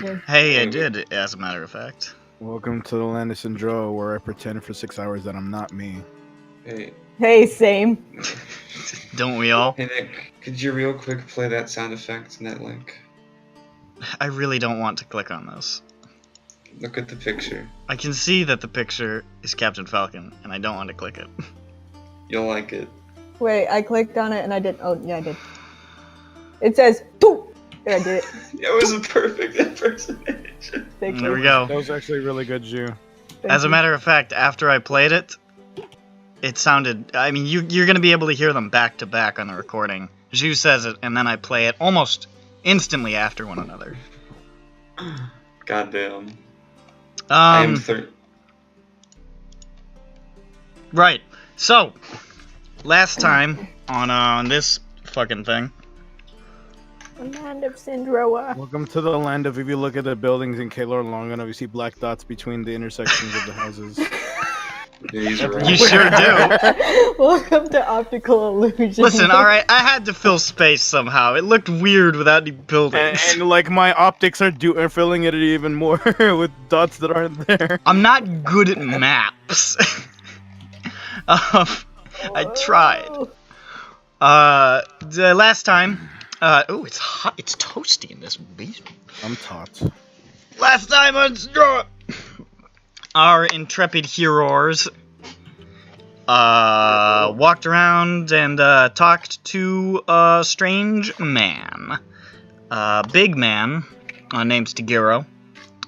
Hey, I did, as a matter of fact. Welcome to the land of SINDROA, where I pretend for 6 hours that I'm not me. Hey, same. Don't we all? Hey Nick, could you real quick play that sound effect and that link? I really don't want to click on this. Look at the picture. I can see that the picture is Captain Falcon, and I don't want to click it. You'll like it. Wait, I clicked on it and I did. Oh, yeah, I did. It says, "Boom." There, I did it. It was a perfect impersonation. Thank There you. we go. That was actually really good, Jew. Thank As a you. matter of fact, after I played it, it sounded... I mean, you're going to be able to hear them back to back on the recording. Zhu says it, and then I play it almost instantly after one another. Goddamn. I am Right. So, last time on this fucking thing... The land of SINDROA. Welcome to the land of, if you look at the buildings in Kella long enough, you see black dots between the intersections of the houses. You sure do. Welcome to optical illusion. Listen, alright, I had to fill space somehow. It looked weird without any buildings. And like, my optics are filling it even more with dots that aren't there. I'm not good at maps. I tried. The last time... oh, it's hot. It's toasty in this basement. I'm taught. Last time on SINDROA, our intrepid heroes walked around and talked to a strange man, big man named Tagiro,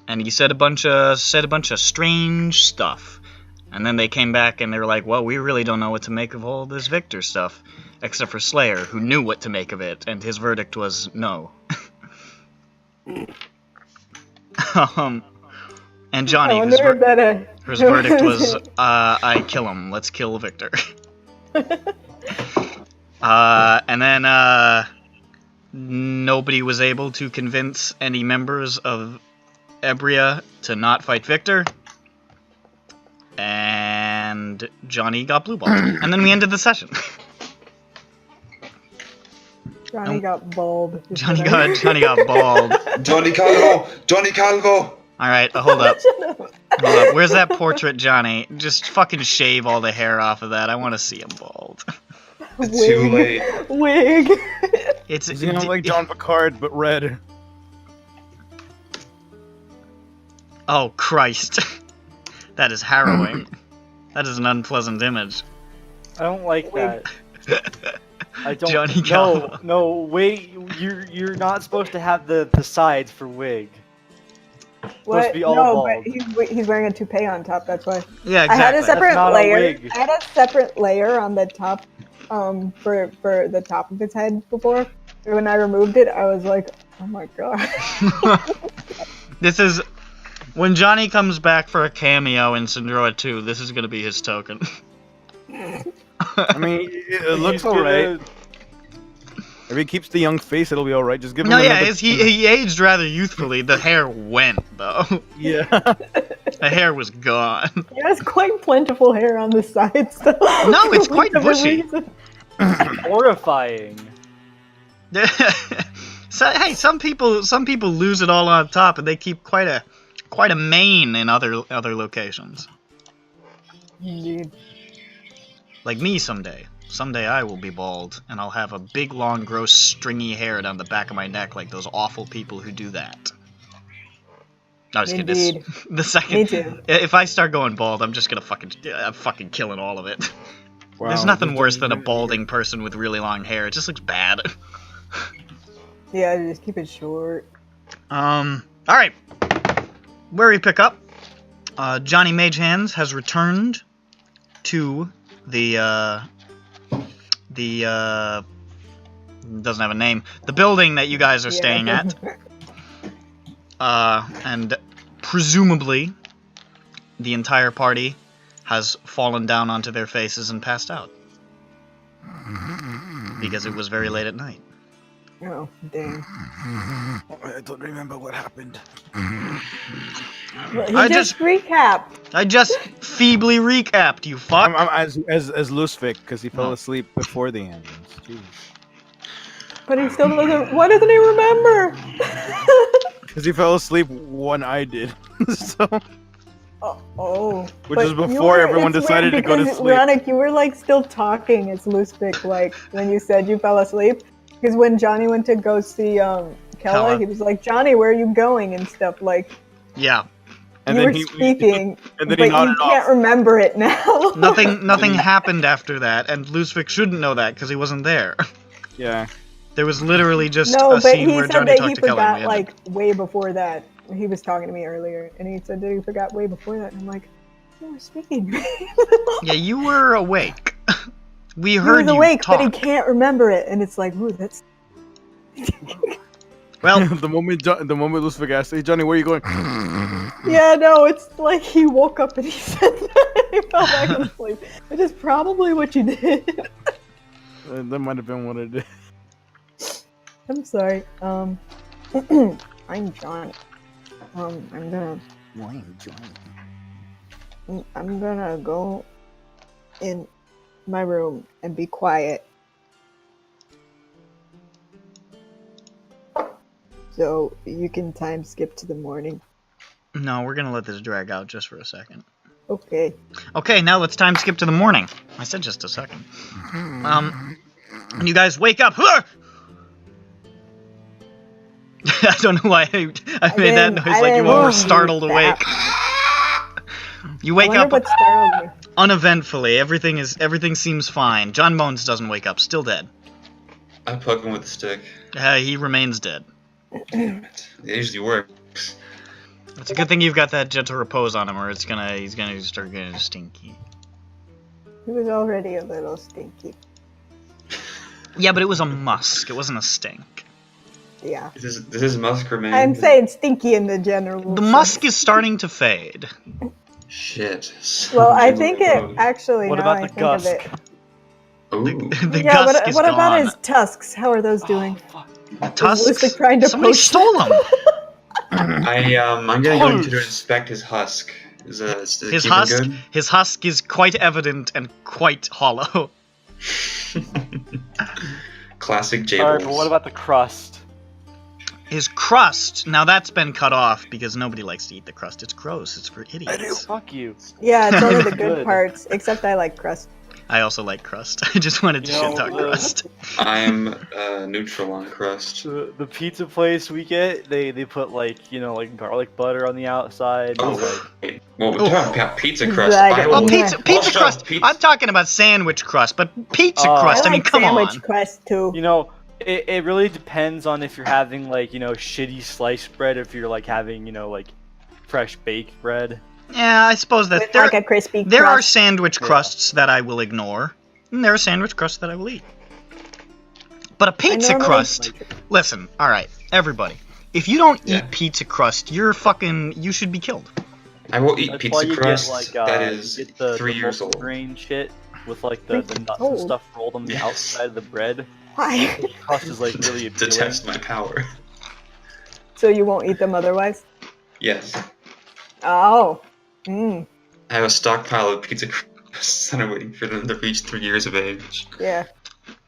and he said a bunch of strange stuff. And then they came back and they were like, "Well, we really don't know what to make of all this Victor stuff." Except for Slayer, who knew what to make of it, and his verdict was no. And Johnny, his verdict was, I kill him. Let's kill Victor. And then nobody was able to convince any members of Ebria to not fight Victor. And Johnny got blue balled. And then we ended the session. Johnny got bald. Johnny got bald. Johnny Calvo! Johnny Calvo! Alright, hold up. Hold up. Where's that portrait Johnny? Just fucking shave all the hair off of that. I want to see him bald. It's too late. Wig. It's You know, like John Picard, but red. Oh, Christ. That is harrowing. That is an unpleasant image. I don't like that. I don't. Johnny Calvo. No, wait. You're not supposed to have the sides for wig. Supposed to be all No, bald. but he's wearing a toupee on top. That's why. Yeah, I had a exactly. separate That's not a layer. wig. I had a separate layer on the top, for the top of his head before. And when I removed it, I was like, "Oh my god." This is... When Johnny comes back for a cameo in SINDROA 2, this is gonna be his token. I mean, it looks alright. If he keeps the young face, it'll be alright. Just give him No, yeah, another... he aged rather youthfully. The hair went, though. Yeah. The hair was gone. He has quite plentiful hair on the sides, though. No, it's quite For whatever bushy. reason. Horrifying. So, hey, some people lose it all on top, and they keep quite a mane in other locations. Indeed. Like me someday. Someday I will be bald, and I'll have a big, long, gross, stringy hair down the back of my neck like those awful people who do that. I was kidding. Indeed. The second, Me too. If I start going bald, I'm just gonna I'm fucking killing all of it. Wow, There's nothing this worse is than a really balding person with really long hair. It just looks bad. Yeah, just keep it short. Alright. Where we pick up, Johnny Mage Hands has returned to the doesn't have a name, the building that you guys are staying at, and presumably the entire party has fallen down onto their faces and passed out, because it was very late at night. Oh, dang. I don't remember what happened. He I just recapped. I just feebly recapped, you fuck. I'm as Lusvik, because he fell asleep before the ambulance. Jeez. But he still doesn't. Why doesn't he remember? Because he fell asleep when I did. So, Which is before everyone decided to go to sleep. Ronick, you were like still talking as Luzvik, like when you said you fell asleep. Because when Johnny went to go see Kella, he was like, Johnny, where are you going and stuff. Like, Yeah. And you then were speaking, and then but he nodded you can't off. remember it now. Nothing happened after that, and Luzvik shouldn't know that because he wasn't there. Yeah. There was literally just No, a but scene he where said Johnny that talked he to Kella. forgot like way before that. He was talking to me earlier, and he said that he forgot way before that. And I'm like, you were speaking. Yeah, you were awake. We He heard was you awake, talk. but he can't remember it, and it's like, ooh, that's. Well, the moment Luzvik asked, "Hey Johnny, where are you going?" Yeah, no, it's like he woke up and he said that he fell back asleep, which is probably what you did. That might have been what it did. I'm sorry. I'm Johnny. I'm gonna go in my room and be quiet. So you can time skip to the morning. no, we're gonna let this drag out just for a second. Okay. Okay, now let's time skip to the morning. I said just a second. You guys wake up. I don't know why I made that noise like you all were startled awake. You wake up What startled me. uneventfully. Everything seems fine. John Bones doesn't wake up, still dead. I poke him with a stick. He remains dead. Damn it. It usually works. It's a good thing you've got that gentle repose on him, or he's gonna start getting stinky. He was already a little stinky. Yeah, but it was a musk. It wasn't a stink. Yeah. This is musk remain. I'm saying stinky in the general. The musk is starting to fade. Shit. Well, I think it actually. What now about I the think gusk? of it. Ooh. The Yeah, gusk is what gone. about his tusks? How are those doing? The tusks? Luzvik trying to Somebody poach stole them. I'm gonna go into to inspect his husk. Is it His keeping husk, good? his husk is quite evident and quite hollow. Classic Jables. Alright, but what about the crust? His crust, now that's been cut off because nobody likes to eat the crust. It's gross. It's for idiots. Fuck you. Yeah, it's only the good Good. parts. Except I like crust. I also like crust. I just wanted to shit talk crust. I'm neutral on crust. The pizza place we get, they put like, like garlic butter on the outside. Oh, It's like, wait. Well, we're talking about pizza crust. Dragon. I will- Well, pizza I'll shove crust. pizza- I'm talking about sandwich crust, but pizza Oh. crust. I mean, like come sandwich on. crust too. it really depends on if you're having like, shitty sliced bread, if you're like having, like fresh baked bread. Yeah, I suppose that With like a crispy there are crust. sandwich crusts that I will ignore, and there are sandwich crusts that I will eat. But a pizza normally- crust. Listen, all right, everybody. If you don't Yeah. eat pizza crust, you should be killed. I will eat That's why pizza you crust get like that you is get the 3 years old. grain shit with like the nuts and old. stuff rolled on the Yes. outside of the bread. Why? The crust is like really To appealing. test my power. So you won't eat them otherwise? Yes. Oh. Mm. I have a stockpile of pizza crusts and I'm waiting for them to reach 3 years of age. Yeah.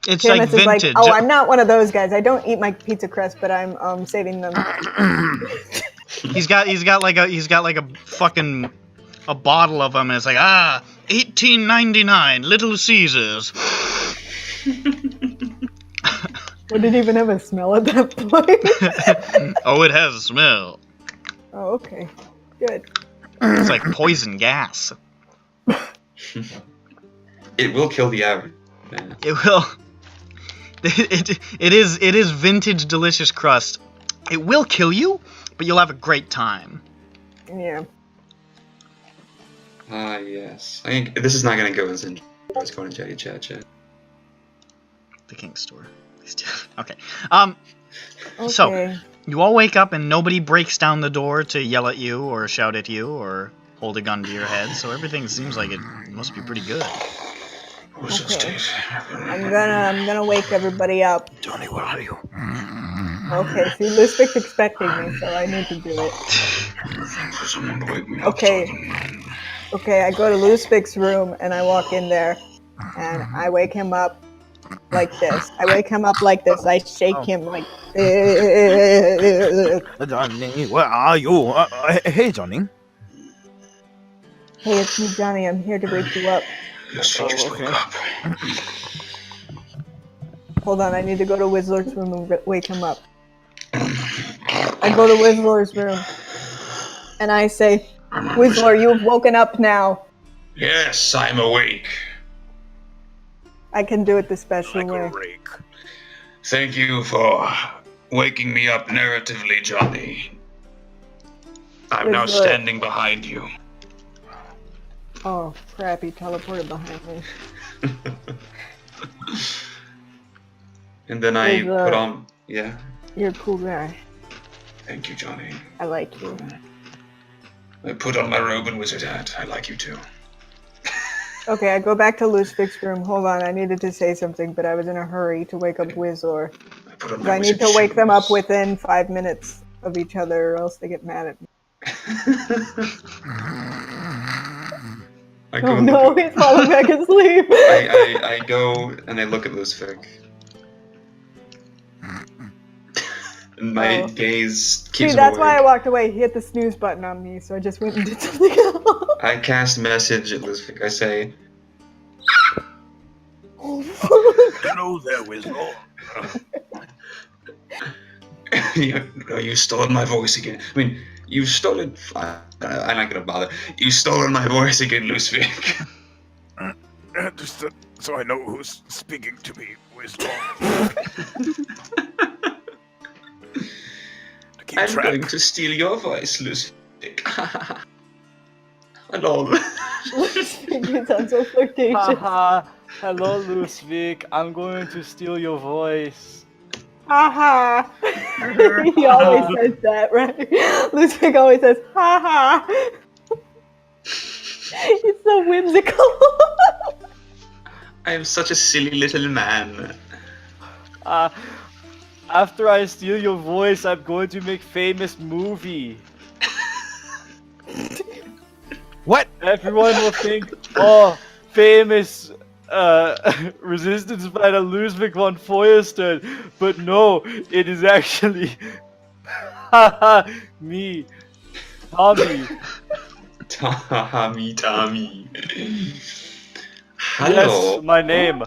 It's like Camus is like, vintage. oh, I'm not one of those guys. I don't eat my pizza crust, but I'm saving them. He's got like a fucking a bottle of them, and it's like 18.99 Little Caesars. Would it even have a smell at that point? Oh, it has a smell. Oh, okay. Good. It's like poison gas. It will kill the average man. It will. It is vintage delicious crust. It will kill you, but you'll have a great time. Yeah. Ah, yes. I think this is not going to go in SINDROA. It's going to Jetty Chat Chat. The King's Store. Okay. Okay. So you all wake up and nobody breaks down the door to yell at you or shout at you or hold a gun to your head. So everything seems like it must be pretty good. Okay. I'm gonna wake everybody up. Johnny, where are you? Okay, see, Luzvik's expecting me, so I need to do it. Okay. Okay, I go to Luzvik's room and I walk in there and I wake him up like this. I shake him like Johnny, where are you? Hey, Johnny. Hey, it's me, Johnny. I'm here to wake you up. Just woke up. Hold on, I need to go to Whistler's room and wake him up. I go to Whistler's room, and I say, Whistler, you've woken up now. Yes, I'm awake. I can do it the special way. Thank you for waking me up narratively, Johnny. I'm now standing behind you. Oh, crap, he teleported behind me. And then I put on... Yeah. You're a cool guy. Thank you, Johnny. I like you. I put on my robe and wizard hat. I like you too. Okay, I go back to Lucific's room. Hold on, I needed to say something, but I was in a hurry to wake up Whistler. I need to wake them up within 5 minutes of each other, or else they get mad at me. Oh no, he's falling back asleep. I go and I look at Lucific. And my gaze keeps See, that's why I walked away. He hit the snooze button on me, so I just went and did something else. I cast message at Lucific. I say, Hello there, Whistler. You stole my voice again. I mean, you stole it. I'm not gonna bother. You stole my voice again, Lucific. Understood. So I know who's speaking to me, Whistler. I'm going to steal your voice, Lucific. Hello. Lucific, you sound so flirtatious. Haha. Hello, Lucific. I'm going to steal your voice. Haha. He always says that, right? Lucific always says, haha. He's so whimsical. I am such a silly little man. After I steal your voice, I'm going to make famous movie. What? Everyone will think, oh, famous Resistance Fighter Ludwig von Feuerstein. But no, it is actually me, Tommy. Tommy. Hello. Yes, my name.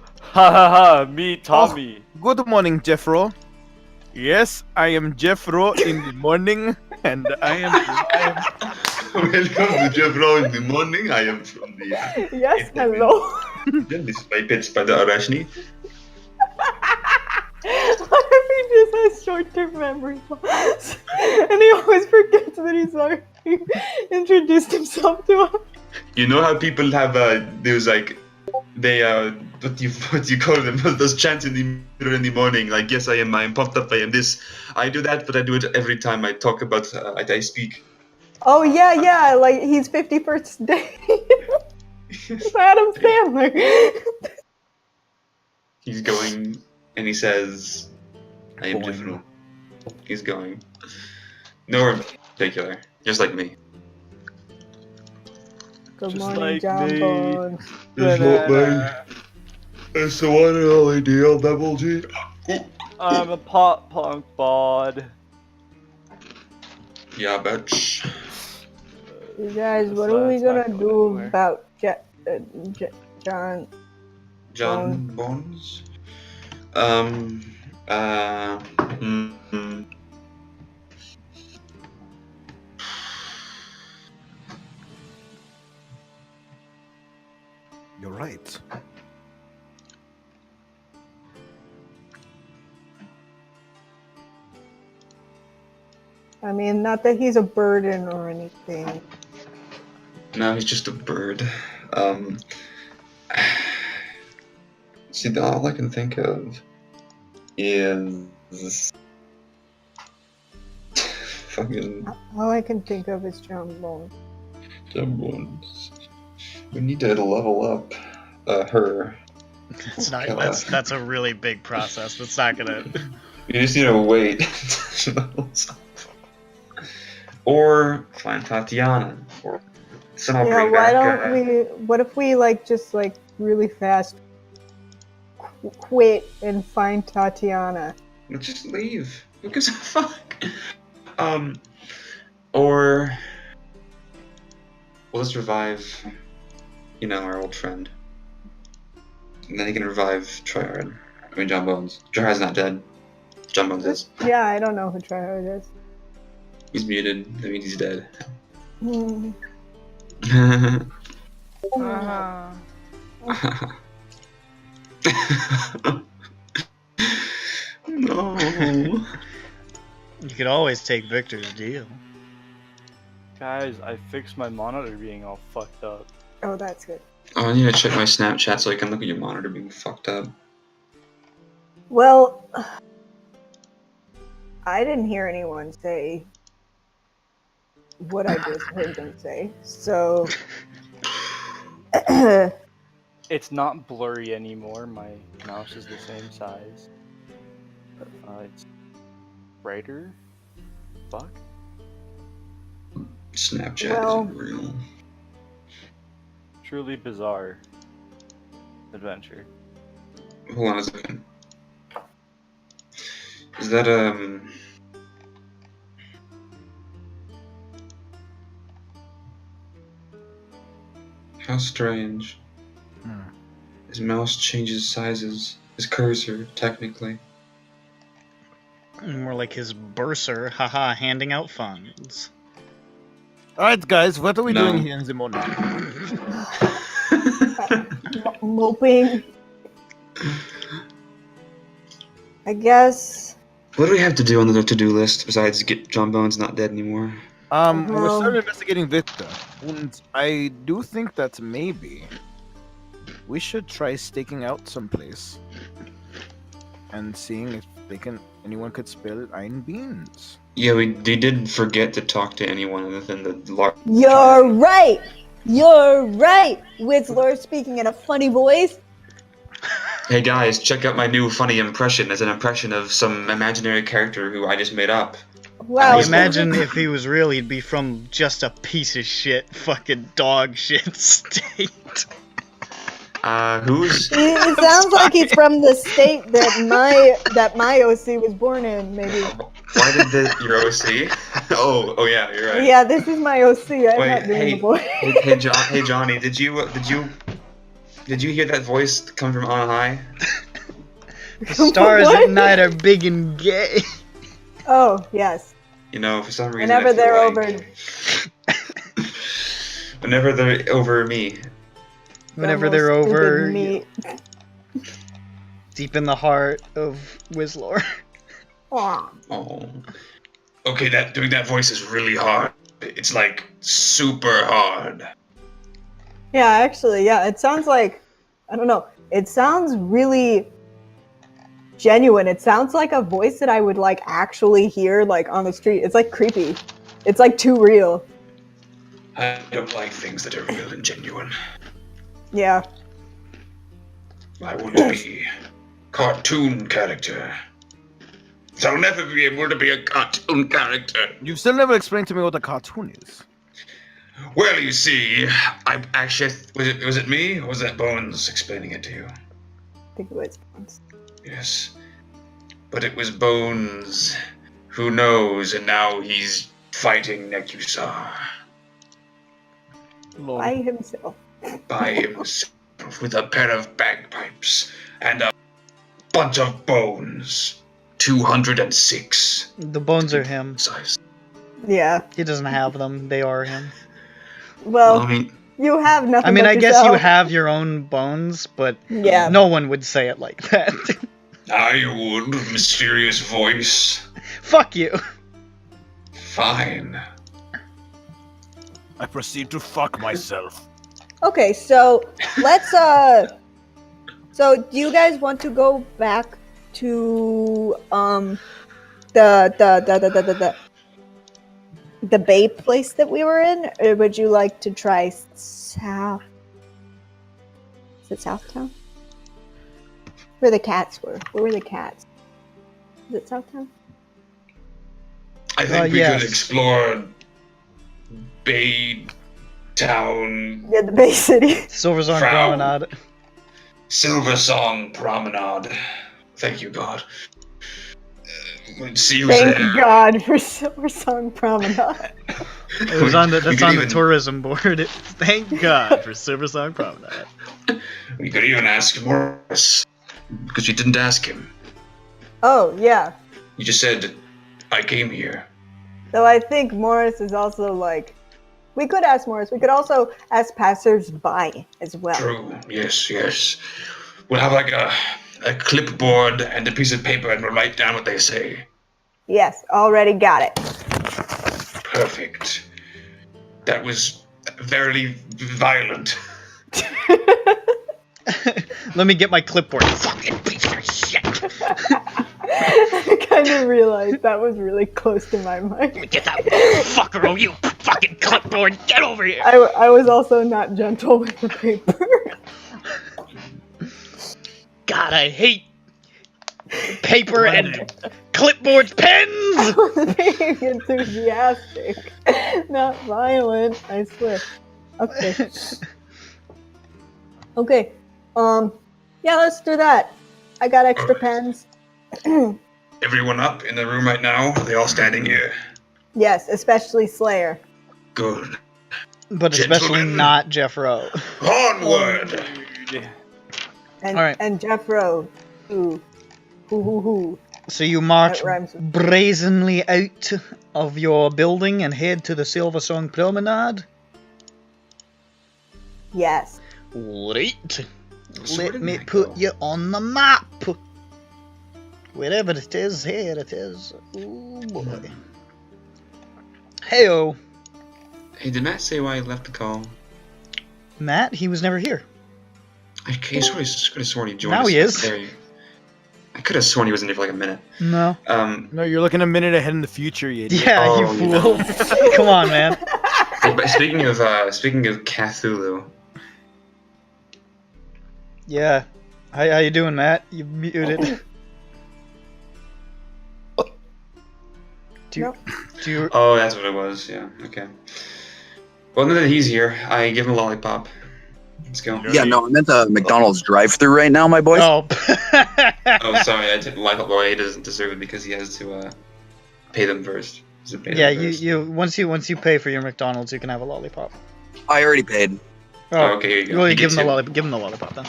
Me, Tommy. Oh, good morning, Jeffro. Yes, I am Jeffro in the morning, and I am. Welcome to Jeffro in the morning. I am from the. Yes, hello. This is my pet spider Arachne. What if he just has short-term memory loss? And he always forgets that he's already introduced himself to us. You know how people have there's like they what you call them, those chants in the mirror in the morning, like yes I am pumped up, I am this, I do that, but I do it every time I talk about I speak. Oh yeah, like he's 51st day. It's Adam Sandler. He's going and he says, I am Jeffro. He's going. Nowhere in particular, just like me. Good Just morning, like John me. Bones. It's not me. It's the one and only DL Double G. I'm a pop punk bod. Yeah, bitch. You guys, what are we gonna do about John Bones? You're right. I mean, not that he's a burden or anything. No, he's just a bird. See, all I can think of is fucking All I can think of is John Bones. John Bones. We need to level up her. It's not. That's a really big process. That's not gonna. You just need to wait. Or find Tatiana. Or somehow Yeah, bring why back. don't we? What if we just really fast quit and find Tatiana, Let's just leave. Who gives a fuck? Or we'll just revive, our old friend. And then he can revive Tryhard. I mean, John Bones. Tryhard's not dead. John Bones is. Yeah, I don't know who Tryhard is. He's muted. That means he's dead. Hmm. No. You could always take Victor's deal. Guys, I fixed my monitor being all fucked up. Oh, that's good. Oh, I need to check my Snapchat so I can look at your monitor being fucked up. Well, I didn't hear anyone say what I just heard them say, so... It's not blurry anymore. My mouse is the same size. It's brighter. Fuck. Snapchat Well- isn't real. Truly bizarre adventure. Hold on a second. Is that, How strange. His mouse changes sizes. His cursor, technically. More like his bursar, haha, handing out funds. Alright, guys, what are we No. doing here in the morning? Moping. I guess... What do we have to do on the to-do list besides get John Bones not dead anymore? We're Well- still investigating Victor, and I do think that maybe we should try staking out someplace and seeing if anyone could spill iron beans. Yeah, we did forget to talk to anyone other than the large. You're right! You're right! Whistler speaking in a funny voice. Hey guys, check out my new funny impression as an impression of some imaginary character who I just made up. Wow. I Imagine if he was real, he'd be from just a piece of shit, fucking dog shit state. Who's? It sounds like he's from the state that my OC was born in, maybe. Why did your OC? Oh yeah, you're right. Yeah, this is my OC. I'm Wait, not doing hey, the boy. hey Johnny, did you hear that voice come from on high? The stars at night are big and gay. Oh, yes. For some reason. Whenever I feel they're like- over. Whenever they're over me. Whenever the they're most stupid over meat. deep in the heart of Whistler. Aw. Oh. Okay, doing that voice is really hard. It's like super hard. Yeah, actually, yeah. It sounds like, I don't know. It sounds really genuine. It sounds like a voice that I would like actually hear like on the street. It's like creepy. It's like too real. I don't like things that are real and genuine. Yeah. I want to be cartoon character. I'll never be able to be a cartoon character. You've still never explained to me what a cartoon is. Well, you see, I actually was it me or was that Bones explaining it to you? I think it was once. Yes, but it was Bones. Who knows? And now he's fighting Nekusar By himself. by himself with a pair of bagpipes and a bunch of bones. 206 The bones are him. size. Yeah. He doesn't have them. They are him. Well, I mean, you have nothing. I mean, but I guess you yourself. have your own bones, but Yeah. no one would say it like that. I would, mysterious voice. Fuck you. Fine. I proceed to fuck myself. Okay, so let's so do you guys want to go back to the bay place that we were in, or would you like to try south? Is it Southtown? Where the cats were. Where were the cats? Is it Southtown? I think we yes. could explore Bay Town, Yeah, the Bay City. Silverzone Frown. Promenade. Silver Song Promenade. Thank you, God. See who's Thank there. God for Silver Song Promenade. It was on the, We that's could on even- the tourism board. Thank God for Silver Song Promenade. We could even ask Morris. Because you didn't ask him. Oh, yeah. You just said, I came here. Though I think Morris is also like... We could ask Morris. We could also ask passers-by as well. True. Yes, yes. We'll have like a clipboard and a piece of paper and we'll write down what they say. Yes, already got it. Perfect. That was very violent. Let me get my clipboard. Fucking piece of shit. I kind of realized that was really close to my mind. Get that fucker, oh you fucking clipboard. Get over here. I was also not gentle with the paper. God, I hate paper and clipboards, pens. I was being enthusiastic, not violent, I swear. Okay. Okay. Yeah, let's do that. I got extra pens. Everyone up in the room right now? Are they all standing here? Yes, especially Slayer. Good. But especially Gentlemen. not Jeff Rowe. Onward! And All right. and Jeff Rowe. Who. So you march That rhymes with- brazenly out of your building and head to the Silver Song Promenade. Yes. Right. So where Let did me that put go? you on the map. Wherever it is, here it is. Oh boy. Heyo. Hey, did Matt say why he left the call? Matt, he was never here. I could have sworn he joined Now us. he is. There. I could have sworn he wasn't there for like a minute. No. No, you're looking a minute ahead in the future, you idiot. Yeah, Oh, you you fool. Come on, man. But speaking of Cthulhu, Yeah. How you doing, Matt? You muted. Do you, Nope. do you, oh, that's what it was. Yeah. Okay. Well, now that he's here, I give him a lollipop. Let's go. Yeah, no, I'm at the McDonald's drive-thru right now, my boy. oh. Oh, sorry. I took lollipop away. He doesn't deserve it because he has to pay them first. He has to pay Yeah, them first. you once you pay for your McDonald's, you can have a lollipop. I already paid. Oh, okay. Here you go. Well, You give get him the two. lollipop. Give him the lollipop then.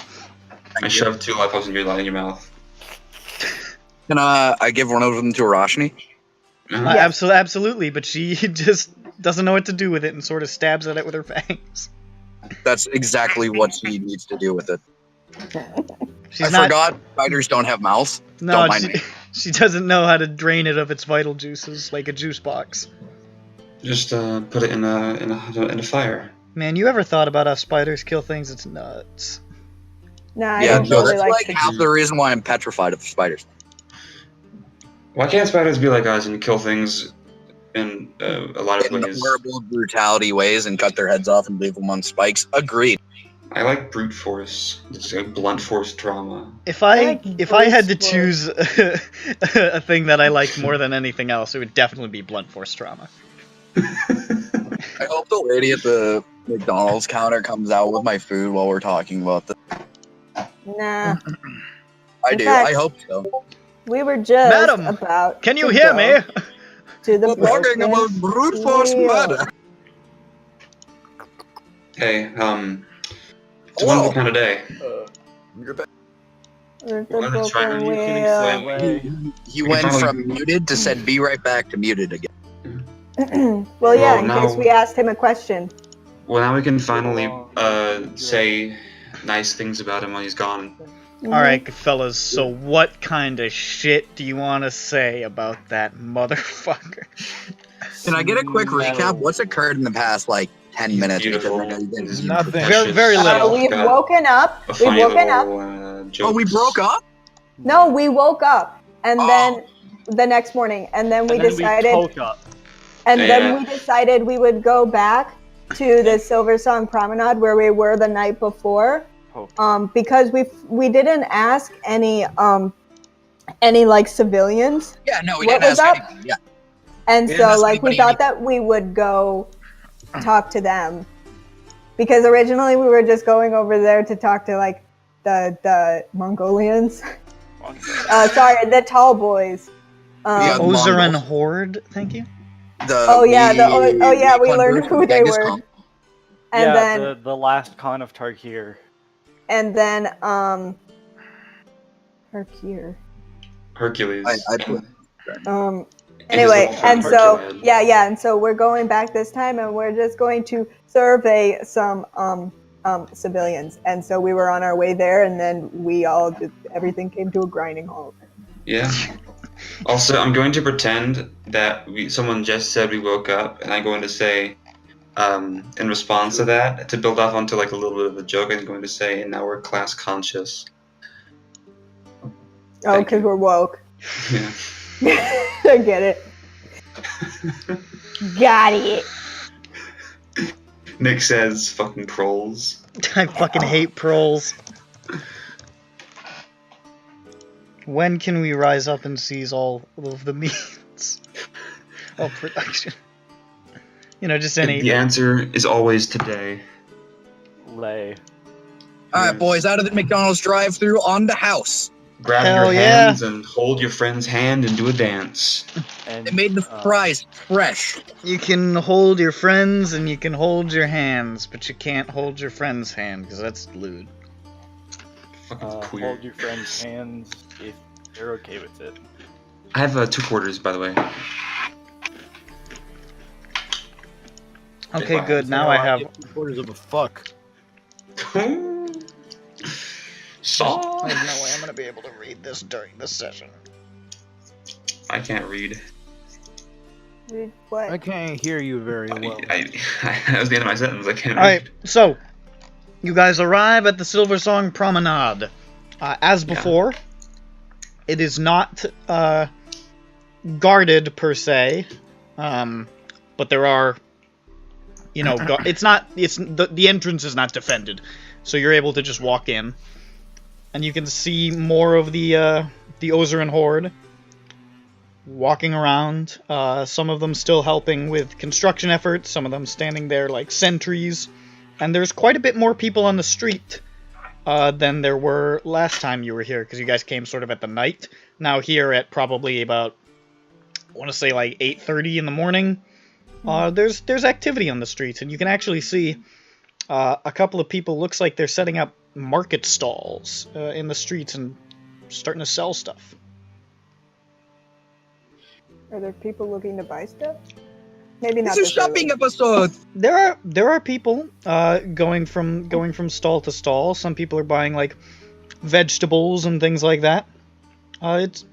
I shoved 2 lollipops in your mouth. Can I give one of them to Roshni? Uh-huh. Absolutely, but she just doesn't know what to do with it and sort of stabs at it with her fangs. That's exactly what she needs to do with it. She's I not. forgot spiders don't have mouths. No, Don't mind me. she doesn't know how to drain it of its vital juices like a juice box. Just put it in a fire. Man, you ever thought about how spiders kill things? It's nuts. Nah, I Yeah, don't no, really that's like like to... half the reason why I'm petrified of spiders. Why can't spiders be like us and kill things in a lot of In ways? horrible brutality ways and cut their heads off and leave them on spikes. Agreed. I like brute force. It's like blunt force trauma. If I like had to brute choose a thing that I liked more than anything else, it would definitely be blunt force trauma. I hope the lady at the McDonald's counter comes out with my food while we're talking about this. Nah, I In do. fact- I hope so. we were just Madam, about Can you to hear go me? to the We're talking about broken brute force wheel. murder. Hey, it's a Hello. wonderful kind of day. You're back. There's the Well, that's right. broken Are you feeling wheel. slightly- He We went can from probably- muted to said be right back to muted again. Well, yeah, Well, in now- case we asked him a question. Well, now we can finally say nice things about him while he's gone. Alright, fellas, so what kind of shit do you want to say about that motherfucker? Can I get a quick recap? What's occurred in the past, like, 10 minutes? Beautiful. Because I know you've been He's huge. Nothing. Very, very little. We've Got woken up. a We've funny woken up. little, jokes. Oh, we broke up? No, we woke up, and Oh. then the next morning, and then we And then decided, we poke up. and Yeah. then we decided we would go back to the Silver Song Promenade where we were the night before, because we didn't ask any like civilians, Yeah, no, we What didn't was ask up? anything. Yeah. and We didn't so ask like we anybody thought that we would go talk to them, because originally we were just going over there to talk to like the Mongolians. Sorry, the tall boys. Yeah, Ozeran Mongols. Horde, thank you. We learned converted who from they Genghis were. Khan. And yeah, then the last Khan of Tarkir. Tarkir. Hercules. I put Anyway, little and friend so Hercules. and so we're going back this time, and we're just going to survey some civilians. And so we were on our way there, and then everything came to a grinding halt. Yeah. Also, I'm going to pretend that someone just said we woke up, and I'm going to say, in response to that, to build off onto like a little bit of a joke, I'm going to say, and now we're class conscious. Oh, because we're woke. Yeah. I get it. Got it. Nick says, fucking trolls. I fucking hate proles. When can we rise up and seize all of the means of production? You know, just any. The answer is always today. Lay. Alright, boys, out of the McDonald's drive-thru on the house. Grab Hell your yeah. hands and hold your friend's hand and do a dance. And They made the fries fresh. You can hold your friends and you can hold your hands, but you can't hold your friend's hand because that's lewd. Fucking queer. hold your friend's hands if they're okay with it. I have 2 quarters, by the way. Okay, good. Now I have. 3/4 of a fuck. Saw. There's no way I'm gonna be able to read this during this session. I can't read. What? I can't hear you very well. That was the end of my sentence. I can't Alright, read. so, you guys arrive at the Silver Song Promenade. As before, it is not guarded per se, but there are, you know, the entrance is not defended, so you're able to just walk in, and you can see more of the Ozeran Horde walking around, some of them still helping with construction efforts, some of them standing there like sentries, and there's quite a bit more people on the street than there were last time you were here, because you guys came sort of at the night. Now here at probably about, I want to say like 8:30 in the morning, there's activity on the streets, and you can actually see a couple of people, looks like they're setting up market stalls in the streets and starting to sell stuff. Are there people looking to buy stuff? Maybe not. It's a shopping episode. There are people going from stall to stall. Some people are buying like vegetables and things like that. It's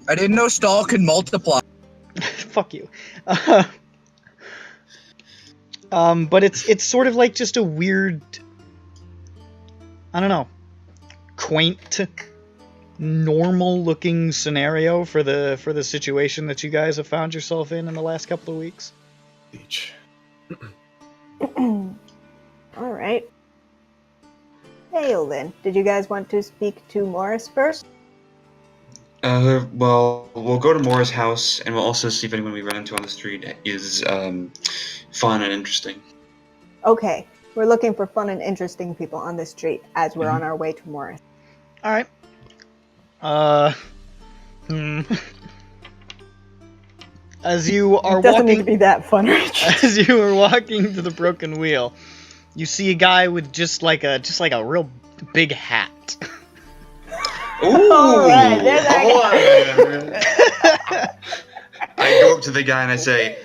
I didn't know stall could multiply. fuck you. But it's sort of like just a weird, I don't know, quaint, normal-looking scenario for the situation that you guys have found yourself in the last couple of weeks. All right. Hail then. Did you guys want to speak to Morris first? Well, we'll go to Mora's house, and we'll also see if anyone we run into on the street is fun and interesting. Okay. We're looking for fun and interesting people on the street as we're on our way to Morris. All right. As you are It doesn't need walking, to be that fun, Rich. as you are walking to the Broken Wheel, you see a guy with just like a real big hat. Ooh! Alright, there's that I go up to the guy and I say,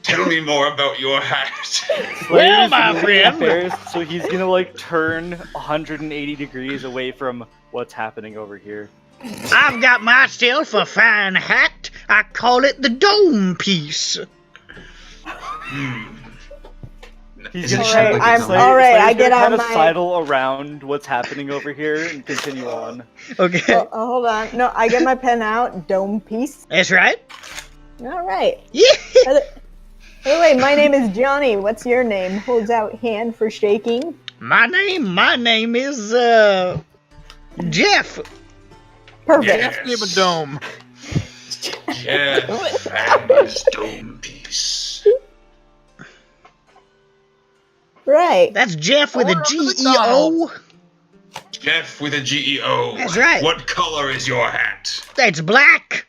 "Tell me more about your hat." Well, Slayer's my really friend. embarrassed, so he's gonna like turn 180 degrees away from what's happening over here. I've got myself a fine hat. I call it the dome piece. He's Is gonna it Alright, shaped like a I'm dome? alright. Slayer's I get gonna on kind of my. sidle around what's happening over here and continue on. Okay, Oh, hold on. No, I get my pen out. Dome piece. that's right. All right. Yeah. By the way, my name is Johnny. What's your name? Holds out hand for shaking. My name is Jeff. Perfect. Name a dome. Yeah, fabulous dome piece. Right. That's Jeff with a Order for G-E-O. Jeff with a GEO. That's right. What color is your hat? That's black.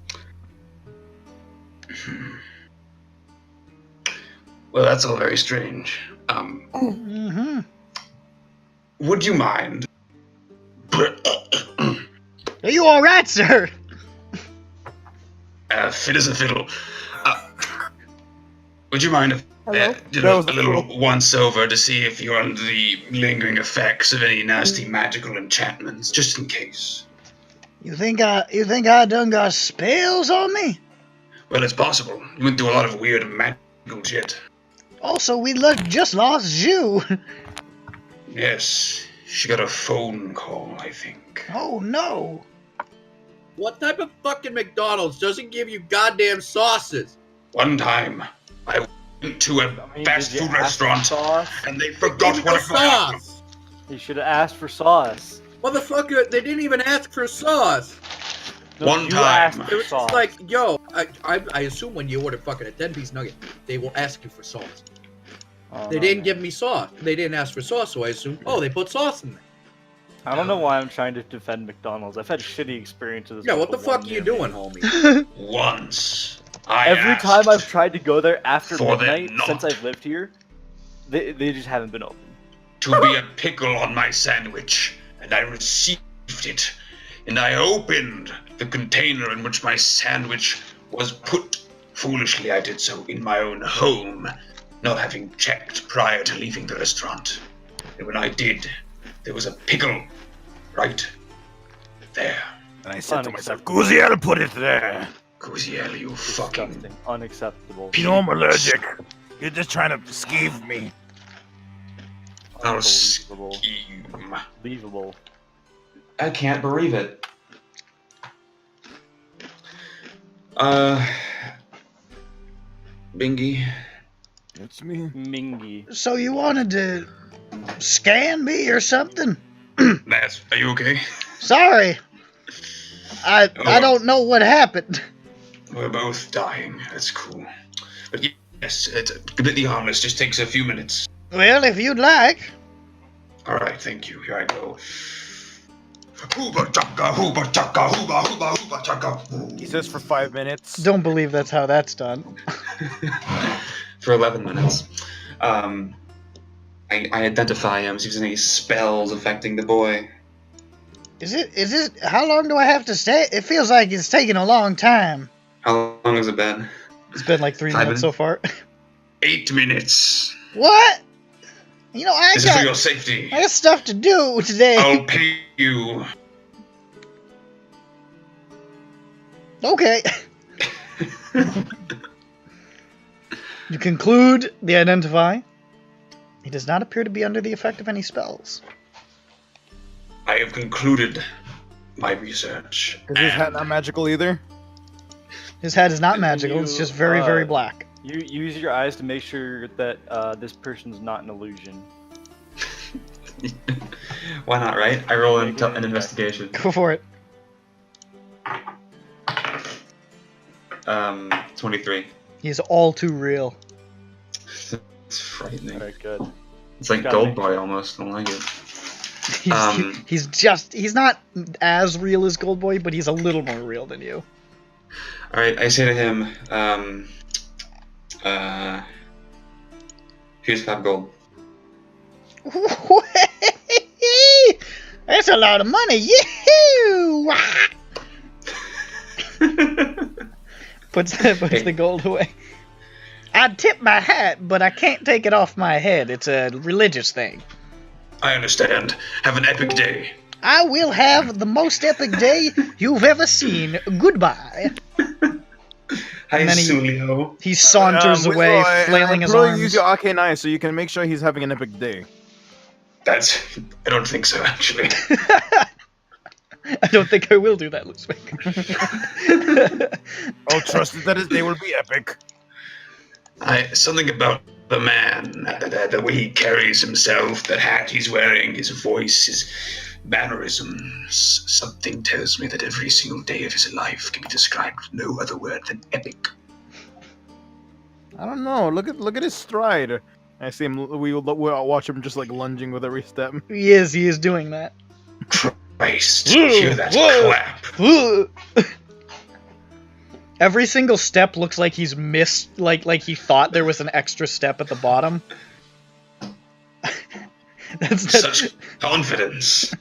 Well, that's all very strange. Mm-hmm. Would you mind? Are you all right, sir? Fit as a fiddle. Would you mind if Hello? did That a was the little fiddle. once over to see if you're under the lingering effects of any nasty magical enchantments, just in case? You think I done got spells on me? Well, it's possible. You went through a lot of weird magical shit. Also, we just lost Zhu. Yes, she got a phone call, I think. Oh no. What type of fucking McDonald's doesn't give you goddamn sauces? One time, I went to a fast Did you food ask for restaurant sauce? and they Give forgot me what no it was. sauce! You should have asked for sauce. Motherfucker, they didn't even ask for sauce. No, One you time. asked It for was sauce. just like, yo, I assume when you order fucking a 10-piece nugget, they will ask you for sauce. Oh, They no, didn't man. give me sauce. They didn't ask for sauce, so I assume, oh, they put sauce in there. I don't know why I'm trying to defend McDonald's. I've had shitty experiences. Yeah, with what the the fuck one are you near doing, me. homie? Once, I Every asked time I've tried to go there after for them midnight not. since I've lived here, they just haven't been open. to be a pickle on my sandwich, and I received it, and I opened the container in which my sandwich was put. Foolishly, I did so in my own home, not having checked prior to leaving the restaurant. And when I did, there was a pickle right there. And I said to myself, Unacceptable. Guziel, put it there. Guziel, you fucking... Disgusting. Unacceptable. You know I'm allergic. You're just trying to skeeve me. I'll Unbelievable. scheme. Unbelievable. I can't believe it. Bingy. It's me. Mingy. So you wanted to scan me or something? Are you okay? Sorry. I don't know what happened. We're both dying. That's cool. But yes, it's completely harmless. Just takes a few minutes. Well, if you'd like. Alright, thank you. Here I go. Hooba chaka, hooba chaka, hooba hooba hooba chaka. He says for 5 minutes. Don't believe that's how that's done. For 11 minutes. I identify him as using any spells affecting the boy. Is it, how long do I have to stay? It feels like it's taking a long time. How long has it been? It's been like 3 5 minutes so far. 8 minutes. What? You know, I This is for your got safety. stuff to do today. I'll pay you. Okay. You conclude the identify. He does not appear to be under the effect of any spells. I have concluded my research. Is his hat not magical either? His hat is not magical, it's just very, very black. You use your eyes to make sure that this person's not an illusion. Why not, right? I roll an investigation. Go for it. 23. He's all too real. It's frightening. Alright, good. It's like Gotta Gold make Boy almost. I don't like it. He's not as real as Goldboy, but he's a little more real than you. Alright, I say to him, here's 5 gold. That's a lot of money. Yee-hoo! Puts the gold away. I'd tip my hat, but I can't take it off my head. It's a religious thing. I understand. Have an epic day. I will have the most epic day you've ever seen. Goodbye. Hi, And then Sulio. He saunters away, Whistle, flailing his really arms. use your arcane eye so you can make sure he's having an epic day. I don't think so, actually. I don't think I will do that, Lucifer. Oh, trust that his day will be epic. Something about the man, the way he carries himself, the hat he's wearing, his voice, his mannerisms. Something tells me that every single day of his life can be described with no other word than epic. I don't know. Look at his stride. I see him. We'll watch him just like lunging with every step. He is doing that. Christ, hear that clap. Every single step looks like he's missed, like he thought there was an extra step at the bottom. That's Such confidence.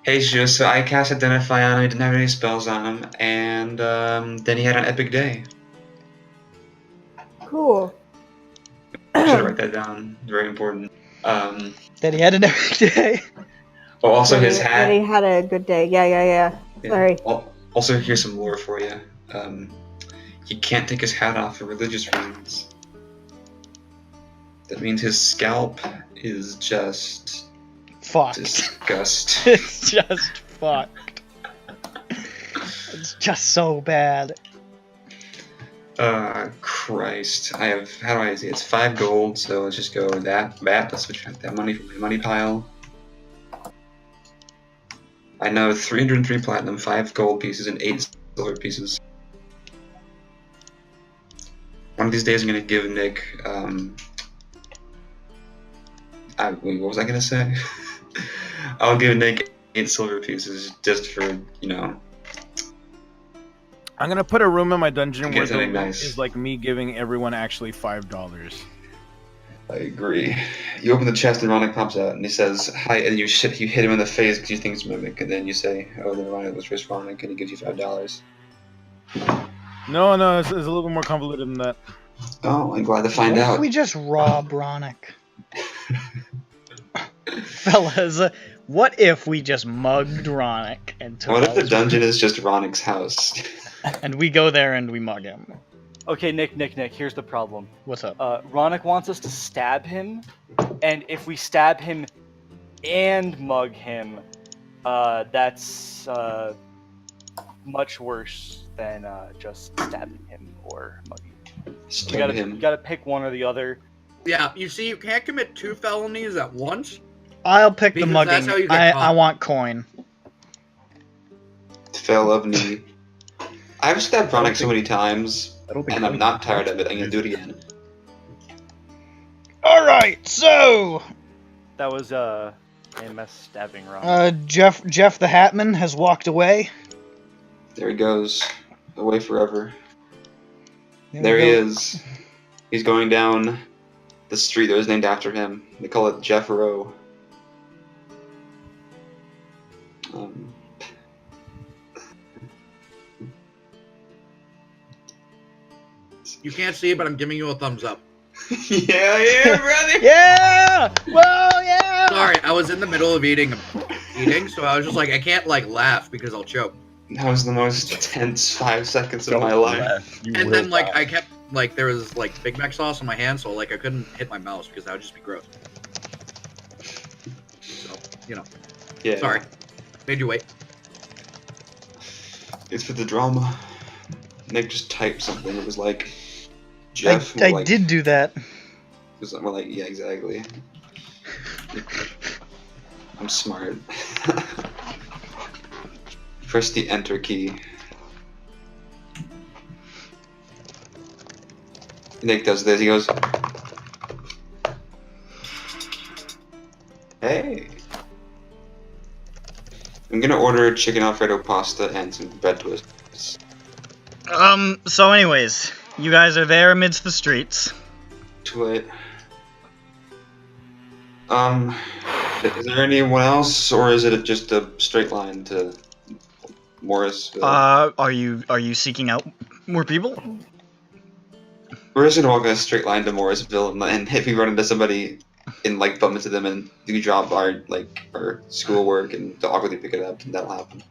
Hey, Ju, so I cast Identify on him, he didn't have any spells on him, and then he had an epic day. Cool. I should write that down, very important. That he had an epic day. Oh, also That his he- hat. that he had a good day. Yeah. Yeah. Sorry. Also, here's some lore for you. He can't take his hat off for religious reasons. That means his scalp is just Fucked. disgusting. It's just fucked. It's just so bad. Christ. I have, how do I say it? It's 5 gold, so let's just go with that. Let's subtract that money from my money pile. I know 303 platinum, 5 gold pieces, and 8 silver pieces. One of these days I'm gonna give Nick, wait, what was I gonna say? I'll give Nick 8 silver pieces just for, you know. I'm gonna put a room in my dungeon Get where the something room nice. is like me giving everyone actually $5. I agree. You open the chest and Ronick pops out and he says, hi, and you hit him in the face because you think it's Mimic, and then you say, oh, never mind, it was just Ronick, and he gives you $5. No, it's a little bit more convoluted than that. Oh, I'm glad to find What if out. we just rob Ronick? Fellas, what if we just mugged Ronick and took What if all the his dungeon is just Ronick's house? and we go there and we mug him? Okay, Nick, here's the problem. What's up? Ronick wants us to stab him, and if we stab him and mug him, that's much worse than just stabbing him or mugging him. Stab him. You gotta pick one or the other. Yeah, you see, you can't commit 2 felonies at once. I'll pick the Because mugging. that's how you get I caught. want coin. Fell of knee. I've stabbed Ronick so many times, I don't think and I'm not tired of it. I'm gonna do it again. Alright, so That was AMS stabbing Ronick. Jeff the Hatman has walked away. There he goes. Away forever. we There he go. is. He's going down the street that was named after him. They call it Jeff Row. You can't see it, but I'm giving you a thumbs up. yeah, brother! Yeah! Well, yeah! Sorry, I was in the middle of eating, so I was just like, I can't like laugh because I'll choke. That was the most tense 5 seconds of Don't my life. laugh. You And will then like laugh. I kept like there was like Big Mac sauce on my hand, so like I couldn't hit my mouse because that would just be gross. So you know, Yeah. sorry, made you wait. It's for the drama. Nick just typed something. It was like, Jeff. I like, did do that. It was more like, yeah, exactly. I'm smart. Press the enter key. Nick does this. He goes, hey. I'm gonna order chicken Alfredo pasta and some bread twists. So anyways, you guys are there amidst the streets. Too late. Is there anyone else, or is it just a straight line to Morrisville? Are you seeking out more people? We're just gonna walk in a straight line to Morrisville, and if we run into somebody and like bump into them and do drop our schoolwork and to awkwardly pick it up, then that'll happen.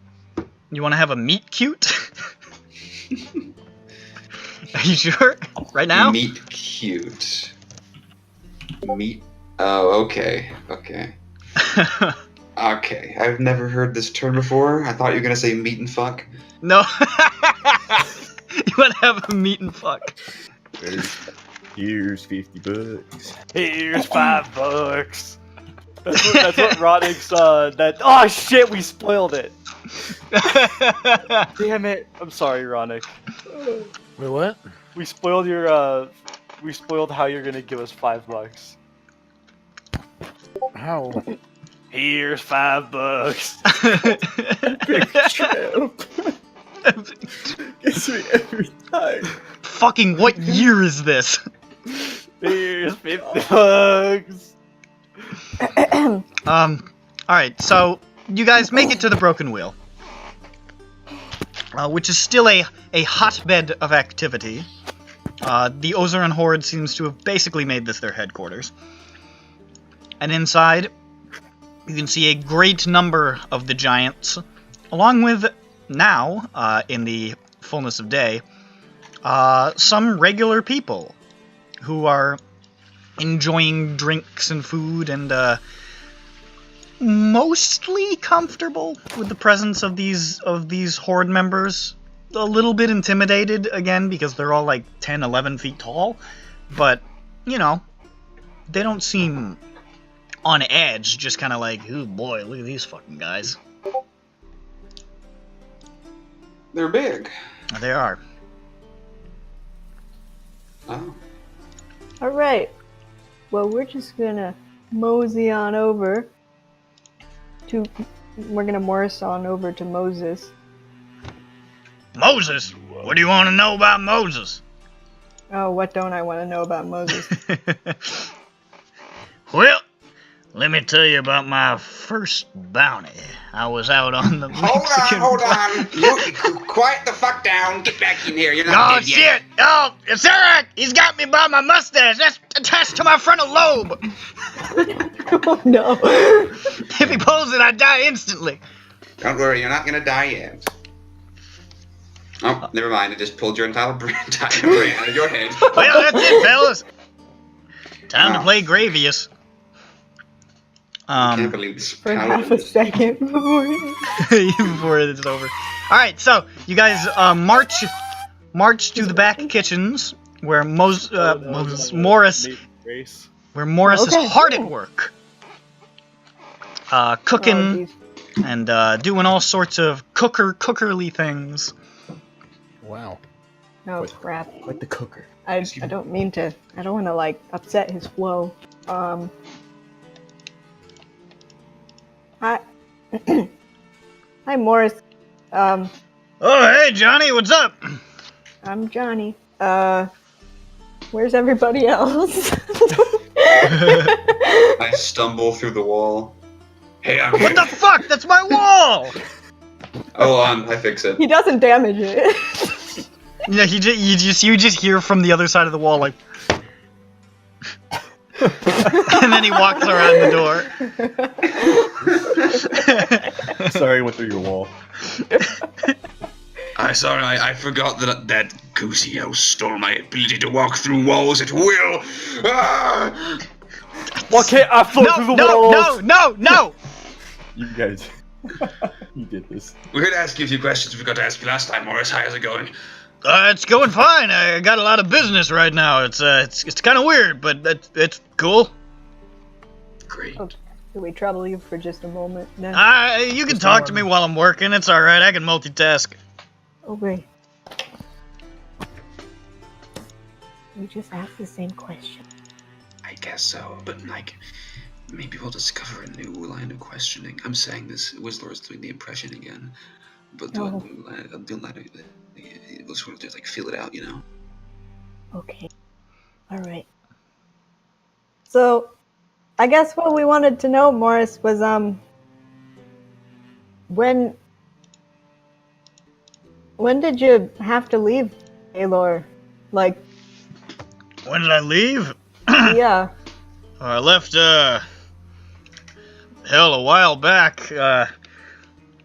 You want to have a meet cute? Are you sure? Right now? Meet cute. Meet. Oh, okay. Okay. Okay. I've never heard this term before. I thought you were gonna say meet and fuck. No. You want to have a meet and fuck? Here's $50. Here's $5. That's what Ronick's that. Oh shit, we spoiled it. Damn it! I'm sorry, Ronick. Wait, what? We spoiled your We spoiled how you're gonna give us $5. How? Here's $5. Gets me every time. Fucking what year is this? Here's $50. Alright, so you guys make it to the Broken Wheel. Which is still a hotbed of activity. The Ozeran Horde seems to have basically made this their headquarters. And inside, you can see a great number of the giants, along with, now, in the fullness of day, some regular people who are enjoying drinks and food and mostly comfortable with the presence of these horde members. A little bit intimidated, again, because they're all like 10, 11 feet tall, but, you know, they don't seem on edge, just kind of like, oh boy, look at these fucking guys. They're big. They are. Oh. Alright. Well, we're just gonna mosey on over to... We're gonna morse on over to Moses. Moses? What do you want to know about Moses? Oh, what don't I want to know about Moses? Well, let me tell you about my first bounty. I was out on the Mexican... Hold on. You quiet the fuck down. Get back in here. You're not Oh, dead yet. shit! Oh, it's Iroch! He's got me by my mustache! That's attached to my frontal lobe! Oh, no. If he pulls it, I die instantly. Don't worry, you're not gonna die yet. Oh, never mind. I just pulled your entire brain out of your head. Well, that's it, fellas. Time to play Gravius. I can't believe this. For half a second before... Before it's over. Alright, so, you guys march to the back kitchens, where Morris is hard at work. Cooking and doing all sorts of cookerly things. Wow. Oh, crap. Like the cooker. I don't mean to... I don't want to, like, upset his flow. Hi. Hi, Morris. Oh, hey, Johnny, what's up? I'm Johnny. Where's everybody else? I stumble through the wall. Hey, I'm here. What the fuck? That's my wall! Hold on, I fix it. He doesn't damage it. Yeah, you just hear from the other side of the wall, like... and then he walks around the door. Sorry, I went through your wall. I forgot that goosey house stole my ability to walk through walls at will. Ah! Why can't I float through the walls? No! You guys, you did this. We're here to ask you a few questions we forgot to ask you last time, Morris. How's it going? It's going fine. I got a lot of business right now. It's kind of weird, but it's cool. Great. Okay. Can we trouble you for just a moment? No. You can talk to me while I'm working. It's all right. I can multitask. Okay. We just asked the same question. I guess so, but like, maybe we'll discover a new line of questioning. I'm saying this. Whistler's doing the impression again, but doing we'll sort of just like feel it out, you know. Okay. All right. So, I guess what we wanted to know, Morris, was when did you have to leave Aelor? Like, When did I leave? yeah. I left, a while back.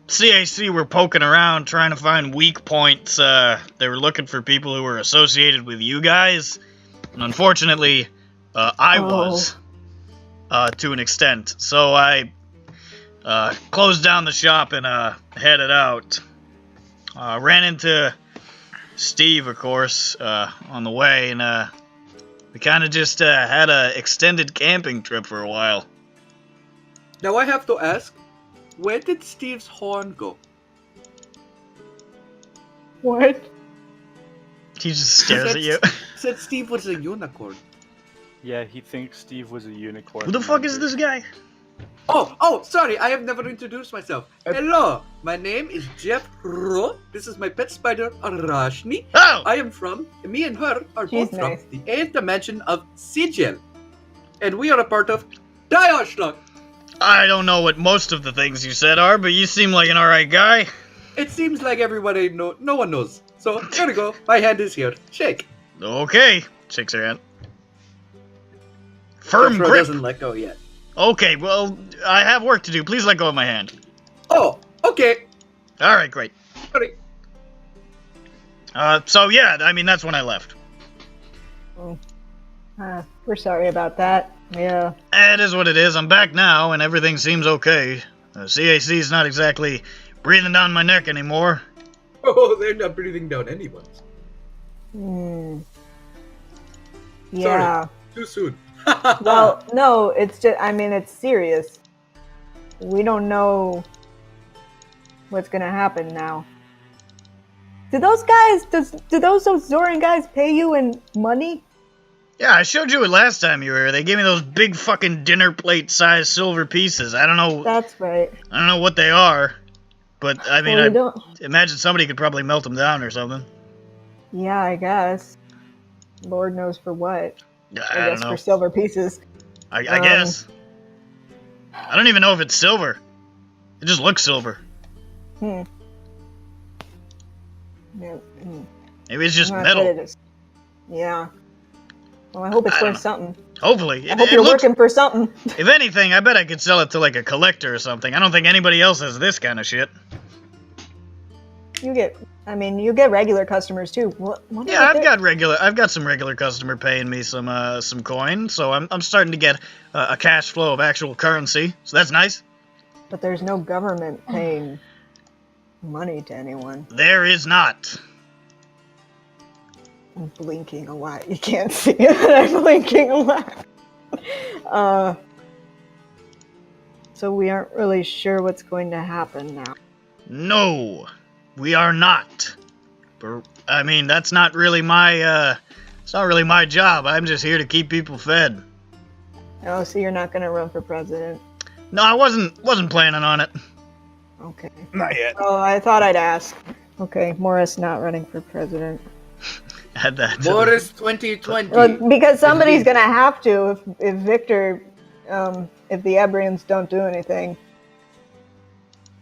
CAC were poking around trying to find weak points. They were looking for people who were associated with you guys. And unfortunately, I was, to an extent. So I, closed down the shop and, headed out. Ran into Steve, of course, on the way, and, we kind of just, had a extended camping trip for a while. Now I have to ask, where did Steve's horn go? What? He just stares at you. Said Steve was a unicorn. Yeah, he thinks Steve was a unicorn. Who the fuck is this guy? Oh, sorry, I have never introduced myself. Hello, my name is Jeff Ro. This is my pet spider, Arashni. Oh! Me and her are She's both nice. from the 8th dimension of Sigil. And we are a part of Dioshlock. I don't know what most of the things you said are, but you seem like an alright guy. It seems like everybody no one knows. So, here we go. My hand is here. Shake. Okay. Shakes her hand. Firm Jeffro grip. doesn't let go yet. Okay, well, I have work to do. Please let go of my hand. Oh, okay. Alright, great. Sorry. So yeah, I mean, that's when I left. We're sorry about that. Yeah. It is what it is. I'm back now, and everything seems okay. CAC's not exactly breathing down my neck anymore. Oh, they're not breathing down anyone's. Yeah. Sorry, too soon. Well, no, it's just, I mean, it's serious. We don't know what's gonna happen now. Do those Zoran guys pay you in money? Yeah, I showed you it last time you were here. They gave me those big fucking dinner plate sized silver pieces. I don't know. That's right. I don't know what they are, but I mean, Well, I imagine somebody could probably melt them down or something. yeah, I guess. Lord knows for what. I I guess don't know. for silver pieces. I guess. I don't even know if it's silver. It just looks silver. Yeah, Maybe it's just I'm not metal. good at it. Yeah. Well, I hope it's I don't worth something. Hopefully. I hope you're working for something. If anything, I bet I could sell it to like a collector or something. I don't think anybody else has this kind of shit. You get regular customers too. What Yeah, I've got some regular customer paying me some coin, so I'm starting to get a cash flow of actual currency. So that's nice. But there's no government paying money to anyone. There is not. I'm blinking a lot. You can't see it, but I'm blinking a lot. So we aren't really sure what's going to happen now. No, we are not. I mean, that's not really my it's not really my job. I'm just here to keep people fed. Oh, so you're not going to run for president? No, I wasn't planning on it. Okay. Not yet. Oh, I thought I'd ask. Okay, Morris not running for president. Had that. Morris 2020. Well, because somebody's going to have to if Victor, if the Ebrians don't do anything.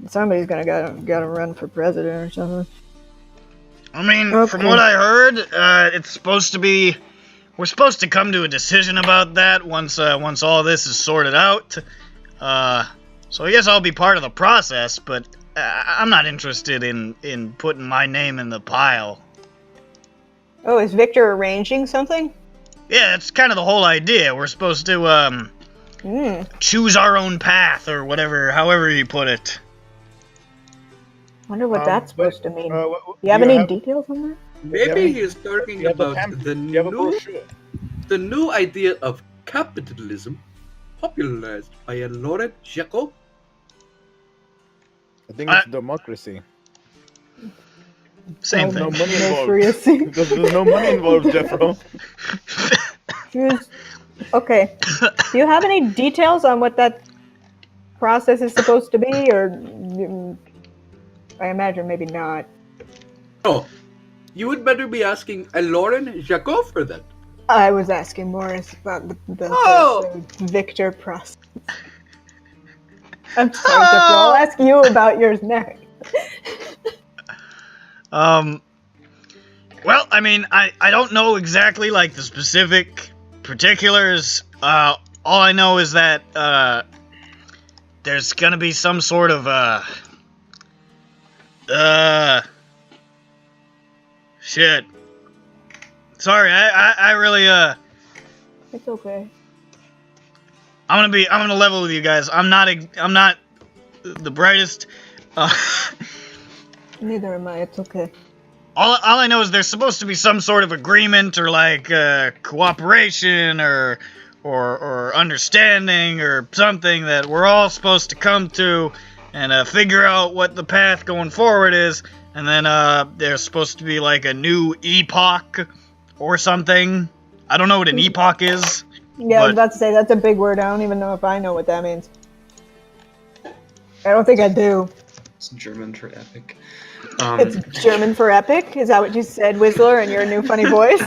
Somebody's going to gotta run for president or something. I mean, Okay. from what I heard, it's supposed to be. We're supposed to come to a decision about that once all this is sorted out. So I guess I'll be part of the process, but I'm not interested in putting my name in the pile. Oh, is Victor arranging something? Yeah, that's kind of the whole idea. We're supposed to choose our own path or whatever, however you put it. Wonder what that's supposed to mean. Do you have any details on that? Maybe he's talking about the You have a new brochure. the new idea of capitalism popularized by a Laurent Jacot. I think it's democracy. Same No thing. money involved. Democracy. Because there's no money involved, Jeffro. Okay. Do you have any details on what that process is supposed to be, or I imagine maybe not. Oh, you would better be asking a Laurent Jacot for that. I was asking Morris about the Victor process. I'm sorry, Victor. I'll ask you about yours next. Well, I mean, I don't know exactly, like, the specific particulars. All I know is that, there's gonna be some sort of, shit. Sorry, I really, It's okay. I'm gonna level with you guys. I'm not the brightest. Neither am I. It's okay. All I know is there's supposed to be some sort of agreement or like cooperation or understanding or something that we're all supposed to come to and figure out what the path going forward is, and then there's supposed to be like a new epoch or something. I don't know what an epoch is. Yeah, I was about to say that's a big word. I don't even know if I know what that means. I don't think I do. It's German for epic. It's German for epic? Is that what you said, Whistler, in your new funny voice?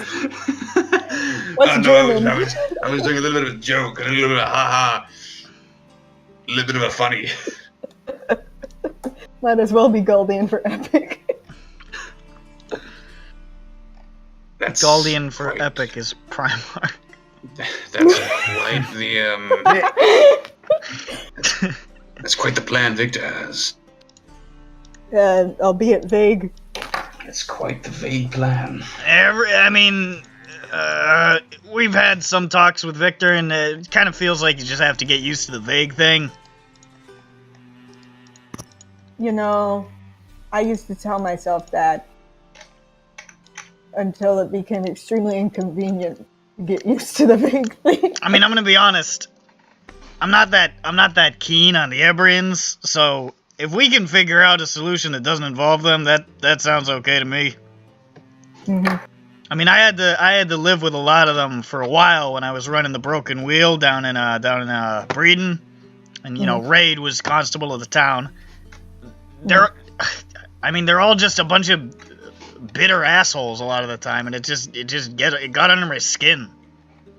What's German? I was doing a little bit of a joke, and a little bit of ha-ha. A little bit of a funny. Might as well be Galdian for epic. That's Galdian for quite- epic is Primarch. That's quite the that's quite the plan Victor has. Albeit vague. It's quite the vague plan. We've had some talks with Victor, and it kind of feels like you just have to get used to the vague thing. You know, I used to tell myself that until it became extremely inconvenient to get used to the vague thing. I mean, I'm gonna be honest. I'm not that keen on the Ebrians, so if we can figure out a solution that doesn't involve them, that sounds okay to me. Mm-hmm. I mean, I had to live with a lot of them for a while when I was running the Broken Wheel down in Breeden, and Raid was constable of the town. They're all just a bunch of bitter assholes a lot of the time, and it got under my skin.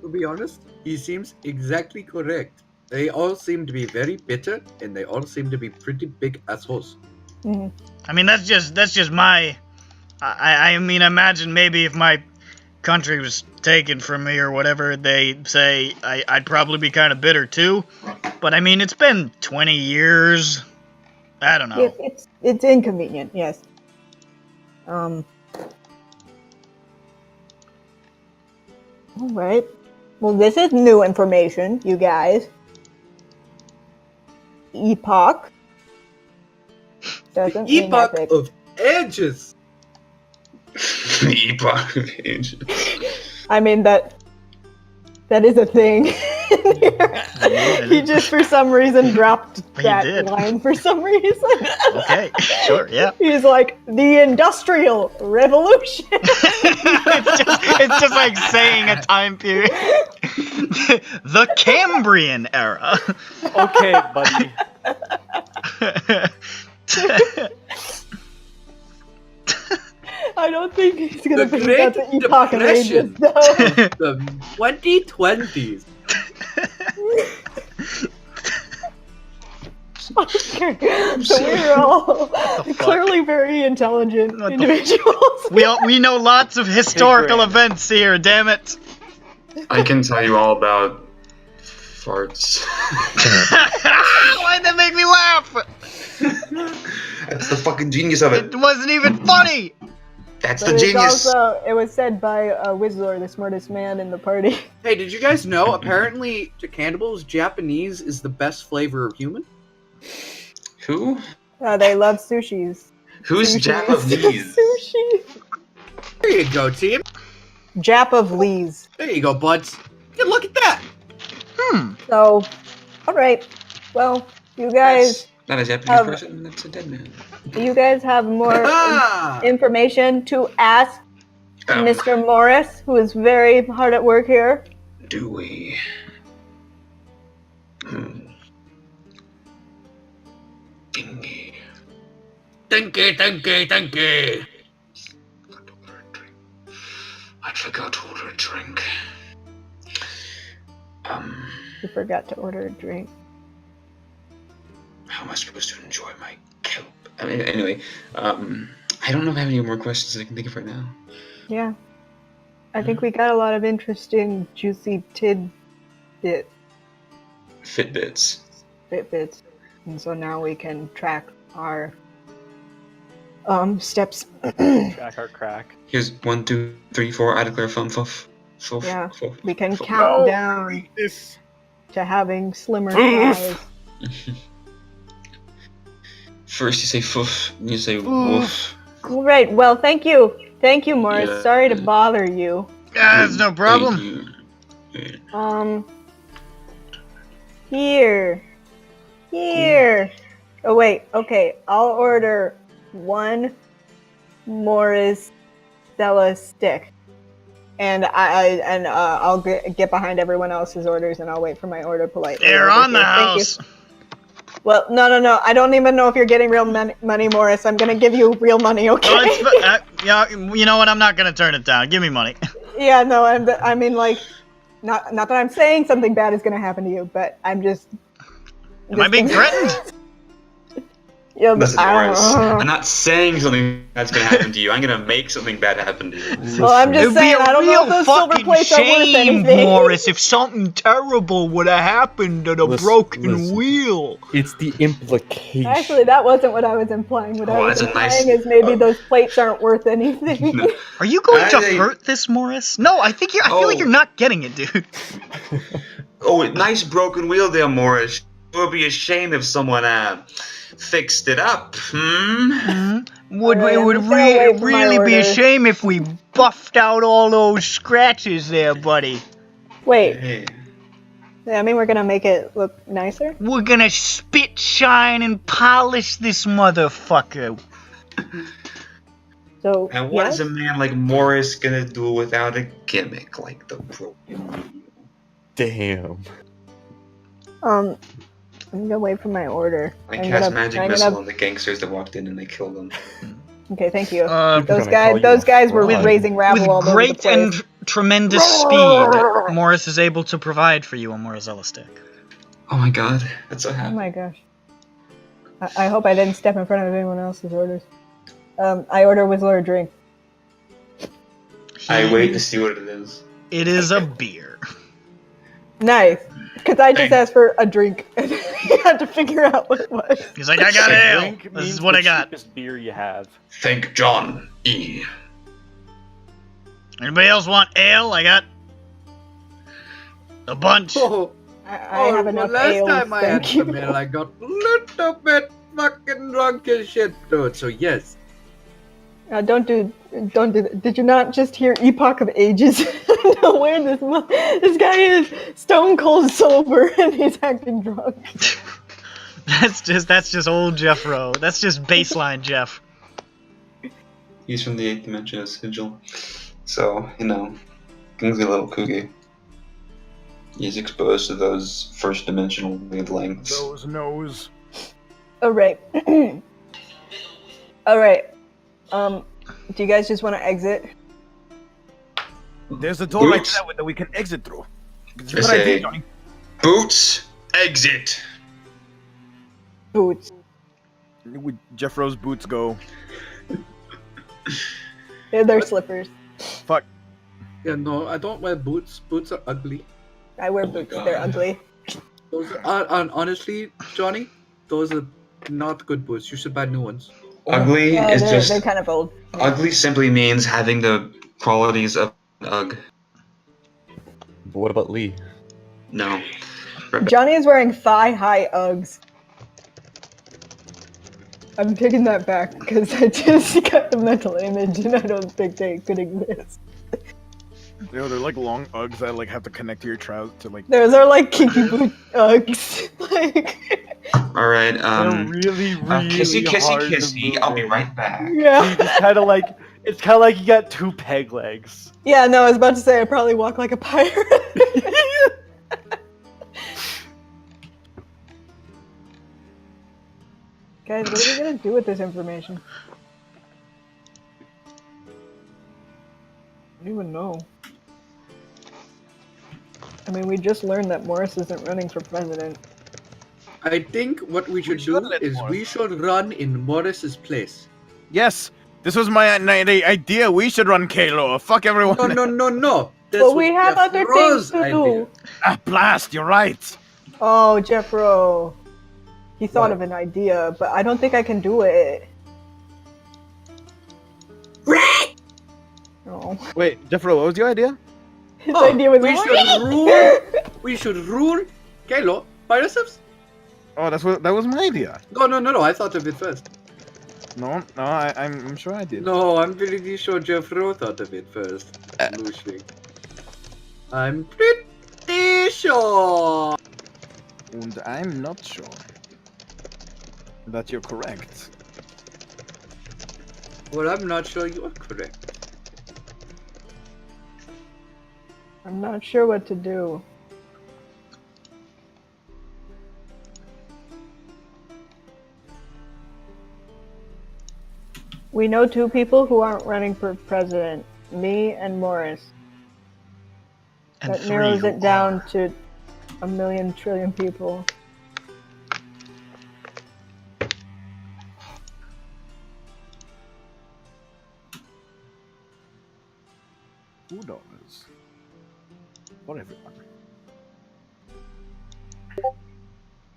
To be honest, he seems exactly correct. They all seem to be very bitter, and they all seem to be pretty big assholes. Mm-hmm. I mean, that's just my. I mean, imagine maybe if my country was taken from me or whatever, they say I'd probably be kind of bitter too. But I mean, it's been 20 years. I don't know. It's inconvenient, yes. All right. Well, this is new information, you guys. Epoch. Doesn't mean Epoch epic. of Ages! Epoch of Ages. I mean, that is a thing. He just, for some reason, dropped that line for some reason. Okay, sure, yeah. He's like, the Industrial Revolution. it's just like saying a time period. The Cambrian era. Okay, buddy. I don't think he's gonna The think Great that's the Epoch of Ages, Depression. though. The 2020s. Okay, so we're all clearly very intelligent individuals. We know lots of historical events here, damn it. I can tell you all about farts. Why'd that make me laugh? That's the fucking genius of it. It wasn't even funny. That's But the it's genius. also, it was said by Whistler, the smartest man in the party. Hey, did you guys know, apparently, to cannibals, Japanese is the best flavor of human? Who? They love sushis. Who's Japanese? Sushi. There you go, team. Jap of Lee's. There you go, buds. Good look at that. So, alright. Well, you guys, Not a Japanese person, that's a dead man. do you guys have more information to ask Mr. Morris, who is very hard at work here? Do we? Dingy. Dinky. I forgot to order a drink. You forgot to order a drink. How am I supposed to enjoy my kelp? I mean, anyway, I don't know if I have any more questions that I can think of right now. Yeah. I think we got a lot of interesting, juicy Fitbits. And so now we can track our steps. Track our crack. Here's 1, 2, 3, 4. I declare fuff. Yeah, Fuff. we can count down to having slimmer thighs. First you say fuff, and you say woof. Great. Well, thank you. Thank you, Morris. Yeah. Sorry to bother you. That's no problem. Thank you. Here. Oh, wait. Okay. I'll order 1 Morris Stella stick. And I'll get behind everyone else's orders, and I'll wait for my order politely. They're over on the here. Thank you. house. Well, no. I don't even know if you're getting real money, Morris. I'm gonna give you real money, okay? No, yeah, you know what? I'm not gonna turn it down. Give me money. Yeah, no, I mean, like, not that I'm saying something bad is gonna happen to you, but I'm just. Am I being threatened? Yeah, Listen, Morris, I'm not saying something that's gonna happen to you. I'm gonna make something bad happen to you. Well, I'm just saying, I don't know if those silver plates are worth anything. Morris, if something terrible would have happened to the broken wheel. It's the implication. Actually, that wasn't what I was implying. What I was implying is maybe those plates aren't worth anything. No. Are you going to hurt this, Morris? No, I think I feel like you're not getting it, dude. Oh, nice broken wheel there, Morris. It would be a shame if someone fixed it up. It would wait for my really be a order. shame if we buffed out all those scratches there, buddy. Wait, Hey. I mean, we're gonna make it look nicer? We're gonna spit, shine, and polish this motherfucker. So, And what is yes? a man like Morris gonna do without a gimmick like the broken wheel? Damn. I'm gonna wait for my order. I I'm cast gonna- magic I'm missile gonna- on the gangsters that walked in and they killed them. Okay, thank you. We're Those gonna call you guys were fraud. raising rabble With all over the great place. and tremendous speed, Morris is able to provide for you a Morizella stick. Oh my god, that's so Oh happy. my gosh. I hope I didn't step in front of anyone else's orders. I order Whistler a drink. I wait to see what it is. It is a beer. Nice. Because I just asked for a drink and you had to figure out what it was. He's like, I got ale. Drink This means is what the I got. cheapest beer you have. Thank John E. Anybody else want ale? I got a bunch. Oh, I have enough last ale. time I had Thank you. some ale, I got a little bit fucking drunk as shit, dude. So yes. Don't do that. Did you not just hear Epoch of Ages? I don't know where this guy is stone cold sober and he's acting drunk. That's just old Jeff Rowe. That's just baseline Jeff. He's from the 8th dimension of Sigil. So, you know, things get a little kooky. He's exposed to those first dimensional wavelengths. Those nose. Alright. Alright. Do you guys just want to exit? There's a door right Boots. there that we can exit through. It's a I good say- idea, Johnny. Boots, exit! Boots. With Jeff Rowe's boots go. They're slippers. Fuck. Yeah, no, I don't wear boots. Boots are ugly. I wear Oh my boots. God. They're ugly. Those are, honestly, Johnny, those are not good boots. You should buy new ones. Ugly Yeah, is they're just... kind of old. Ugly simply means having the qualities of an Ugg. But what about Lee? No. Johnny is wearing thigh-high Uggs. I'm taking that back because I just got the mental image and I don't think they could exist. You know, they're like long Uggs that like have to connect to your trousers to like. Those are like kinky boot Uggs. Like, Alright, They're really, really kissy, kissy, hard to kissy. move I'll be in. right back. yeah. It's kind of like you got two peg legs. Yeah, no, I was about to say I probably walk like a pirate. Guys, what are we gonna do with this information? I don't even know. I mean, we just learned that Morris isn't running for president. I think what we should should do let is Morris- we should run in Morris's place. Yes, this was my idea. We should run Kalo. Fuck everyone. No. That's But we what have Jeff other Rowe's things to idea. do. Ah, blast! You're right. Oh, Jeff Rowe. He thought What? of an idea, but I don't think I can do it. No. Wait, Jeff Rowe, what was your idea? His idea was we should rule Kalo by ourselves. Oh, that was my idea. No, I thought of it first. No, I'm sure I did. No, I'm pretty sure Jeff Rowe thought of it first. Loosely. I'm pretty sure. And I'm not sure that you're correct. Well, I'm not sure you are correct. I'm not sure what to do. We know 2 people who aren't running for president. Me and Morris. And That 3 narrows who it down are. to 1,000,000,000 trillion people. Who knows? What everyone?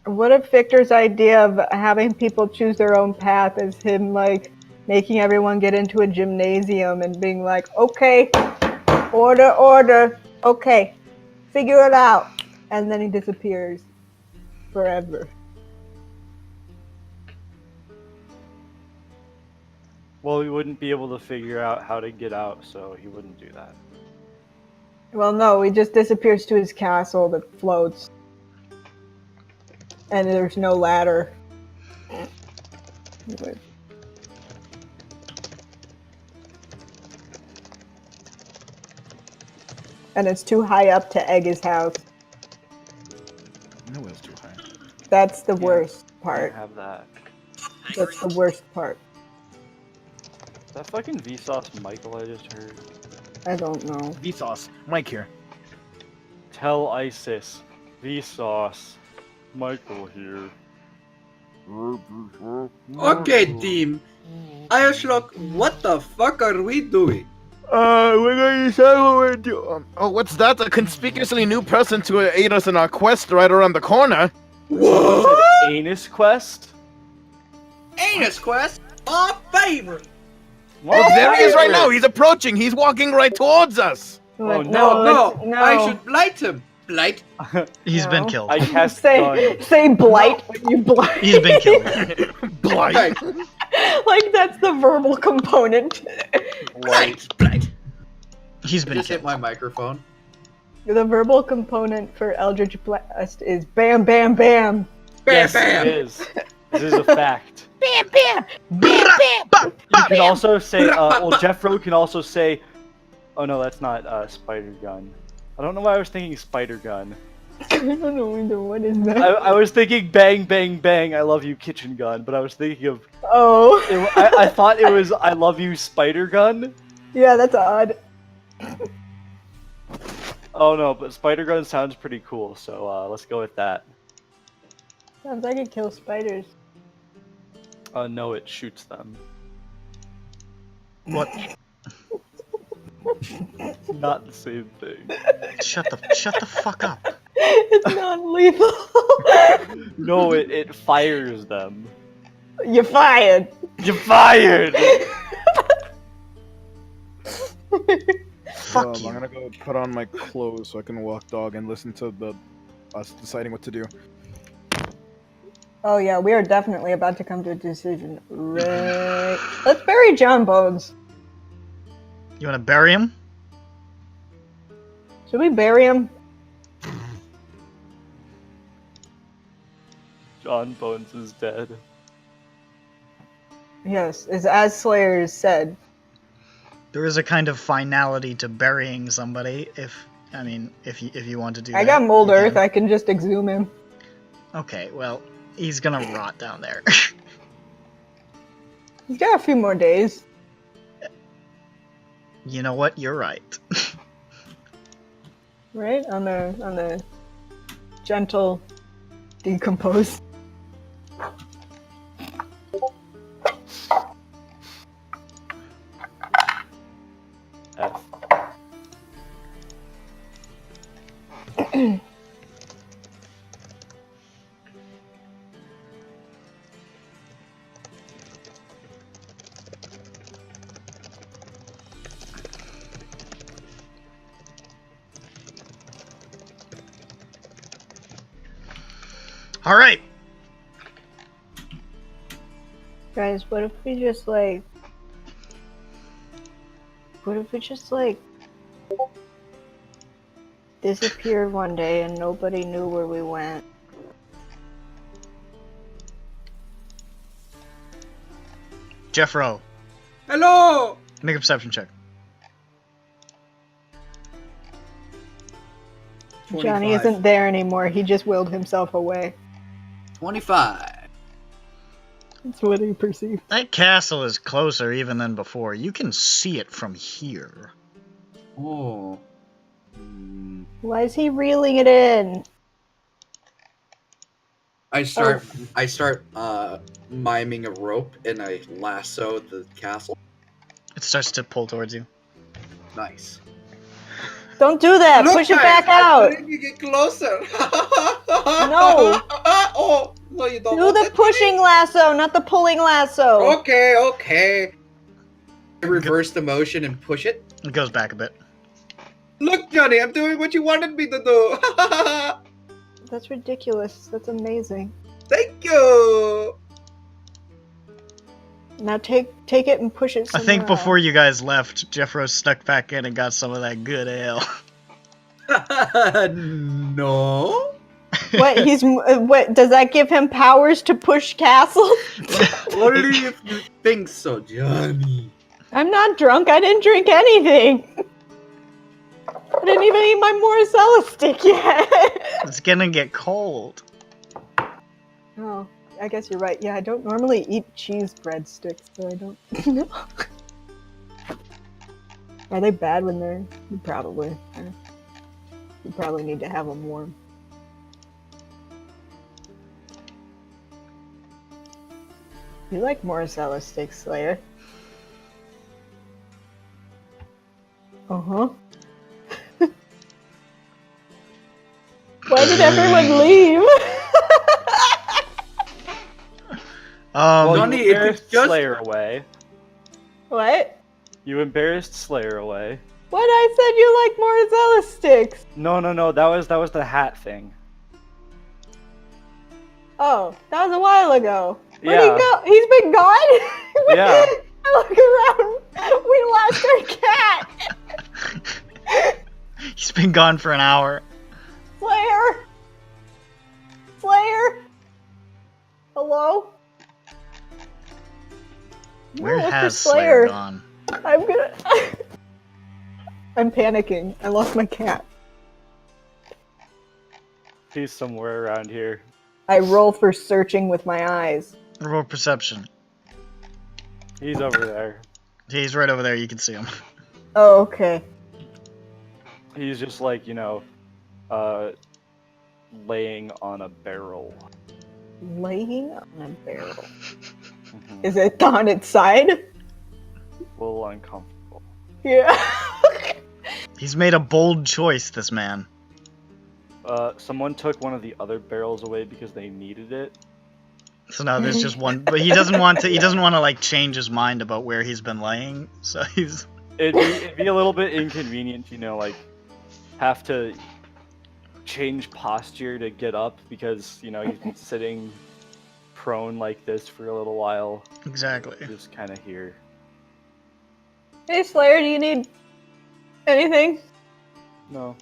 What if Victor's idea of having people choose their own path is him, like, making everyone get into a gymnasium and being like, okay, order, okay, figure it out. And then he disappears forever. Well, he wouldn't be able to figure out how to get out, so he wouldn't do that. Well, no, he just disappears to his castle that floats. And there's no ladder. And it's too high up to egg his house. No, it's too high. That's the worst I part. have that. That's the worst part. Is that fucking Vsauce Michael I just heard? I don't know. Vsauce. Mike here. Tell ISIS. Vsauce. Michael here. Okay, team. Iroch, what the fuck are we doing? We're going to decide what we're doing. Oh, what's that? A conspicuously new person to aid us in our quest right around the corner. What? Anus quest? Anus quest? Our favorite. Look, there he is right now. He's approaching. He's walking right towards us. Oh, No, no. I should blight him. Blight? He's been No. killed. I cast gun. Say blight when you blight. He's been killed. Blight. Like that's the verbal component. Blight. Blight. He's I been just hit killed. my microphone. The verbal component for Eldritch Blast is bam, bam, bam. Bam, Yes, bam. it is. This is a fact. Bam, bam, bam, bam. You can also say, well, Jeffro can also say, oh no, that's not spider gun. I don't know why I was thinking spider gun. I don't know either. What is that? I was thinking bang, bang, bang, I love you kitchen gun, but I was thinking of, Oh. I thought it was I love you spider gun. Yeah, that's odd. Oh no, but spider gun sounds pretty cool, so let's go with that. Sounds like it kills spiders. No, it shoots them. What? Not the same thing. Shut the fuck up. It's non-lethal. No, it fires them. You're fired. You're fired! Fuck you. I'm gonna go put on my clothes so I can walk dog and listen to us deciding what to do. Oh yeah, we are definitely about to come to a decision. Right. Let's bury John Bones. You want to bury him? Should we bury him? John Bones is dead. Yes, as Slayer said. There is a kind of finality to burying somebody. If you want to do that. I got mold you earth. can. I can just exhume him. Okay, well, he's gonna rot down there. He's got a few more days. You know what? You're right. Right? On the gentle decompose. F. All right. Guys, what if we just like... What if we just like... disappeared one day and nobody knew where we went? Jeff Rowe, Hello! make a perception check. Johnny 25. isn't there anymore. He just willed himself away. 25. That's what he perceived. That castle is closer even than before. You can see it from here. Oh. Why is he reeling it in? I start miming a rope and I lasso the castle. It starts to pull towards you. Nice. Don't do that. Look, Push it guys, back I'm out. letting you get closer. No. Oh, no, you don't. Do want the that? pushing lasso, not the pulling lasso. Okay. Reverse the motion and push it. It goes back a bit. Look, Johnny, I'm doing what you wanted me to do. That's ridiculous. That's amazing. Thank you. Now take it and push it I somewhere think before else. you guys left, Jeffro snuck back in and got some of that good ale. No. What what does that give him powers to push castles? Only if you think so, Johnny. I'm not drunk. I didn't drink anything. I didn't even eat my Moricella stick yet. It's gonna get cold. Oh, I guess you're right. Yeah, I don't normally eat cheese breadsticks, so I don't know. Are they bad when they're... Probably. You probably need to have them warm. You like Moricella sticks, Slayer? Uh-huh. Why did everyone leave? Well, Johnny, you if it's embarrassed just- Slayer away. What? You embarrassed Slayer away. What? I said you like Moricella sticks. No. That was the hat thing. Oh, that was a while ago. Where'd Yeah. he go? He's been gone? Yeah. Look around. We lost our cat. He's been gone for an hour. Slayer? Hello? Where Look for has Slayer gone? I'm panicking. I lost my cat. He's somewhere around here. I roll for searching with my eyes. Roll perception. He's over there. He's right over there. You can see him. Oh, okay. He's just like, laying on a barrel. Laying on a barrel. Mhm. Is it on its side? A little uncomfortable. Yeah. He's made a bold choice, this man. Someone took one of the other barrels away because they needed it. So now there's just one, but he doesn't want to. He doesn't want to like change his mind about where he's been laying. So he's. It'd be a little bit inconvenient, like have to change posture to get up because he's been sitting prone like this for a little while. Exactly. Just kind of here. Hey, Slayer, do you need anything? No,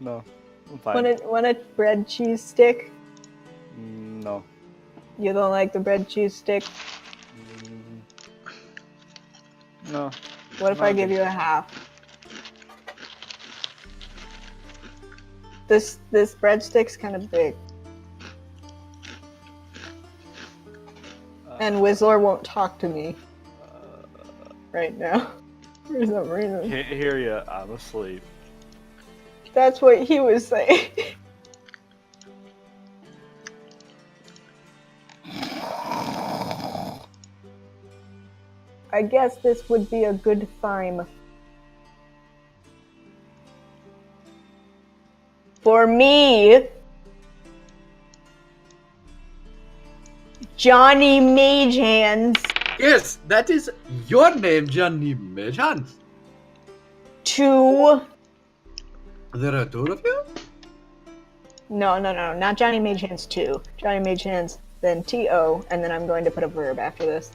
I'm fine. Want a bread cheese stick? No. You don't like the bread cheese stick? No. What if I give you a half? This breadstick's kind of big. And Whistler won't talk to me right now for some reason. Can't hear you. I'm asleep. That's what he was saying. I guess this would be a good time. For me, Johnny Mage Hands, Yes, that is your name, Johnny Mage-Hands. to... There are two of you? No, not Johnny Mage Hands 2. Johnny Mage Hands, then T-O, and then I'm going to put a verb after this.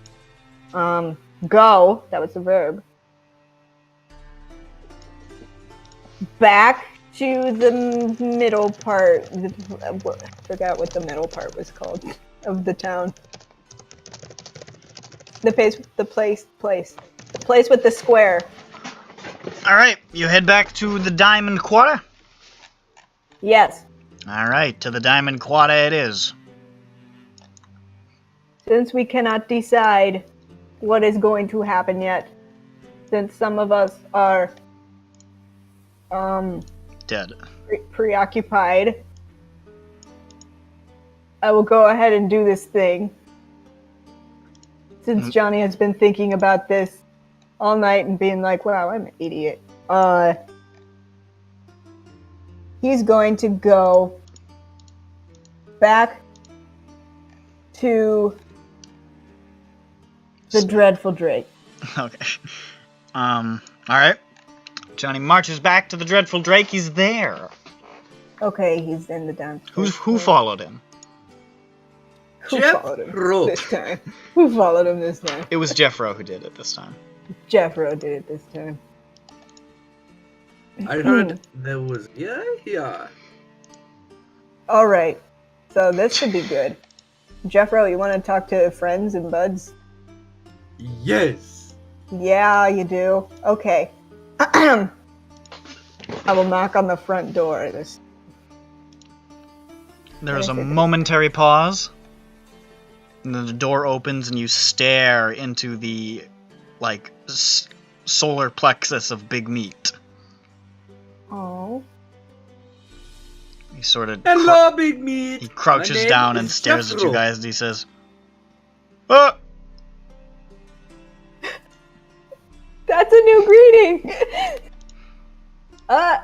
Go, that was the verb. Back to the middle part. I forgot what the middle part was called of the town. The place with the square. All right, you head back to the Diamond Quarter. Yes. All right, to the Diamond Quarter it is. Since we cannot decide what is going to happen yet, since some of us are Dead. preoccupied, I will go ahead and do this thing. Since Johnny has been thinking about this all night and being like, wow, I'm an idiot. He's going to go back to the Dreadful Drake. Okay. Alright. Johnny marches back to the Dreadful Drake. He's there. Okay, he's in the downstairs. Who followed him? Who followed him this time? Who followed him this time? It was Jeffro who did it this time. Jeffro did it this time. I heard there was yeah. Alright, so this should be good. Jeffro, you want to talk to friends and buds? Yes. Yeah, you do. Okay. I will knock on the front door. There's a momentary pause. And then the door opens and you stare into the, like, solar plexus of Big Meat. Oh. He sort of... Hello, Big Meat! He crouches My name down and is stares at you Jeffro. guys and he says, "Oh!" That's a new greeting! How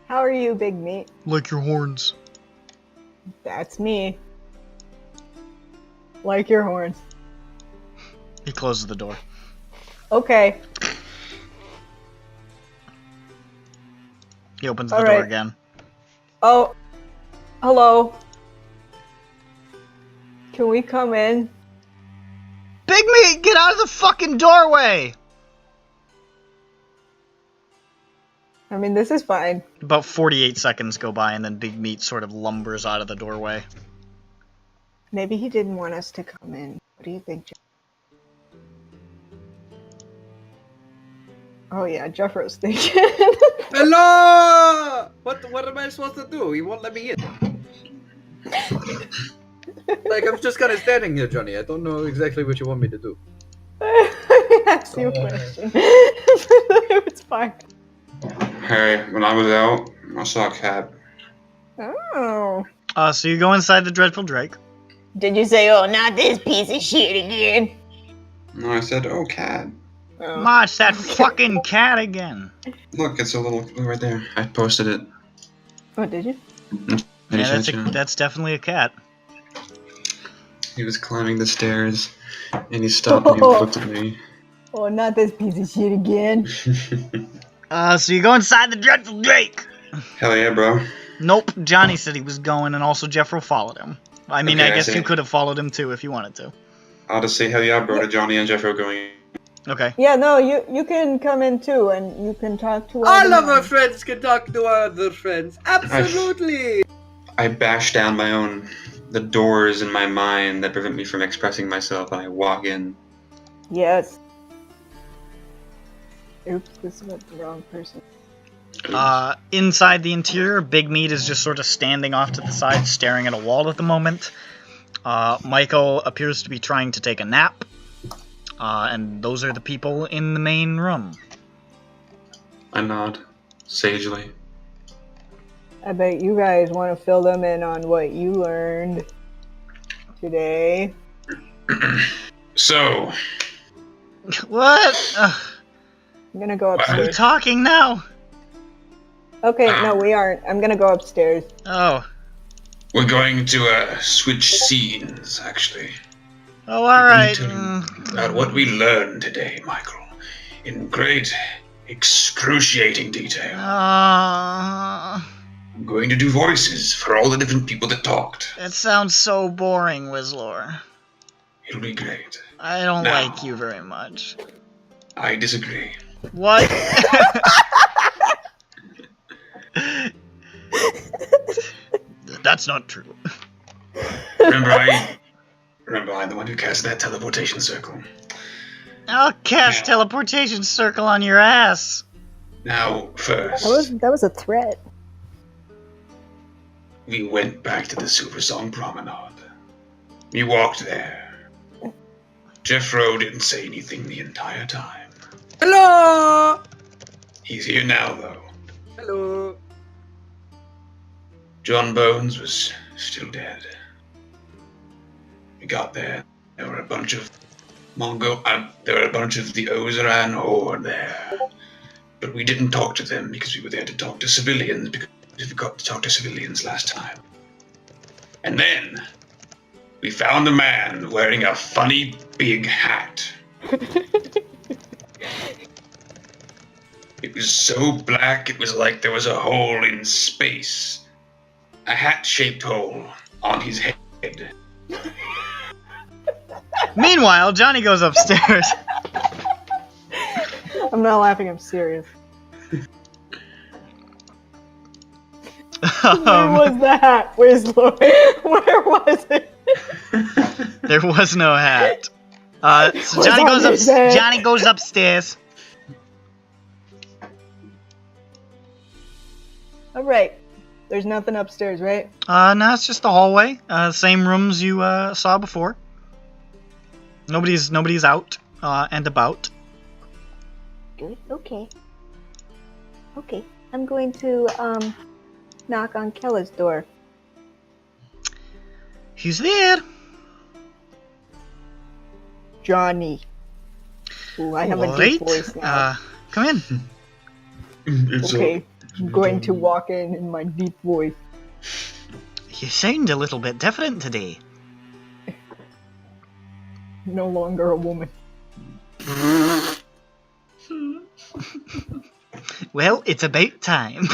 are you, Big Meat? Like your horns. That's me. Like your horns. He closes the door. Okay. He opens the All door right. again. Oh. Hello. Can we come in? Big Meat, get out of the fucking doorway! I mean, this is fine. About 48 seconds go by and then Big Meat sort of lumbers out of the doorway. Maybe he didn't want us to come in. What do you think, Jeff? Oh yeah, Jeffro's thinking. Hello! What am I supposed to do? He won't let me in. Like, I'm just kind of standing here, Johnny. I don't know exactly what you want me to do. Ask you a question. It's fine. Hey, when I was out, I saw a cat. Oh. So you go inside the Dreadful Drake. Did you say, oh, not this piece of shit again? No, I said, oh, cat. Oh. Ma, it's that fucking cat again. Look, it's a little right there. I posted it. Oh, did you? Yeah, that's definitely a cat. He was climbing the stairs, and he stopped and he looked at me. Oh, not this piece of shit again. So you go inside the Dreadful Drake. Hell yeah, bro. Nope, Johnny said he was going, and also Jeffro followed him. I mean, Okay, I guess see. you could have followed him too if you wanted to. I'll just say hell yeah, bro, to Johnny and Jeffro going in. Okay. Yeah, no, you can come in too, and you can talk to All of them. our friends can talk to our other friends. Absolutely! I bash down the doors in my mind that prevent me from expressing myself, and I walk in. Yes. Oops, this was the wrong person. Inside the interior, Big Meat is just sort of standing off to the side, staring at a wall at the moment. Michael appears to be trying to take a nap. And those are the people in the main room. I nod, sagely. I bet you guys want to fill them in on what you learned today. So, What? I'm gonna go Are we upstairs. talking now? Okay, no, we aren't. I'm gonna go upstairs. Oh. we're going to switch scenes, actually. Oh, alright. About what we learned today, Michael. In great, excruciating detail. I'm going to do voices for all the different people that talked. It sounds so boring, Wizlor. It'll be great. I don't Now. like you very much. I disagree. What? That's not true. Remember, I'm the one who cast that teleportation circle. I'll cast teleportation circle on your ass. Now, first, That was a threat. we went back to the Silver Song Promenade. We walked there. Jeffro didn't say anything the entire time. Hello! He's here now, though. Hello. John Bones was still dead. We got there. There were a bunch of the Ozeran horde there. But we didn't talk to them because we were there to talk to civilians, because we got to talk to civilians last time. And then we found a man wearing a funny big hat. It was so black it was like there was a hole in space. A hat-shaped hole on his head. Meanwhile, Johnny goes upstairs. I'm not laughing, I'm serious. Where was the hat? Where was it? There was no hat. So What's on his head? Johnny goes upstairs. Alright. There's nothing upstairs, right? No, it's just the hallway. Same rooms you saw before. Nobody's out and about. Good. Okay. Okay. I'm going to knock on Kella's door. Who's there? Johnny. Ooh, I have a deep voice now. Come in. Okay. I'm going to walk in my deep voice. You sound a little bit different today. No longer a woman. Well, it's about time.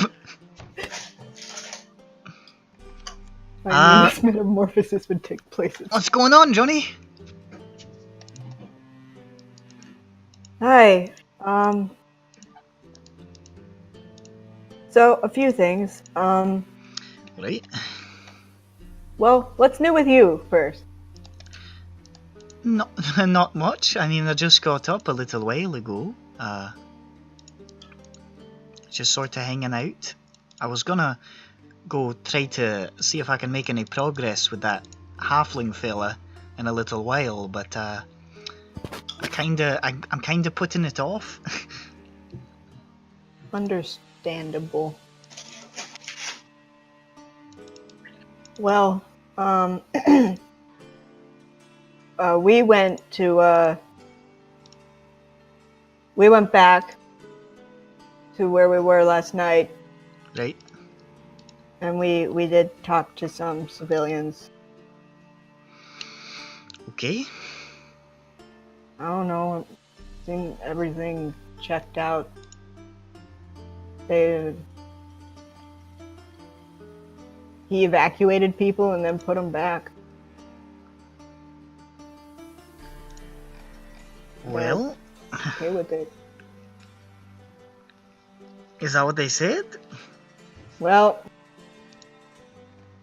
I knew this metamorphosis would take place. What's going on, Johnny? Hi. So, a few things. Right. Well, what's new with you first? Not much. I mean, I just got up a little while ago. Just sort of hanging out. I was gonna go try to see if I can make any progress with that halfling fella in a little while, but I'm kinda putting it off. Understandable. Well, we went back to where we were last night. Right. And we did talk to some civilians. Okay. I don't know. Seemed everything checked out. He evacuated people and then put them back. Well, okay with it. Is that what they said? Well,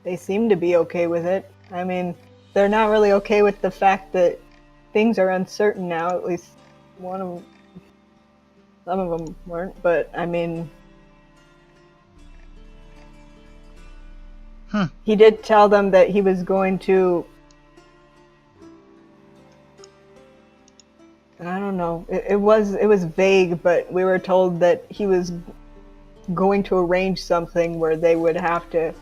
they seem to be okay with it. I mean, they're not really okay with the fact that things are uncertain now. At least some of them weren't. But I mean, he did tell them that he was going to. I don't know. It was vague, but we were told that he was going to arrange something where they would have to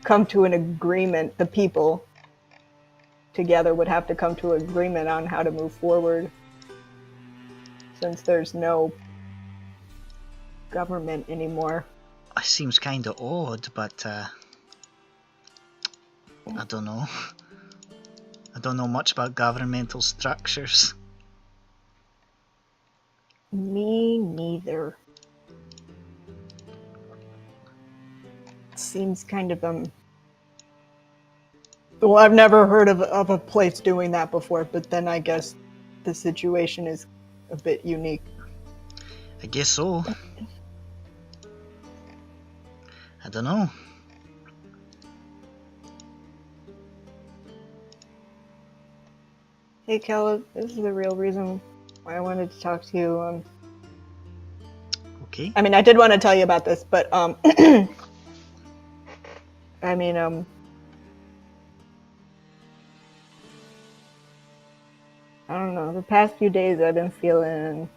come to an agreement. The people together would have to come to an agreement on how to move forward, since there's no government anymore. It seems kind of odd, but I don't know. I don't know much about governmental structures. Me neither. Seems kind of well, I've never heard of a place doing that before, but then I guess the situation is a bit unique. I guess so. I don't know. Hey, Kella, this is the real reason why I wanted to talk to you. Okay. I mean, I did want to tell you about this, but I mean, I don't know. The past few days I've been feeling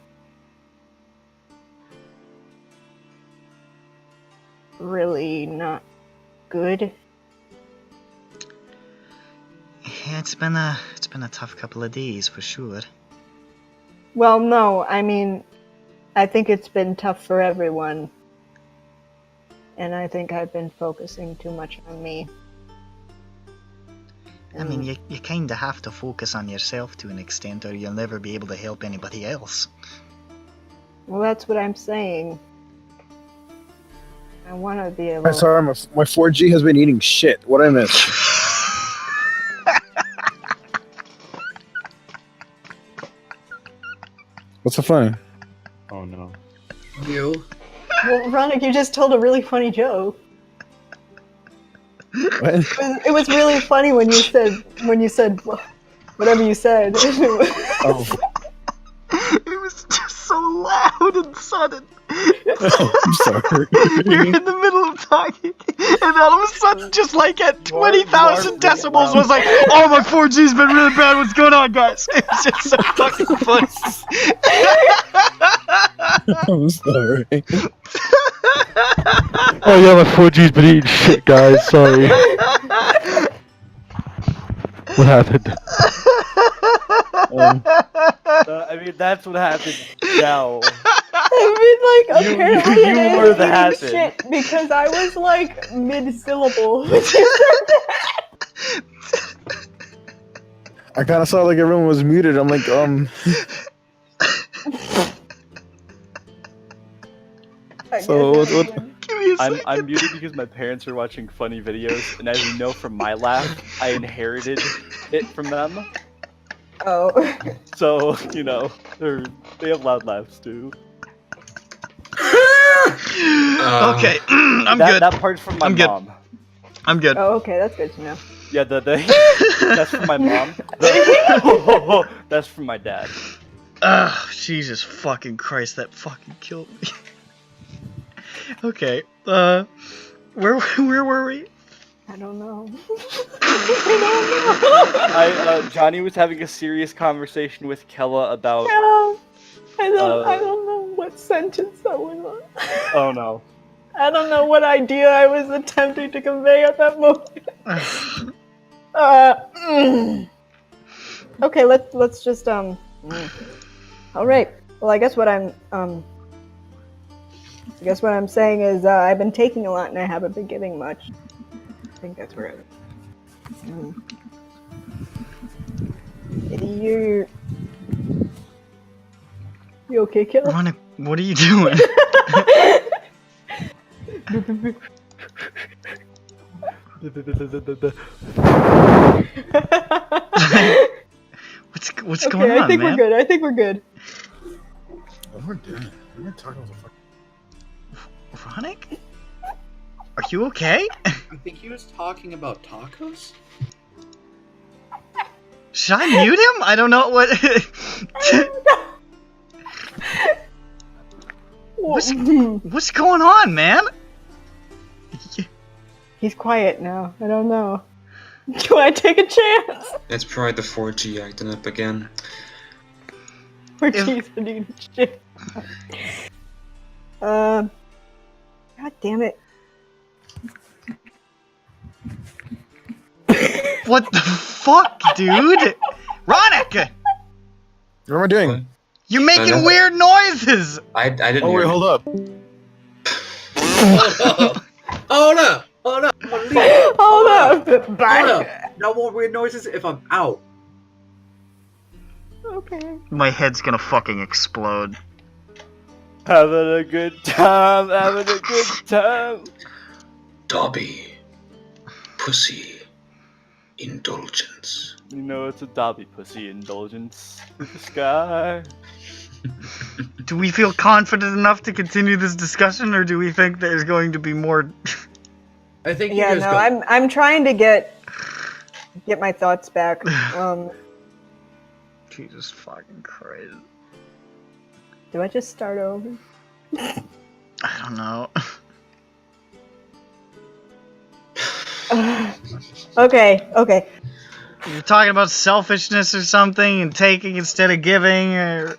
really not good. Yeah, it's been a tough couple of days for sure. Well, no, I mean, I think it's been tough for everyone. And I think I've been focusing too much on me. I mean, you kind of have to focus on yourself to an extent, or you'll never be able to help anybody else. Well, that's what I'm saying. I want to be able. I'm sorry, my 4G has been eating shit. What I miss? What's so funny? Oh no. You. Well, Ronick, you just told a really funny joke. What? It was really funny when you said whatever you said. Oh. It was just so loud and sudden. I'm sorry. You're in the middle of talking, and all of a sudden, just like at 20,000 decibels, was like, "Oh, my 4G's been really bad. What's going on, guys?" It was just so fucking funny. I'm sorry. Oh yeah, my 4G's been eating shit, guys. Sorry. What happened? I mean, that's what happened now. I mean, like, apparently you it were is the eating happen. shit because I was like mid-syllable when you said that. I kind of saw like everyone was muted. I'm like, So what? I'm muted because my parents are watching funny videos, and as you know from my laugh, I inherited it from them. Oh. So, you know, they have loud laughs too. Okay, I'm good. That part's from my I'm good. mom. I'm good. Oh, okay, that's good to know. Yeah, that's from my mom. That's from my dad. Ugh, Jesus fucking Christ, that fucking killed me. Okay, where were we? I don't know. Johnny was having a serious conversation with Kella about. Yeah, I don't know what sentence that was on. Oh no. I don't know what idea I was attempting to convey at that moment. Okay, let's just All right. Well, I guess what I'm saying is I've been taking a lot and I haven't been giving much. I think that's where it is. You okay, Killa? Ronick, what are you doing? What's Okay, going on, I think man? we're good. I think we're good. We're good. We're talking about the Ronick? Are you okay? I think he was talking about tacos. Should I mute him? I don't know what. What's going on, man? He's quiet now. I don't know. Do I take a chance? That's probably the 4G acting up again. Or cheese for doing shit. God damn it. What the fuck, dude? Ronick! What am I doing? You're making weird noises! I didn't Oh hear wait, it. hold up. Oh no! Oh no! Hold up! Bye! Hold up! No more weird noises if I'm out. Okay. My head's gonna fucking explode. Having a good time, having a good time. Dobby. Pussy. Indulgence. You know it's a Dobby pussy indulgence in the sky. Do we feel confident enough to continue this discussion, or do we think there's going to be more? I think Yeah, you guys no, go. I'm trying to get my thoughts back. Jesus fucking Christ. Do I just start over? I don't know. Okay. You're talking about selfishness or something, and taking instead of giving, or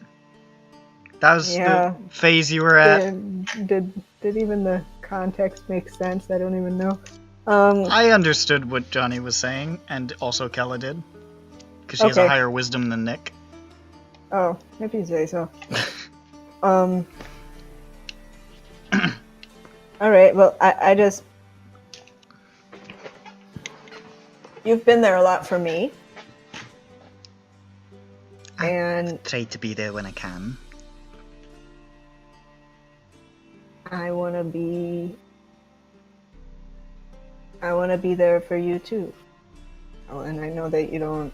that was the phase you were at. Did even the context make sense? I don't even know. I understood what Johnny was saying, and also Kella did, because she has a higher wisdom than Nick. Oh, if you say so. Alright, well, I just... You've been there a lot for me. And... I try to be there when I can. I want to be there for you, too. Oh, and I know that you don't...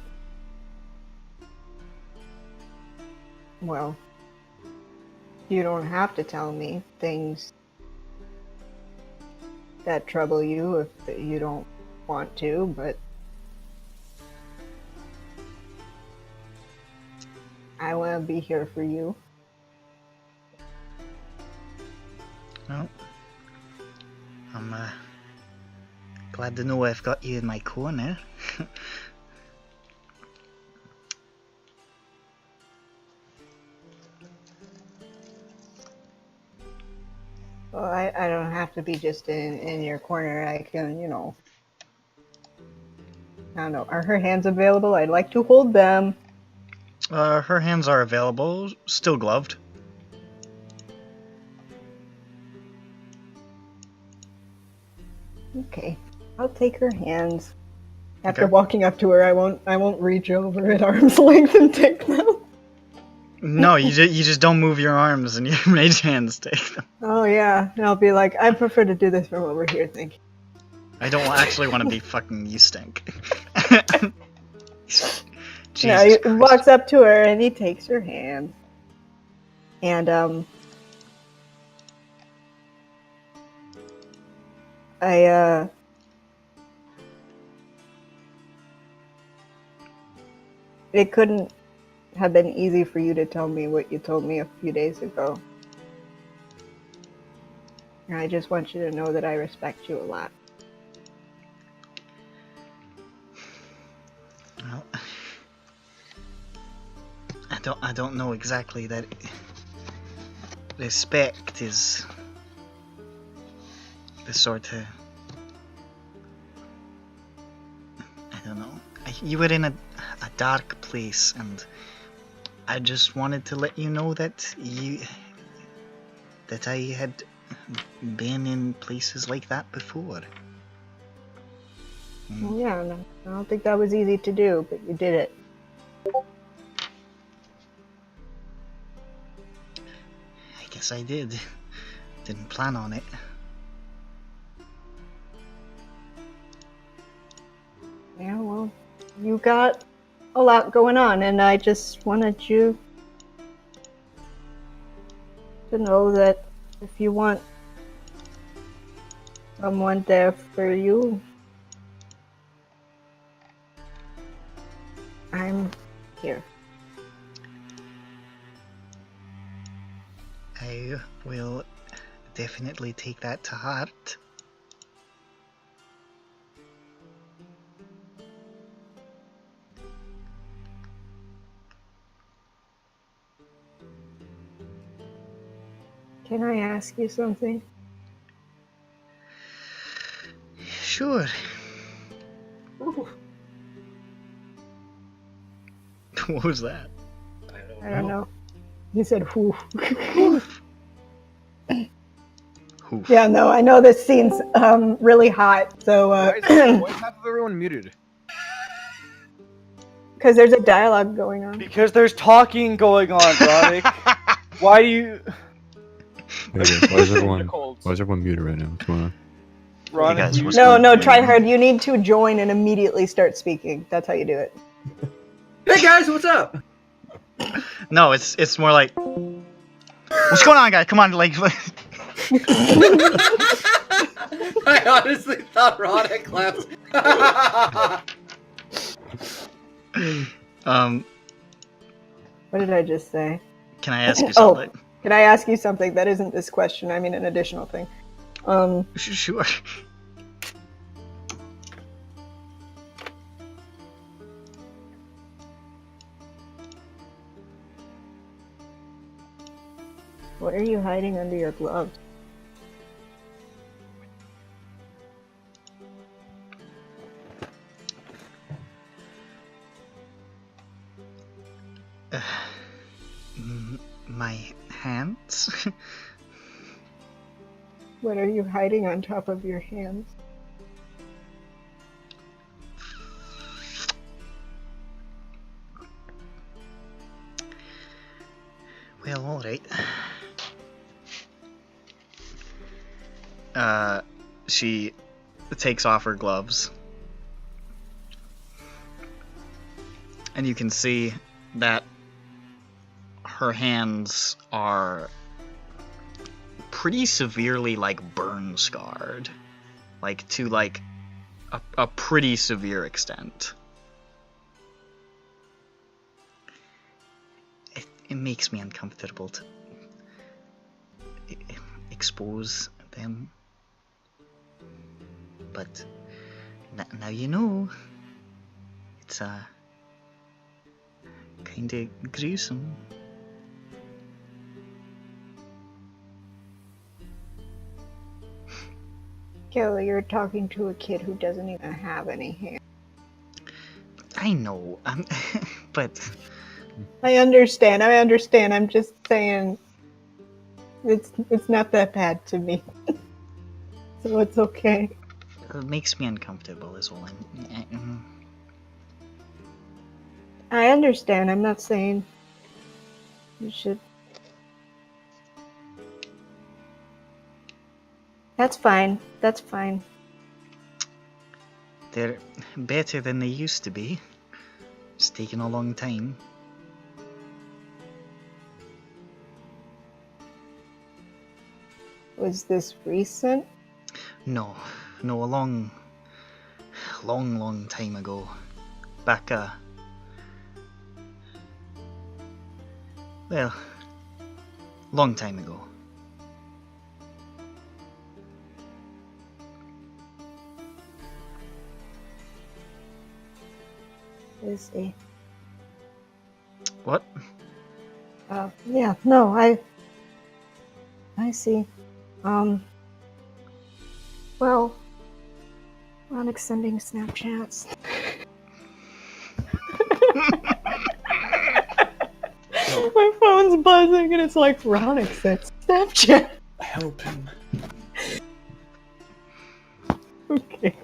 Well... You don't have to tell me things that trouble you if you don't want to, but I want to be here for you. Well, I'm glad to know I've got you in my corner. Well, I don't have to be just in your corner. I can, you know... I don't know. Are her hands available? I'd like to hold them. Her hands are available, still gloved. Okay, I'll take her hands. After walking up to her, I won't reach over at arm's length and take them. No, you just don't move your arms and your mage hands take them. Oh yeah, and I'll be like, I prefer to do this from over here, thank you. I don't actually want to be fucking you stink. No, he walks up to her and he takes her hand. And it couldn't have been easy for you to tell me what you told me a few days ago. And I just want you to know that I respect you a lot. Well, I don't know exactly that. Respect is the sort of... I don't know. You were in a dark place, and I just wanted to let you know that I had been in places like that before. Well, yeah, no, I don't think that was easy to do, but you did it. I guess I did. Didn't plan on it. Yeah, well, you got a lot going on, and I just wanted you to know that if you want someone there for you, I'm here. I will definitely take that to heart. Can I ask you something? Sure. Ooh. What was that? I don't know. You said whoo. Yeah, no, I know this scene's really hot, so why is half of everyone muted? Because there's a dialogue going on. Because there's talking going on, Ronick. Why do you... Why is everyone muted right now? What's going on? Ronick, No, try hard. You need to join and immediately start speaking. That's how you do it. Hey guys, what's up? No, it's more like, what's going on, guys? Come on, like. I honestly thought Ronick left. What did I just say? Can I ask you something? Oh, can I ask you something? That isn't this question. I mean, an additional thing. Sure. What are you hiding under your gloves? My hands? What are you hiding on top of your hands? Well, alright. She takes off her gloves. And you can see that her hands are pretty severely, like, burn scarred. Like, to, like, a pretty severe extent. It makes me uncomfortable to expose them. But now you know. It's kinda gruesome. Kella, you're talking to a kid who doesn't even have any hair. I know, but... I understand. I'm just saying, it's not that bad to me, so it's okay. It makes me uncomfortable, is all I'm. I understand. I'm not saying you should. That's fine. That's fine. They're better than they used to be. It's taken a long time. Was this recent? No, a long time ago. Back, well, long time ago. I see. What? Yeah, no, I see. Well, Ronic's sending Snapchats. My phone's buzzing and it's like, Ronic sent Snapchat. Help him. Okay.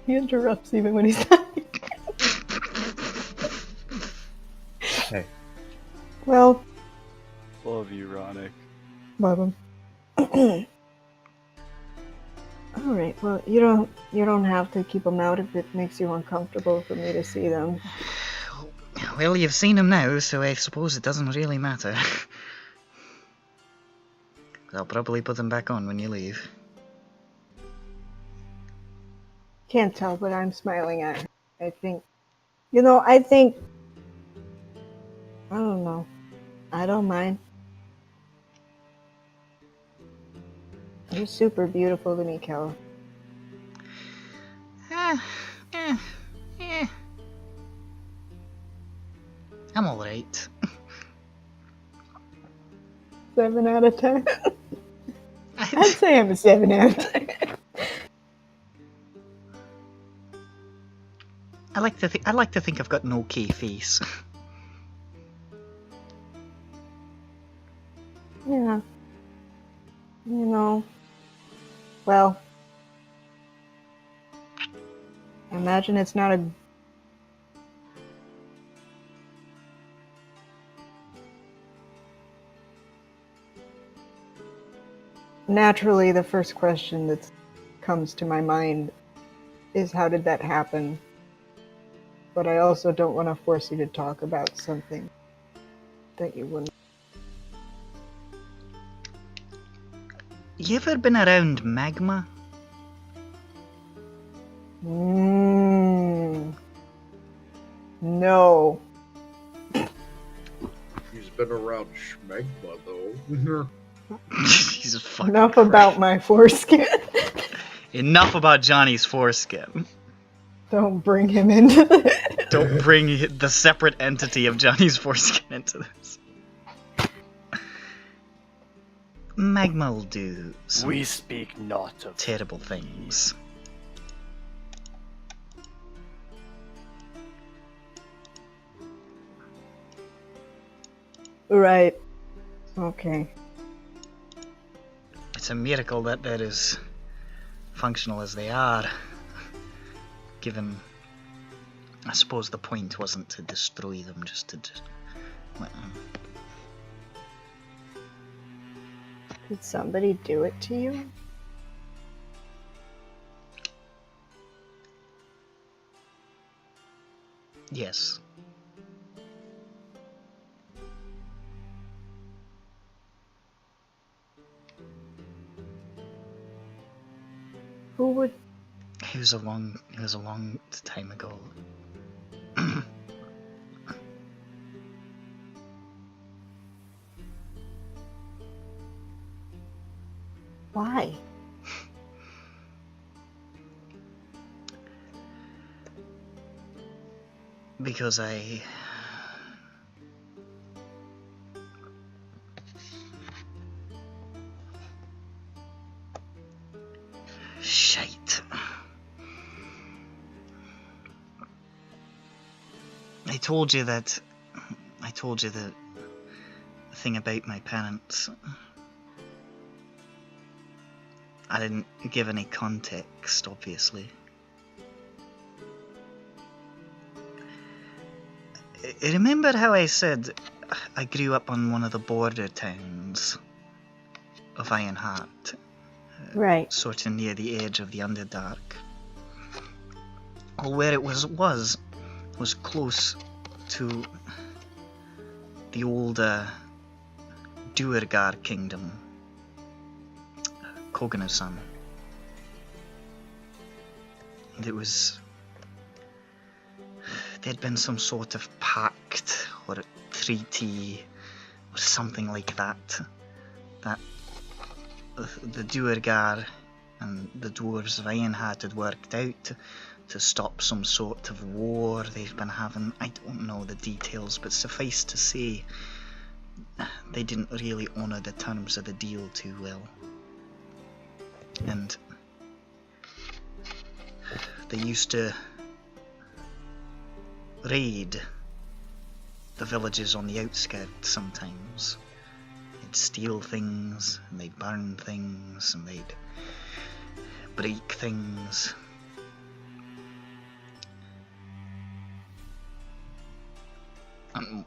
He interrupts even when he's not. Hey. Well. Love you, Ronic. Love him. Alright, well, you don't have to keep them out if it makes you uncomfortable for me to see them. Well, you've seen them now, so I suppose it doesn't really matter. I'll probably put them back on when you leave. Can't tell, but I'm smiling at her. I think, I don't know. I don't mind. You're super beautiful to me, Kella. I'm alright. 7 out of 10? I'd say I'm a 7 out of 10. I like to think I've got an okay face. Yeah. Well, I imagine it's not a... Naturally, the first question that comes to my mind is, how did that happen? But I also don't want to force you to talk about something that you wouldn't. You ever been around magma? No. He's been around Schmegma, though. Jesus fucking Enough Christ. about my foreskin. Enough about Johnny's foreskin. Don't bring him into this. Don't bring the separate entity of Johnny's foreskin into this. Magma will do some We speak not of terrible things. Right. Okay. It's a miracle that they're as functional as they are, given, I suppose the point wasn't to destroy them, just to let them. Did somebody do it to you? Yes. Who would? It was a long time ago. Why? Because I... Shite. I told you the thing about my parents. I didn't give any context, obviously. Remember how I said I grew up on one of the border towns of Ironheart? Right. Sort of near the edge of the Underdark. Well, where it was close to the old Duergar kingdom, Kogano-san. And it was... There'd been some sort of pact or treaty or something like that, that the Duergar and the dwarves of Ironheart had worked out to stop some sort of war they've been having. I don't know the details, but suffice to say, they didn't really honour the terms of the deal too well. And they used to raid the villages on the outskirts sometimes. They'd steal things, and they'd burn things, and they'd break things. And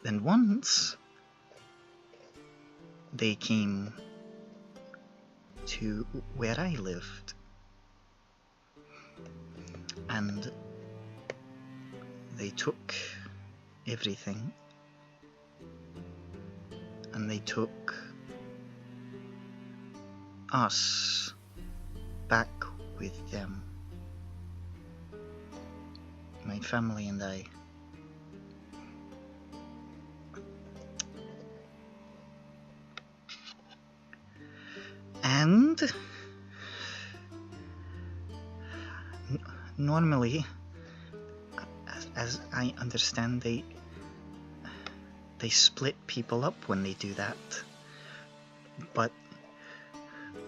then once they came to where I lived, and they took everything, and they took us back with them, my family and I. And normally, as I understand, they split people up when they do that. But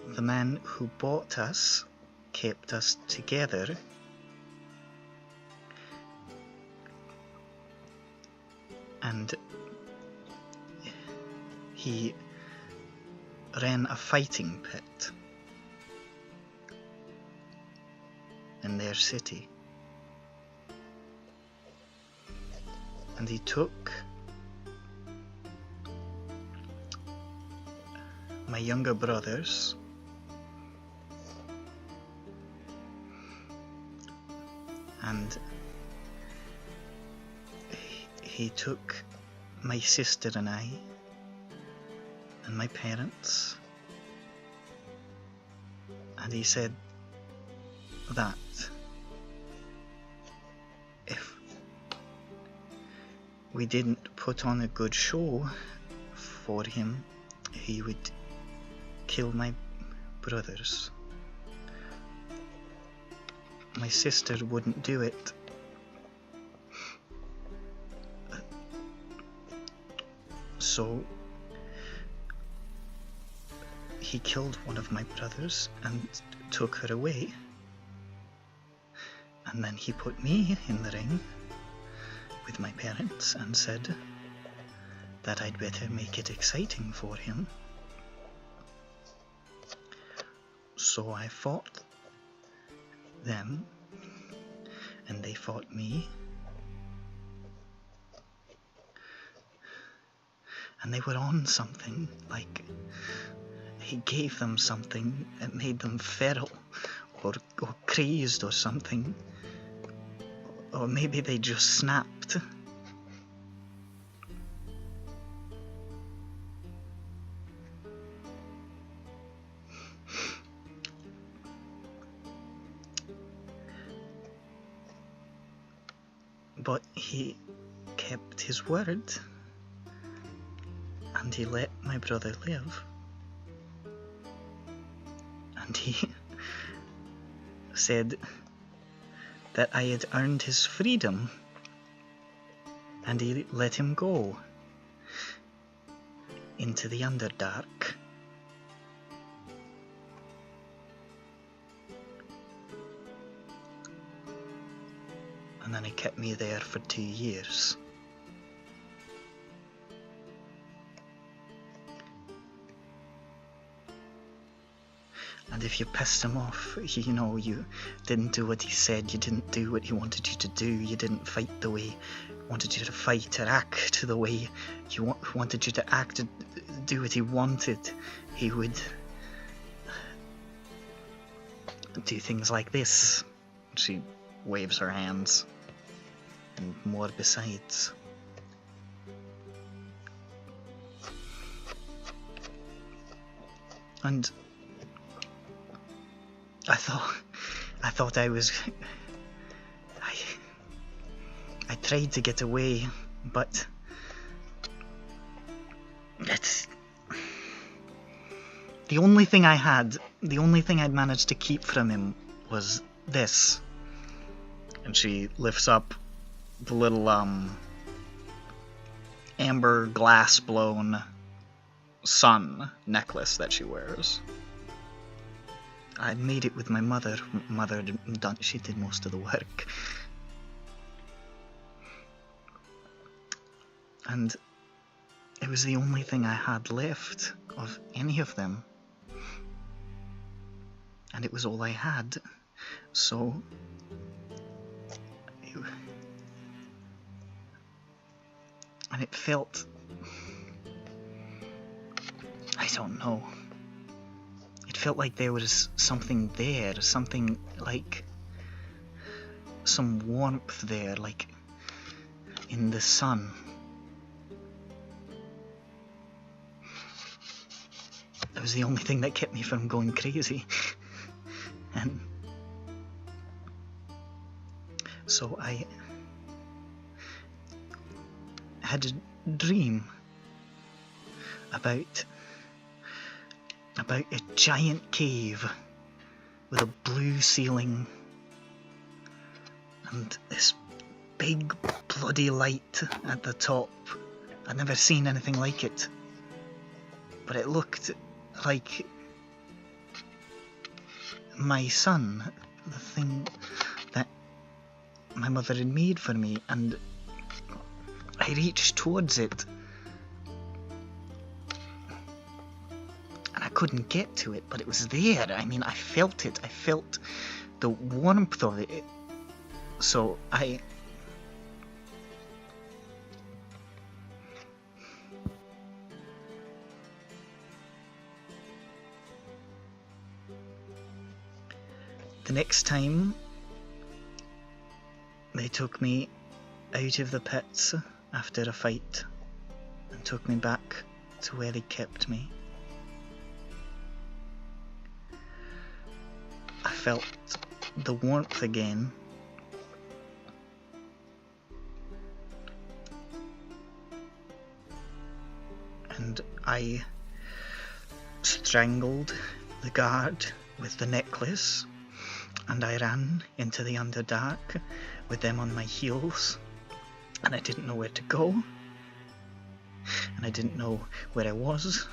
the man who bought us kept us together. And he ran a fighting pit in their city. And he took my younger brothers and he took my sister and I and my parents, and he said that if we didn't put on a good show for him, he would kill my brothers. My sister wouldn't do it So he killed one of my brothers and took her away. And then he put me in the ring with my parents and said that I'd better make it exciting for him. So I fought them, and they fought me. And they were on something, like he gave them something that made them feral or crazed or something. Or maybe they just snapped. But he kept his word, and he let my brother live. And he said that I had earned his freedom, and he let him go into the Underdark. And then he kept me there for 2 years. And if you pissed him off, you know, you didn't do what he said, you didn't do what he wanted you to do, you didn't fight the way he wanted you to fight or act the way he wanted you to act, do what he wanted, he would do things like this. She waves her hands, and more besides. And I thought I was... I tried to get away, but it's... The only thing I'd managed to keep from him was this. And she lifts up the little, amber glass blown sun necklace that she wears. I made it with my mother. She did most of the work. And it was the only thing I had left of any of them. And it was all I had. So... And it felt... I don't know. It felt like there was something there, something like... some warmth there, like in the sun. It was the only thing that kept me from going crazy. And so I had a dream about a giant cave with a blue ceiling and this big bloody light at the top. I'd never seen anything like it, but it looked like my son, the thing that my mother had made for me, and I reached towards it and I couldn't get to it, but it was there. I mean, I felt it. I felt the warmth of it. So the next time they took me out of the pits after a fight and took me back to where they kept me, I felt the warmth again. And I strangled the guard with the necklace, and I ran into the Underdark with them on my heels, and I didn't know where to go. And I didn't know where I was,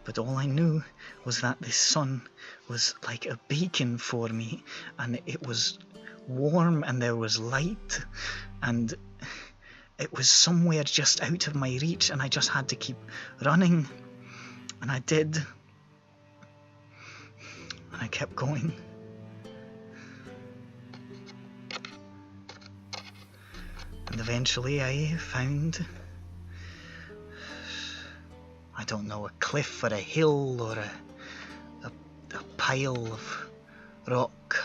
but all I knew was that the sun was like a beacon for me, and it was warm and there was light, and it was somewhere just out of my reach, and I just had to keep running, and I did, and I kept going. And eventually I found, I don't know, a cliff or a hill or a pile of rock,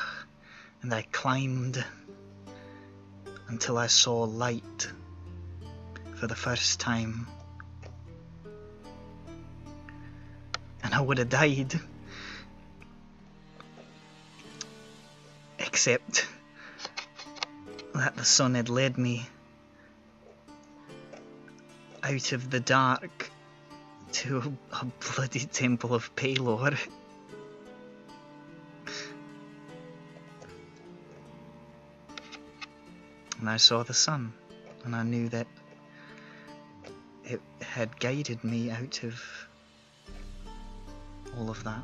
and I climbed until I saw light for the first time. And I would have died, except that the sun had led me out of the dark to a bloody temple of Pelor. And I saw the sun, and I knew that it had guided me out of all of that.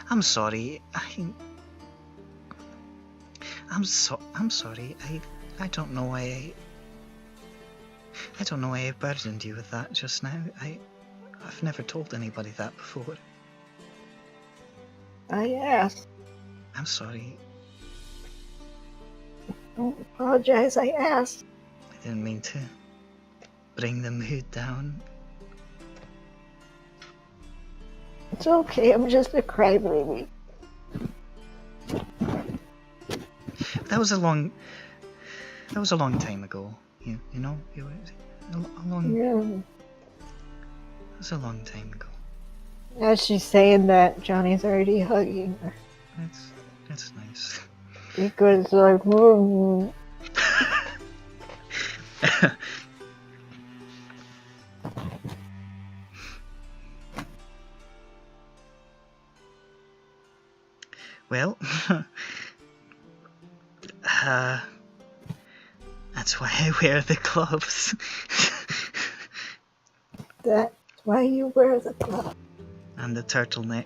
I'm sorry. I'm sorry. I don't know why I don't know why I burdened you with that just now. I've never told anybody that before. I asked. I'm sorry. Don't apologize, I asked. I didn't mean to bring the mood down. It's okay, I'm just a crybaby. That was a long time ago. You know, it was a long. Yeah. It was a long time ago. As she's saying that, Johnny's already hugging her. That's nice. Because like, Well, that's why I wear the gloves. that's why you wear the glove. And the turtleneck.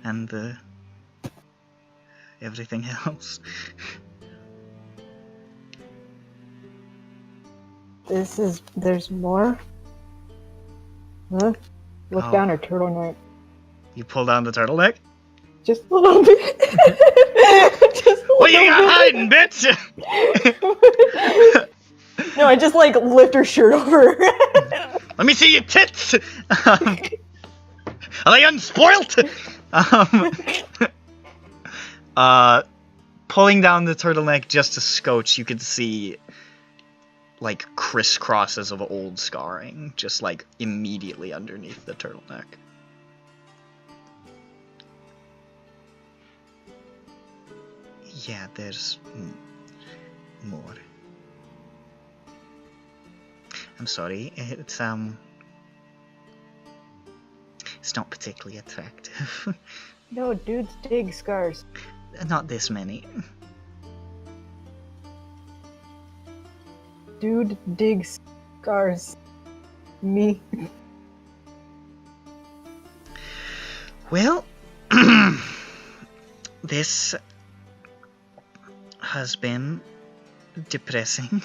And the everything else. There's more? Look down her turtleneck. You pull down the turtleneck? Just a little bit. What you got hiding, bitch? No, I just like lift her shirt over her. Let me see your tits! Are they unspoilt? Pulling down the turtleneck just a scotch, you could see like crisscrosses of old scarring just like immediately underneath the turtleneck. Yeah, there's more. I'm sorry, it's not particularly attractive. No, dudes dig scars. Not this many. Dude digs scars. Me. Well, this has been depressing.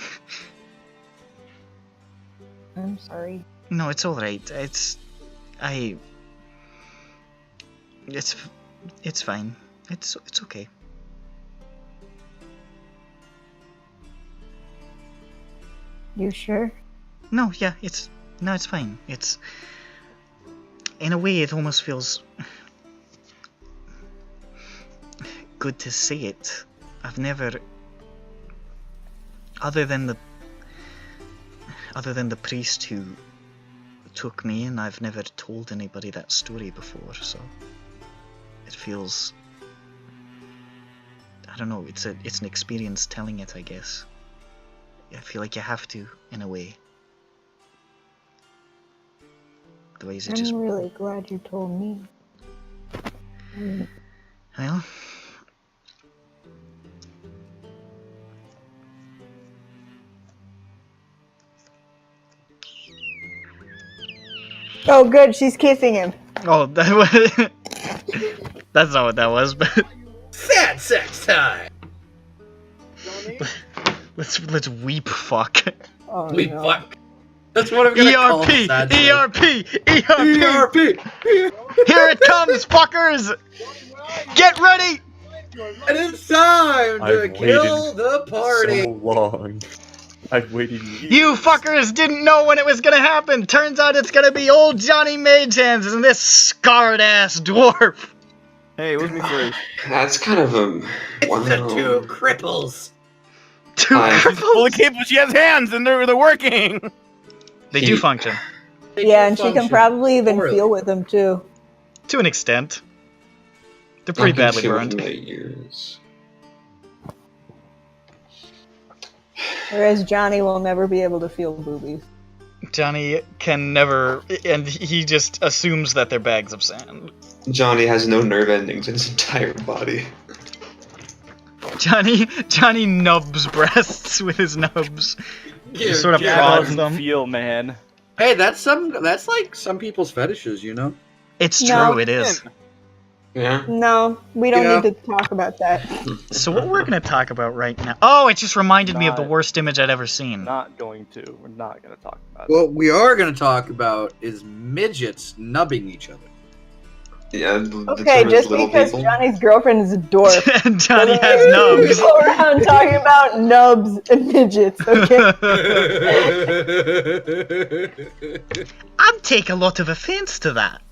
I'm sorry. No, it's alright. It's fine. It's okay. You sure? No, yeah, it's fine. It's in a way it almost feels good to say it. I've never, other than the priest who took me in, I've never told anybody that story before, so it feels, I don't know, it's an experience telling it, I guess. I feel like you have to, in a way. Otherwise it just... I'm really glad you told me. Well, Oh, good. She's kissing him. Oh, that was... That's not what that was, but... Sad sex time! Let's weep fuck. Oh, We no. fuck. That's what I'm gonna call ERP! sad ERP! ERP! ERP! Here it comes, fuckers! Get ready! And it's time to I've kill waited the party! So long. I've waited years. You fuckers didn't know when it was gonna happen! Turns out it's gonna be old Johnny Magehands and this scarred-ass dwarf! Hey, it was me first. That's kind of It's the two cripples! Two She's fully capable. She has hands, and they're working. They do function. Yeah, and she can probably even feel with them too. To an extent. They're pretty badly burned. Whereas Johnny will never be able to feel boobies. Johnny can never, and he just assumes that they're bags of sand. Johnny has no nerve endings in his entire body. Johnny nubs breasts with his nubs. He sort of Yeah, prods doesn't them. feel, man. Hey, that's like some people's fetishes, you know? It's No. true, it is. Yeah. No, we don't Yeah. need to talk about that. So what we're gonna talk about right now? Oh, it just reminded me of the Not- worst image I'd ever seen. Not going to. We're not gonna talk about it. What we are gonna talk about is midgets nubbing each other. Yeah. Okay, just because Johnny's girlfriend is a dwarf. And Johnny doesn't has mean nubs. we go around talking about nubs and midgets, okay? I'd take a lot of offense to that.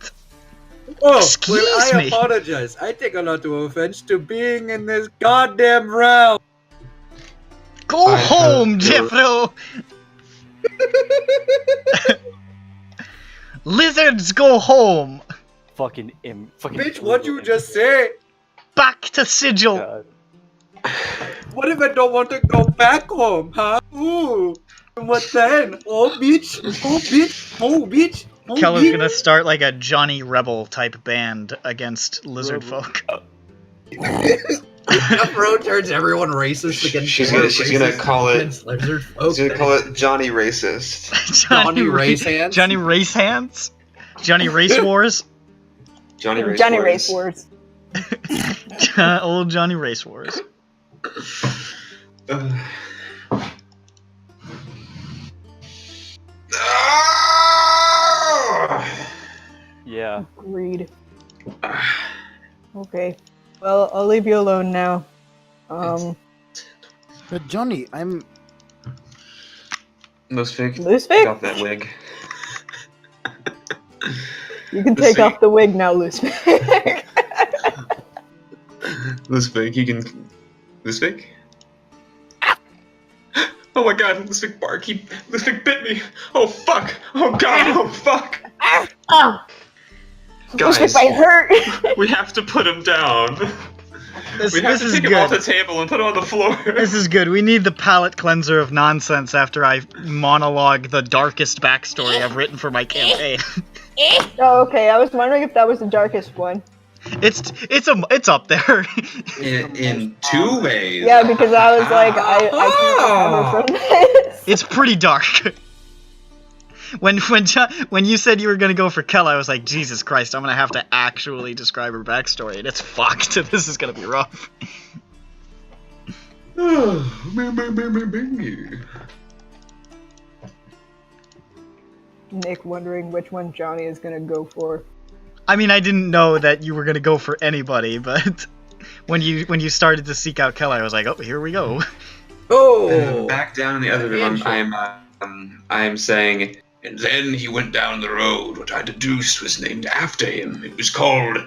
Oh, Excuse well, I me. apologize. I take a lot of offense to being in this goddamn realm. Go I home, have your- Jeffro! Lizards, go home! Fucking Bitch, what'd you just say? Back to Sigil! God. What if I don't want to go back home, huh? Ooh. What then? Oh, bitch. Oh, bitch. Oh, bitch. Oh, Kella's bitch. gonna start like a Johnny Rebel type band against lizard folk. Jeffro turns everyone racist against She's dwarf gonna racist call it. against lizard folk. She's gonna call it Johnny Racist. Johnny Race Hands? Johnny Race Hands? Johnny Race Wars? Johnny Race Johnny Wars. Race Wars. Old Johnny Race Wars. Yeah. Agreed. Okay. Well, I'll leave you alone now. But Johnny, I'm. Loose fig. Loose Take fig? off that wig. You can Loose take fig. off the wig now, Loose Fig. Loose fig. He can. Loose fig. Oh my god, Loose fig bark. Loose fig bit me. Oh fuck. Oh god. Oh fuck. Oh! Loose Fig Guys, might hurt! we have to put him down. This We have to is take him off the good. table and put him on the floor. This is good. We need the palate cleanser of nonsense after I monologue the darkest backstory I've written for my campaign. Oh, okay. I was wondering if that was the darkest one. It's up there. in two ways. Yeah, because I was like, I can't remember from this. It's pretty dark. When you said you were gonna go for Kella, I was like, Jesus Christ, I'm gonna have to actually describe her backstory, and it's fucked. This is gonna be rough. Nick wondering which one Johnny is gonna go for. I mean, I didn't know that you were gonna go for anybody, but when you started to seek out Kella, I was like, oh, here we go. Oh! Back down in the other room, I'm saying. And then he went down the road, which I deduced was named after him. It was called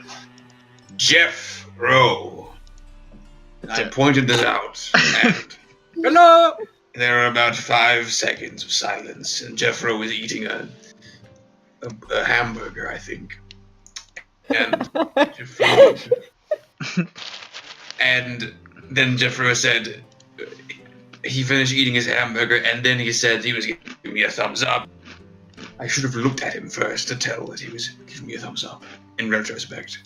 Jeff Rowe. I pointed this out, and Hello! there were about 5 seconds of silence, and Jeff Rowe was eating a hamburger, I think. And and then Jeff Rowe said he finished eating his hamburger, and then he said he was giving me a thumbs up. I should have looked at him first to tell that he was giving me a thumbs up, in retrospect.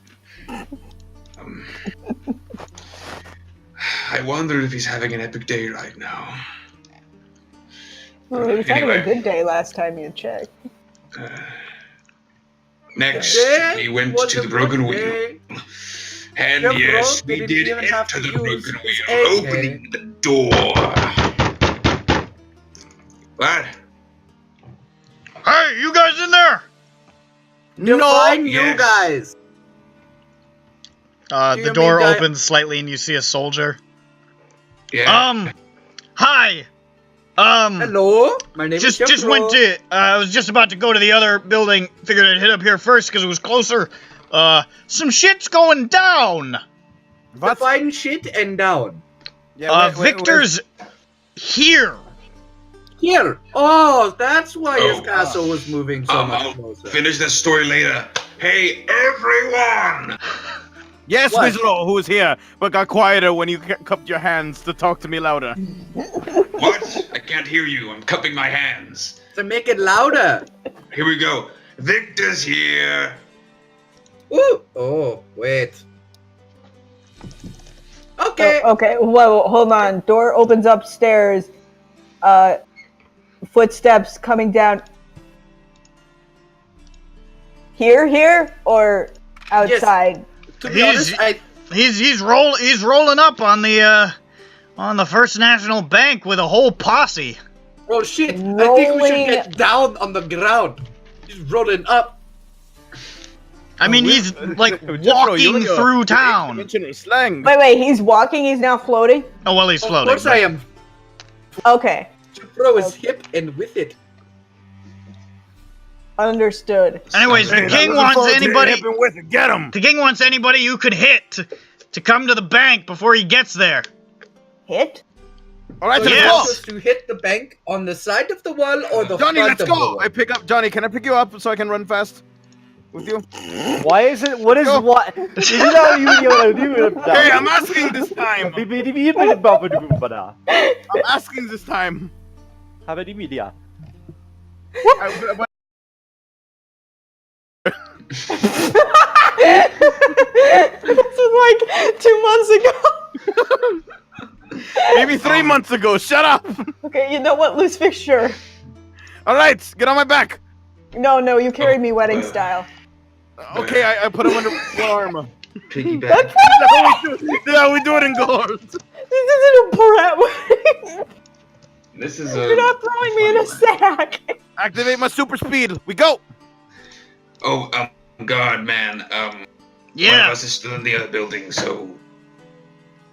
I wonder if he's having an epic day right now. Well, he was having a Anyway. good day last time you checked. Next, That we went was to a the broken good wheel. day. And Yeah, yes, bro, we they did didn't even have enter to the use broken his wheel, egg opening the door. What? Hey, you guys in there? Define you Yes. guys. Do The you door mean that- opens slightly and you see a soldier. Yeah. Hi. Hello, my name is Just went to. I was just about to go to the other building. Figured I'd hit up here first because it was closer. Some shit's going down. Define shit and down. Yeah, Victor's here. Here. Oh, that's why his Oh. castle was moving so much I'll closer. finish that story later. Hey, everyone! Yes, What? Wizard, who is here, but got quieter when you cupped your hands to talk to me louder. What? I can't hear you. I'm cupping my hands. To make it louder. Here we go. Victor's here. Ooh. Oh, wait. Okay. Okay, whoa, hold on. Door opens upstairs. Footsteps coming down. Here, or outside? To be honest, He's rolling up on the First National Bank with a whole posse. Oh shit! I think we should get down on the ground. He's rolling up. I mean, he's like walking through town. Slang. Wait, he's walking, he's now floating? Oh, well, he's floating. Of course I am. Okay. Bro is hip and with it. Understood. Anyways, the king wants anybody. Get him. The king wants anybody you could hit to come to the bank before he gets there. Hit? All right, So Yes. you're supposed to hit the bank on the side of the wall or the Johnny, front let's of the go. wall? I pick up Johnny. Can I pick you up so I can run fast with you? Why is it? What is Go. what? Hey, I'm asking this time. I'm asking this time. How about media? This was like 2 months ago. Maybe 3 months ago. Shut up. Okay, you know what? Loose fixture. All right, get on my back. No, you carried me wedding style. Okay, I put him under one arm. Piggyback. Yeah, we do it in gold. This isn't a brat wedding. This is You're not throwing me in a sack. Activate my super speed. We go. Oh, God, man. One of Yeah. us is still in the other building, so.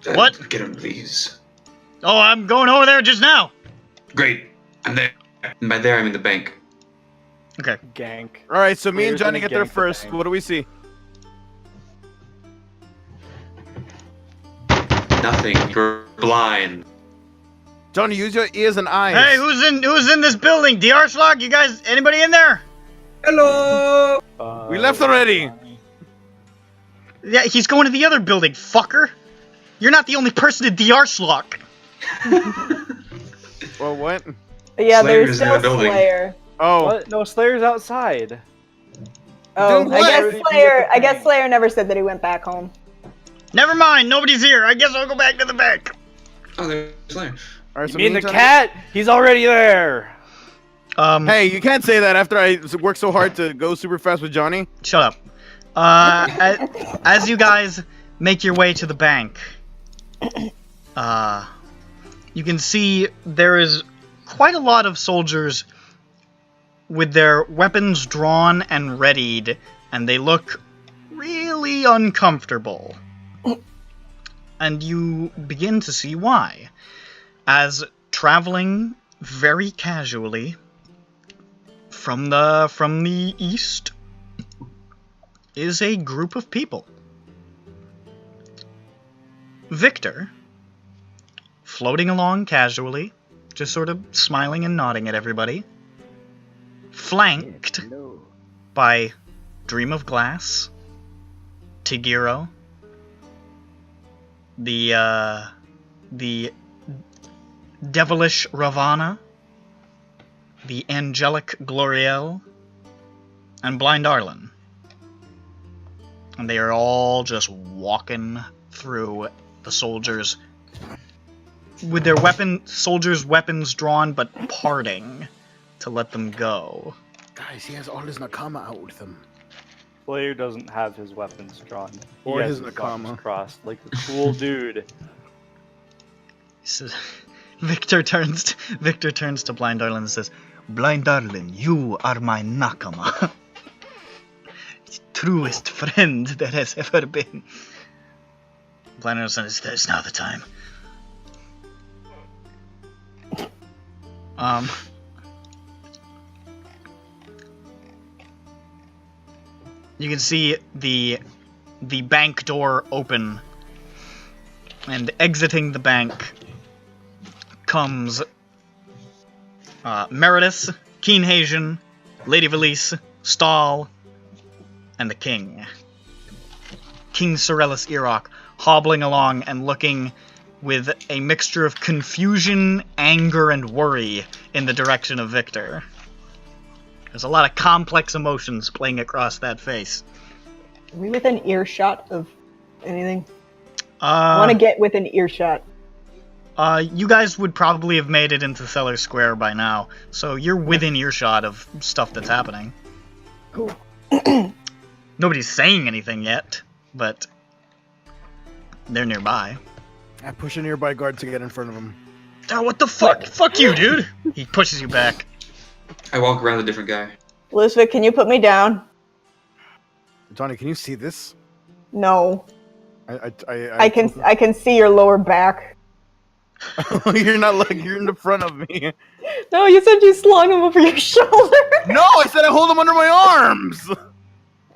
What? Get him, please. Oh, I'm going over there just now. Great. I'm there. And by there, I'm in the bank. Okay. Gank. All right, so me and Where's Johnny the get there gank first. bank? What do we see? Nothing. You're blind. Johnny, use your ears and eyes. Hey, who's in this building? Diarslog, you guys, anybody in there? Hello. We left already. Yeah, he's going to the other building, fucker. You're not the only person in Diarslog. Well, what? Yeah, Slayer's there's in the still building. Slayer. Oh, What? No, Slayer's outside. Oh, Doing I what? guess Slayer never said that he went back home. Never mind, nobody's here. I guess I'll go back to the bank. Oh, there's Slayer. all right. You So mean me the and Johnny- cat? He's already there. Hey, you can't say that after I worked so hard to go super fast with Johnny. Shut up. As you guys make your way to the bank, you can see there is quite a lot of soldiers with their weapons drawn and readied, and they look really uncomfortable. And you begin to see why. As traveling very casually from the east is a group of people. Victor, floating along casually, just sort of smiling and nodding at everybody, flanked by Dream of Glass, Tigiro, the devilish Ravana, the angelic Gloriel, and Blind Arlen. And they are all just walking through the soldiers with their soldiers' weapons drawn but parting to let them go. Guys, he has all his Nakama out with him. Slayer doesn't have his weapons drawn. Or He has his arms nakama. crossed, like a cool dude. So, Victor turns to Blind Darlin and says, "Blind Darlin, you are my nakama. Truest friend there has ever been." Blind Darlin says, "There's now the time." You can see the bank door open, and exiting the bank comes Meredith, Keen Haitian, Lady Valise, Stahl, and the King. King Sorellus Iroch, hobbling along and looking with a mixture of confusion, anger, and worry in the direction of Victor. There's a lot of complex emotions playing across that face. Are we within earshot of anything? I want to get within earshot. You guys would probably have made it into Cellar Square by now, so you're within earshot of stuff that's happening. Cool. Nobody's saying anything yet, but they're nearby. I push a nearby guard to get in front of him. Oh, what the fuck? Fuck you, dude! He pushes you back. I walk around a different guy. Elizabeth, can you put me down? Johnny, can you see this? No. I can see your lower back. You're not like you're in the front of me. No, you said you slung him over your shoulder. No, I said I hold him under my arms.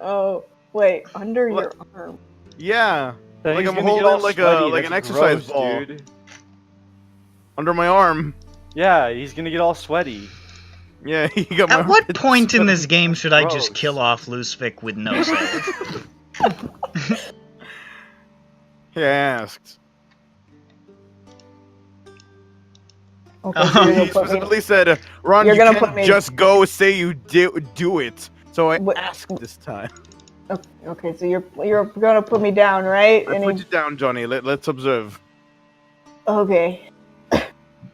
Oh, wait, under your arm. Yeah, like He's I'm gonna get holding all like sweaty. an That's exercise gross, ball dude. under my arm. Yeah, he's gonna get all sweaty. Yeah, he got my. At what point in this game should I Gross. just kill off Lucific with no save? He asked. Okay, so you're He gonna put me. specifically said, "Ron, You're you gonna can't put me- just go say you do it." So I What- asked this time. Okay, so you're gonna put me down, right? I And put he- you down, Johnny. Let's observe. Okay.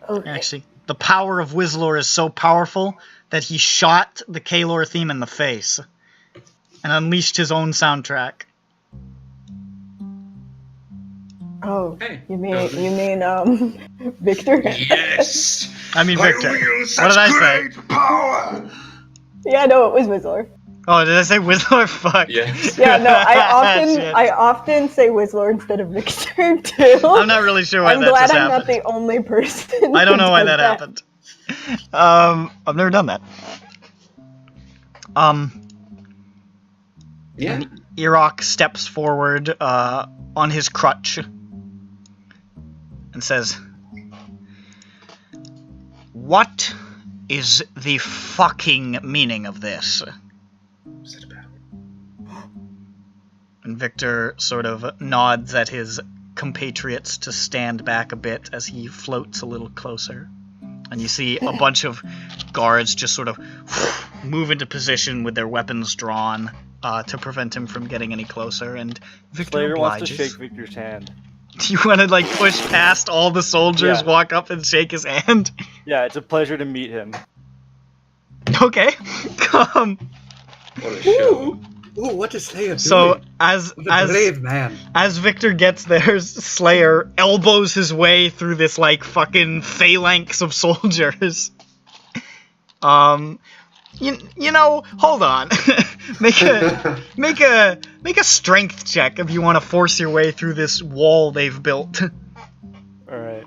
Okay. Actually, the power of Whistler is so powerful that he shot the Kaelor theme in the face and unleashed his own soundtrack. Oh, Hey. you mean Victor? Yes! I mean, Victor. I wield What such did I say? great power! Yeah, no, it was Whistler. Oh, did I say Whistler? Fuck. Yes. Yeah, no, Shit. I often say Whistler instead of Victor too. I'm not really sure why I'm that glad just I'm happened. not the only person. I don't who know why does that happened. I've never done that. Yeah. Iroch steps forward on his crutch and says, "What is the fucking meaning of this?" And Victor sort of nods at his compatriots to stand back a bit as he floats a little closer. And you see a bunch of guards just sort of move into position with their weapons drawn to prevent him from getting any closer. And Victor Slayer wants to obliges. shake Victor's hand. Do you want to like push past all the soldiers, Yeah. walk up and shake his hand? Yeah, it's a pleasure to meet him. Okay. What a show. Ooh, what is Slayer doing? So as The brave man. as Victor gets there, Slayer elbows his way through this like fucking phalanx of soldiers. You know, hold on. make a strength check if you want to force your way through this wall they've built. Alright.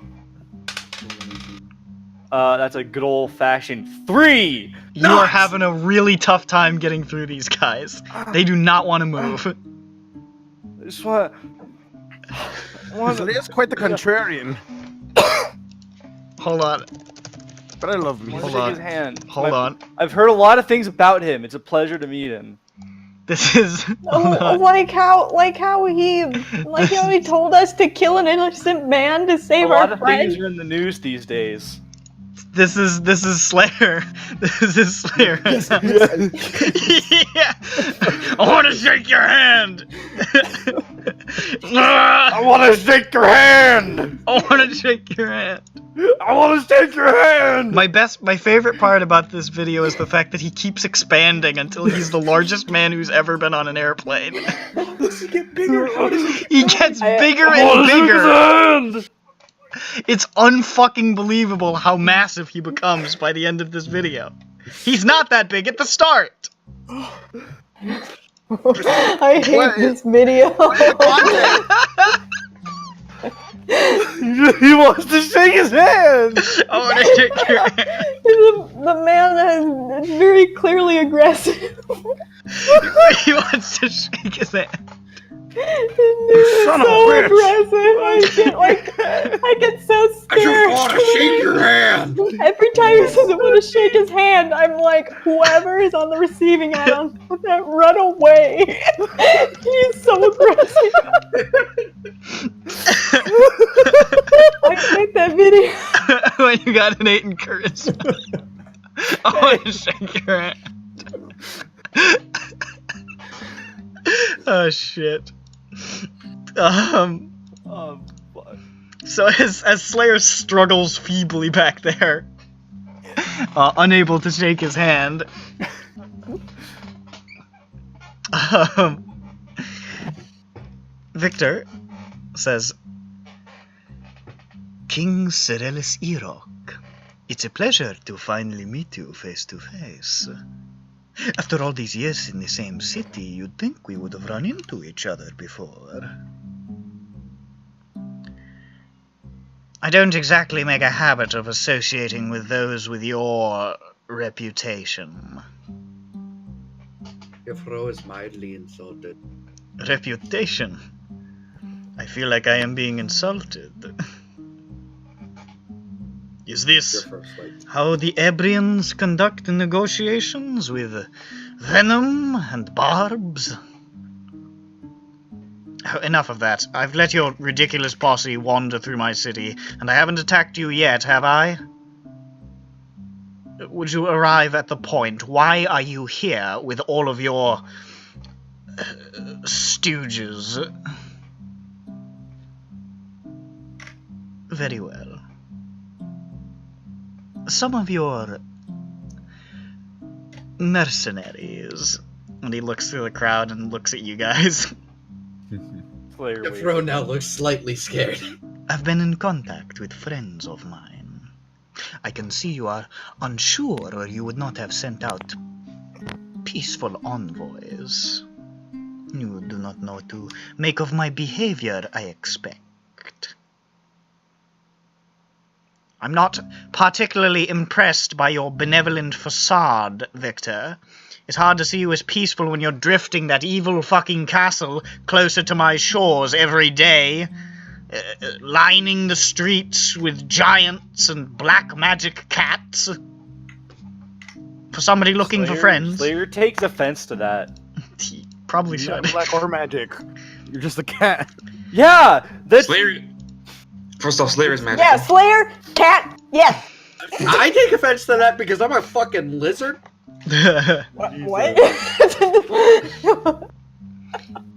That's a good old-fashioned 3! You are having a really tough time getting through these guys. They do not want to move. I just want Slayer's quite the contrarian, Hold on. but I love me. to Hold shake on. his hand. Hold on. I've heard a lot of things about him. It's a pleasure to meet him. This is Oh, like how he told us to kill an innocent man to save A lot our of friend. things are in the news these days. This is Slayer. This is Slayer. Yeah. I want to shake your hand. I want to shake your hand. I want to shake your hand. I want to shake your hand. My favorite part about this video is the fact that he keeps expanding until he's the largest man who's ever been on an airplane. Does he get bigger? How does he get He gets bigger and bigger. It's unfucking believable how massive he becomes by the end of this video. He's not that big at the start. I hate this video. He wants to shake his hand. I want to shake your hand. The man is very clearly aggressive. He wants to shake his hand. Son of a so bitch. aggressive. I get so scared. I just want to shake your hand. Every time he says I want to shake his hand, I'm like, whoever is on the receiving end, run away. He's so aggressive. I hate that video. When you got an 8 in charisma. I want to shake your hand. Oh shit. So as Slayer struggles feebly back there, unable to shake his hand, Victor says, King Serelis Iroch, it's a pleasure to finally meet you face to face. After all these years in the same city, you'd think we would have run into each other before. I don't exactly make a habit of associating with those with your reputation. Your fro is mildly insulted. Reputation? I feel like I am being insulted. Is this how the Ebrians conduct negotiations, with venom and barbs? Oh, enough of that. I've let your ridiculous posse wander through my city, and I haven't attacked you yet, have I? Would you arrive at the point? Why are you here with all of your stooges? Very well. Some of your mercenaries. And he looks through the crowd and looks at you guys. The throne now looks slightly scared. I've been in contact with friends of mine. I can see you are unsure, or you would not have sent out peaceful envoys. You do not know what to make of my behavior, I expect. I'm not particularly impressed by your benevolent facade, Victor. It's hard to see you as peaceful when you're drifting that evil fucking castle closer to my shores every day, lining the streets with giants and black magic cats. For somebody looking for friends. Slayer takes offense to that. He probably should. Black or magic. You're just a cat. Yeah! That's... Slayer... First off, Slayer is magic. Yeah, Slayer, cat, yes. I take offense to that because I'm a fucking lizard. What?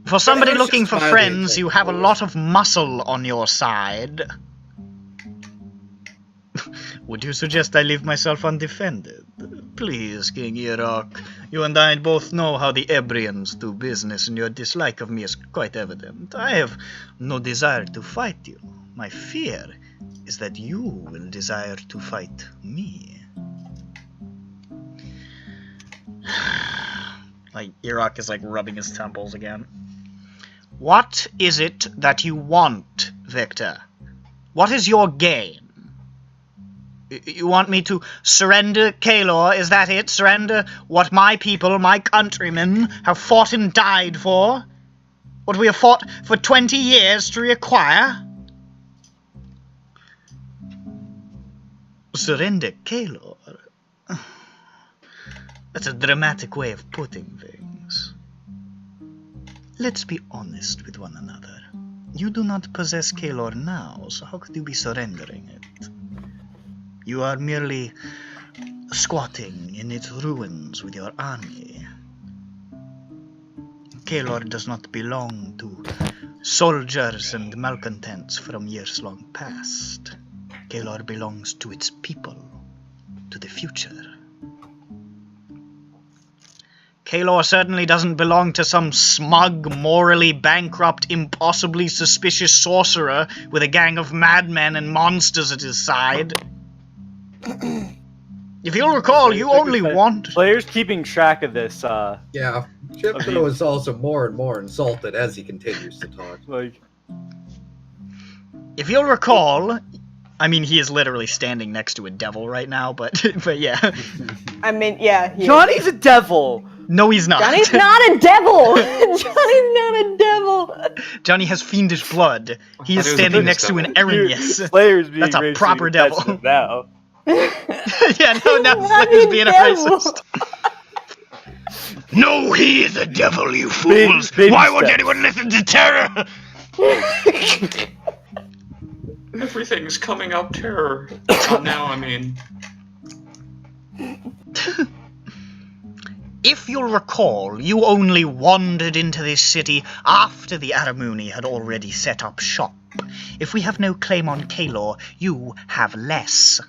For somebody looking for friends, you have a lot of muscle on your side. Would you suggest I leave myself undefended? Please, King Iroch. You and I both know how the Ebrians do business, and your dislike of me is quite evident. I have no desire to fight you. My fear is that you will desire to fight me. Like, Iroch is like rubbing his temples again. What is it that you want, Victor? What is your game? You want me to surrender Kella, is that it? Surrender what my people, my countrymen, have fought and died for? What we have fought for 20 years to reacquire? Surrender Kella? That's a dramatic way of putting things. Let's be honest with one another. You do not possess Kella now, so how could you be surrendering it? You are merely squatting in its ruins with your army. Kella does not belong to soldiers and malcontents from years long past. Kaelor belongs to its people, to the future. Kaelor certainly doesn't belong to some smug, morally bankrupt, impossibly suspicious sorcerer with a gang of madmen and monsters at his side. If you'll recall, you only want... Players keeping track of this, Yeah, Chipko is also more and more insulted as he continues to talk. Like... If you'll recall... I mean, he is literally standing next to a devil right now, but yeah. I mean, yeah. Johnny's a devil! No, he's not. Johnny's not a devil! Johnny's not a devil! Johnny has fiendish blood. He is standing next to an Erinius. That's a proper devil. Now. Yeah, now Slayer's being a racist. No, he is a devil, you fools! Why would anyone listen to Terror? Everything's coming out terror. Now, I mean. If you'll recall, you only wandered into this city after the Aramuni had already set up shop. If we have no claim on Kaelor, you have less.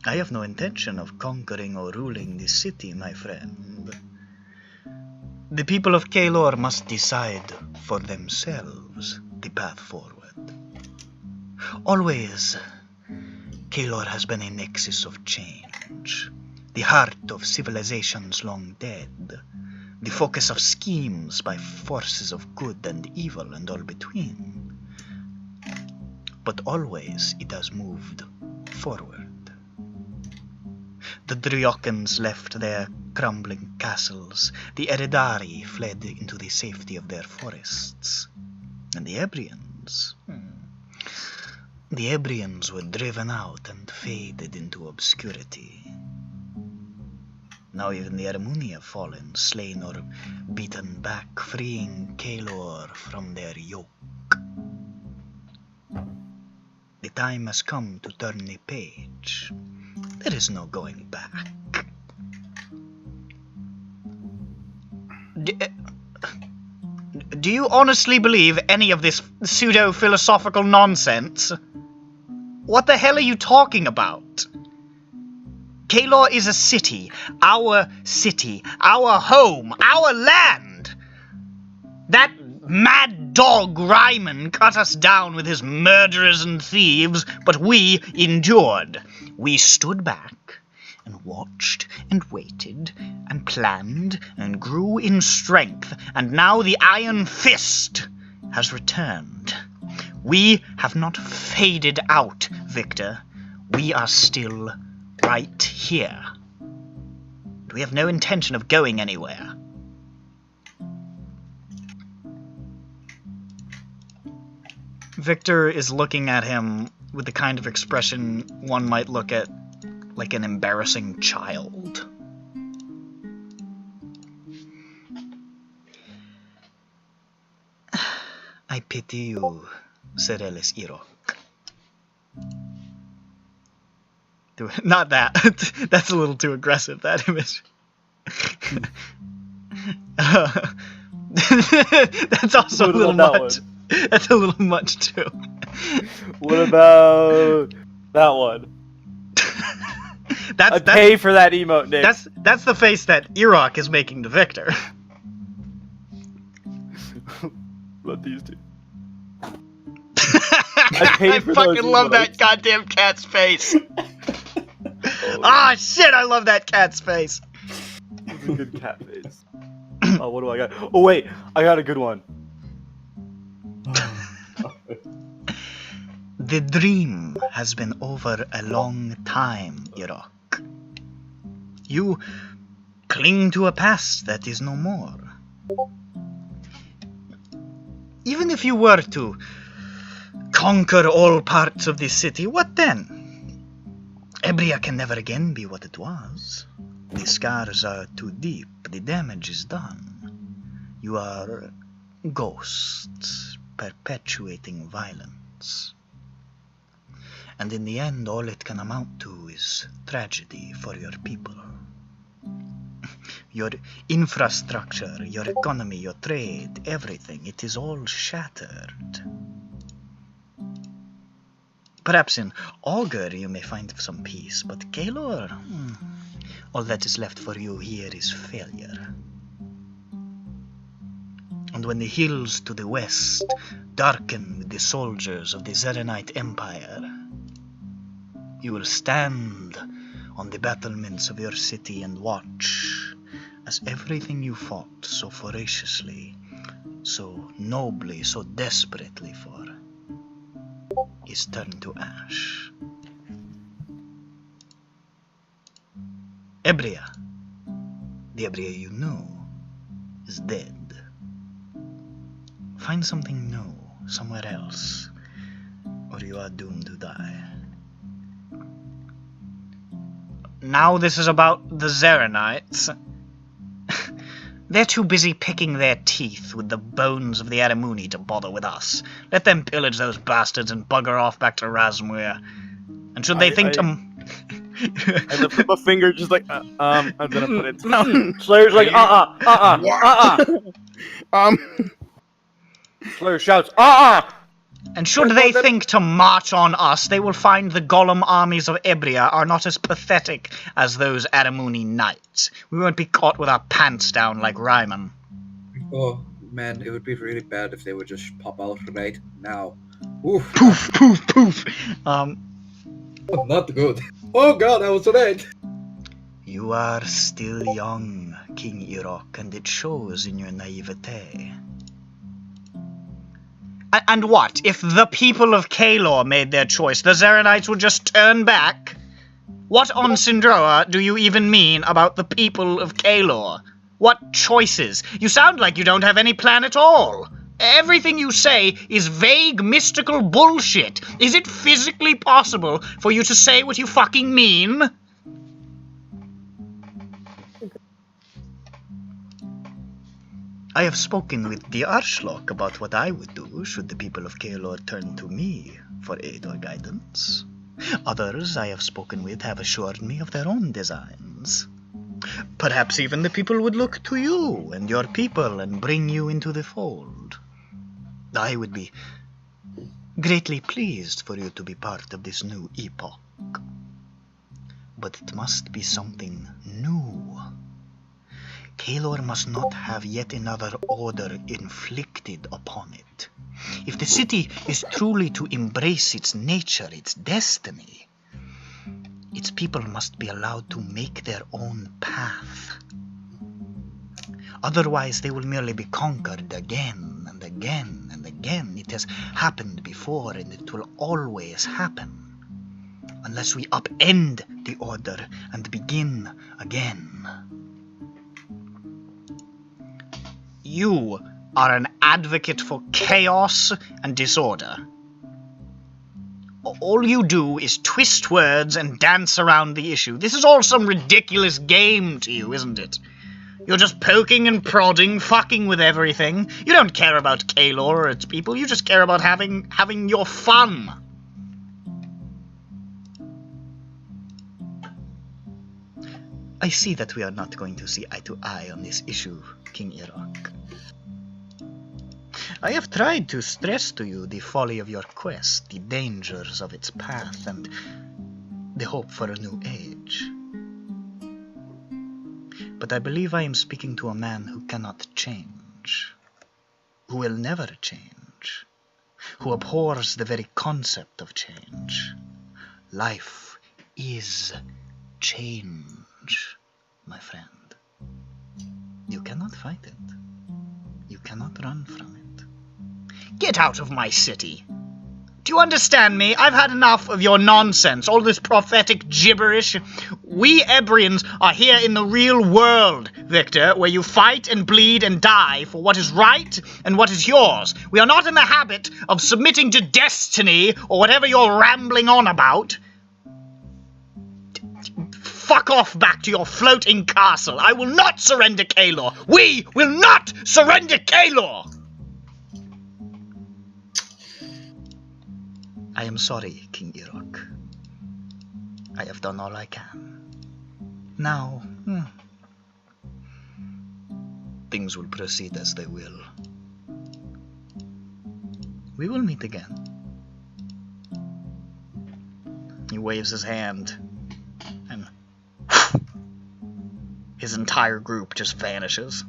I have no intention of conquering or ruling this city, my friend. The people of Kaelor must decide for themselves the path forward. Always, Kaelor has been a nexus of change, the heart of civilizations long dead, the focus of schemes by forces of good and evil and all between. But always it has moved forward. The Dryokans left their crumbling castles, the Eredari fled into the safety of their forests, and the Ebrians... The Ebrians were driven out and faded into obscurity. Now even the Aramuni have fallen, slain or beaten back, freeing Kaelor from their yoke. The time has come to turn the page. There is no going back. Do you honestly believe any of this pseudo-philosophical nonsense? What the hell are you talking about? Kaelor is a city, our home, our land. That mad dog Ryman cut us down with his murderers and thieves, but we endured. We stood back and watched and waited and planned and grew in strength, and now the Iron Fist has returned. We have not faded out, Victor. We are still right here. We have no intention of going anywhere. Victor is looking at him with the kind of expression one might look at like an embarrassing child. I pity you, Serelis Iroch. Not that. That's a little too aggressive, that image. That's also a little much. That's a little much, too. What about that one? I'd pay for that emote, Nick. That's the face that Iroch is making to Victor. What these two? I fucking love that goddamn cat's face. Ah, shit, I love that cat's face. It's a good cat face. Oh, what do I got? Oh, wait, I got a good one. The dream has been over a long time, Iroch. You cling to a past that is no more. Even if you were to conquer all parts of this city, what then? Ebria can never again be what it was. The scars are too deep, the damage is done. You are ghosts, perpetuating violence. And in the end, all it can amount to is tragedy for your people. Your infrastructure, your economy, your trade, everything, it is all shattered. Perhaps in Augur you may find some peace, but Kaelor, all that is left for you here is failure. And when the hills to the west darken with the soldiers of the Zerenite Empire, you will stand on the battlements of your city and watch as everything you fought so voraciously, so nobly, so desperately for, is turned to ash. Ebria, the Ebria you knew, is dead. Find something new, somewhere else, or you are doomed to die. Now this is about the Zerenites. They're too busy picking their teeth with the bones of the Aramuni to bother with us. Let them pillage those bastards and bugger off back to Razmir. And should they think to... I lift up a finger just like, I'm gonna put it down. Slayer's like, Slayer shouts, And should they think to march on us, they will find the Golem armies of Ebria are not as pathetic as those Aramuni knights. We won't be caught with our pants down like Ryman. Oh, man, it would be really bad if they would just pop out right now. Oof. Poof, poof, poof. Not good. Oh god, I was right. You are still young, King Iroch, and it shows in your naivete. And what? If the people of Kaelor made their choice, the Zerenites would just turn back? What on SINDROA do you even mean about the people of Kaelor? What choices? You sound like you don't have any plan at all. Everything you say is vague, mystical bullshit. Is it physically possible for you to say what you fucking mean? I have spoken with the Archlock about what I would do should the people of Kaelor turn to me for aid or guidance. Others I have spoken with have assured me of their own designs. Perhaps even the people would look to you and your people and bring you into the fold. I would be greatly pleased for you to be part of this new epoch. But it must be something new. Kaelor must not have yet another order inflicted upon it. If the city is truly to embrace its nature, its destiny, its people must be allowed to make their own path. Otherwise, they will merely be conquered again and again and again. It has happened before, and it will always happen, unless we upend the order and begin again. You are an advocate for chaos and disorder. All you do is twist words and dance around the issue. This is all some ridiculous game to you, isn't it? You're just poking and prodding, fucking with everything. You don't care about Kaelor or its people, you just care about having your fun. I see that we are not going to see eye to eye on this issue, King Iroch. I have tried to stress to you the folly of your quest, the dangers of its path, and the hope for a new age. But I believe I am speaking to a man who cannot change, who will never change, who abhors the very concept of change. Life is change, my friend. You cannot fight it. You cannot run from it. Get out of my city. Do you understand me? I've had enough of your nonsense, all this prophetic gibberish. We Ebrians are here in the real world, Victor, where you fight and bleed and die for what is right and what is yours. We are not in the habit of submitting to destiny or whatever you're rambling on about. Fuck off back to your floating castle. I will not surrender Kaelor. We will not surrender Kaelor! I am sorry, King Iroch. I have done all I can. Now, things will proceed as they will. We will meet again. He waves his hand, and his entire group just vanishes.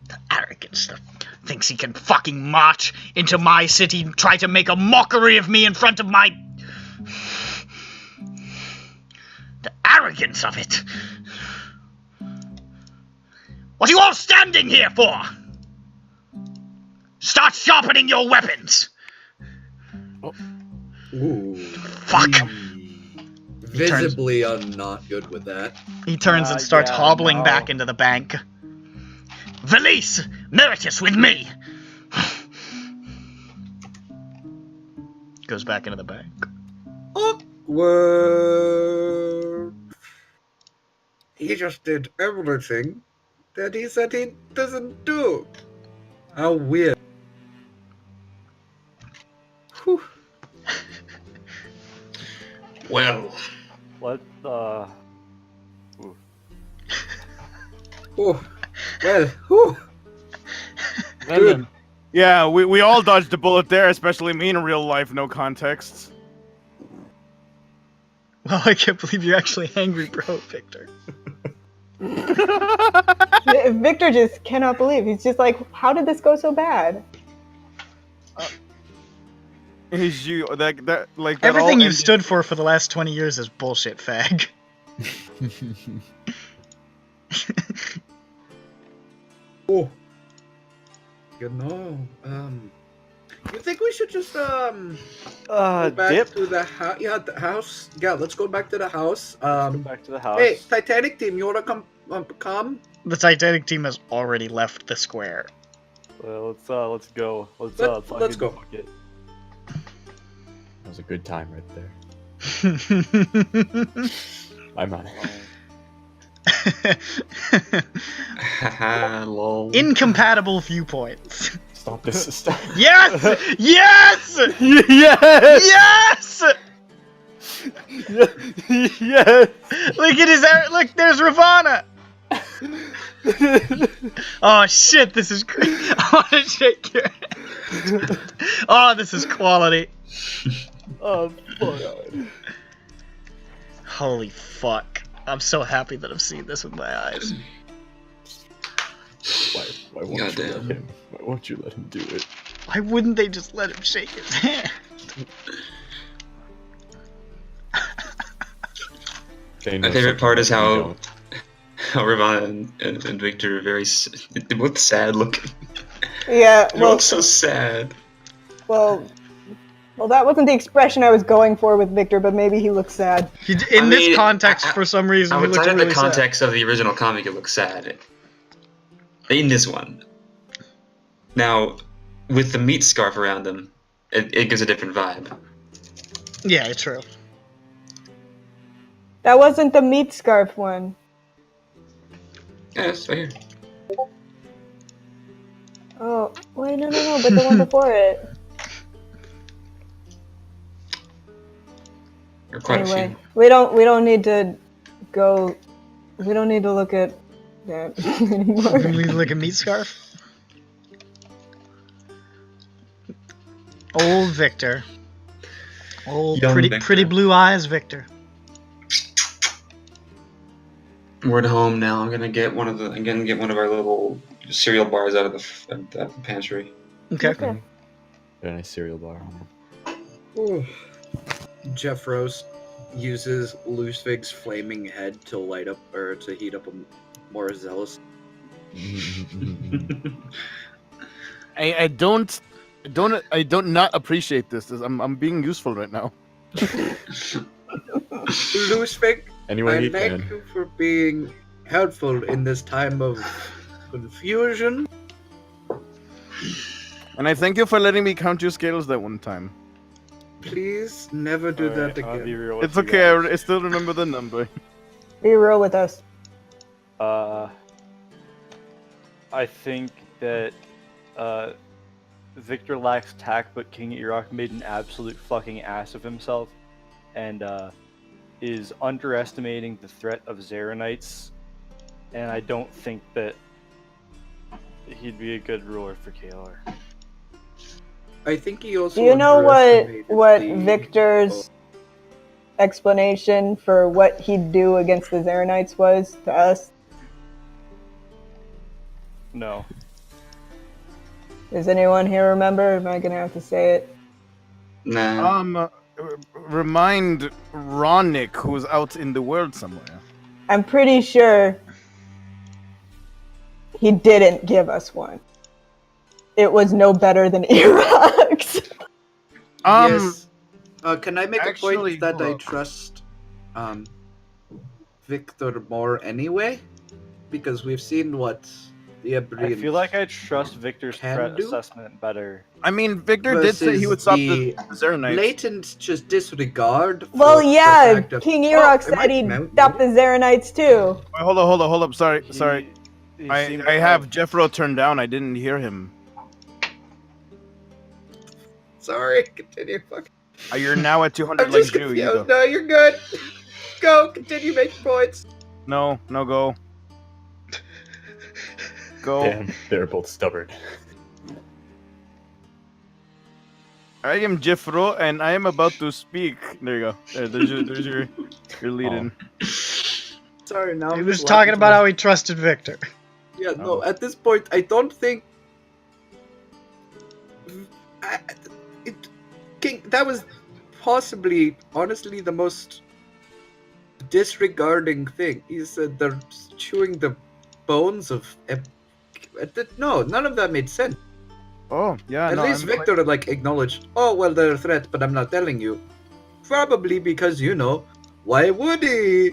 The arrogance that thinks he can fucking march into my city and try to make a mockery of me in front of my... The arrogance of it! What are you all standing here for? Start sharpening your weapons! Ooh. Fuck! Visibly, I'm not good with that. He turns and starts hobbling back into the bank. Valise! Meritus with me! Goes back into the bank. Awkward. He just did everything that he said he doesn't do. How weird. Whew. Well. What the... Ooh. Oh, well, whew. Good. Yeah, we all dodged a bullet there, especially me in real life, no context. Well, I can't believe you're actually angry, bro, Victor. Victor just cannot believe. He's just like, how did this go so bad? Is you that everything you've stood for the last 20 years is bullshit, fag. Oh, you know, you think we should just go back to the house? Yeah, the house. Yeah, let's go back to the house. Let's go back to the house. Hey, Titanic team, you wanna come? Come? The Titanic team has already left the square. Well, let's go. Let's go. Fuck it. That was a good time right there. I'm on it. Lol. Incompatible viewpoints. Stop this. Stop. Yes! Yes! Yes! Yes! Yes! Look at his hair. Look, there's Ravana. Oh shit, this is great. I want to shake your hand. Oh, this is quality. Oh, fuck. Holy fuck. I'm so happy that I've seen this with my eyes. Why won't you let him? Why won't you let him do it? Why wouldn't they just let him shake his hand? My favorite part is how Ravana and Victor are they're both sad looking. Yeah, They're both so sad. Well, that wasn't the expression I was going for with Victor, but maybe he looks sad. In this context, for some reason, he looks outside really of the sad. context of the original comic, it looks sad. In this one, now with the meat scarf around him, it gives a different vibe. Yeah, true. That wasn't the meat scarf one. Yeah, it's right here. Oh, wait, no, but the one before it. There are quite a Anyway, few. we don't need to go. We don't need to look at that anymore. We look at meat scarf. Old Victor. Old Young pretty Victor. pretty blue eyes, Victor. We're at home now. I'm gonna get one of our little cereal bars out of the pantry. Okay. Very nice cereal bar. Ooh. Jeff Rose uses Lusvig's flaming head to light up or to heat up a more zealous. I don't not appreciate this. I'm being useful right now. Lusvig, Anyway, I he thank can. you for being helpful in this time of confusion. And I thank you for letting me count your scales that one time. Please never do that I'll be again. real with It's you okay, guys. I still remember the number. Be real with us. I think that Victor lacks tact, but King Iroch made an absolute fucking ass of himself, and is underestimating the threat of Zarenites, and I don't think that he'd be a good ruler for Kella. I think he also. Do you know what the- Victor's explanation for what he'd do against the Zarenites was to us? No. Does anyone here remember? Am I gonna have to say it? Nah. Remind Ronick, who's out in the world somewhere. I'm pretty sure he didn't give us one. It was no better than Iroch's. Yes. Can I make actually, a point that I hold up. trust Victor more anyway? Because we've seen what the I Ebrians feel like I trust Victor's can threat do? assessment better. I mean, Victor did say he would stop the Zarenites. blatant just disregard. For Well, the yeah, fact of, King oh, Iroch it said might he'd mount stop the Zarenites too. Wait, hold up. Sorry. He I seemed I to have Jeffro turned down. I didn't hear him. Sorry, continue. Fuck. You're now at 200 I'm like just Jew. You confused. go. No, you're good. Go, continue making points. No, go. Go. Damn, they're both stubborn. I am Jeffro, and I am about to speak. There you go. There's your lead in. Sorry, now He I'm was just talking laughing about to how he trusted Victor. Yeah, no, at this point, I don't think. King, that was possibly, honestly, the most disregarding thing. He said they're chewing the bones of. No, none of that made sense. Oh, yeah. At least Victor like acknowledged. Oh well, they're a threat, but I'm not telling you. Probably because why would he?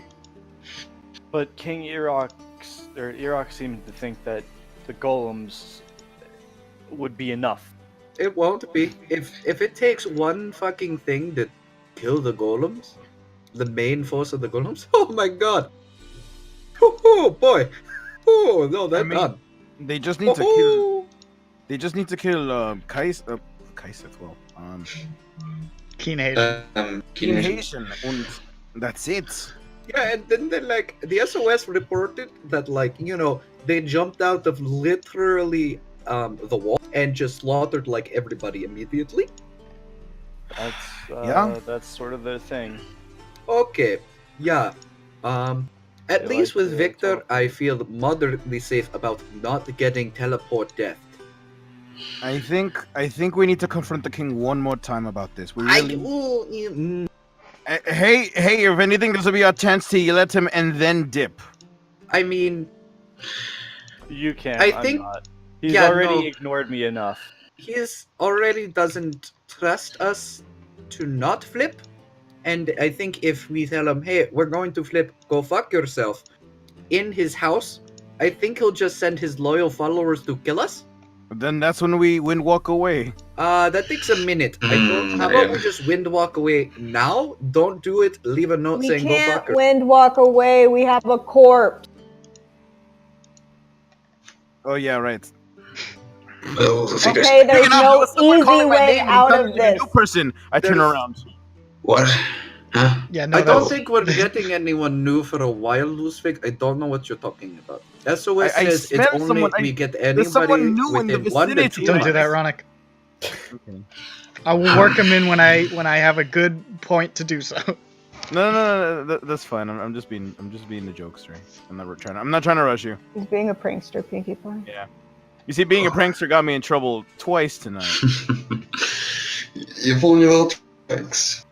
But King Iroch seemed to think that the golems would be enough. It won't be. If it takes one fucking thing to kill the golems, the main force of the golems. Oh my god. Oh boy. Oh no, that's done. They just need to kill. They just need to kill Kaiseth. Well, Keenhaven. Keenhaven, and that's it. Yeah, and then the SOS reported that they jumped out of literally the wall and just slaughtered everybody immediately. That's sort of their thing. Okay, yeah. At least with Victor, I feel moderately safe about not getting teleport death. I think we need to confront the king one more time about this. We really. Hey, if anything, this will be our chance to let him and then dip. I mean, you can. I think he's already ignored me enough. He's already doesn't trust us to not flip, and I think if we tell him, "Hey, we're going to flip, go fuck yourself," in his house, I think he'll just send his loyal followers to kill us. Then that's when we walk away. That takes a minute. How about we just wind walk away now? Don't do it. Leave a note saying go fuck We yourself. can't wind walk away. We have a corpse. Oh yeah, right. Okay, there's no easy way out of this. New person. I turn around. What? Huh? Yeah, no. I don't think we're getting anyone new for a while, Loosefig. I don't know what you're talking about. SOS says it's only we get anybody within 1 to 2 Don't do that, Ronick. Okay. I will work him in when I have a good point to do so. No, that's fine. I'm just being the jokester. I'm not trying to rush you. He's being a prankster, Pinkie Pie. Yeah. You see, being a prankster got me in trouble twice tonight. You're pulling your little tricks.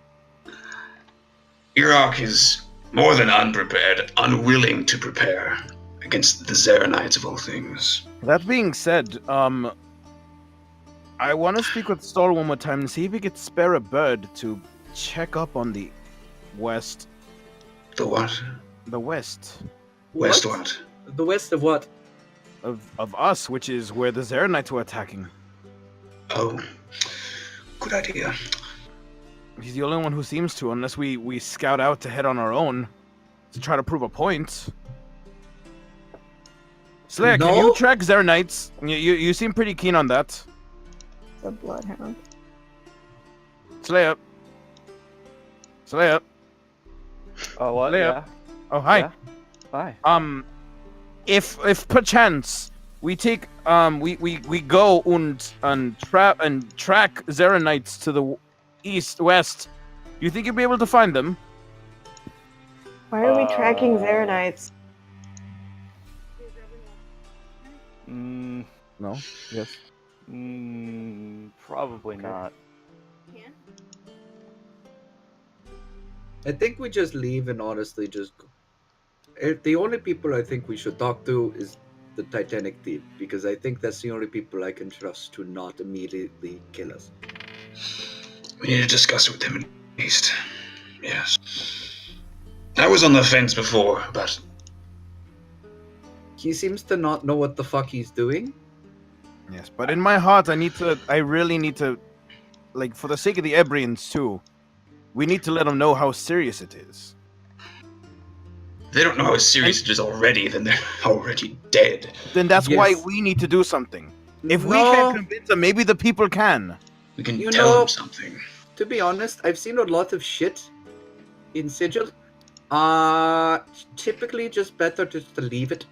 Iroch is more than unprepared, unwilling to prepare against the Zarenites of all things. That being said, I want to speak with Stall one more time and see if he could spare a bird to check up on the west. The what? The west. West what? The west of what? Of us, which is where the Zarenites were attacking. Oh, good idea. He's the only one who seems to, unless we scout out to head on our own to try to prove a point. Slayer, can you track Zarenites? You seem pretty keen on that. The Bloodhound. Slayer. Oh, what? Leia. Yeah. Oh, hi. Yeah. Hi. If perchance we take we go and track Zeranites to the west, do you think you'll be able to find them? Why are we tracking Zeranites? No. Yes. Probably not. I think we just leave and honestly just go. The only people I think we should talk to is the Titanic team, because I think that's the only people I can trust to not immediately kill us. We need to discuss it with him at least. Yes. I was on the fence before, but he seems to not know what the fuck he's doing. Yes, but in my heart, I really need to, like, for the sake of the Ebrians too, we need to let them know how serious it is. if they don't know how serious it is already, then they're already dead. Then that's why we need to do something. If we can't convince them, maybe the people can. We can You tell know, them something. To be honest, I've seen a lot of shit in Sigil. Typically just better just to leave it.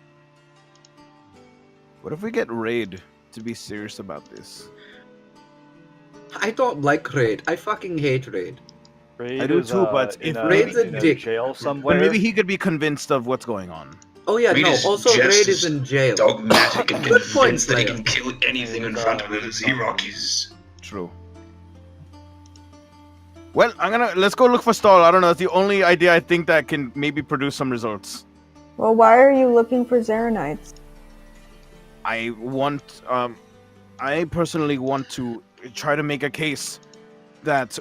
What if we get Raid to be serious about this? I don't like Raid. I fucking hate Raid. Raid I do is, too, but if Raid's a dick. jail somewhere. But maybe he could be convinced of what's going on. Oh yeah, Raid no. is Also, just Raid as is in jail. Dogmatic and Good point, convinced that he Leia. can kill anything in front of him as Iroch is. True. Well, let's go look for Stall. I don't know. That's the only idea I think that can maybe produce some results. Well, why are you looking for Zeranites? I personally want to try to make a case that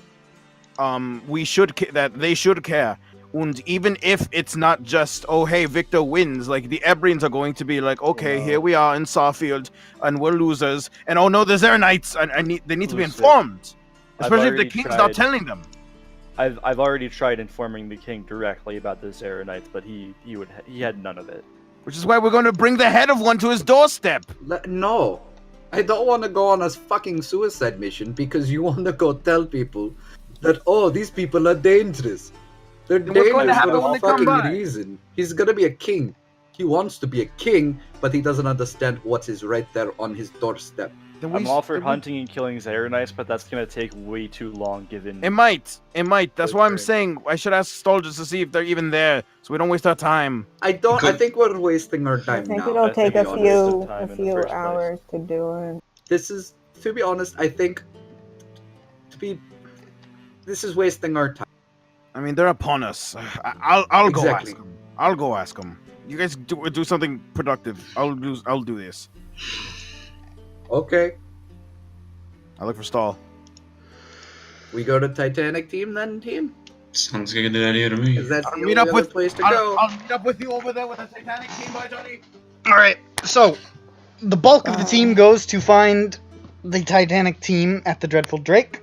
that they should care. And even if it's not just, oh hey, Victor wins, like the Ebrians are going to be like, okay, here we are in Sawfield and we're losers, and oh no, the Zeranites, and they need to be informed. Especially if the king's not telling them. I've already tried informing the king directly about the Zeranites, but he had none of it. Which is why we're going to bring the head of one to his doorstep. No, I don't want to go on a fucking suicide mission because you want to go tell people that, oh, these people are dangerous. They're dangerous for a fucking reason. He's gonna be a king. He wants to be a king, but he doesn't understand what is right there on his doorstep. I'm all for hunting and killing Zeranites, but that's gonna take way too long given... It might. That's why I'm saying I should ask Stoll just to see if they're even there, so we don't waste our time. I think we're wasting our time now. I think it'll take a few hours to do it. This is, to be honest, I think this is wasting our time. I mean, they're upon us. I'll go Exactly. ask them. I'll go ask them. You guys do something productive. I'll do this. Okay. I look for Stall. We go to Titanic team then, team? Sounds like a good idea to me. Is that I'll the meet only up other with place to go? I'll meet up with you over there with the Titanic team, by Johnny. Alright, so the bulk of the team goes to find the Titanic team at the Dreadful Drake.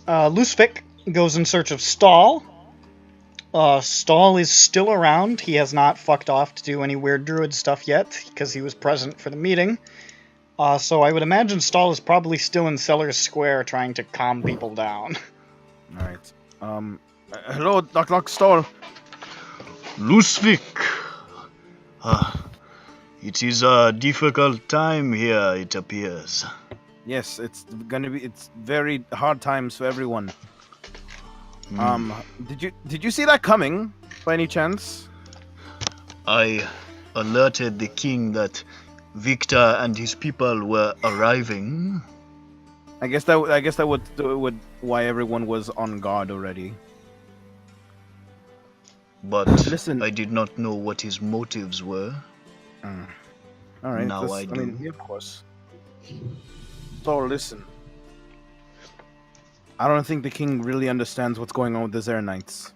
Lusvik goes in search of Stall. Stall is still around. He has not fucked off to do any weird druid stuff yet, because he was present for the meeting. So I would imagine Stall is probably still in Sellers Square trying to calm people down. Alright. Hello, Doc Stall. Lusvik. It is a difficult time here, it appears. Yes, it's very hard times for everyone. Did you see that coming, by any chance? I alerted the king that Victor and his people were arriving. I guess that would why everyone was on guard already. But listen, I did not know what his motives were. All right. Now I do. Yeah, of course. So listen. I don't think the king really understands what's going on with the Zeranites.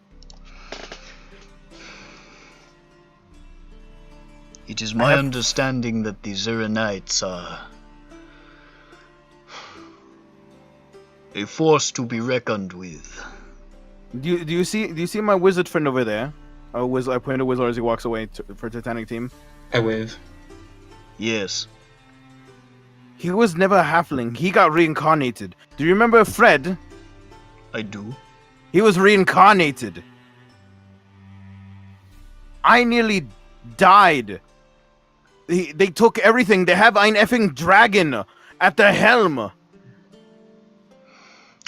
It is my understanding that the Zeranites are a force to be reckoned with. Do you see my wizard friend over there? I point to Wizard as he walks away for Titanic team. I wave. Yes. He was never a halfling. He got reincarnated. Do you remember Fred? I do. He was reincarnated. I nearly died. They took everything. They have ein effing dragon at the helm.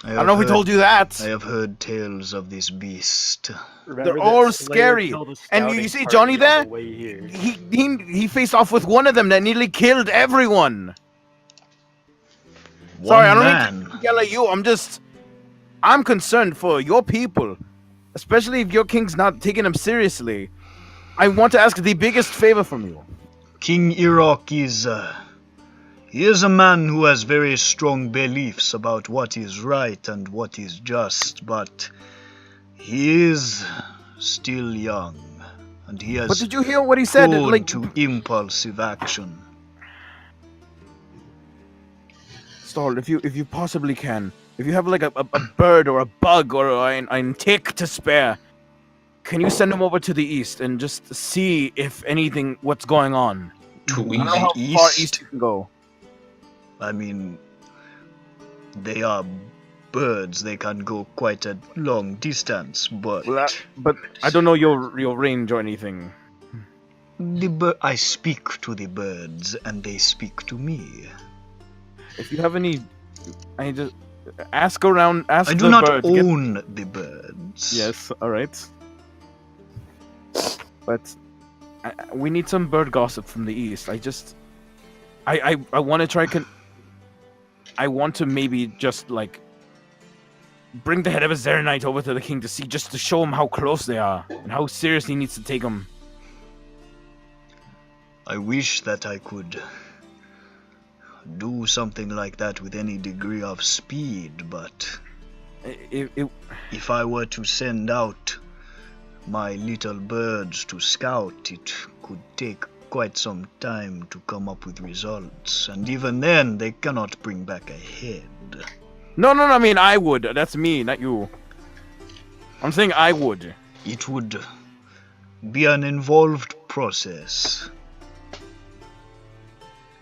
I don't know if we told you that. I have heard tales of this beast. They're all scary. And you see Johnny there? He faced off with one of them that nearly killed everyone. Sorry, I don't need to yell at you. I'm concerned for your people. Especially if your king's not taking them seriously. I want to ask the biggest favor from you. King Iroch he is a man who has very strong beliefs about what is right and what is just, but he is still young, and he has But did you hear what he said? prone to impulsive action. Stall, if you possibly can, if you have like a bird or a bug or an tick to spare, can you send him over to the east and just see if anything, what's going on? To the how east? far east you can go. I mean, they are birds. They can go quite a long distance, but but I don't know your range or anything. I speak to the birds, and they speak to me. If you have any, I just ask around. Ask I the do not birds. own the birds. Yes, all right. But we need some bird gossip from the east. I want to try. I want to maybe just like bring the head of a Zeranite over to the king to see, just to show him how close they are and how serious he needs to take them. I wish that I could do something like that with any degree of speed, but if I were to send out my little birds to scout, it could take quite some time to come up with results, and even then they cannot bring back a head. No, I mean I would. That's me, not you. I'm saying I would. It would be an involved process.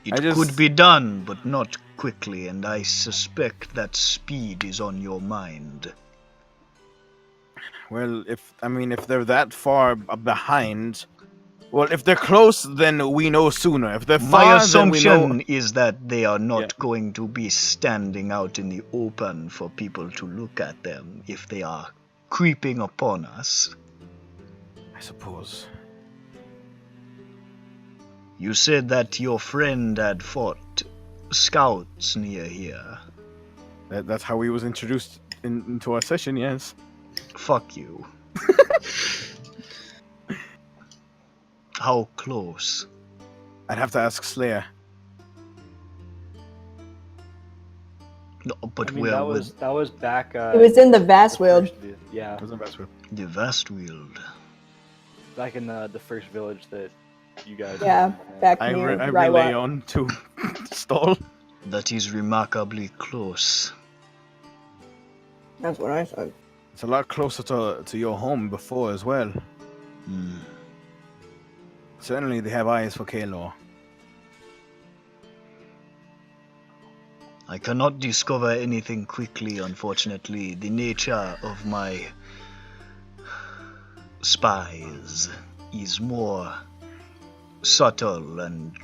It could be done, but not quickly, and I suspect that speed is on your mind. Well, if they're that far behind, well, if they're close, then we know sooner. If they're far, my assumption then we know... is that they are not going to be standing out in the open for people to look at them if they are creeping upon us. I suppose. You said that your friend had fought scouts near here. That's how he was introduced into our session, yes. Fuck you. How close? I'd have to ask Slayer. No, but I mean, that was back. It was in the Vastwield. Yeah. It was in Vastwield. The Vastwield. Back in the first village that you guys. Yeah, back I near relay on to Stall. That is remarkably close. That's what I thought. It's a lot closer to your home before as well. Hmm. Certainly they have eyes for Kella. I cannot discover anything quickly, unfortunately. The nature of my spies is more subtle and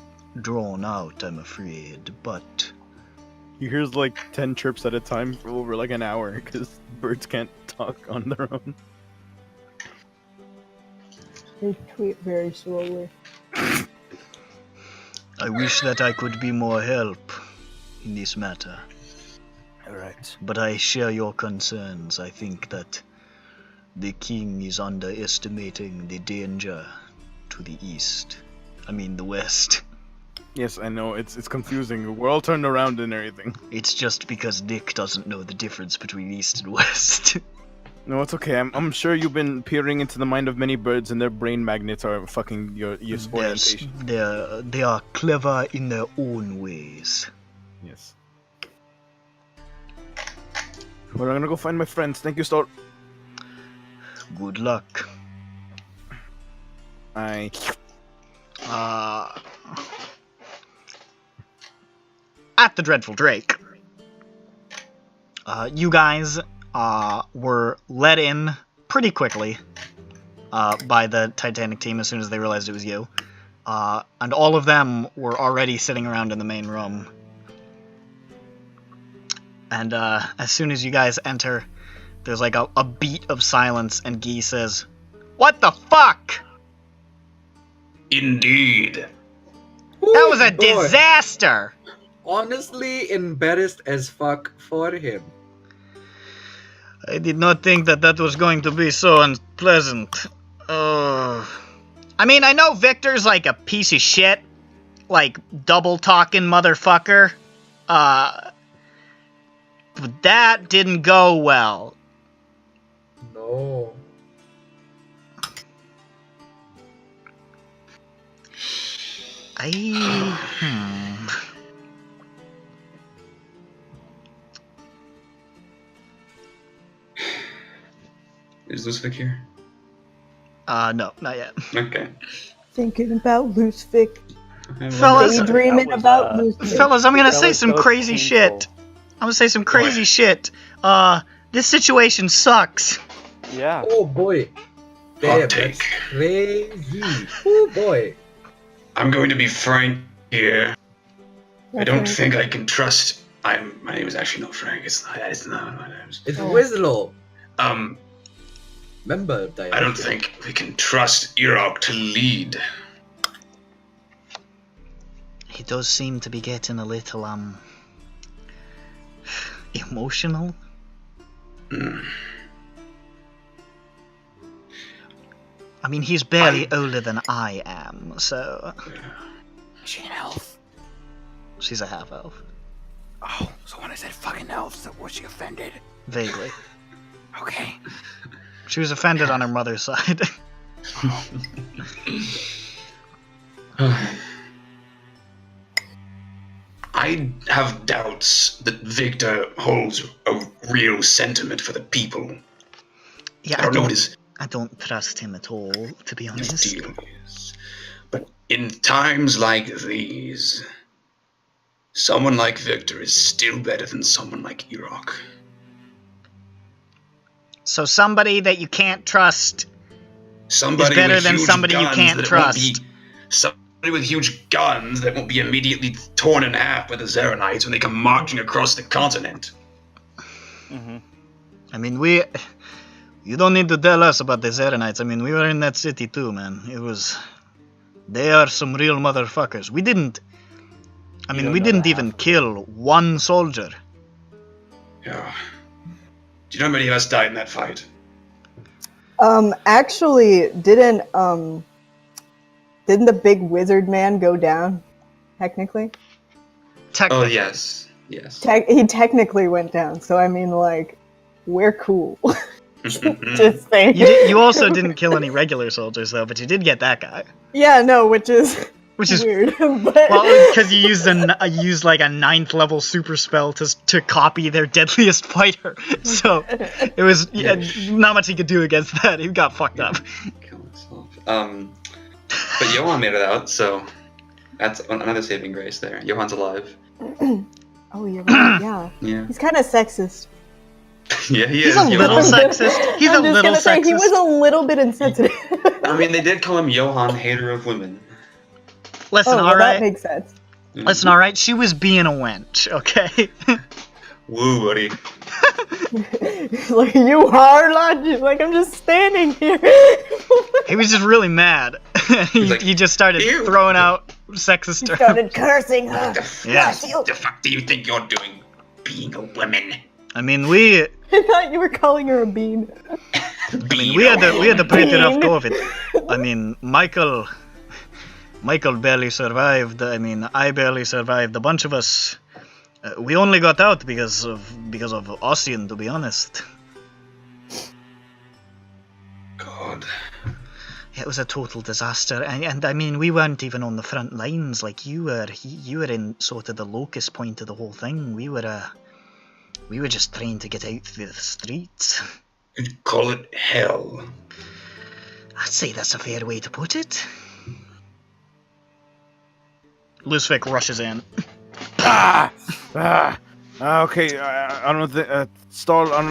drawn out, I'm afraid, but... He hears like 10 chirps at a time for over like an hour, because birds can't talk on their own. They tweet very slowly. I wish that I could be more help in this matter. Alright. But I share your concerns. I think that the king is underestimating the danger to the east. I mean the west. Yes, I know, it's confusing. We're all turned around and everything. It's just because Nick doesn't know the difference between east and west. No, it's okay. I'm sure you've been peering into the mind of many birds, and their brain magnets are fucking your orientation. They are clever in their own ways. Yes. Well, I'm gonna go find my friends. Thank you, Star. Good luck. At the Dreadful Drake, you guys were let in pretty quickly. by the Titanic team as soon as they realized it was you. And all of them were already sitting around in the main room. And as soon as you guys enter, there's like a beat of silence, and Guy says, "What the fuck?" Indeed. That was a Boy. disaster! Honestly, embarrassed as fuck for him. I did not think that was going to be so unpleasant. I mean, I know Victor's like a piece of shit, like double-talking motherfucker, but that didn't go well. No. Is Lucifer here? No, not yet. Okay. Thinking about loose Vic. Fellas, Daydreaming about loose Vic. Fellas, I'm gonna say was some so crazy painful. shit. I'm gonna say some crazy shit. This situation sucks. Yeah. Oh boy. Damn, Hot that's take. crazy. Oh boy. I'm going to be frank here. I don't Okay. think I can trust. My name is actually not Frank. It's not my name. It's Wislow. Remember, I don't think we can trust Iroch to lead. He does seem to be getting a little, emotional. I mean, he's barely older than I am, so... Is she an elf? She's a half-elf. Oh, so when I said fucking elves, was she offended? Vaguely. Okay. She was offended on her mother's side. I have doubts that Victor holds a real sentiment for the people. Yeah, I don't know what his I don't trust him at all, to be honest. deal is. But in times like these, someone like Victor is still better than someone like Iroch. So somebody that you can't trust Somebody is better with than huge somebody you guns can't that won't trust. somebody with huge guns that won't be immediately torn in half by the Zeronites when they come marching across the continent. I mean, you don't need to tell us about the Zeronites. I mean, we were in that city too, man. They are some real motherfuckers. We didn't even kill one soldier. Yeah. Do you know how many of us died in that fight? Actually, didn't the big wizard man go down? Technically? Oh, yes. Yes. He technically went down, so I mean, like, we're cool. Just saying. You also didn't kill any regular soldiers, though, but you did get that guy. Yeah, no, which is weird. But... Well, because you used like a 9th level super spell to copy their deadliest fighter, so it was not much he could do against that. He got fucked up. Kill myself. But Johan made it out, so that's another saving grace there. Johan's alive. Oh, you're right. Yeah. Yeah. He's kind of sexist. Yeah, he He's is. a little sexist. He's I'm a just little gonna say, sexist. he was a little bit insensitive. I mean, they did call him Johan, hater of women. Listen, well, alright. that makes sense. Listen, alright. She was being a wench, okay? Woo, buddy. Like, you are logic. Like, I'm just standing here. He was just really mad. he just started throwing out sexist terms. Started cursing her. Yeah. The fuck do you think you're doing, being a woman? I mean, I thought you were calling her a bean. we had a pretty rough go of it. I mean, Michael barely survived. I mean, I barely survived. A bunch of us, we only got out because of Ossian, to be honest. God. It was a total disaster, and I mean, we weren't even on the front lines like you were. You were in sort of the locus point of the whole thing. We were just trying to get out through the streets. You'd call it hell. I'd say that's a fair way to put it. Luzvik rushes in. Okay, I don't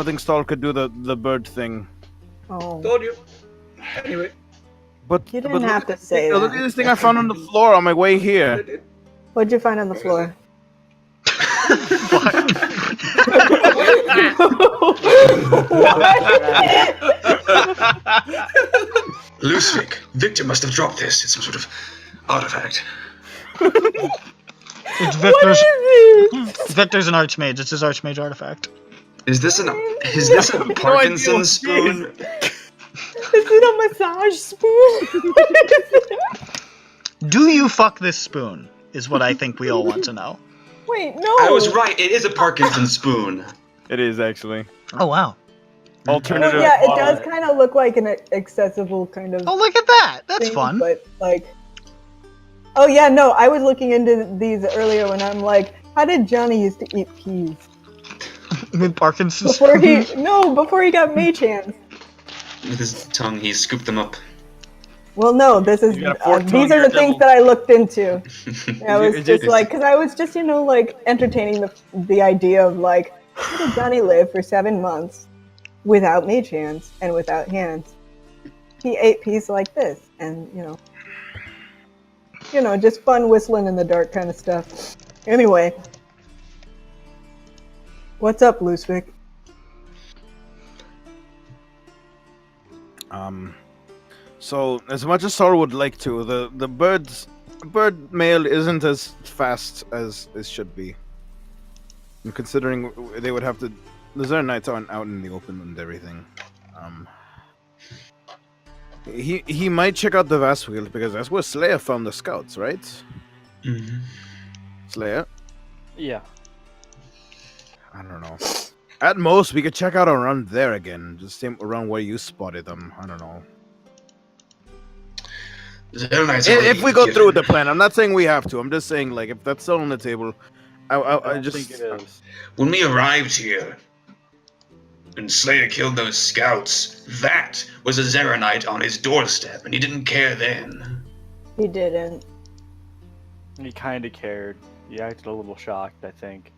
think Stahl could do the bird thing. Oh. Told you. Anyway. But You didn't have to say look that. at this thing I found on the floor on my way here. What'd you find on the floor? Lusvik, Victor must have dropped this. It's some sort of artifact. It's Victor's. It's Victor's an archmage. It's his archmage artifact. Is this a Parkinson's spoon? Is it a massage spoon? Do you fuck this spoon? Is what I think we all want to know. Wait, no. I was right. It is a Parkinson's spoon. It is actually. Oh wow. Alternative. Well, yeah, it does kind of look like an accessible kind of. Oh, look at that! That's thing, fun. But like. Oh yeah, no. I was looking into these earlier when I'm like, how did Johnny used to eat peas? With Parkinson's. Before he got mage hands. With his tongue, he scooped them up. Well, no, this is these are the things that I looked into. I was just like, because I was just like entertaining the idea of like, how did Johnny live for 7 months without mage hands and without hands? He ate peas like this, and just fun whistling in the dark kind of stuff. Anyway, what's up, Lusvik? So as much as Sora would like to, the bird male isn't as fast as it should be. And considering they would have to, their nights out in the open and everything. He might check out the vast wheel because that's where Slayer found the scouts, right? Mm-hmm. Slayer? Yeah. I don't know. At most, we could check out around there again, just around where you spotted them. I don't know. If we go through with the plan, I'm not saying we have to. I'm just saying, like, if that's still on the table, I just think it is. When we arrived here, and Slayer killed those scouts, that was a Zeronite on his doorstep, and he didn't care then. He didn't. He kind of cared. He acted a little shocked, I think.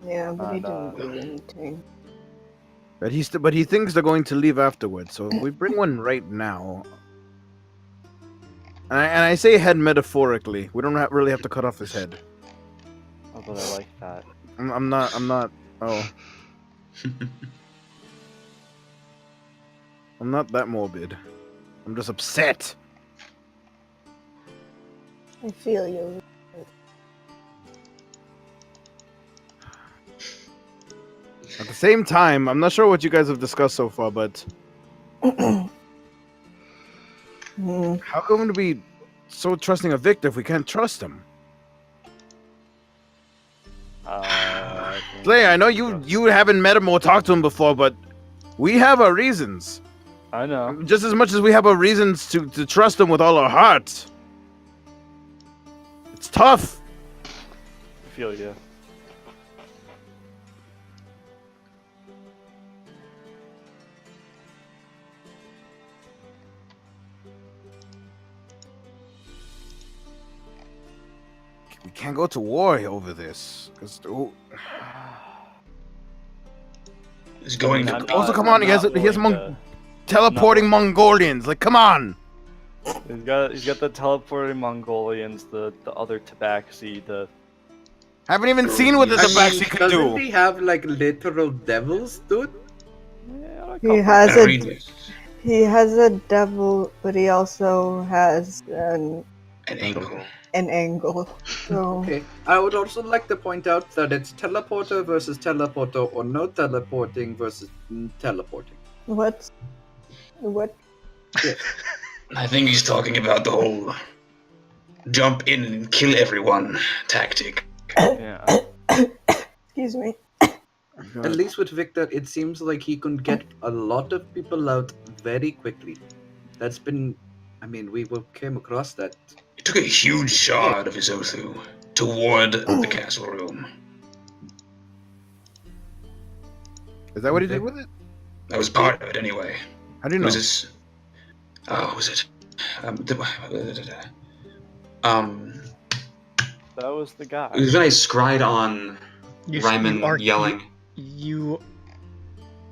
Yeah, but he didn't do anything. But he thinks they're going to leave afterwards. So if we bring one right now, and I say head metaphorically, we don't really have to cut off his head. Oh, but I like that. I'm not. Oh. I'm not that morbid. I'm just upset. I feel you. At the same time, I'm not sure what you guys have discussed so far, but how come we be so trusting of Victor if we can't trust him? Slayer, I know you haven't met him or talked to him before, but we have our reasons. I know. Just as much as we have our reasons to trust him with all our hearts. It's tough. I feel you. We can't go to war over this. Because He's going to. Also, come on, he has teleporting Mongolians. Like, come on. He's got the teleporting Mongolians, the other tabaxi, the. Haven't even seen what the tabaxi can do. Doesn't he have like literal devils, dude? Yeah, he has a devil, but he also has an angle. An angle. So. Okay. I would also like to point out that it's teleporter versus teleporter, or no teleporting versus teleporting. What? Yes. I think he's talking about the whole jump in and kill everyone tactic. Yeah. Excuse me. At least with Victor, it seems like he can get a lot of people out very quickly. That's been, I mean, we came across that. He took a huge shard of his Othu toward the castle room. Is that what he did with it? That was part of it, anyway. How do you know? Was this? Was it? That was the guy. It was when I scried on Ryman yelling.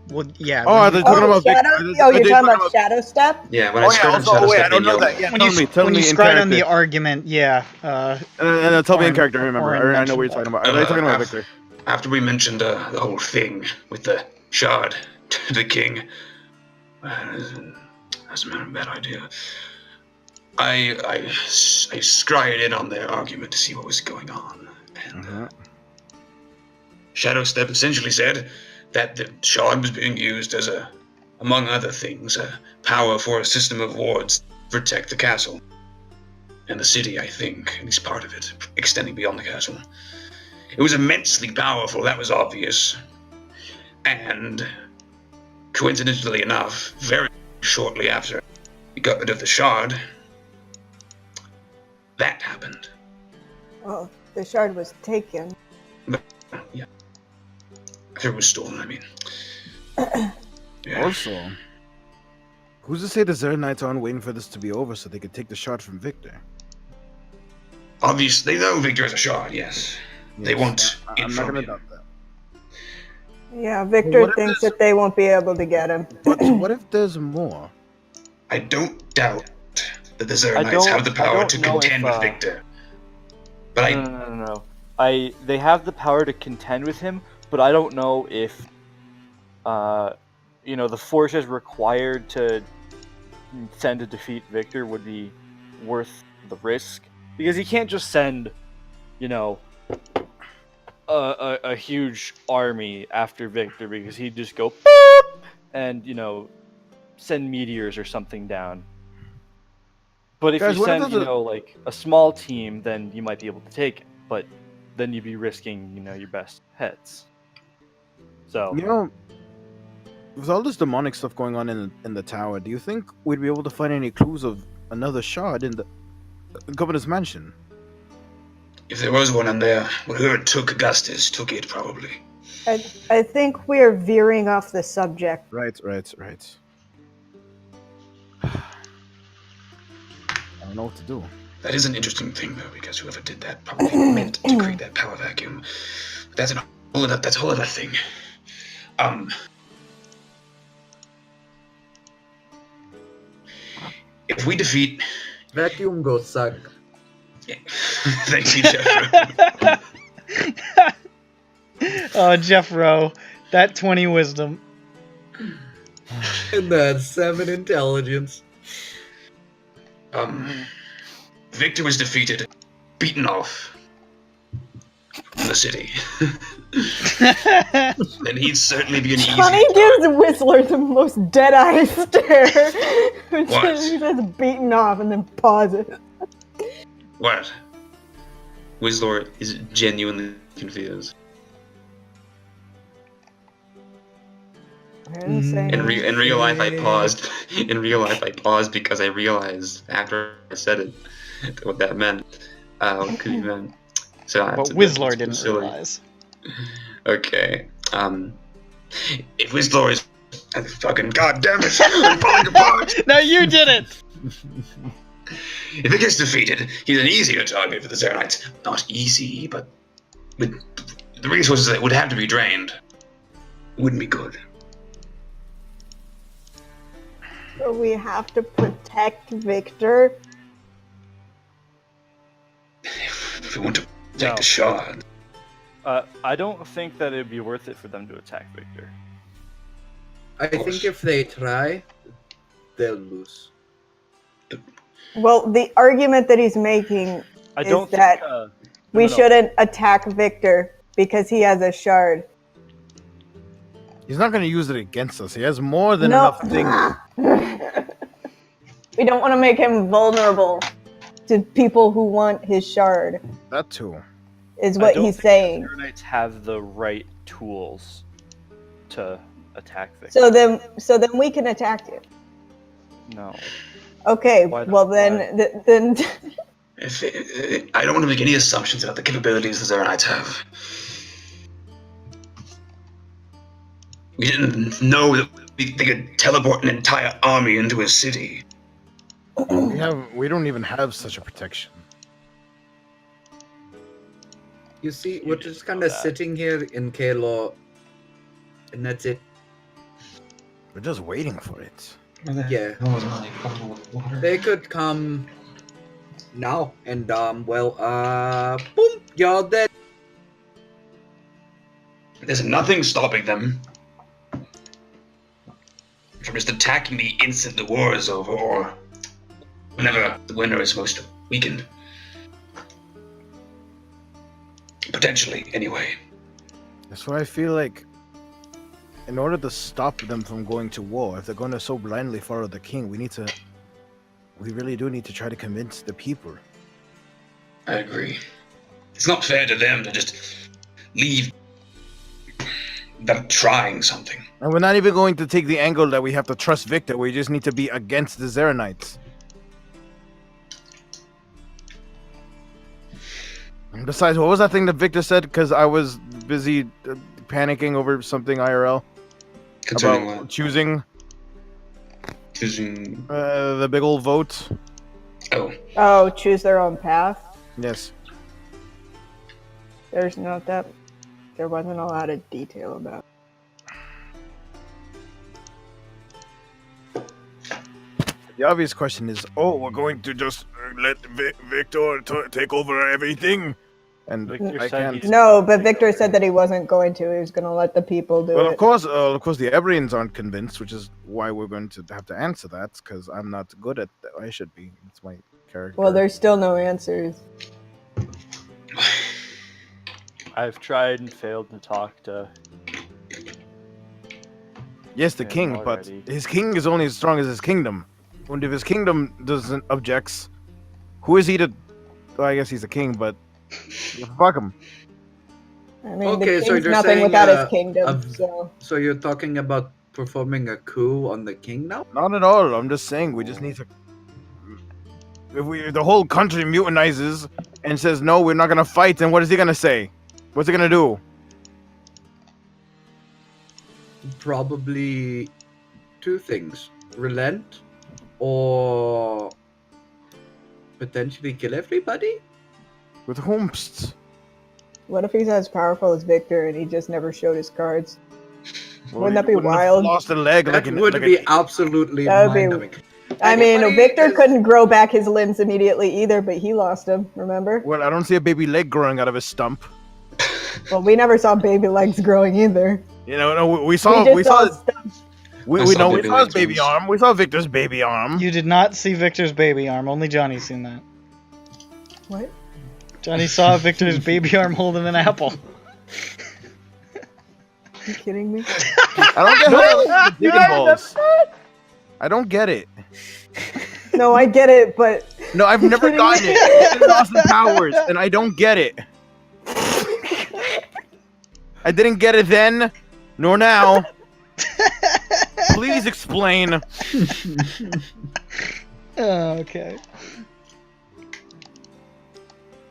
Well, yeah. Oh, are they talking about Shadow? You're talking about Shadow Step? Yeah, when I scryed on Shadow Step, I don't know that. Yeah, when tell you me. Tell when me you in scryed on character. the argument, yeah. And tell me in Orin- character. I remember. Orin I know what you're mentioned talking about. Are they talking about af- Victor? After we mentioned the whole thing with the shard to the king, that's a bad idea. I scryed in on their argument to see what was going on, and Shadow Step essentially said that the shard was being used as among other things, a power for a system of wards to protect the castle and the city. I think, at least part of it, extending beyond the castle. It was immensely powerful. That was obvious, and coincidentally enough, very shortly after we got rid of the shard, that happened. Well, the shard was taken. Yeah. After it was stolen, I mean. Yeah. Also, who's to say the Zernites aren't waiting for this to be over so they could take the shard from Victor? Obviously, they know Victor has a shard, yes. They want it I'm not from gonna him. doubt that. Yeah, Victor thinks that they won't be able to get him. But what if there's more? I don't doubt that the Zernites have the power to contend with Victor. But No. They have the power to contend with him, but I don't know if, the forces required to send to defeat Victor would be worth the risk, because he can't just send, a huge army after Victor, because he'd just go boop, and send meteors or something down. But if Guys, you what if send, there's like a small team, then you might be able to take it. But then you'd be risking, your best heads. So with all this demonic stuff going on in the tower, do you think we'd be able to find any clues of another shard in the governor's mansion? if there was one in there, whoever took Augustus took it, probably. I think we're veering off the subject. Right. I don't know what to do. That is an interesting thing, though, because whoever did that probably meant to create that power vacuum. That's a whole other thing. If we defeat... Vacuum go suck. Thank you, Jeff. Oh, Jeff Rowe. That 20 wisdom. And that's 7 intelligence. Victor was defeated, beaten off from the city. Then he'd certainly be an easy Johnny gives Whistler the most dead-eye stare. What? He says beaten off and then pauses. What? Whistler is genuinely confused. In real life, I paused. In real life, I paused because I realized after I said it what that meant. What could he meant? So But Whistler didn't realize. Okay. If Whistler is fucking goddamn it, I'm falling apart. No, you did it. If it gets defeated, he's an easier target for the Zernites. Not easy, but with the resources that would have to be drained, wouldn't be good. So we have to protect Victor. If we want to protect the shard. I don't think that it'd be worth it for them to attack Victor. I think if they try, they'll lose. Well, the argument that he's making is that we shouldn't attack Victor because he has a shard. He's not going to use it against us. He has more than enough things. We don't want to make him vulnerable to people who want his shard. That too. Is what he's saying. The Zernites have the right tools to attack Victor. So then we can attack you. No. Okay. Well then. I don't want to make any assumptions about the capabilities the Zernites have. We didn't know that they could teleport an entire army into a city. We don't even have such a protection. You see, we're just kind of sitting here in Kella, and that's it. We're just waiting for it. Yeah. They could come now, and boom, y'all dead. There's nothing stopping them from just attacking the instant the war is over, or whenever the winter is most weakened. Potentially, anyway. That's why I feel like, in order to stop them from going to war, if they're going to so blindly follow the king, we really do need to try to convince the people. I agree. It's not fair to them to just leave them trying something. And we're not even going to take the angle that we have to trust Victor. We just need to be against the Zeranites. And besides, what was that thing that Victor said? Because I was busy panicking over something IRL. Concerning about what? Choosing the big old vote. Oh, choose their own path? Yes. There wasn't a lot of detail about it. The obvious question is, we're going to just let Victor take over everything? And I can't... No, but Victor said that he wasn't going to. He was going to let the people do it. Well, of course, the Ebrians aren't convinced, which is why we're going to have to answer that, because I'm not good at that. I should be. It's my character. Well, there's still no answers. I've tried and failed to talk to... Yes, the king, but his king is only as strong as his kingdom. And if his kingdom doesn't objects, who is he to... Well, I guess he's the king, but... fuck him. I mean, the king's nothing without his kingdom, so... So you're talking about performing a coup on the king now? Not at all. I'm just saying we just need to... If the whole country mutinizes and says, no, we're not going to fight, then what is he going to say? What's he going to do? Probably two things. Relent or potentially kill everybody? With whomst? What if he's as powerful as Victor and he just never showed his cards? Wouldn't that be wild? Lost a leg. That would be absolutely mind-numbing. I mean, Victor couldn't grow back his limbs immediately either, but he lost them, remember? Well, I don't see a baby leg growing out of his stump. Well, we never saw baby legs growing either. You know, no, we saw his baby arm. We saw Victor's baby arm. You did not see Victor's baby arm. Only Johnny's seen that. What? Johnny saw Victor's baby arm holding an apple. Are you kidding me? I don't get balls. I don't get it. No, I get it, but... No, I've never gotten it. It's Austin Powers, and I don't get it. I didn't get it then, nor now. Please explain. Okay.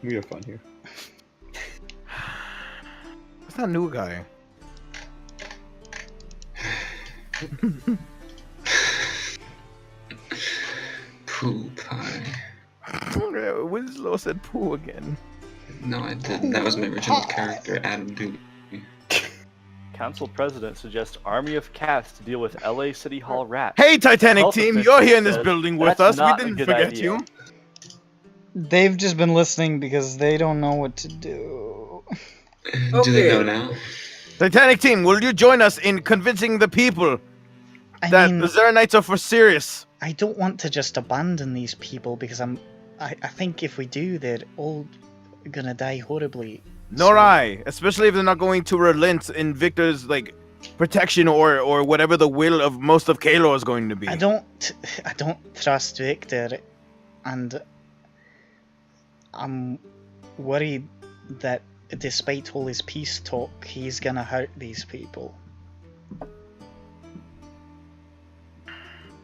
We have fun here. What's that new guy? Poo pie. Winslow said poo again. No, I didn't. That was my original character, Adam Dooley. Council President suggests Army of Cats to deal with LA City Hall rats. Hey, Titanic Health team, officials you're here in this said building with that's us. We not a didn't good forget idea. you. They've just been listening because they don't know what to do. Do they know now? Titanic team, will you join us in convincing the people that the Zeranites are for serious? I don't want to just abandon these people because I think if we do, they're all gonna die horribly. Nor I, especially if they're not going to relent in Victor's protection or whatever the will of most of Kella is going to be. I don't trust Victor, and I'm worried that despite all his peace talk, he's gonna hurt these people.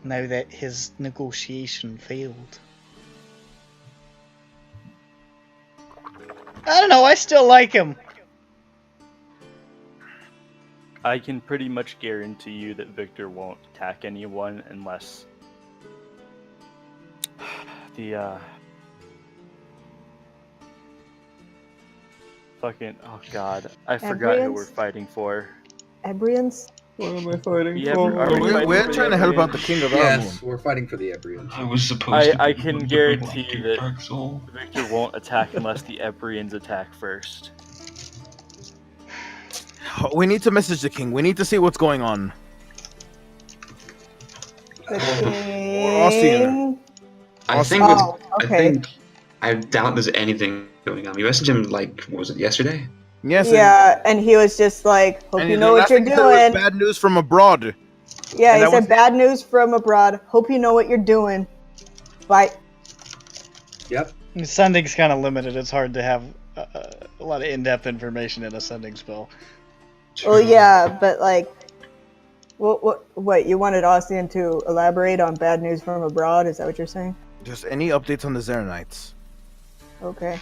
Now that his negotiation failed. I don't know, I still like him. I can pretty much guarantee you that Victor won't attack anyone unless the fucking, oh god, I forgot who we're fighting for. Ebrians? What am I fighting Yeah, for? We're trying to help out the king of our moon. Yes, we're fighting for the Ebrians. I was supposed to. I can guarantee that Dark Soul. Victor won't attack unless the Ebrians attack first. We need to message the king. We need to see what's going on. The Ossian. I think. okay. I doubt there's anything going on. You messaged him like, what was it, yesterday? Yes. Yeah, and he was just like, hope you know what you're doing. Bad news from abroad. Yeah, he said bad news from abroad. Hope you know what you're doing. Bye. Yep. Sending's kind of limited. It's hard to have a lot of in-depth information in a sending spell. Well, yeah, but like, what? You wanted Ossian to elaborate on bad news from abroad? Is that what you're saying? Just any updates on the Zeranites. Okay.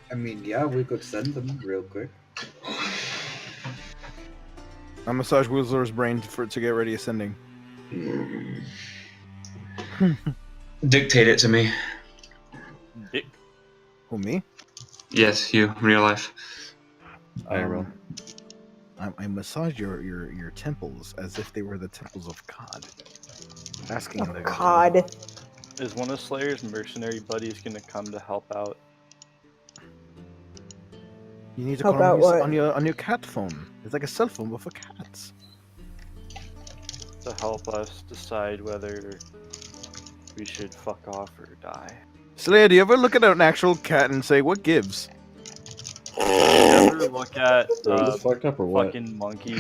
I mean, yeah, we could send them real quick. I massage Whistler's brain to get ready ascending. Dictate it to me. Who, me? Yes, you, in real life. IRL. I massage your temples as if they were the temples of God. Asking the God. Is one of Slayer's mercenary buddies gonna come to help out? You need to Help call out him what? on your cat phone. It's like a cell phone but for cats. To help us decide whether we should fuck off or die. Slayer, do you ever look at an actual cat and say, what gives? You ever look at fucked up or what? fucking monkey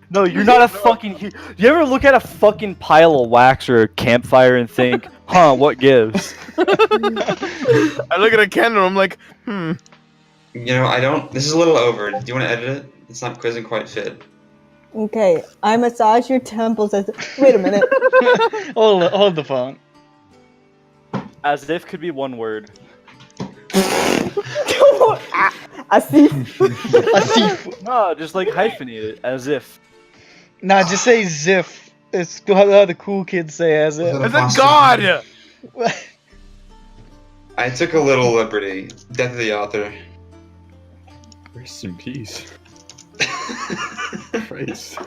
no, you're not a fucking. You ever look at a fucking pile of wax or a campfire and think, huh, what gives? I look at a cat and I'm like, You know, I don't. This is a little over. Do you want to edit it? It's not doesn't quite fit. Okay, I massage your temples as. Wait a minute. Hold the phone. As if could be one word. Asif. No, just like hyphenate it. As if. Nah, just say ziff. It's how the cool kids say as if. As a god! I took a little liberty. Death of the author. Rest in peace. Christ.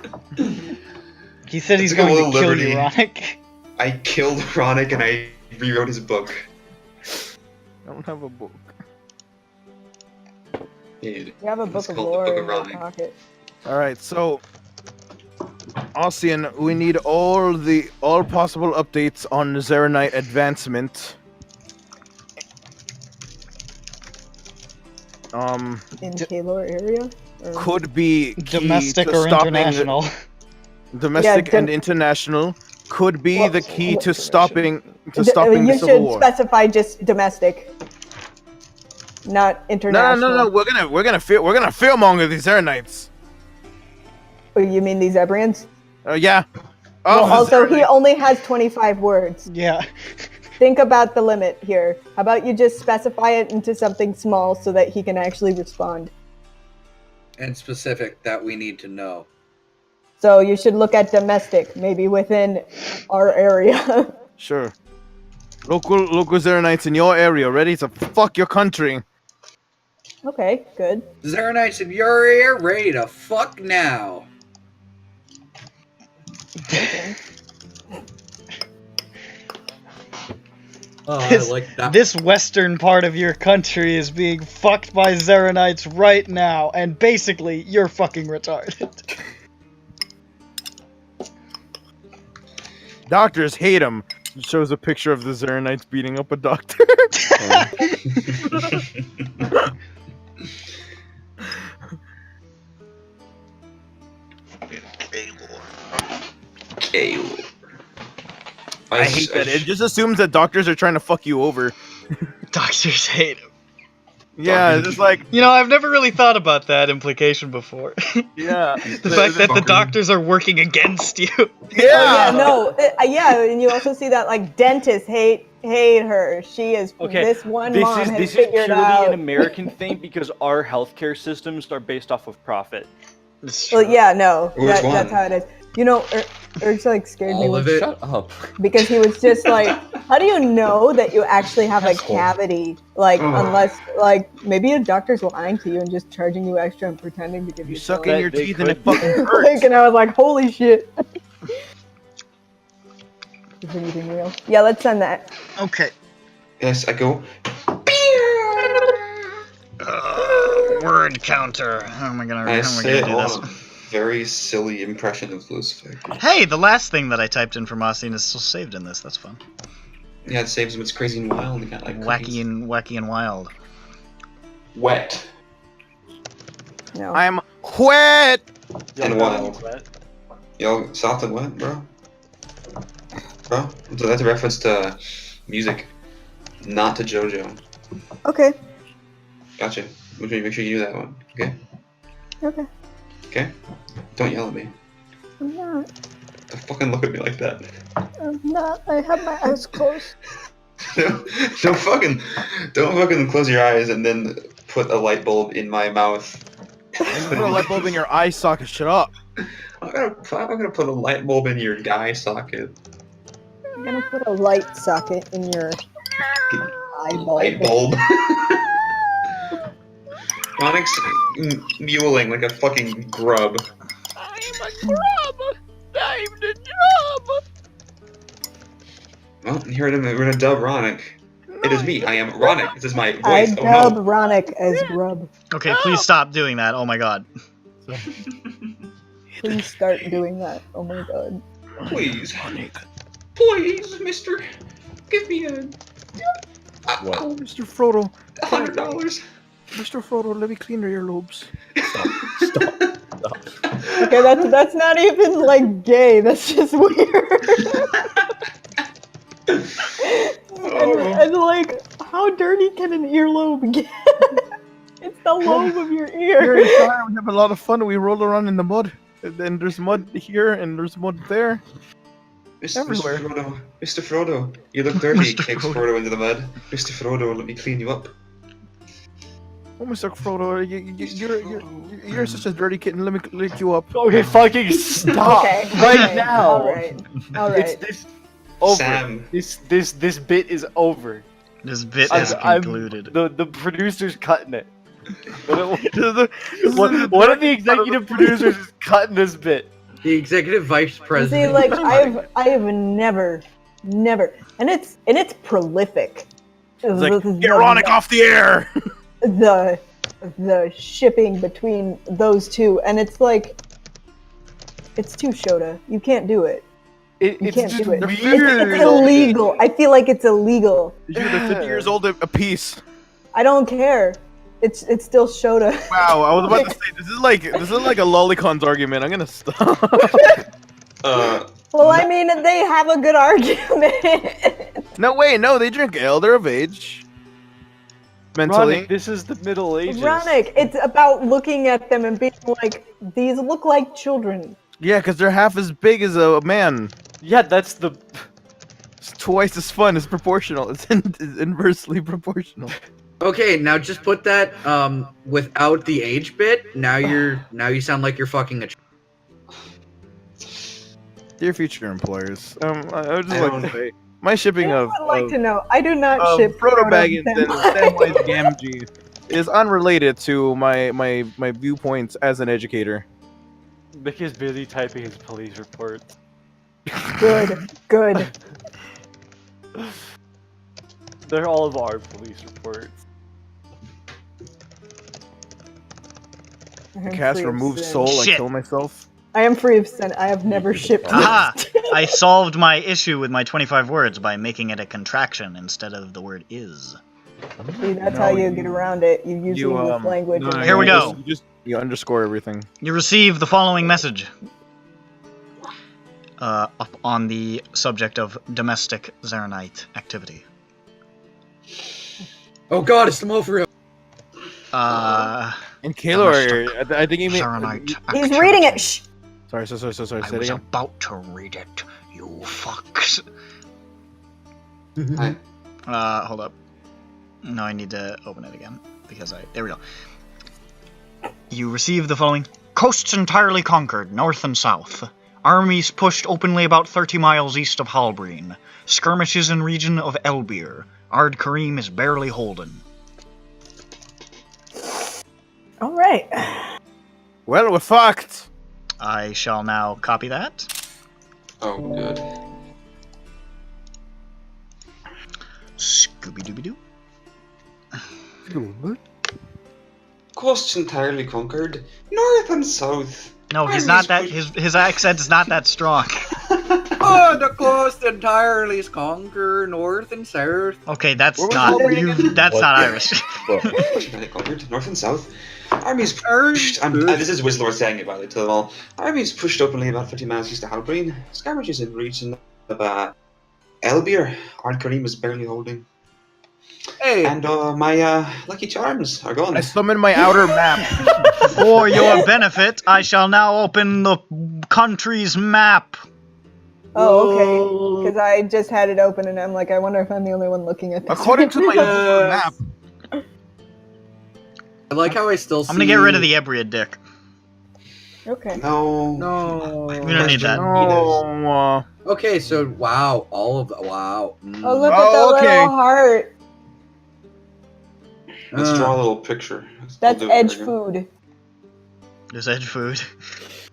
He said he's going to kill Iroch. I killed Iroch and I rewrote his book. I don't have a book. Dude, You have a book of lore in your pocket. Alright, so Ossian, we need all possible updates on the Zeranite advancement. In Kaylor area? Or? Could be domestic or international. Domestic and international could be the key to stopping the You civil should war. specify just domestic, not international. No. We're gonna fearmonger these Zeranites. Oh, you mean these Ebrians? Yeah. Well, also, he only has 25 words. Yeah. Think about the limit here. How about you just specify it into something small so that he can actually respond? And specific that we need to know. So you should look at domestic, maybe within our area. Sure. Local Zeranites in your area ready to fuck your country. Okay, good. Zeranites in your area ready to fuck now. Okay. Oh, I like that. This western part of your country is being fucked by Zeranites right now, and basically, you're fucking retarded. Doctors hate him. It shows a picture of the Zeranites beating up a doctor. I hate that. It just assumes that doctors are trying to fuck you over. Doctors hate him. Yeah, just like... You know, I've never really thought about that implication before. Yeah. The fact that the doctors are working against you. Yeah! Yeah, and you also see that, like, dentists hate her. She is... Okay, this one this mom is has this is figured purely out... an American thing because our healthcare systems are based off of profit. Well, yeah, no. Which one? That's how it is. You know, Eric's, like, scared me All of with... it. Shut up. Because he was just like... How do you know that you actually have a cavity? Like, unless, like, maybe a doctor's lying to you and just charging you extra and pretending to give you suck pills. in your teeth and it fucking hurts. Like, and I was like, holy shit. Is anything real? Yeah, let's send that. Okay. Yes, I go. Word counter. How am I gonna say do this? Very silly impression of Lucifer. Hey, the last thing that I typed in for Mossine is still saved in this. That's fun. Yeah, it saves him. It's crazy and wild. You got like wacky and wild. Wet. No. I'm wet and wild. Yo, soft and wet, bro. Bro, so that's a reference to music, not to JoJo. Okay. Gotcha. Make sure you do that one. Okay. Okay. Okay. Don't yell at me. I'm not. Don't fucking look at me like that. I'm not. I have my eyes closed. Don't fucking close your eyes and then put a light bulb in my mouth. Put a light bulb in your eye socket. Shut up. I'm gonna put a light bulb in your guy socket. I'm gonna put a light socket in your eyeball. Light bulb. Onyx mewling like a fucking grub. I'm a grub. I'm the grub. Well, here we're gonna dub Ronick. It is me. I am Ronick. This is my voice. I dub Ronick as grub. Okay, please stop doing that. Oh my god. Please start doing that. Oh my god. Please. Please, mister. Give me a... What? Oh, Mr. Frodo. $100. Mr. Frodo, let me clean your earlobes. Stop. Okay, that's not even like gay. That's just weird. and like, how dirty can an earlobe get? It's the lobe of your ear. We have a lot of fun. We roll around in the mud. And then there's mud here and there's mud there. Everywhere. Mr. Frodo, you look dirty. Kicks Frodo into the mud. Mr. Frodo, let me clean you up. Oh, Mr. Frodo, you're such a dirty kitten. Let me lick you up. Okay, fucking stop right now. All right. It's over. Sam. This bit is over. This bit is concluded. The producer's cutting it. One of the executive producers is cutting this bit. The executive vice president. See, like I have never, and it's prolific. It's like, get Ronick off the air. The shipping between those two, and it's like, it's too Shota. You can't do it. You can't do it. It's illegal. I feel like it's illegal. They're 50 years old a piece. I don't care. It's still Shota. Wow, I was about to say this is like a lollicon's argument. I'm gonna stop. Well, I mean, they have a good argument. No, they drink ale. They're of age. Mentally. Ronick, this is the Middle Ages. Ronick, it's about looking at them and being like, these look like children. Yeah, because they're half as big as a man. Yeah, that's the... It's twice as fun. It's proportional. It's inversely proportional. Okay, now just put that without the age bit. Now you sound like you're fucking a... Dear future employers, I would just like to say, my shipping I would like to know. I do not ship Frodo Baggins and Samwise Gamgee is unrelated to my viewpoints as an educator. Mick is busy typing his police reports. Good. They're all of our police reports. Cast remove soul. I kill myself. I am free of sin. I have never shipped. Aha! I solved my issue with my 25 words by making it a contraction instead of the word is. See, that's how you get around it. You use English language. Here we go. You underscore everything. You receive the following message. Up on the subject of domestic Zaranite activity. Oh god, it's the Mofrio. And Kayla, I think he mean... He's reading it. Shh. Sorry. I was about to read it, you fucks. Hold up. No, I need to open it again because there we go. You receive the following: coasts entirely conquered, north and south. Armies pushed openly about 30 miles east of Halbreen. Skirmishes in region of Elbir. Ard Karim is barely holding. Alright. Well, we're fucked. I shall now copy that. Oh, good. Scooby-Dooby-Doo. Coast entirely conquered. North and south. No, he's not that. His accent is not that strong. Oh, the coast entirely is conquered, north and south. Okay, that's not you. That's not Irish. Conquered north and south. Armies pushed. This is Whistler saying about it to them all. Armies pushed openly about 30 miles east of Halbreen. Skirmishes in region of Elbir. Ard Karim is barely holding. Hey. And my lucky charms are gone. I summoned my outer map. For your benefit, I shall now open the country's map. Oh, okay. Because I just had it open and I'm like, I wonder if I'm the only one looking at this. According to my map. I like how I still see... I'm gonna get rid of the Ebria dick. Okay. No. We don't need that. No. Okay, so wow, all of the wow. Oh, look at the little heart. Let's draw a little picture. That's edge food. There's edge food.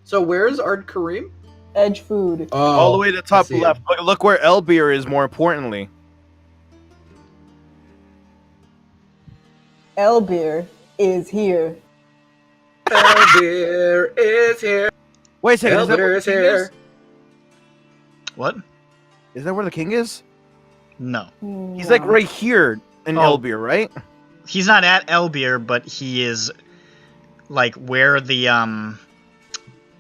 So where's Ard Karim? Edge food. Oh, all the way to the top I see left. Look where Elbir is, more importantly. Elbir is here. Elbir is here. Wait a second. Elbir is here. What? Is that where the king is? No. He's like right here in Elbir, right? He's not at Elbir, but he is like where the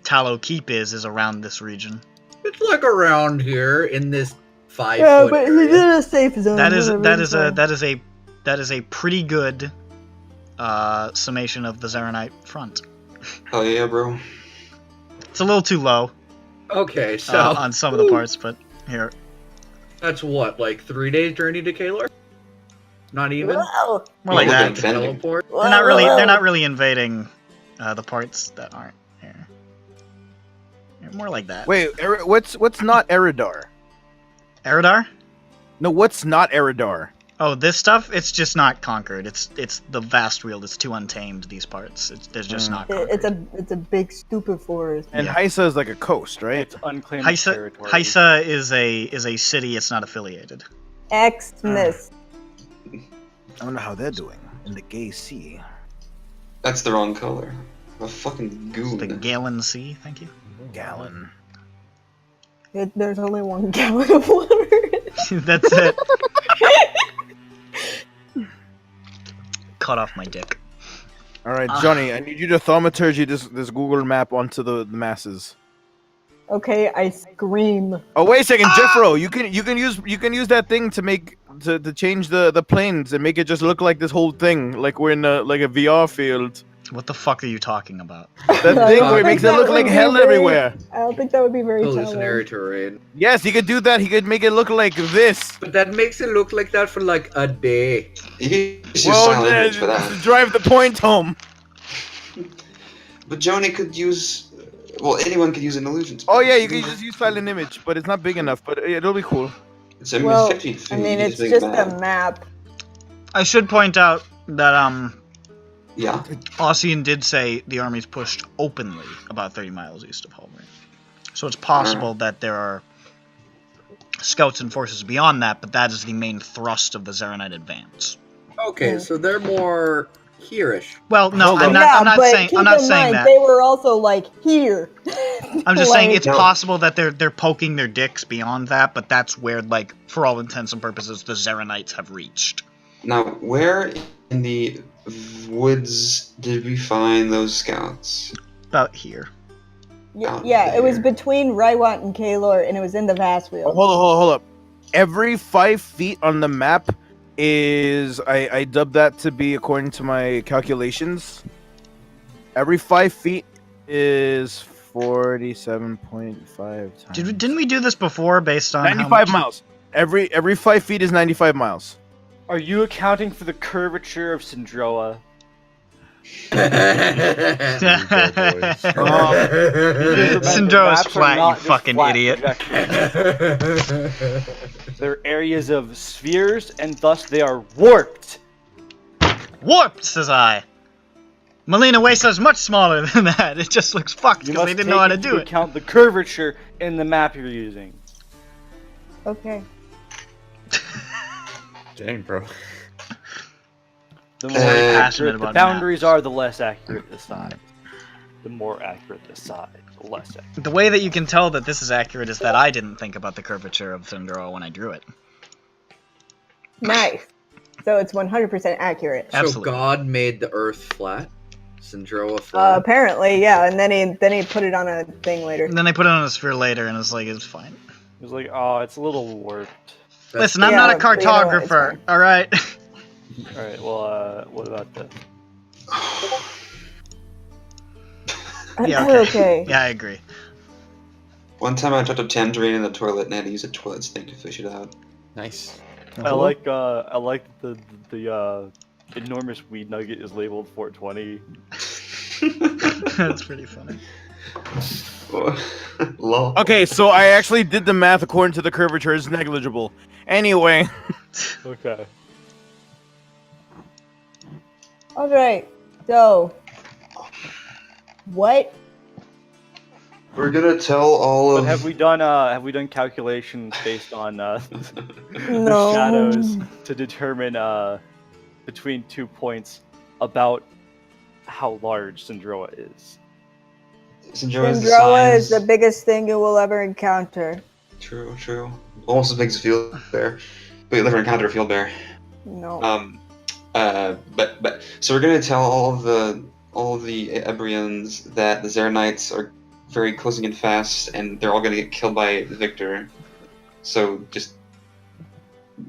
Tallow Keep is around this region. It's like around here in this 5 Yeah, foot but area. he's in a safe zone. That is a pretty good summation of the Zaranite front. Oh yeah, bro. It's a little too low. Okay, so on some of the parts, but here. That's what, like 3 days journey to Kalar? Not even. Whoa. More like that. Teleport. They're not really invading the parts that aren't here. More like that. Wait, what's not Eridar? Eridar? No, what's not Eridar? Oh, this stuff, it's just not conquered. It's the vast wield. It's too untamed, these parts. They're just not conquered. It's a big stupid forest. And Hysa is like a coast, right? It's unclaimed Hysa, territory. Hysa is a city. It's not affiliated. Xmas. I don't know how they're doing in the gay sea. That's the wrong color. A fucking goon. The Gallon Sea, thank you. Gallon. There's only 1 gallon of water. That's it. Cut off my dick. All right, Johnny, I need you to thaumaturgy this Google map onto the masses. Okay, I scream. Oh wait a second, Jeffro, you can use that thing to make to change the planes and make it just look like this whole thing, like we're in a VR field. What the fuck are you talking about? That thing where it makes it look like hell everywhere. I don't think that would be very Hallucinatory terrain. Yes, he could do that. He could make it look like this. But that makes it look like that for like a day. Well, drive the point home. But Johnny could use. Well, anyone could use an illusion. Oh yeah, you can just use silent image, but it's not big enough. But it'll be cool. It's Well, 50 feet. I mean, it's just a map. I should point out that Yeah. Ossian did say the armies pushed openly about 30 miles east of Halbrand. So it's possible that there are scouts and forces beyond that, but that is the main thrust of the Zaranite advance. Okay, so they're more here-ish. Well, no, I'm but not saying keep in mind, that. They were also like here. I'm just saying it's Like- possible that they're poking their dicks beyond that, but that's where, like, for all intents and purposes, the Zaranites have reached. Now, where in the woods did we find those scouts? About here. Yeah, it was between Raiwat and Kalar, and it was in the vast wheel. Hold up. Every 5 feet on the map is I dubbed that to be according to my calculations. Every 5 feet is 47.5 times. Didn't we do this before based on 95 miles. Every 5 feet is 95 miles. Are you accounting for the curvature of SINDROA? Syndroa's flat, you fucking idiot. They're areas of spheres, and thus they are warped. Warped, says I. Melina Wesa is much smaller than that. It just looks fucked because they didn't know how to do it. Count the curvature in the map you're using. Okay. Dang, bro. The more accurate the boundaries are, the less accurate the size. The more accurate the size, the less accurate. The way that you can tell that this is accurate is that I didn't think about the curvature of SINDROA when I drew it. Nice. So it's 100% accurate. So God made the Earth flat. SINDROA flat. Apparently, yeah. And then he put it on a thing later. And then they put it on a sphere later, and it's like, it's fine. It was like, oh, it's a little warped. Listen, I'm not a cartographer, alright? Alright, well, what about this? Yeah, okay. Yeah, I agree. One time I dropped a tangerine in the toilet and I had to use a toilet snake to fish it out. Nice. I like the enormous weed nugget is labeled 420. That's pretty funny. Lol. Okay, so I actually did the math according to the curvature. It's negligible. Anyway. Okay. Alright, so what? We're gonna tell all of. But have we done calculations based on the No. shadows to determine between 2 points about how large SINDROA is? SINDROA is the biggest thing you will ever encounter. True, true. Almost as big as a field bear, but you'll never encounter a field bear. No. But so we're gonna tell all of the Ebrians that the Zeranites are very closing in fast, and they're all gonna get killed by the victor. So just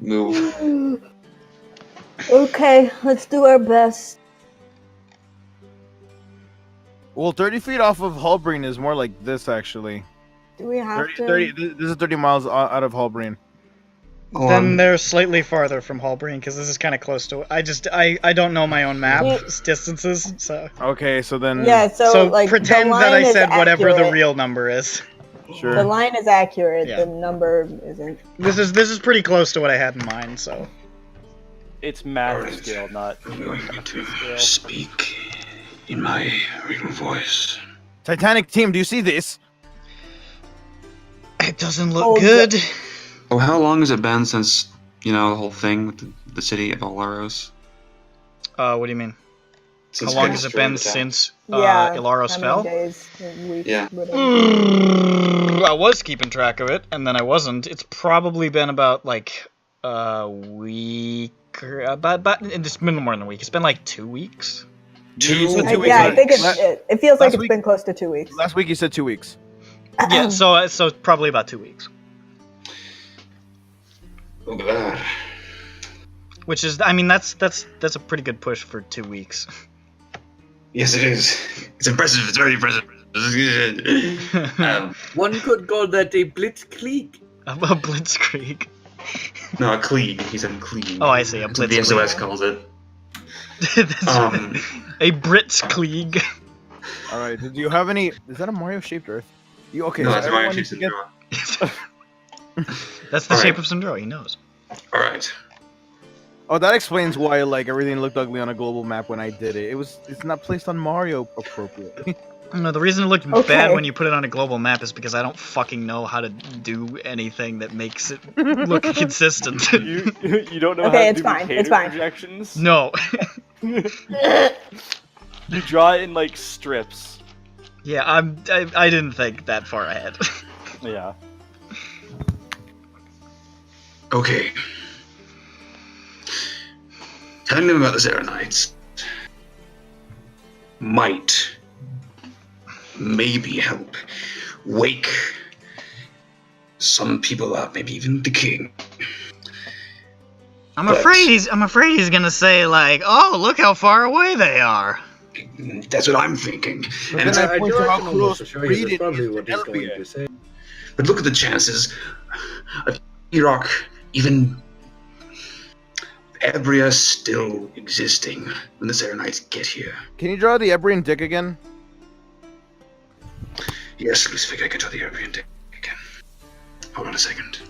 move. Okay, let's do our best. Well, 30 feet off of Hallbreen is more like this, actually. Do we have 30, this is 30 miles out of Hallbreen. Then they're slightly farther from Hallbreen, because this is kind of close to it. I don't know my own map distances, so... Okay, so then... Yeah, so like, pretend the that I line said is whatever the accurate. real number is. Sure. The line is accurate, Yeah. the number isn't. This is pretty close to what I had in mind, so... It's math scale, not to speak in my real voice. Titanic team, do you see this? It doesn't look good. Oh, how long has it been since, the whole thing with the city of Ilaros? What do you mean? Since how long Vegas has it been destroyed the town? since Yeah. Ilaros how fell? many days, weeks, Yeah. whatever. I was keeping track of it, and then I wasn't. It's probably been about, like, a week, or about it's been more than a week. It's been, like, 2 weeks. Yeah, I think it feels like it's been close to 2 weeks. Last week you said 2 weeks. Yeah, so probably about 2 weeks. Look at that. Which is, I mean, that's a pretty good push for 2 weeks. Yes, it is. It's impressive. It's very impressive. One could call that a blitzkrieg. A blitzkrieg. No, a Klieg. He said Klieg. Oh, I see. A That's what the blitzkrieg. SOS calls it. A Blitzkrieg. All right. Did you have any? Is that a Mario-shaped Earth? Okay. No, so that's a Mario everyone shaped needs to SINDROA. That's the All shape right. of SINDROA. He knows. All right. Oh, that explains why everything looked ugly on a global map when I did it. It's not placed on Mario appropriately. No, the reason it looked Okay. bad when you put it on a global map is because I don't fucking know how to do anything that makes it look consistent. You don't know Okay, how to it's do fine, it's Mercator fine. projections? No. You draw it in like strips. Yeah, I didn't think that far ahead. Yeah. Okay. Telling them about the Zeranites might, maybe help wake some people up, maybe even the king. I'm afraid he's gonna say like, oh, look how far away they are. That's what I'm thinking. But And it's, then I point to how close to show Reed you is that's probably to what he's going Elvia. to say. but look at the chances of Iroch even Ebria still existing when the Serenites get here. Can you draw the Ebrian dick again? Yes, Lucifer, I can draw the Ebrian dick again. Hold on a second.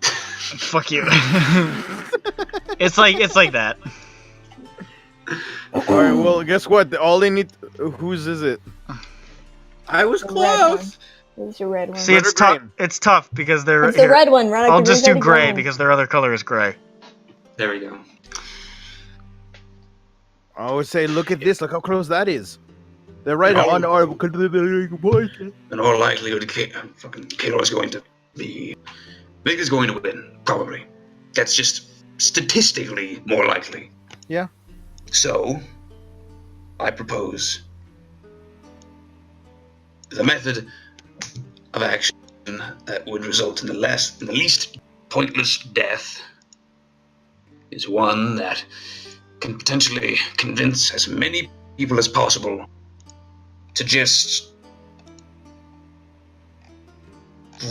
Fuck you. It's like that. Alright, well, guess what? All they need... Whose is it? I was The red close! one. It's your red one. See, it's tough. It's tough because they're. It's the red one, Ron. I'll just do gray because their other color is gray. There we go. I would say, look at this. Look how close that is. They're right on our... In all likelihood, Kella is going to be... Vic is going to win, probably. That's just statistically more likely. Yeah. So, I propose the method of action that would result in the least pointless death is one that can potentially convince as many people as possible to just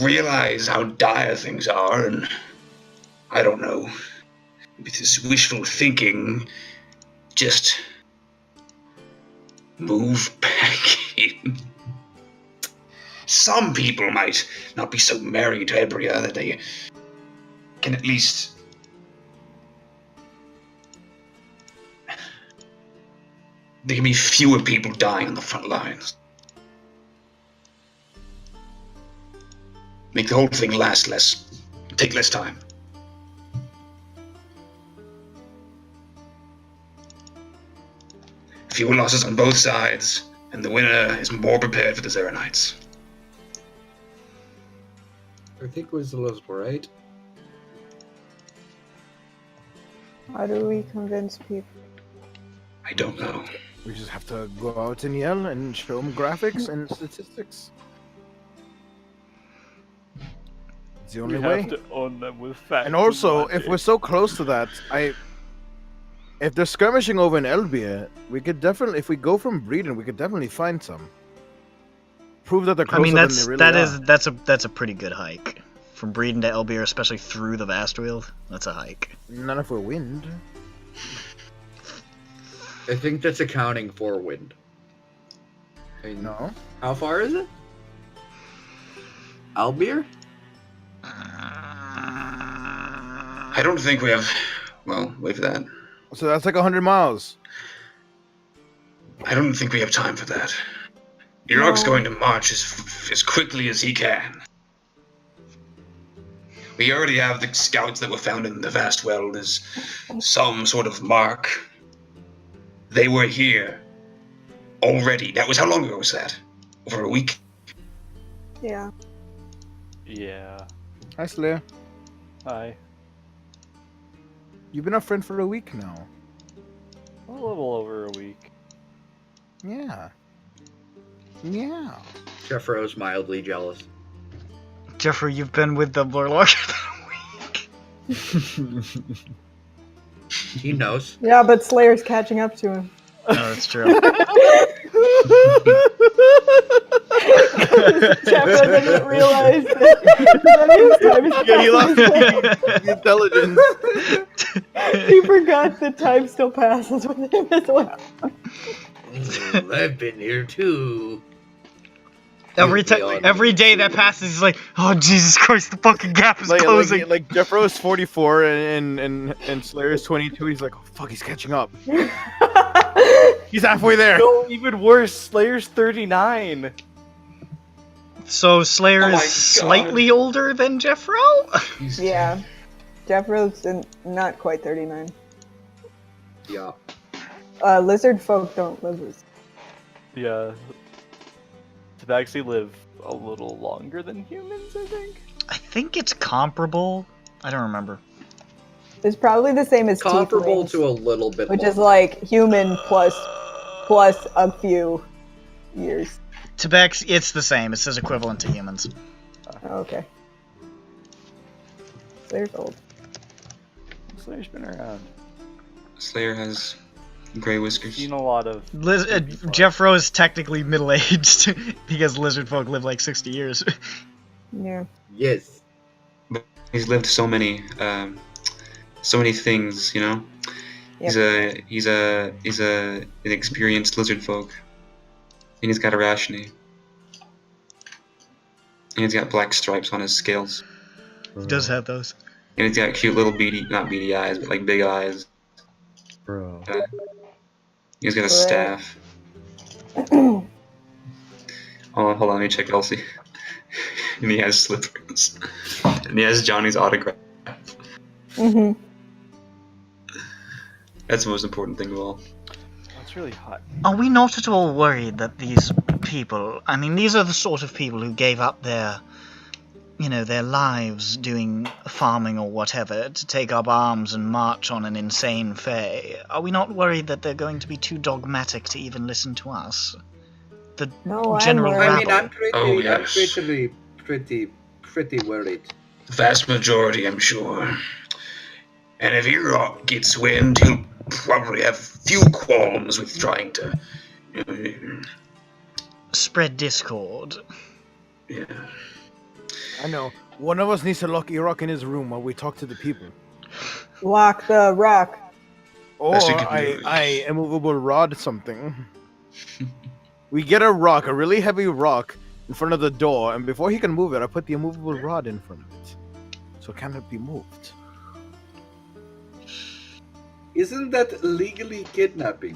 realize how dire things are, and I don't know, with this wishful thinking, just move back in. Some people might not be so married to Ebria that they can at least there can be fewer people dying on the front lines. Make the whole thing last less, take less time. Fewer losses on both sides, and the winner is more prepared for the Serenites. I think Winslow right. How do we convince people? I don't know. We just have to go out and yell and show them graphics and statistics. It's the only way. We have to own them with facts. And also, if we're so close to that, if they're skirmishing over in Elbia, we could definitely, if we go from Breeden, we could definitely find some. Prove that they're closer than they really are. That's a pretty good hike. From Breeden to Elbir, especially through the Vastweald, that's a hike. None if we're wind. I think that's accounting for wind. No. How far is it? Albir? I don't think we have... Well, wait for that. So that's like 100 miles. I don't think we have time for that. Iroch's going to march as quickly as he can. We already have the scouts that were found in the Vastweald as some sort of mark. They were here already. That was how long ago was that? Over a week? Yeah. Yeah. Hi, Slayer. Hi. You've been our friend for a week now. A little over a week. Yeah. Yeah. Jeffro's mildly jealous. Jeffrey, you've been with them for longer than a week. He knows. Yeah, but Slayer's catching up to him. No, that's true. Jeffro didn't realize that he lost the intelligence. He forgot the time still passes with him as well. I've been here too. Every day that passes, he's like, "Oh Jesus Christ, the fucking gap is closing." Like Jeffro is 44 and Slayer is 22. He's like, "Oh fuck, he's catching up." He's halfway there. No, even worse. Slayer's 39. So Slayer is slightly older than Jeffro? Yeah. Jeffro's not quite 39. Yeah. Lizard folk don't live with. Yeah. Tabaxi live a little longer than humans, I think. I think it's comparable. I don't remember. It's probably the same as comparable tieflings, to a little bit, which more. is like human plus a few years. Tabaxi, it's the same. It says equivalent to humans. Oh, okay. Slayer's old. Slayer's been around. Slayer has gray whiskers. Seen a lot of. Jeffro is technically middle-aged because lizard folk live like 60 years. Yeah. Yes. But He's lived so many things, you know. Yep. He's an experienced lizard folk, and he's got a rationing, and he's got black stripes on his scales. He does have those. And he's got cute little not beady eyes, but like big eyes. Bro. He's got a staff. Hold on, let me check Elsie. And he has slippers. And he has Johnny's autograph. Mm-hmm. That's the most important thing of all. That's really hot. Are we not at all worried that these people, I mean, these are the sort of people who gave up their lives doing farming or whatever to take up arms and march on an insane fae? Are we not worried that they're going to be too dogmatic to even listen to us? The general rabble. I mean, I'm yes. pretty worried. The vast majority, I'm sure. And if Iroch gets wind, he'll probably have few qualms with trying to spread discord. Yeah. I know. One of us needs to lock Iroch in his room while we talk to the people. Lock the rock. Or I immovable rod something. We get a rock, a really heavy rock, in front of the door, and before he can move it, I put the immovable rod in front of it. So it cannot be moved. Isn't that legally kidnapping?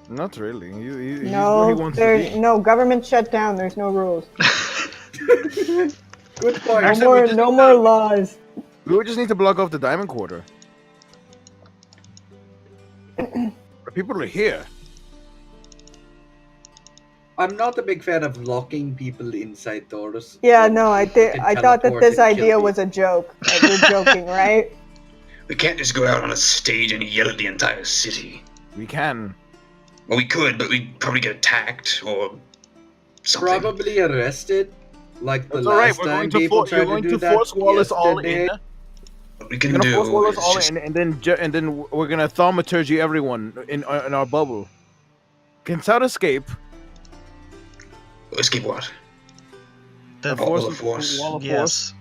Not really. He's No, where he wants to be. no government shut down. There's no rules. Good point. No more laws. We would just need to block off the diamond quarter. People are here. I'm not a big fan of locking people inside doors. Yeah, no, I thought that this idea was a joke. Like, we're joking, right? We can't just go out on a stage and yell at the entire city. We can. Well, we could, but we'd probably get attacked or something. Probably arrested, like the That's last all right. time people tried to do that. Force Wallace all in. What we can do Force Wallace is all just... in, and then we're gonna thaumaturgy everyone in our bubble. Can South escape? Escape what? The Wall of Force. Yes.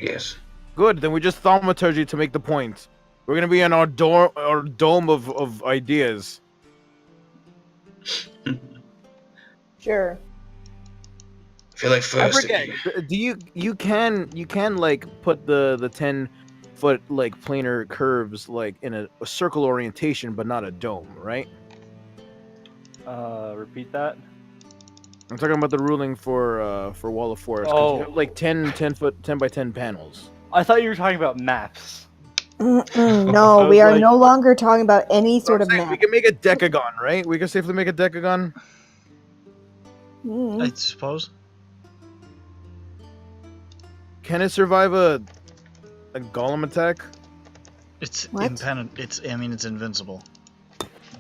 Yes. Good. Then we just thaumaturgy to make the point. We're gonna be in our dome of ideas. Sure. I feel like first. I forget. Do you can like put the 10-foot like planar curves like in a circle orientation, but not a dome, right? Repeat that. I'm talking about the ruling for Wall of Forest. 'Cause you have, like 10 by 10 panels. I thought you were talking about maps. No, we are no longer talking about any sort of map. We can make a decagon, right? We can safely make a decagon. I suppose. Can it survive a golem attack? It's impenetrable. It's invincible.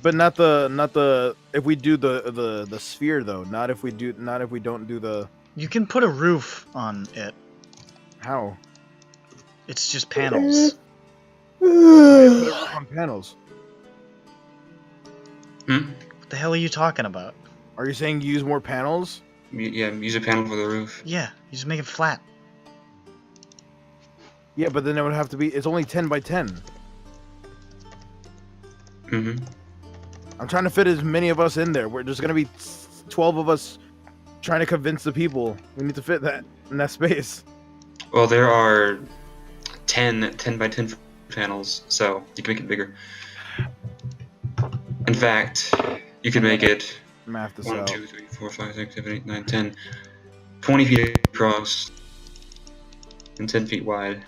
But not the if we do the sphere though. Not if we don't do the. You can put a roof on it. How? It's just panels. On panels. What the hell are you talking about? Are you saying use more panels? Yeah, use a panel for the roof. Yeah, you just make it flat. Yeah, but then it would have to be. It's only 10 by 10. Mm-hmm. I'm trying to fit as many of us in there. There's gonna be 12 of us trying to convince the people. We need to fit that in that space. Well, there are 10 by 10 panels, so you can make it bigger. In fact, you can make it Math this 1, out. 2, 3, 4, 5, 6, 7, 8, 9, 10, 20 feet across and 10 feet wide.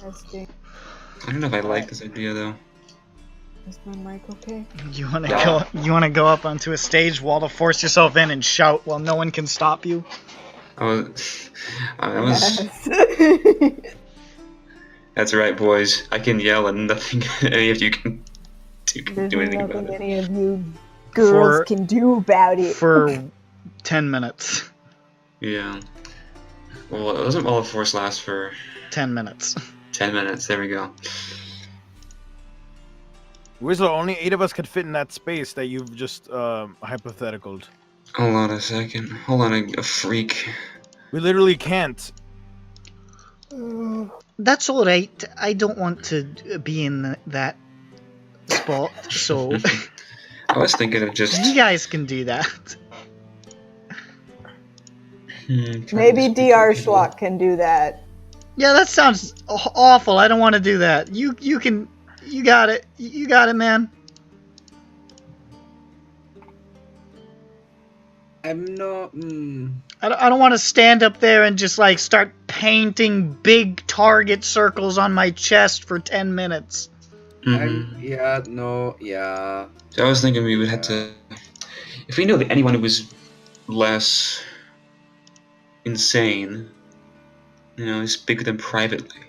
I don't know if I like this idea though. Is my mic okay? You wanna go up onto a stage wall to force yourself in and shout while no one can stop you? That's right, boys. I can yell and nothing any of you can do anything about it. Any of you girls can do about it. For 10 minutes. Yeah. Well, doesn't Wall of Force last for 10 minutes? 10 minutes. There we go. Whistler, only 8 of us could fit in that space that you've just hypotheticaled. Hold on a second. Hold on, a freak. We literally can't. That's all right. I don't want to be in that spot, so I was thinking of just. you guys can do that. Maybe Dr. Schlock can do that. Yeah, that sounds awful. I don't want to do that. You can. You got it. You got it, man. I'm not. I don't want to stand up there and just like start painting big target circles on my chest for 10 minutes. Yeah. So I was thinking we would have to, if we know that anyone who was less insane, speak with them privately.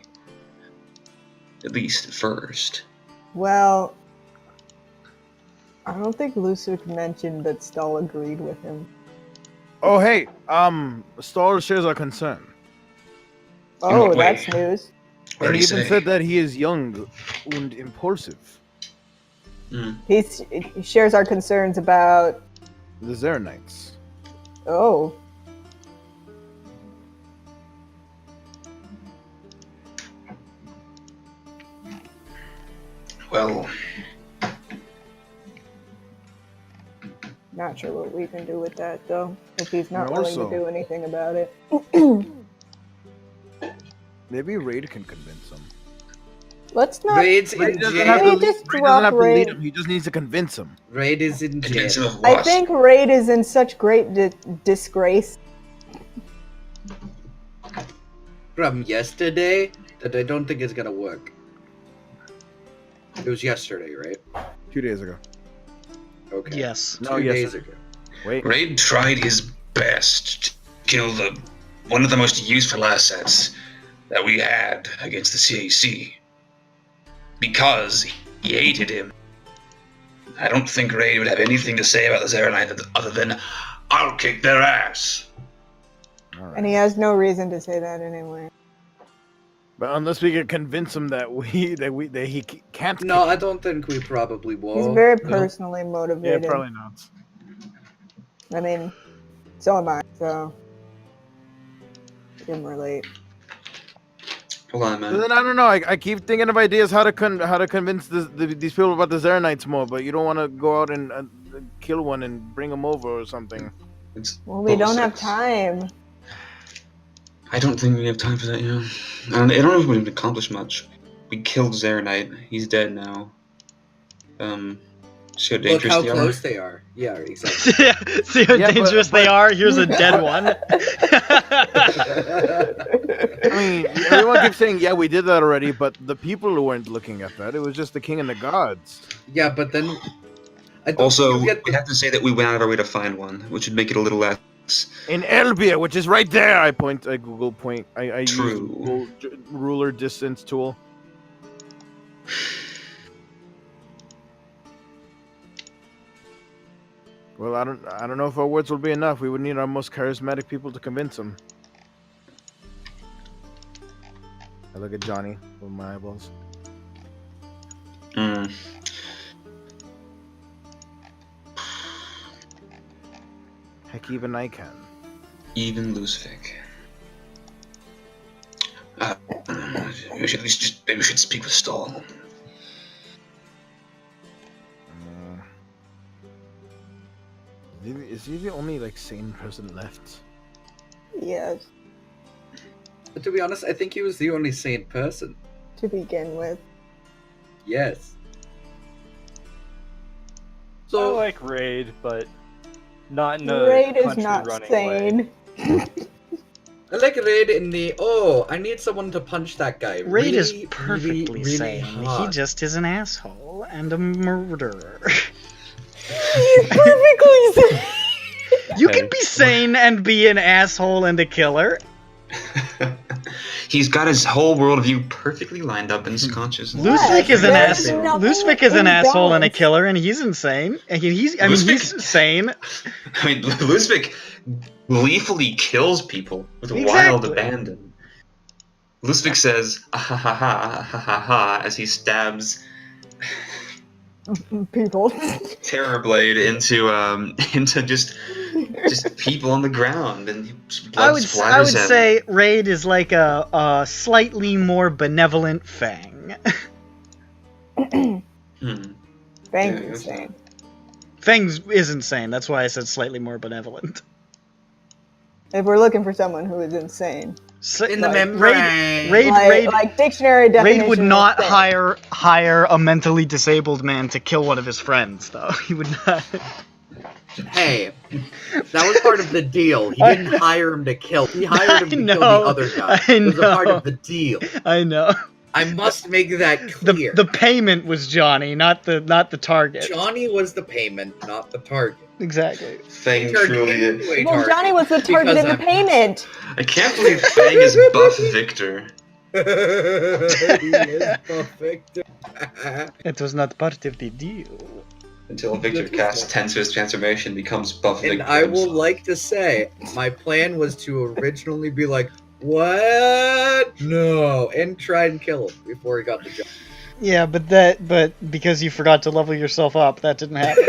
At least at first. Well, I don't think Lusuk mentioned that Stahl agreed with him. Oh, hey, Stahl shares our concern. Oh, that's news. And he even said that he is young and impulsive. He shares our concerns about the Zeranites. Oh. Well, not sure what we can do with that, though. If he's not willing to do anything about it. Maybe Raid can convince him. Let's not. Raid's in Raid doesn't jail. have to Maybe lead- just Raid drop doesn't have to lead Raid. him. He just needs to convince him. Raid is in jail. I think Raid is in such great disgrace. From yesterday that I don't think it's gonna work. It was yesterday, right? 2 days ago. Okay. Yes. No, 2 yes, days sir. ago. Wait. Raid tried his best to kill one of the most useful assets that we had against the CAC. Because he hated him. I don't think Raid would have anything to say about the Zeranite other than, I'll kick their ass. And he has no reason to say that anyway. But unless we can convince him that he can't. No, I don't think we probably will. He's very personally Yeah, motivated. probably not. I mean, so am I, so can relate. Hold on, man. But then I don't know. I keep thinking of ideas how to convince these people about the Zeranites more, but you don't want to go out and kill one and bring them over or something. Well, we don't have time. I don't think we have time for that, And I don't know if we can accomplish much. We killed Zeranite. He's dead now. See how Look dangerous how they close are? they are. Yeah, exactly. See how dangerous they are? Here's a dead one. I mean, everyone keeps saying, yeah, we did that already, but the people weren't looking at that. It was just the king and the gods. Yeah, but then... Also, we have to say that we went out of our way to find one, which would make it a little less... In Elbia, which is right there, I Google point. I use True. Google ruler distance tool. Well, I don't know if our words will be enough. We would need our most charismatic people to convince them. I look at Johnny with my eyeballs. Heck, even I can. Even Lusvik. We should at least maybe we should speak with Stahl. Is he the only sane person left? Yes, But to be honest, I think he was the only sane person. to begin with. Yes. I like Raid, but not in a Raid is country not running sane. way. I like Raid in the, I need someone to punch that guy. Raid is really, perfectly really, really sane. He hard. just is an asshole and a murderer. He's perfectly sane. You can be sane and be an asshole and a killer. He's got his whole worldview perfectly lined up in his consciousness. Lusvik is an there's asshole. nothing Lusvik is an asshole and a imbalanced. killer, and he's insane. And he's sane. I mean, Lusvik gleefully kills people with wild Exactly. abandon. Lusvik says, ah, ha ha ha ha ha ha, as he stabs People. Terrorblade into just just people on the ground and I blood would splatters at say Raid is like a slightly more benevolent Fang. Fang's insane. Fang is insane. That's why I said slightly more benevolent. If we're looking for someone who is insane. In the membrane. Raid, like dictionary definition. Raid would not insane. hire a mentally disabled man to kill one of his friends, though. He would not. Hey, that was part of the deal. He didn't hire him to kill. He hired him to kill the other guy. It was a part of the deal. I know. I must make that clear. The payment was Johnny, not the target. Johnny was the payment, not the target. Exactly. Fang truly is. Well, Johnny was the target in the payment. I can't believe Fang is buff Victor. He is buff Victor. It was not part of the deal. Until Victor casts Tensor's transformation, becomes buff Victor. And I will like to say, my plan was to originally be like, what? No, and try and kill him before he got the job. Yeah, but because you forgot to level yourself up, that didn't happen.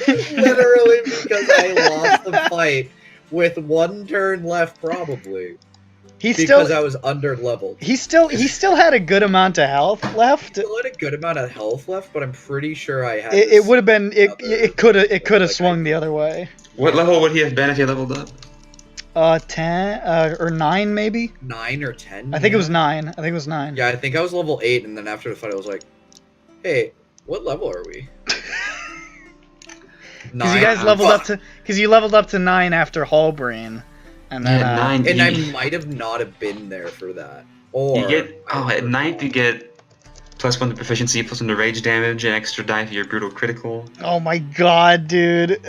Literally because I lost the fight with 1 turn left, probably. Because I was under leveled. He still had a good amount of health left. He still had a good amount of health left, but I'm pretty sure I had. It would have been. It could have swung the other way. What level would he have been if he leveled up? 10 or 9 maybe. 9 or 10. I think it was 9. Yeah, I think I was level 8, and then after the fight, I was like, "Hey, what level are we?" Because you guys leveled up to. Because you leveled up to 9 after Hallbrain, and then 9. And I might have not have been there for that. Or you get at 9th you get +1 to proficiency, +1 to rage damage, and extra die for your brutal critical. Oh my god, dude.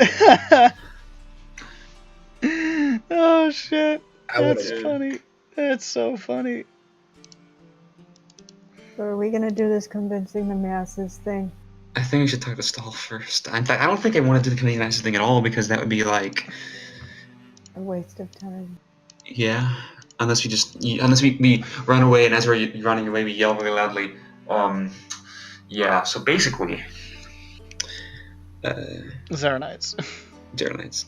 Oh shit. That's funny. That's so funny. So are we gonna do this convincing the masses thing? I think we should talk to Stahl first. In fact, I don't think I want to do the convincing the masses thing at all, because that would be like a waste of time. Yeah. Unless we run away, and as we're running away we yell really loudly. Yeah, so basically Zarenites. Zarenites.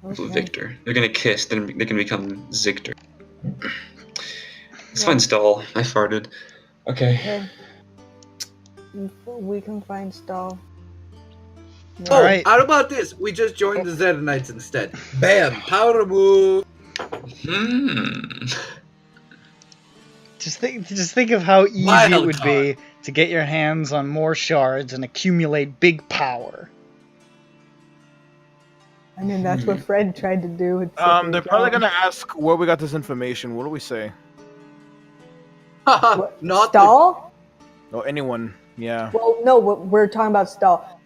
Okay. Victor. They're gonna kiss, then they can become Zictor. Let's find Stahl. I farted. Okay. We can find Stahl. No. Oh, how about this? We just joined the Zedanites instead. Bam! Power move! Just think of how easy it would be to get your hands on more shards and accumulate big power. I mean, that's what Fred tried to do. With they're probably gonna ask where we got this information. What do we say? Not Stahl? No, anyone. Yeah. Well, no, we're talking about Stahl.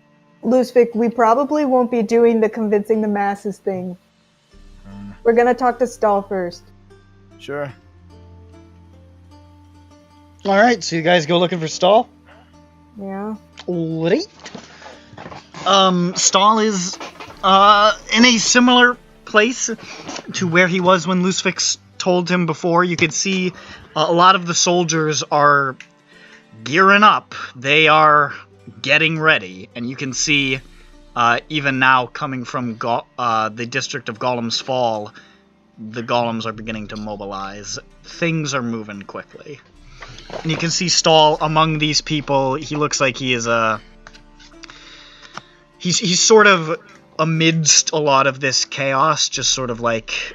Lusvik, we probably won't be doing the convincing the masses thing. We're gonna talk to Stahl first. Sure. Alright, so you guys go looking for Stahl? Yeah. Alright. Stahl is in a similar place to where he was when Lusvik told him before. You could see a lot of the soldiers are gearing up. They are getting ready, and you can see even now coming from the district of Golem's Fall, the golems are beginning to mobilize. Things are moving quickly. And you can see Stahl among these people. He looks like he is he's sort of amidst a lot of this chaos, just sort of like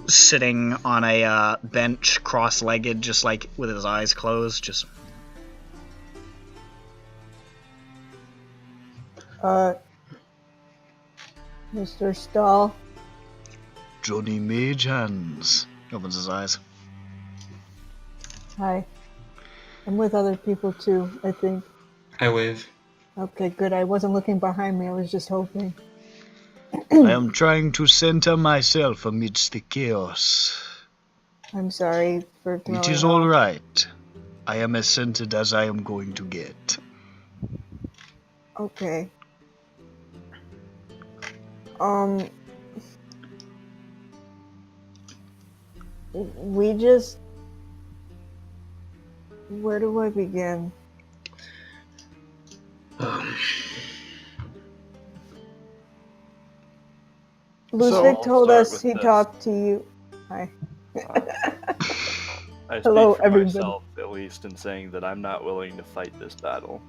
sitting on a bench, cross-legged, just like with his eyes closed, just... Mr. Stahl. Johnny Mage Hands. Opens his eyes. Hi. I'm with other people too, I think. I wave. Okay, good. I wasn't looking behind me, I was just hoping. I am trying to center myself amidst the chaos. I'm sorry for throwing It is off. all right. I am as centered as I am going to get. Okay. We just... Where do I begin? Ludwig told us he talked to you. Hi. I Hello, speak for everybody. myself, at least, in saying that I'm not willing to fight this battle.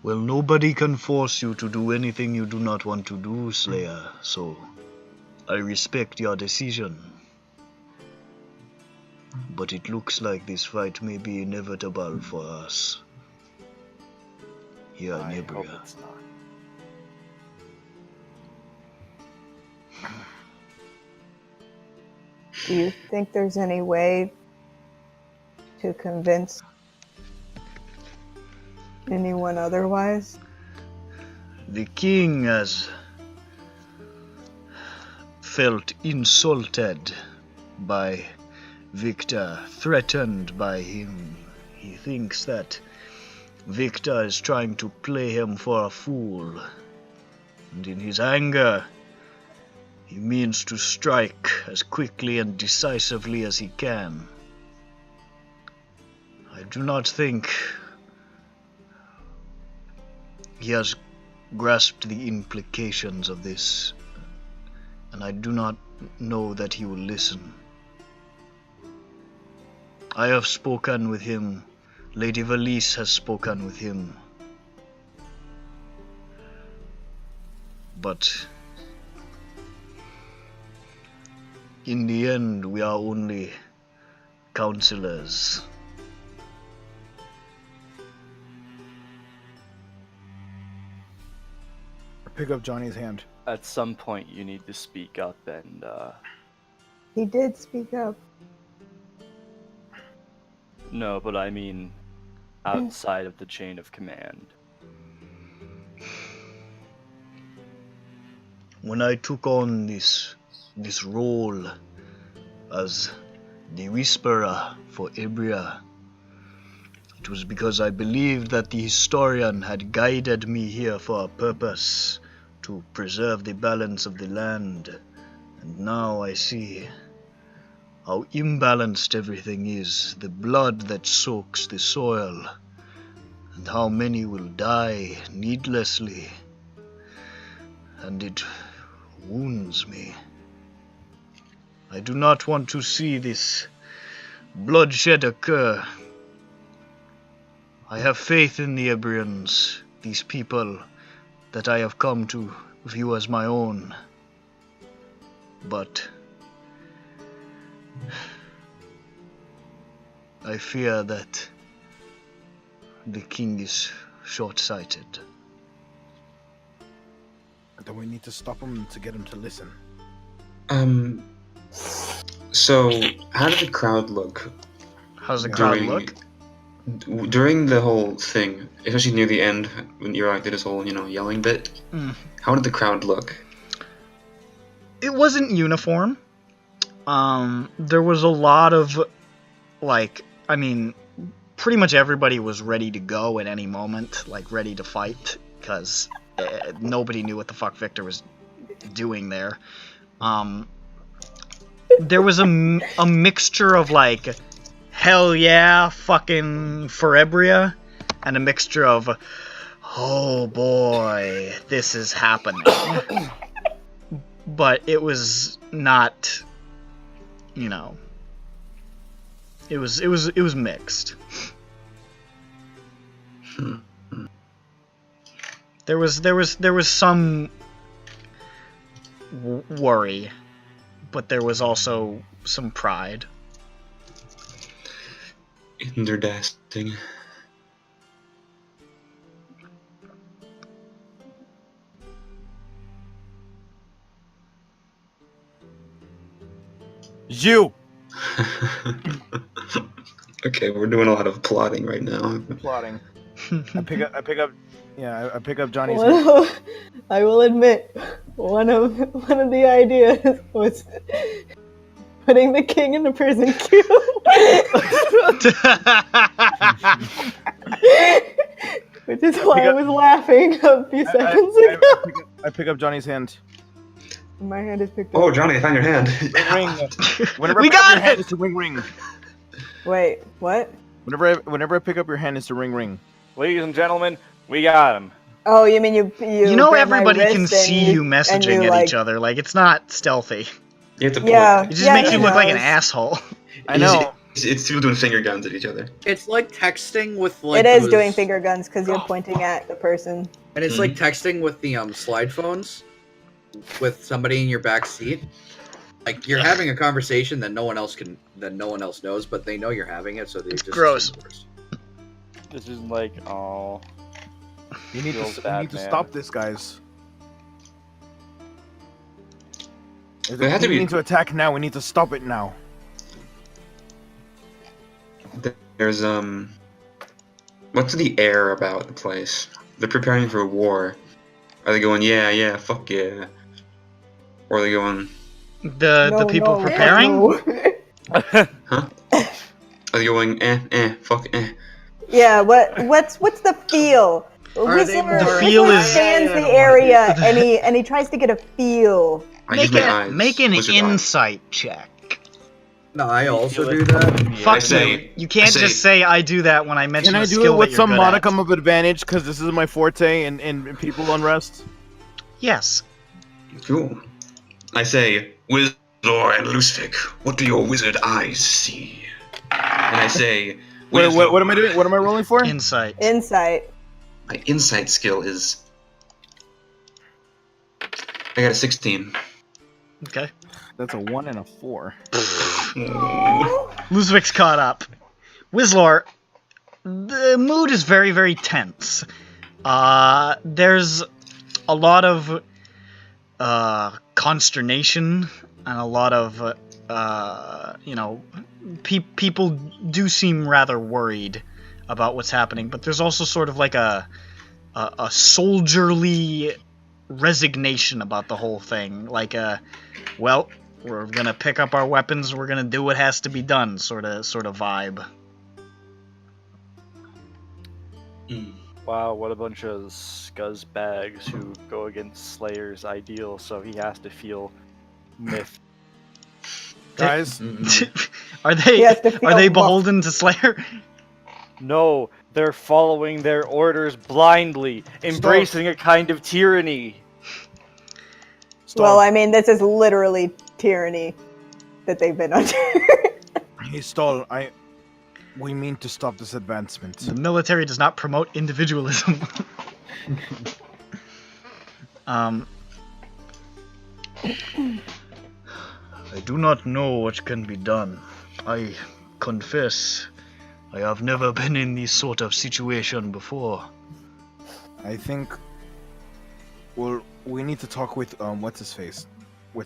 Well, nobody can force you to do anything you do not want to do, Slayer, so I respect your decision. But it looks like this fight may be inevitable for us here in Ibria. I hope it's not. Do you think there's any way to convince anyone otherwise? The king has felt insulted by Victor, threatened by him. He thinks that Victor is trying to play him for a fool, and in his anger, he means to strike as quickly and decisively as he can. I do not think he has grasped the implications of this, and I do not know that he will listen. I have spoken with him. Lady Valise has spoken with him. But in the end, we are only counselors. Pick up Johnny's hand. At some point, you need to speak up and, He did speak up. No, but I mean outside of the chain of command. When I took on this role as the Whisperer for Ibria, it was because I believed that the historian had guided me here for a purpose, to preserve the balance of the land, and now I see how imbalanced everything is, the blood that soaks the soil, and how many will die needlessly, and it wounds me. I do not want to see this bloodshed occur. I have faith in the Ebrians, these people that I have come to view as my own. But I fear that the king is short-sighted. Then we need to stop him to get him to listen. So, how did the crowd look? How's the crowd look? During the whole thing, especially near the end, when Iroch did his whole, yelling bit, how did the crowd look? It wasn't uniform. There was a lot of, pretty much everybody was ready to go at any moment, ready to fight, because nobody knew what the fuck Victor was doing there. There was a mixture of, hell yeah, fucking Forebria, and a mixture of, oh boy, this is happening. But it was not, it was mixed. There was some worry, but there was also some pride. Interdasting. You! Okay, we're doing a lot of plotting right now. Plotting. I pick up Johnny's hand. I will admit, one of the ideas was putting the king in the prison queue. Which is why I was laughing a few seconds ago. I pick up Johnny's hand. My hand is picked up. Oh, Johnny, I found your hand. Ring. Whenever We I pick up got your hand, it! it's to ring. Wait, what? Whenever I pick up your hand, it's to ring. Ladies and gentlemen, we got him. Oh, you mean you You know grab my everybody wrist can and see you and messaging you, at each other. Like, it's not stealthy. You have to Yeah. It just yeah, makes he you look like an knows. asshole. I know. It's people doing finger guns at each other. It's like texting with like It is those- doing finger guns because you're pointing at the person. and it's like texting with the slide phones with somebody in your back seat. Like you're having a conversation that no one else knows, but they know you're having it, so they just Gross. This is like, oh. You need Feels to bad, man. stop this, guys. If They had to we be- need to attack now. We need to stop it now. There's what's the air about the place? They're preparing for a war. Are they going yeah, fuck yeah? Or are they going The people preparing? huh? Are they going fuck Yeah. What's the feel? Are they Whistler, more- The feel Whistler is- scans the area and he tries to get a feel. Make an insight check. No, I also do that. Fuck you. You can't just say I do that when I mention Can I a do skill it with that you're some good at. modicum of advantage? Because this is my forte in people unrest. Yes. Cool. I say, Wizor and Lusvik, what do your wizard eyes see? And I say, Wait, what am I doing? What am I rolling for? Insight. Insight. My insight skill is. I got a 16. Okay. That's a 1 and a 4. Luzvik's caught up. Whistler, the mood is very, very tense. There's a lot of consternation and a lot of, people do seem rather worried about what's happening, but there's also sort of like a soldierly resignation about the whole thing. Like, well, we're gonna pick up our weapons, we're gonna do what has to be done, sort of vibe. Wow, what a bunch of scuzz bags who go against Slayer's ideal, so he has to feel miffed. Guys, Are He they has to feel beholden to Slayer? No, they're following their orders blindly, embracing a kind of tyranny. Well, I mean, this is literally tyranny that they've been under. Hey, Stall, we mean to stop this advancement. The military does not promote individualism. I do not know what can be done. I confess, I have never been in this sort of situation before. I think. Well, we need to talk with what's his face, we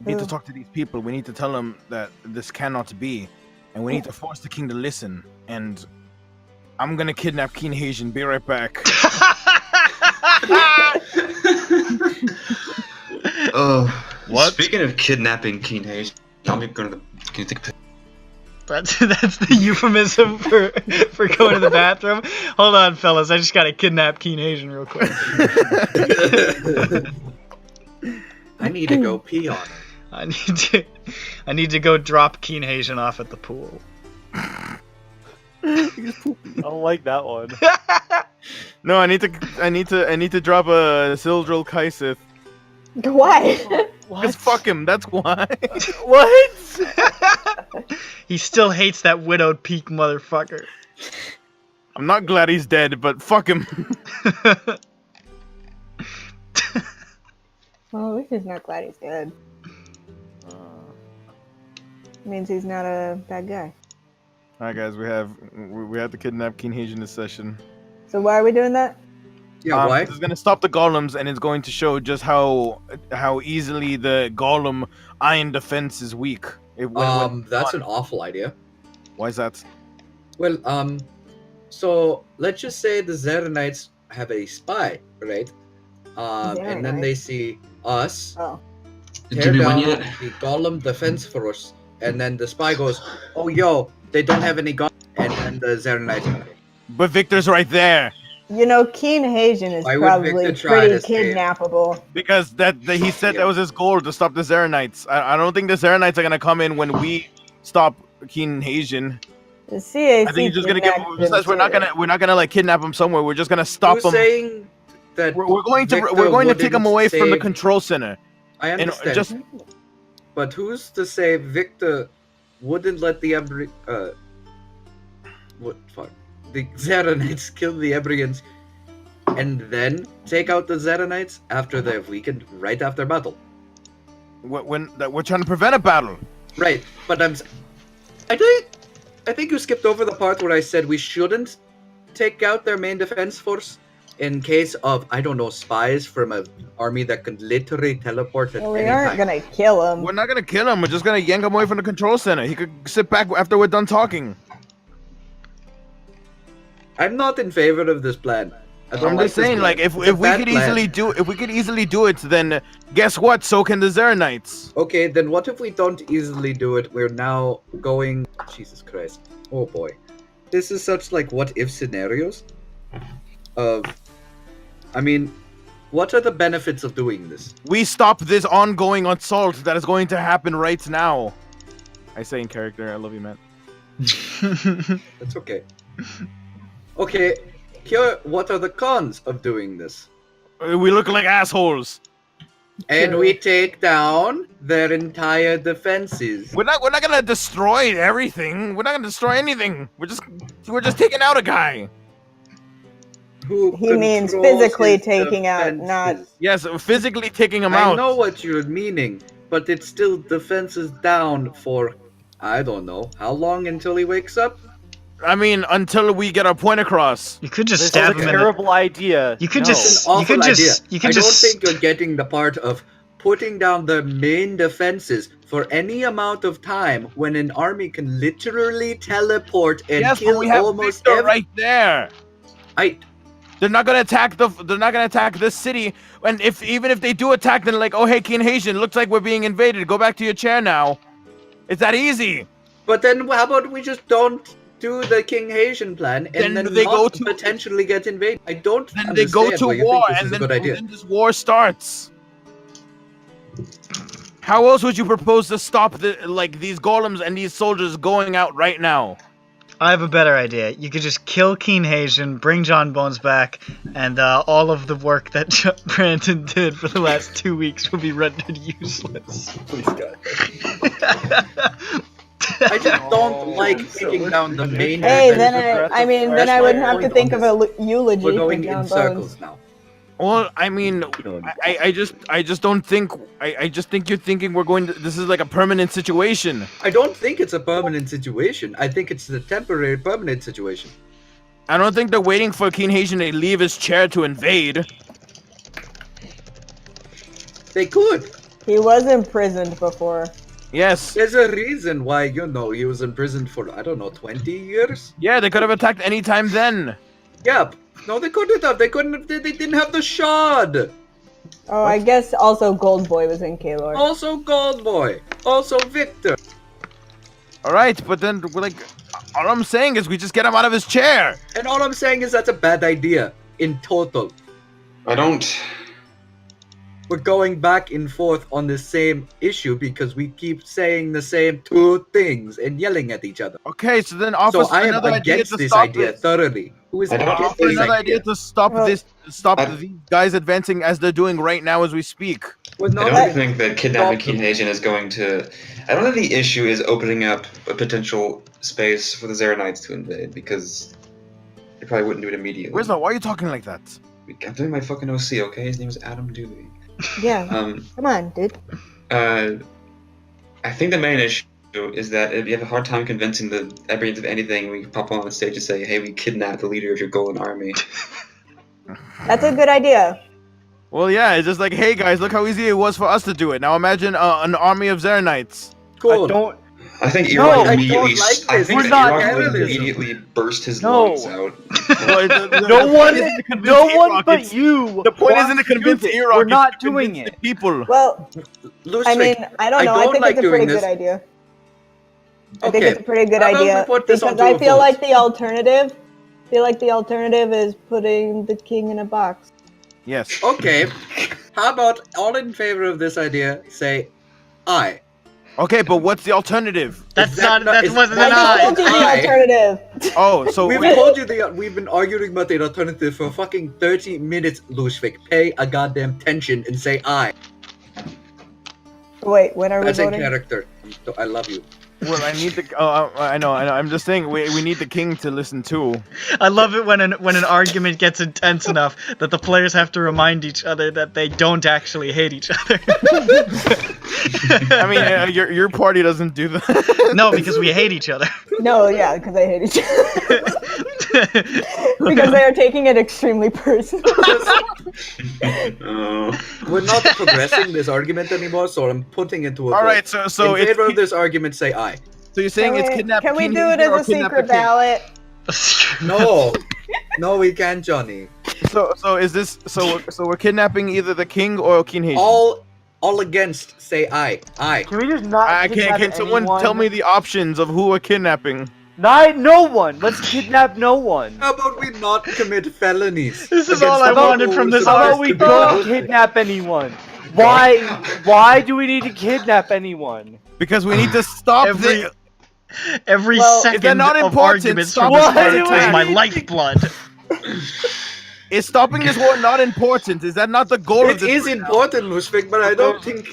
need to talk to these people. We need to tell them that this cannot be, and we need to force the king to listen. And I'm gonna kidnap Keen Haitian. Be right back. What? Speaking of kidnapping Keen Hayes, I'm going to the. Can you take a pic? That's the euphemism for going to the bathroom. Hold on, fellas. I just gotta kidnap Keen Asian real quick. I need to go pee on it. I need to go drop Keen Asian off at the pool. I don't like that one. No, I need to drop a Sildril Kaisith. Why? Just fuck him. That's why. What? He still hates that widowed peak motherfucker. I'm not glad he's dead, but fuck him. Well, at least he's not glad he's dead. Means he's not a bad guy. All right, guys, we have to kidnap Keen Haitian this session. So why are we doing that? Yeah, why? It's gonna stop the golems, and it's going to show just how easily the golem iron defense is weak. That's an awful idea. Why is that? Well, so let's just say the Zeranites have a spy, right? And then they see us tear down the golem defense force, and then the spy goes, "Oh, yo, they don't have any guns," and then the Zeranites. But Victor's right there. You know, Keen Haitian is Why would probably Victor try pretty to save- kidnappable. Because he said that was his goal, to stop the Zeranites. I don't think the Zeranites are gonna come in when we stop Keen Haitian. The CAC I think he's just gonna get. kidnapped Besides, we're not gonna like kidnap him somewhere. We're just gonna stop Who's him. saying that We're going to Victor take him wouldn't away from the save- control center. I understand. But who's to say Victor wouldn't let the the Zeranites kill the Ebrians and then take out the Zeranites after they're weakened right after battle? We're trying to prevent a battle. Right, but I think you skipped over the part where I said we shouldn't take out their main defense force in case of, I don't know, spies from an army that can literally teleport at Well, we any aren't time. gonna kill him. We're not gonna kill him. We're just gonna yank him away from the control center. He could sit back after we're done talking. I'm not in favor of this plan. I'm just saying, like, if we could easily do it, then guess what? So can the Zeranites. Okay, then what if we don't easily do it? We're now going. Jesus Christ! Oh boy, this is such like what if scenarios. I mean, what are the benefits of doing this? We stop this ongoing assault that is going to happen right now. I say in character. I love you, man. That's okay. Okay, here. What are the cons of doing this? We look like assholes. And we take down their entire defenses. We're not gonna destroy everything. We're not gonna destroy anything. We're just taking out a guy. He means physically taking out, not. Yes, physically taking him out. I know what you're meaning, but it's still defenses down for, I don't know, how long until he wakes up? I mean, until we get our point across. You could just This stab is him a in terrible idea. You could No. just. An awful You could just. idea. You could I just. don't think you're getting the part of putting down the main defenses for any amount of time when an army can literally teleport and Yes, but kill we have almost Victor every. right there. They're not gonna attack They're not gonna attack this city. And even if they do attack, then like, oh hey, King Haitian, looks like we're being invaded. Go back to your chair now. It's that easy. But then how about we just don't do the King Haitian plan and then they not go to potentially get invaded? I don't. Then they go understand to why you war, think this and is a good idea. then this war starts. How else would you propose to stop these golems and these soldiers going out right now? I have a better idea. You could just kill Keen Haitian, bring John Bones back, and all of the work that Brandon did for the last 2 weeks will be rendered useless. Please God. I just don't like taking down the main. Hey, then I wouldn't have to think of a eulogy We're for going John in circles Bones. now. Well, I mean, I just don't think. I just think you're thinking we're going to. This is like a permanent situation. I don't think it's a permanent situation. I think it's a temporary, permanent situation. I don't think they're waiting for King Haitian to leave his chair to invade. They could. He was imprisoned before. Yes. There's a reason why, he was imprisoned for, I don't know, 20 years? Yeah, they could have attacked any time then. Yeah. No, they couldn't have. They couldn't have. They didn't have the shard. Oh, I guess also Gold Boy was in Kalor. Also Gold Boy. Also Victor. All right, but then we're like, all I'm saying is we just get him out of his chair. And all I'm saying is that's a bad idea in total. We're going back and forth on the same issue because we keep saying the same two things and yelling at each other. Okay, so then offer So I am another idea against to this stop idea this. thoroughly. Who is against Offer this another idea? idea to stop these guys advancing as they're doing right now as we speak. I don't think that kidnapping King Haitian is going to. I don't think the issue is opening up a potential space for the Zeranites to invade because they probably wouldn't do it immediately. Rizzo, why are you talking like that? I'm doing my fucking OC, okay? His name is Adam Dooley. Yeah. Come on, dude. I think the main issue is that if you have a hard time convincing the Ebrians of anything, we can pop on stage and say, hey, we kidnapped the leader of your golden army. That's a good idea. Well, yeah, it's just like, hey guys, look how easy it was for us to do it. Now imagine an army of Zeranites. Cool. I think No, Iroch I immediately. don't like I this. think We're that not Iroch would terrorists. immediately burst his No. lungs out. No one but you. The point wants isn't to do convince this. Iroch. We're it's not to doing convince it. the people. Well, I mean, I don't know. I think like it's a pretty doing good this. idea. I think Okay. it's a pretty good How about we idea put this because onto I a feel vote? like the alternative is putting the king in a box. Yes. Okay. How about all in favor of this idea say aye? Okay, but what's the alternative? That wasn't an I told you the alternative. Oh, so we've told you we've been arguing about the alternative for fucking 30 minutes, Lushvik. Pay a goddamn attention and say I. Wait, when are we As a voting? character, I love you. Well, I need the. Oh, I know. I'm just saying we need the king to listen too. I love it when an argument gets intense enough that the players have to remind each other that they don't actually hate each other. I mean, your party doesn't do that. No, because we hate each other. No, yeah, because I hate each other. Because they are taking it extremely personal. We're not progressing this argument anymore, so I'm putting it to a vote. All right, so in favor of this argument, say aye. So you're saying it's kidnap? Can we do it as a secret ballot? No, no, we can't, Johnny. So is this so we're kidnapping either the king or Kinhagen? All against, say aye. Aye. Can we just not kidnap Can someone anyone? tell me the options of who we're kidnapping? No one. Let's kidnap no one. How about we not commit felonies? This is all I wanted from this. How about we don't kidnap anyone? Why do we need to kidnap anyone? Because we need to stop every Is that second not of important? arguments Stop from this it. planet is my lifeblood. Is stopping this war not important? Is that not the goal of It this? is important, Lushvik, but I don't think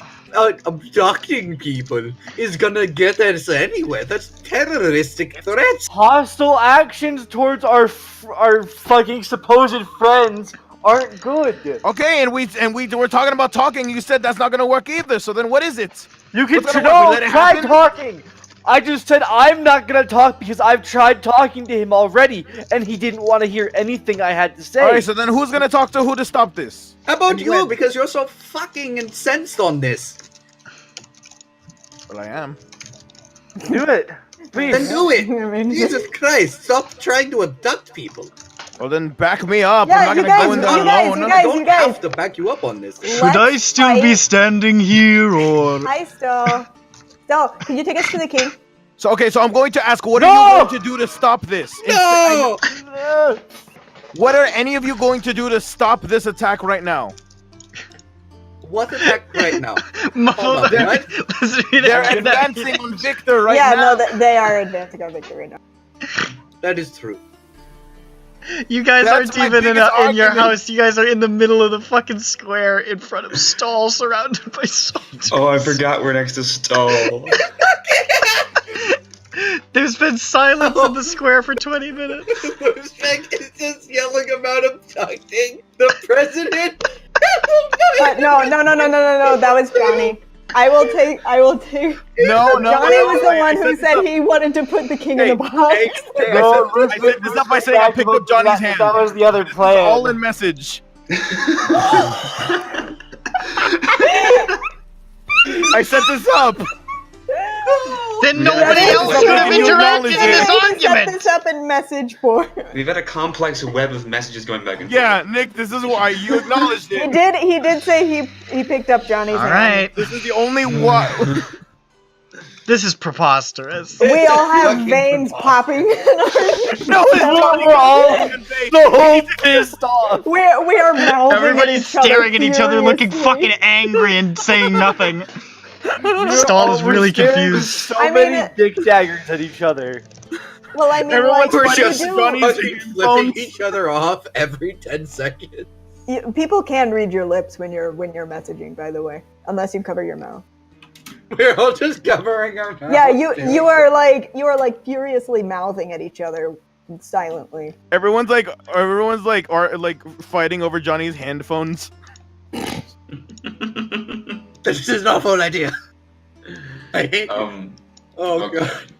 abducting people is gonna get us anywhere. That's terroristic threats. Hostile actions towards our fucking supposed friends aren't good. Okay, and we're talking about talking. You said that's not gonna work either. So then what is it? You can What's gonna work? We let it try happen? talking. I just said I'm not gonna talk because I've tried talking to him already, and he didn't want to hear anything I had to say. Alright, so then who's gonna talk to who to stop this? How about you? Because you're so fucking incensed on this. Well, I am. Do it. Please. Then do it. Jesus Christ, stop trying to abduct people. Well, then back me up. Yeah, I'm you not guys, gonna go in there you guys, alone. you guys, I don't you guys. have to back you up on this. Should I still be standing here or? Hi, Stowe. Stowe, can you take us to the king? So I'm going to ask, what are you going to do to stop this? No! What are any of you going to do to stop this attack right now? What attack right now? Hold on, what? They're advancing on Victor right yeah, now. no, they are advancing on Victor right now. That is true. You guys That's aren't my even in biggest your argument. house. You guys are in the middle of the fucking square in front of Stall, surrounded by soldiers. Oh, I forgot we're next to Stall. There's been silence in the square for 20 minutes. Lushvik is just yelling about abducting the president. No, that was Johnny. I will take. No, Johnny was the one who said he wanted to put the king in the box. I set this up by saying I picked up Johnny's hand. That was the other It's plan. all in message. I set this up. Then nobody else should have interacted in this Set argument. this up in message board. We've had a complex web of messages going back and forth. Yeah, Nick, this is why you acknowledged it. He did say he picked up Johnny's All hand. right. This is the only one. This is preposterous. We all have veins popping in our No, We're all so pissed off. We are mouthing Everybody's staring at each other, looking fucking angry and saying nothing. Stall is really confused. So I mean, many dick daggers at each other. Well, I mean, Everyone's like, We're what do you just do? fucking flipping each other off every 10 seconds. People can read your lips when you're messaging, by the way, unless you cover your mouth. We're all just covering our mouths. Yeah, you are like furiously mouthing at each other silently. Everyone's like fighting over Johnny's handphones. This is an awful idea. I hate Oh, okay. God.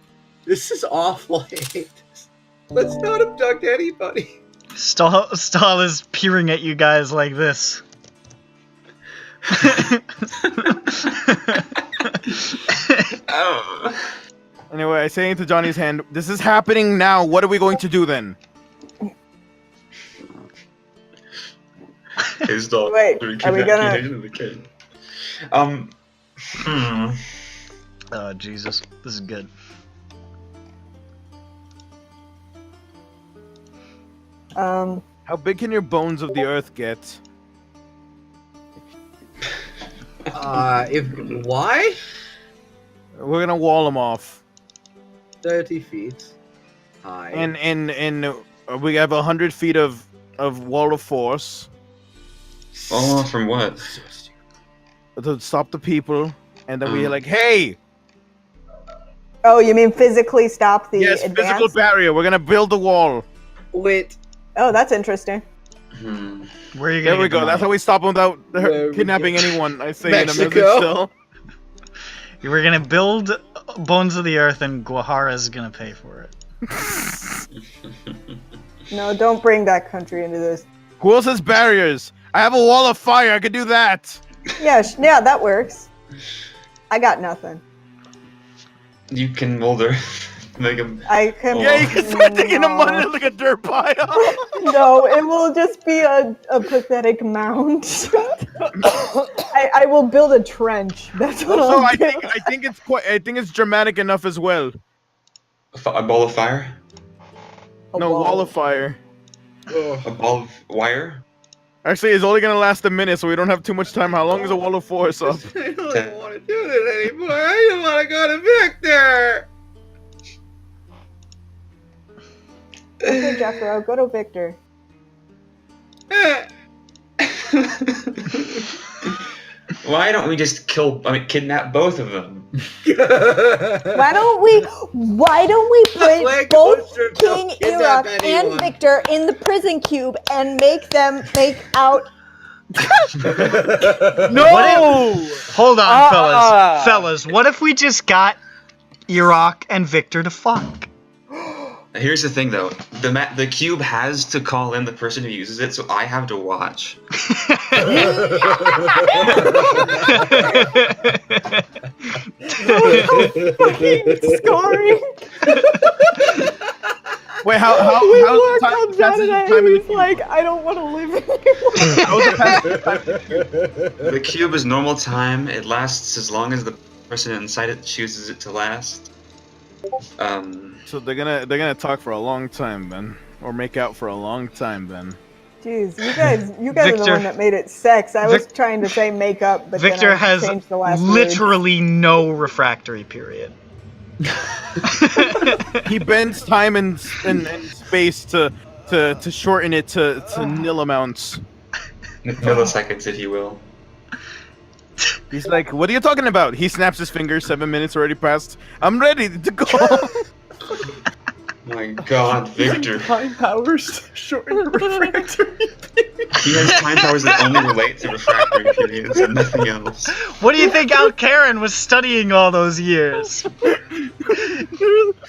This is awful. I hate this. Let's not abduct anybody. Stall is peering at you guys like this. Anyway, I say into Johnny's hand, this is happening now. What are we going to do then? Hey, Stall. Wait, Do we are we kidnap gonna- Kinhagen or the king? Oh, Jesus. This is good. How big can your bones of the earth get? Why? gonna wall them off. 30 feet high. And we have 100 feet of wall of force. Oh, from what? To stop the people, and then we're like, hey! Oh, you mean physically stop the Yes, advance? physical barrier. We're gonna build a wall. Wait. Oh, that's interesting. Where are you gonna There we get the go. That's money? how we stop them without kidnapping anyone. I say in a minute Mexico. still. We're gonna build Bones of the Earth, and Guajara's gonna pay for it. No, don't bring that country into this. Who else has barriers? I have a wall of fire. I could do that. Yeah, yeah, that works. I got nothing. You can molder. Make him. I can. Yeah, you can start digging a mud like a dirt pile. No, it will just be a pathetic mound. I will build a trench. That's what Also, I'll do. I think it's dramatic enough as well. A ball of fire? No, wall of fire. A ball of wire? Actually, it's only gonna last a minute, so we don't have too much time. How long is a wall of force up? I don't want to do this anymore. I don't want to go to Victor. Okay, Jeffro, go to Victor. Why don't we just kidnap both of them? Why don't we put both King Iroch and Victor in the prison cube and make them make out? No! Hold on, fellas. What if we just got Iroch and Victor to fuck? Here's the thing, though. The cube has to call in the person who uses it, so I have to watch. Scarring. Wait, how comes out of that, he's like, I don't want to live anymore. The cube is normal time. It lasts as long as the person inside it chooses it to last. So they're gonna talk for a long time then, or make out for a long time then. Jeez, you guys are the Victor- one that made it sex. I was trying to say makeup, but Victor then I has changed the last word. literally no refractory period. He bends time and space to shorten it to nil amounts. Milliseconds, if you will. He's like, "What are you talking about?" He snaps his fingers. 7 minutes already passed. I'm ready to go. My God, Victor. Time powers shorten the refractory. He has time powers that only relate to refractory periods and nothing else. What do you think Al Karen was studying all those years?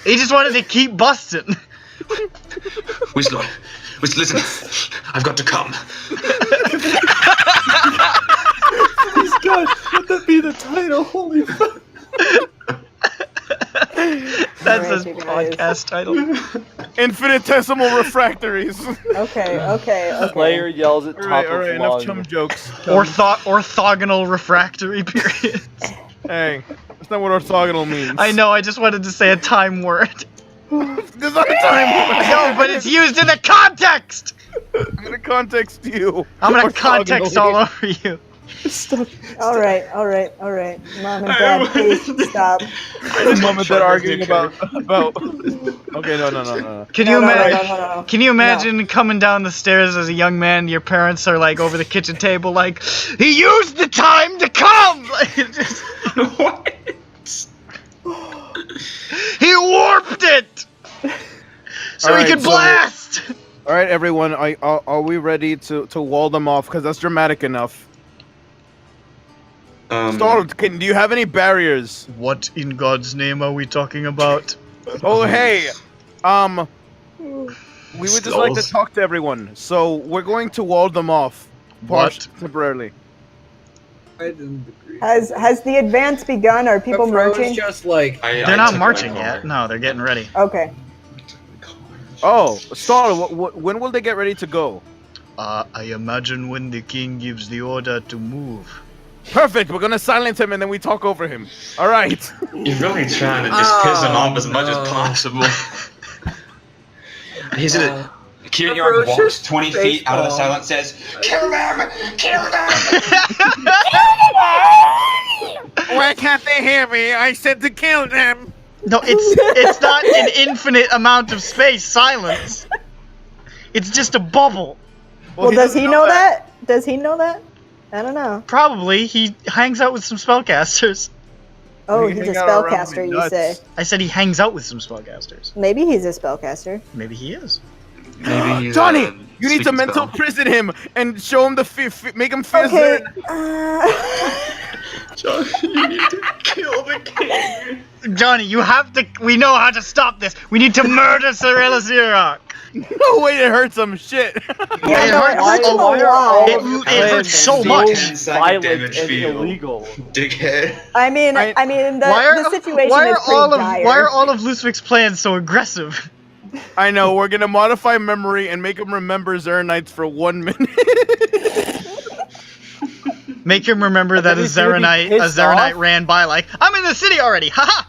He just wanted to keep busting. Whistler, listen. I've got to come. Please God, let that be the title. Holy fuck. That's his podcast title. Infinitesimal refractories. Okay. Player yells at top Alright, of enough lung. chum jokes. Orthogonal refractory period. Hey, that's not what orthogonal means. I know, I just wanted to say a time word. There's not a time. No, but it's used in the context! I'm gonna context you. I'm gonna Orthogonal. context all over you. Stop. All right. Mom and Dad, please stop. Mom and Dad arguing about. Okay, no. Can you imagine? No. Can you imagine coming down the stairs as a young man? Your parents are like over the kitchen table, like he used the time to come. Like, just, What? he warped it so All he right, could blast. All right, everyone, are we ready to wall them off? Because that's dramatic enough. Stall, do you have any barriers? What in God's name are we talking about? Oh, hey, we would just like to talk to everyone, so we're going to wall them off. What? Temporarily. I didn't agree. Has the advance begun? Are people marching? Just like They're not marching yet. No, they're getting ready. Okay. Oh, Stall, when will they get ready to go? I imagine when the king gives the order to move. Perfect, we're gonna silence him and then we talk over him. All right. You're really trying to just piss him off as much as possible. He's gonna. Iroch walks 20 feet out of the silence, says, "Kill them! Kill them!" Why can't they hear me? I said to kill them. No, it's not an infinite amount of space silence. It's just a bubble. Well, does he know that? Does he know that? I don't know. Probably. He hangs out with some spellcasters. Oh, he's a spellcaster, you say? I said he hangs out with some spellcasters. Maybe he's a spellcaster. Maybe he is. Maybe he's, Johnny, you need to speaking mental spell. prison him and show him the make him feel. Okay. Johnny, you need to kill the king. Johnny, you have to. We know how to stop this. We need to murder Sir Iroch. No way, it hurts him. Shit. Yeah, It no, hurts it hurts him a Why are lot. all It- of your it hurts plans so so much. violent Damage and feel. illegal? Dickhead. I mean, the situation why is are pretty all of dire. why are all of Lusvik's plans so aggressive? I know. We're gonna modify memory and make him remember Zeranites for 1 minute. Make him remember that a he's gonna be Zeronite pissed off. ran by like, I'm in the city already. Haha.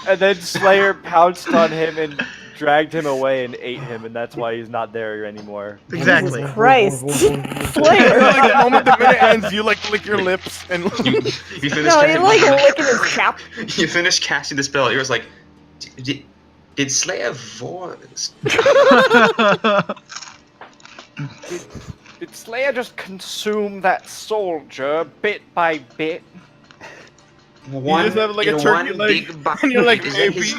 And then Slayer pounced on him and dragged him away and ate him, and that's why he's not there anymore. Exactly. Jesus Christ. Slayer. Like the moment the minute ends, you like lick your lips and. You finish No, you're like licking his cap. You finish casting the spell. You're just like, did Slayer voice? Did Slayer just consume that soldier bit by bit? One, just have, like, a in turkey one leg, big bucket. and you're like, Is maybe. his-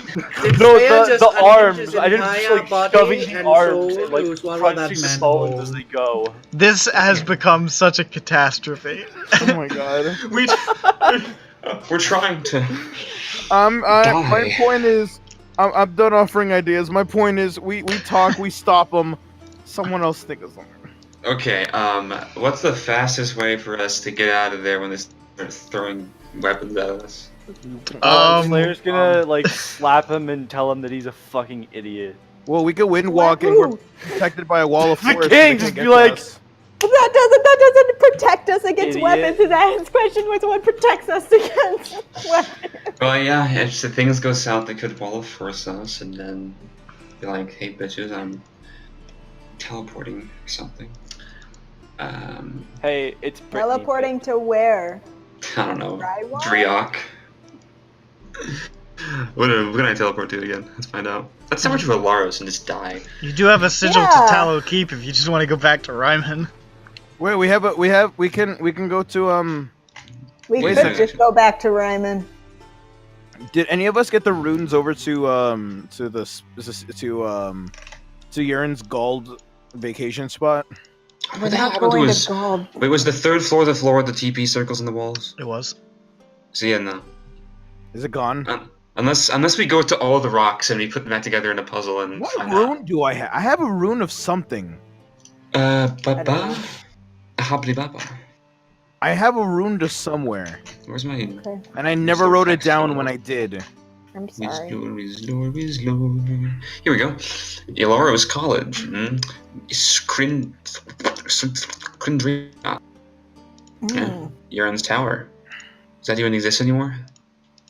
No, Slayer just the unleashes arms. his I just entire like body shoving the and arms soul and like to swallow crunching that the man's bones bowl. as they go. This has become such a catastrophe. Oh my god. We're trying to. My point is, I'm done offering ideas. My point is, we talk, we stop them. Someone else think of something. Okay. What's the fastest way for us to get out of there when they start throwing weapons at us? Slayer's gonna like slap him and tell him that he's a fucking idiot. Well, we could wind walk and we're protected by a wall of The forest. king so they just can't be get to like, us. That doesn't protect us against Idiot. weapons. And that question was what protects us against weapons. Well, yeah. If the things go south, they could wall of force us, and then be like, "Hey, bitches, I'm teleporting or something." hey, it's Britney. Teleporting to where? I don't know. Rywalk? Drioch. What can I teleport to again? Let's find out. Let's teleport to Alaros and just die. You do have a sigil to Tallow Keep if you just want to go back to Ryman. Wait, we can go to We Wait a could second. just go back to Ryman. Did any of us get the runes over to Urin's Gald vacation spot? We're not going to Gald. Wait, was the third floor the floor with the TP circles in the walls? It was. So yeah, no. Is it gone? Unless we go to all the rocks and we put them back together in a puzzle and What find rune do I have? I have a rune of something. Baba? Habli Baba. I have a rune to somewhere. Where's my... Okay. And I never wrote it down when I did. I'm sorry. Here we go. Ilaro's College. Skrindria. Urin's Tower. Does that even exist anymore?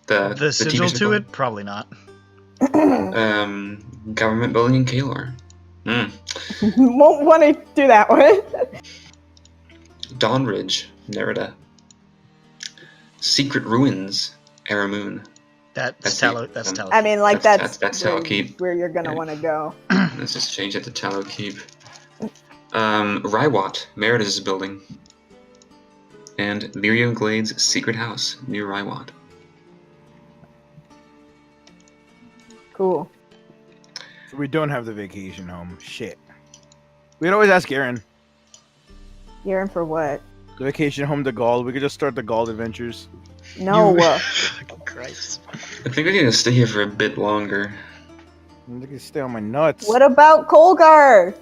The sigil TV to it? Probably not. Government building in Kalar. Won't want to do that one. Dawn Ridge, Nerida. Secret Ruins, Aramoon. That's Tallow. That's Tallow. I mean, like that's Tallow Keep. where you're gonna want to go. Let's just change it to Tallow Keep. Rywat, Merida's building. And Miriam Glade's secret house near Rywat. Cool. So we don't have the vacation home. Shit. We'd always ask Aaron. You're in for what? The vacation home to Gald. We could just start the Gald adventures. No. Christ. I think we need to stay here for a bit longer. I can stay on my nuts. What about Colgar?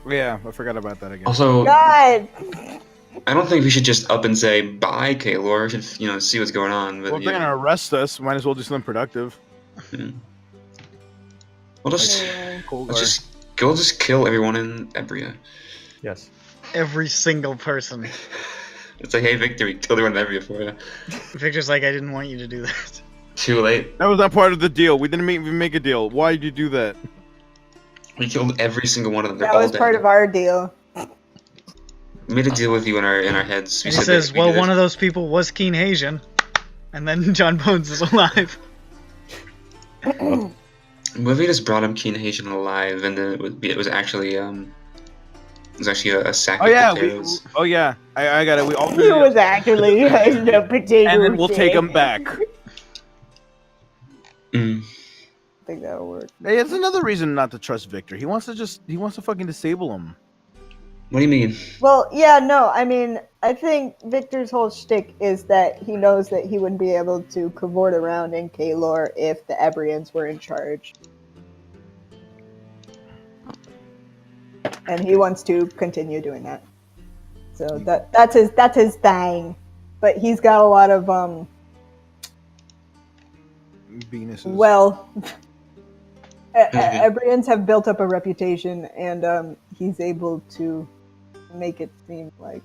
Yeah, I forgot about that again. Also, God. I don't think we should just up and say bye, Kaylor. We should, see what's going on. But, Well, if they're gonna arrest us, might as well do something productive. We'll just go kill everyone in Ebria. Yes. Every single person. It's like, hey, Victor, we killed everyone in Ebria for you. Victor's like, I didn't want you to do that. Too late. That was not part of the deal. We didn't even make a deal. Why did you do that? We killed every single one of them. They're That all was dead. part of our deal. made a deal with you in our heads. We And he said that says, we well, did one it. of those people was Keen Haitian. And then John Bones is alive. What if we just brought him Keen Haitian alive, and then it was actually a sack Oh of yeah, potatoes? I got it. We all. He was actually the potato. And then we'll take him back. I think that'll work. Hey, it's another reason not to trust Victor. He wants to fucking disable him. What do you mean? Well, yeah, no, I mean, I think Victor's whole shtick is that he knows that he wouldn't be able to cavort around in Kaelor if the Ebrians were in charge. And he wants to continue doing that. So that's his thing. But he's got a lot of Venuses. well, Ebrians have built up a reputation, and he's able to make it seem like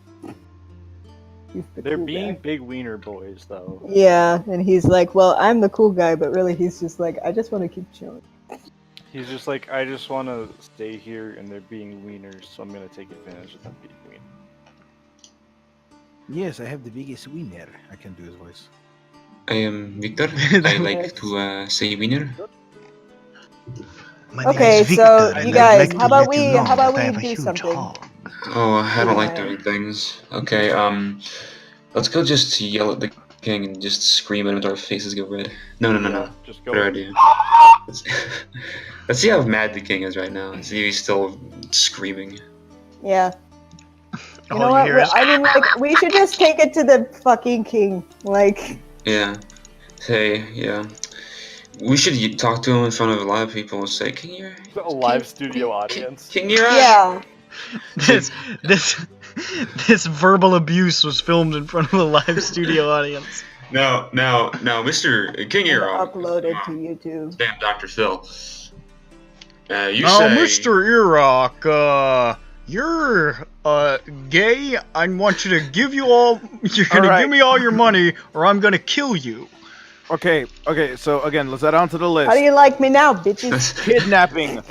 he's the They're cool being guy. big wiener boys, though. Yeah, and he's like, well, I'm the cool guy, but really he's just like, I just want to keep chilling. He's just like, I just want to stay here, and they're being wieners, so I'm gonna take advantage of them being wieners. Yes, I have the biggest wiener. I can do his voice. I am Victor. I like to say winner. Okay, so you guys, how about we do something? Oh, I don't like doing things. Okay, let's go just yell at the king and just scream at him until our faces go red. No. Just go. Better idea. Let's see how mad the king is right now. Let's see if he's still screaming. Yeah. You All know you what? hear is- I mean, like, we should just take it to the fucking king. Like, Yeah. Hey, yeah. We should talk to him in front of a lot of people and say, "King, you're A live studio audience. King, you're yeah. This verbal abuse was filmed in front of a live studio audience. Now, Mr. King Iroch, uploaded to YouTube. damn Dr. Phil. You Now, say, Mr. Iroch, you're gay. I want you to give you all. You're gonna give me all your money, or I'm gonna kill you. Okay. So again, let's add on to the list. How do you like me now, bitches? Kidnapping.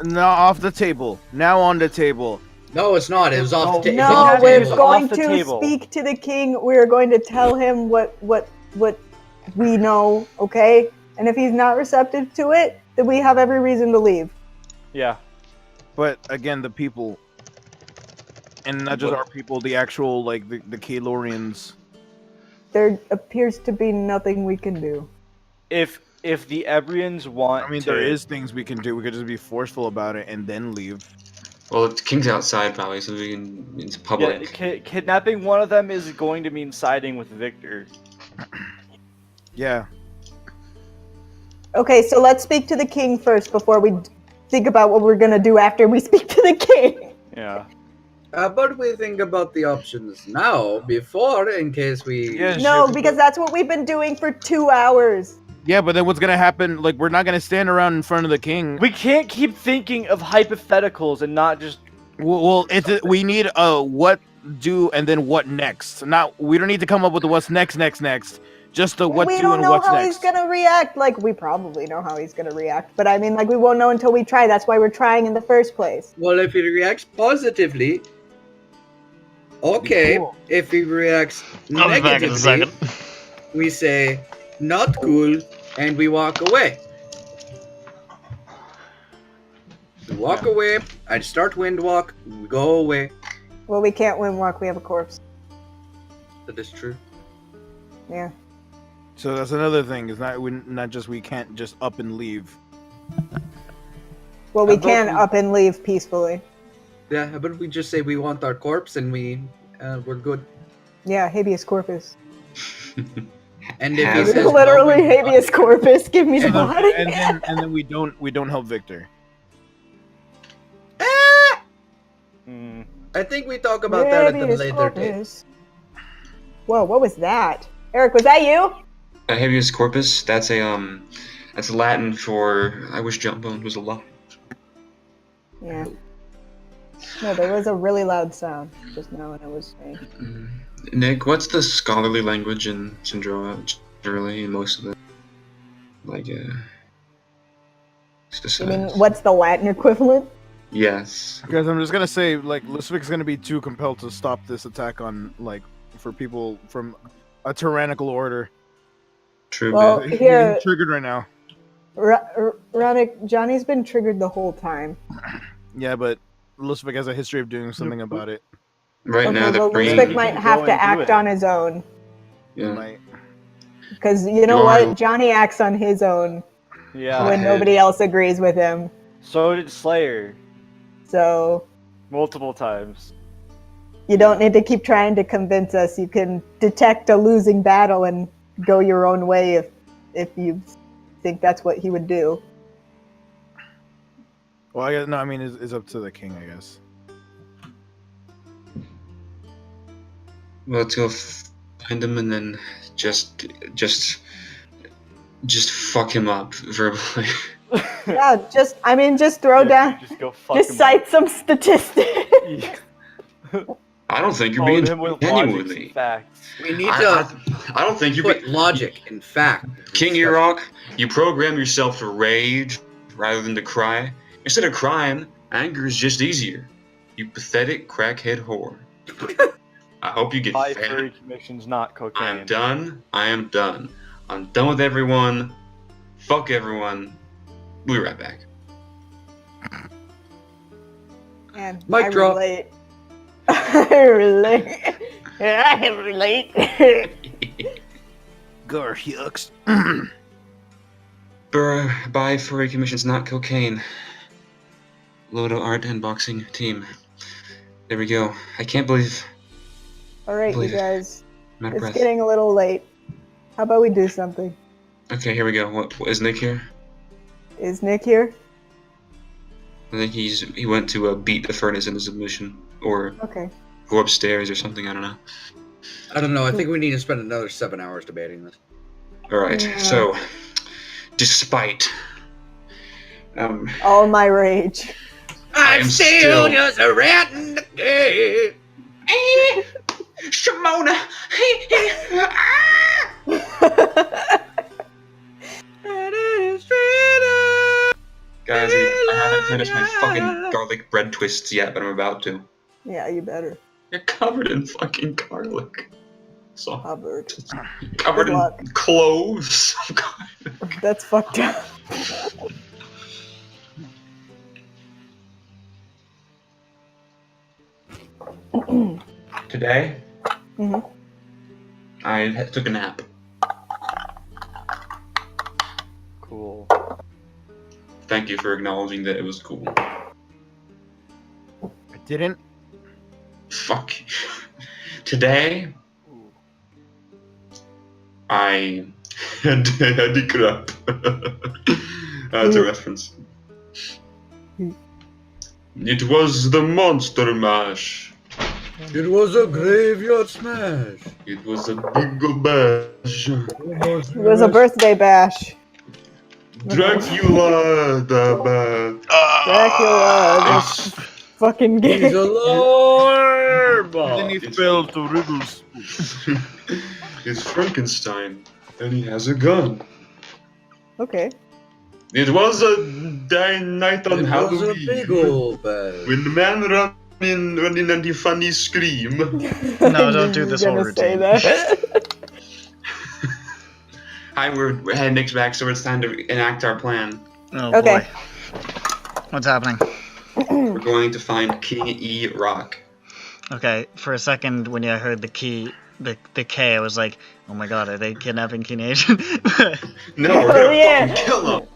Now off the table. Now on the table. No, it's not. It was off the table. No, we're going to speak to the king. We're going to tell him what we know, okay? And if he's not receptive to it, then we have every reason to leave. Yeah. But again, the people, and not just our people, the actual the Kaelorians. There appears to be nothing we can do. If the Ebrians want, I mean, there is things we can do. We could just be forceful about it and then leave. well, the king's outside probably, so we can. It's public. Yeah, kidnapping one of them is going to mean siding with Victor. Yeah. Okay, so let's speak to the king first before we think about what we're gonna do after we speak to the king. Yeah. But we think about the options now, before, in case we... No, because that's what we've been doing for 2 hours. Yeah, but then what's gonna happen? Like, we're not gonna stand around in front of the king. We can't keep thinking of hypotheticals and not just. Well, we need what do and then what next. We don't need to come up with the what's next. Just the what we do don't and know what's how next. he's gonna react. Like, we probably know how he's gonna react, but I mean, like, we won't know until we try. That's why we're trying in the first place. Well, if he reacts positively, okay. Cool. If he reacts I'll be back in a negatively, second. we say, not cool, and we walk away. We walk away, I start windwalk, we go away. Well, we can't windwalk. We have a corpse. That is true. Yeah. So that's another thing. It's we can't just up and leave. Well, we How about can we- up and leave peacefully. Yeah, how about we just say we want our corpse and we're good. Yeah, habeas corpus. And if he says Literally habeas corpus. Give me the And then, body. and then we don't help Victor. I think we talk about that at the Habeas later date. corpus. Whoa, what was that? Eric, was that you? Habeas corpus. That's Latin for I wish John Bones was alive. Yeah. No, there was a really loud sound just now, and it was me. Nick, what's the scholarly language in SINDROA? Generally, in most of it, You mean, what's the Latin equivalent? Yes. Guys, I'm just gonna say, like, Lusvik's gonna be too compelled to stop this attack on, like, for people from a tyrannical order. True. Well, He's here, triggered right now. Radek, Johnny's been triggered the whole time. Yeah, but Lusvik has a history of doing something about it. Right Okay, now, the well, brain. Lusvik might have to act on his own. Yeah. Because you know what? Johnny acts on his own when nobody else agrees with him. So did Slayer. So Multiple times. you don't need to keep trying to convince us. You can detect a losing battle and go your own way if you think that's what he would do. Well, I guess, no, I mean, it's up to the king, I guess. Well, let's go find him and then just fuck him up verbally. Yeah, just throw down, just cite some statistics. I don't think you're being genuinely. We need I don't think you're put logic and fact. King Iroch, you program yourself to rage rather than to cry. Instead of crying, anger is just easier. You pathetic crackhead whore. I hope you get Buy fat. furry commissions, not cocaine. I'm done. I am done. I'm done with everyone. Fuck everyone. We'll be right back. And Mic I drop. relate. I relate. I relate. Garhucks. Buy furry commissions, not cocaine. Lodo art and boxing team. There we go. I can't believe. All right, you Believe it. guys. I'm out of It's breath. getting a little late. How about we do something? Okay, here we go. What is Nick here? Is Nick here? I think he went to beat the furnace into submission or Okay. go upstairs or something. I don't know. I don't know. I think we need to spend another 7 hours debating this. All right. Yeah. So, despite All my rage. I'm still just a rat in the cave. Shimona. Guys, I haven't finished my fucking garlic bread twists yet, but I'm about to. Yeah, you better. You're covered in fucking garlic. So Covered. covered Good in luck. cloves. That's fucked up. Today, Mhm. I took a nap. Cool. Thank you for acknowledging that it was cool. I didn't. Fuck. Today, I had a crap. That's a reference. It was the Monster Mash. It was a graveyard smash. It was a big bash. It was a birthday bash. Dracula, the Dracula, this fucking game. He's a lord. Then he fell to riddles. It's Frankenstein, and he has a gun. Okay. It was a night on It was Halloween. a big old bash. When the man ran in and he funny scream. No, don't do this whole Gonna say routine. that. Hi, we're heading Nick's back, so it's time to enact our plan. Oh Okay. boy. What's happening? We're going to find King Iroch. Okay, for a second when I heard the key, the K, I was like, oh my god, are they kidnapping King Asian? No, we're gonna fucking kill him.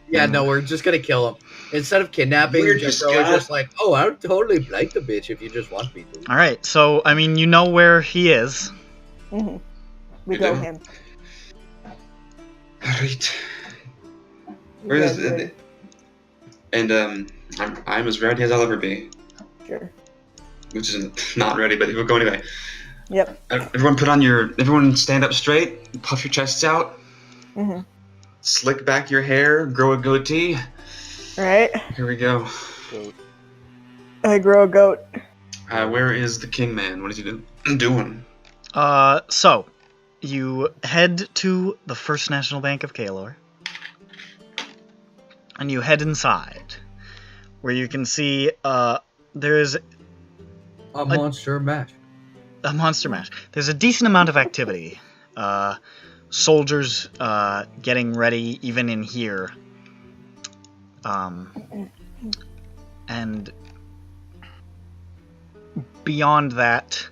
Yeah, no, we're just gonna kill him. Instead of kidnapping, We're we're just just gonna- like, oh, I would totally like the bitch if you just want me to. Alright, so, I mean, you know where he is. Mhm. We You go do? him. Alright. You Where is guys ready? it? And I'm as ready as I'll ever be. Sure. Which is not ready, but we'll go anyway. Yep. Everyone stand up straight, puff your chests out, Mhm. slick back your hair, grow a goatee. Right. Here we go. I grow a goat. Where is the king man? What is he doing? So, you head to the First National Bank of Kalor, and you head inside, where you can see there is a monster mash. A monster mash. There's a decent amount of activity. Soldiers getting ready, even in here. And beyond that,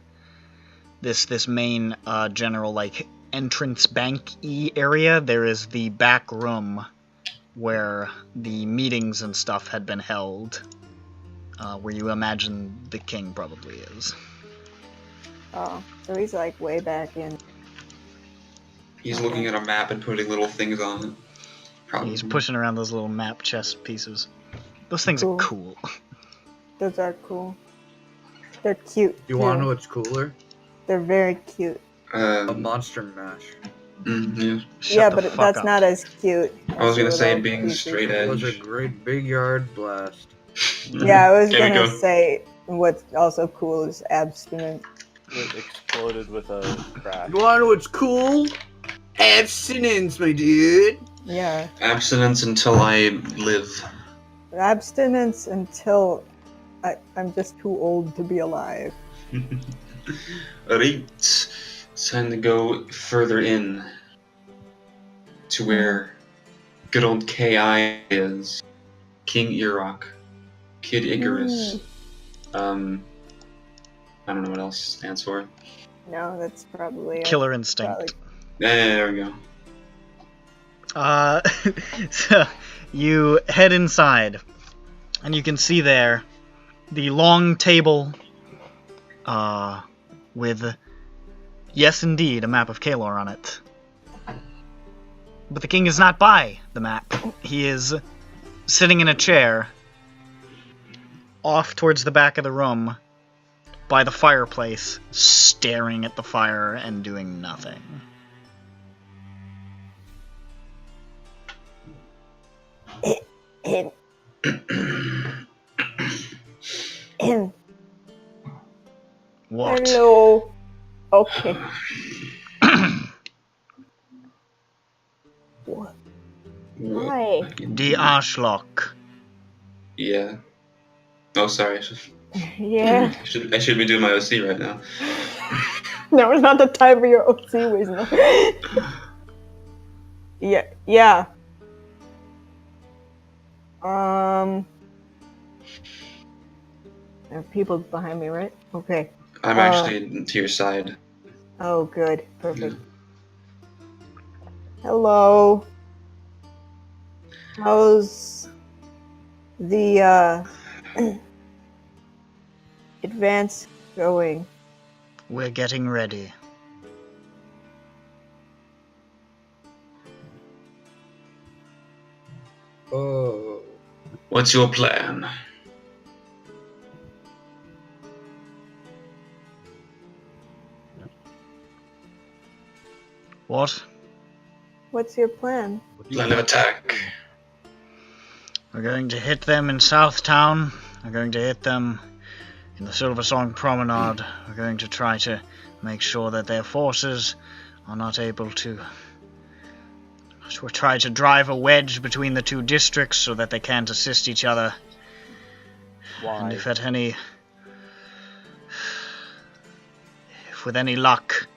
this main general like entrance bank-y area, there is the back room where the meetings and stuff had been held, where you imagine the king probably is. Oh, so he's like way back in. He's looking at a map and putting little things on it. Probably. He's pushing around those little map chest pieces. Those things are cool. Those are cool. They're cute. You want to know what's cooler? They're very cute. A monster mash. Yeah. Yeah, but that's not as cute. I was gonna say being straight edge. It was a great big yard blast. Yeah, I was gonna say what's also cool is abstinence. It exploded with a crash. You want to know what's cool? Abstinence, my dude. Yeah. Abstinence until I live. Abstinence until I'm just too old to be alive. Alright, it's time to go further in to where good old Ki is. King Iroch, Kid Icarus. I don't know what else it stands for. No, that's probably Killer Instinct. There we go. So you head inside, and you can see there the long table with, yes indeed, a map of Kalor on it. But the king is not by the map. He is sitting in a chair off towards the back of the room by the fireplace, staring at the fire and doing nothing. What? Hello. Okay. What? Hi. The Arschloch. Yeah. Oh, sorry. Yeah. I should be doing my OC right now. No, it's not the time for your OC, Wisdom. Yeah. There are people behind me, right? Okay. I'm actually to your side. Oh, good. Perfect. Hello. How's the advance going? We're getting ready. Oh. What's your plan? What? What's your plan? Plan of attack. We're going to hit them in Southtown. We're going to hit them in the Silver Song Promenade. We're going to try to make sure that their forces are not able to... We'll try to drive a wedge between the two districts so that they can't assist each other. Why? And if with any luck,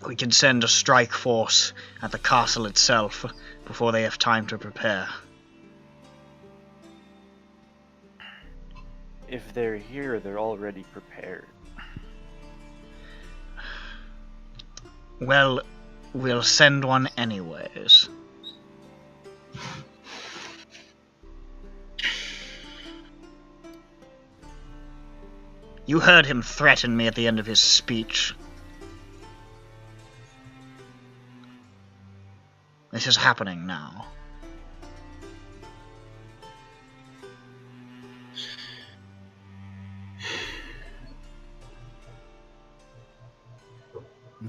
we can send a strike force at the castle itself before they have time to prepare. If they're here, they're already prepared. Well, we'll send one anyways. You heard him threaten me at the end of his speech. This is happening now.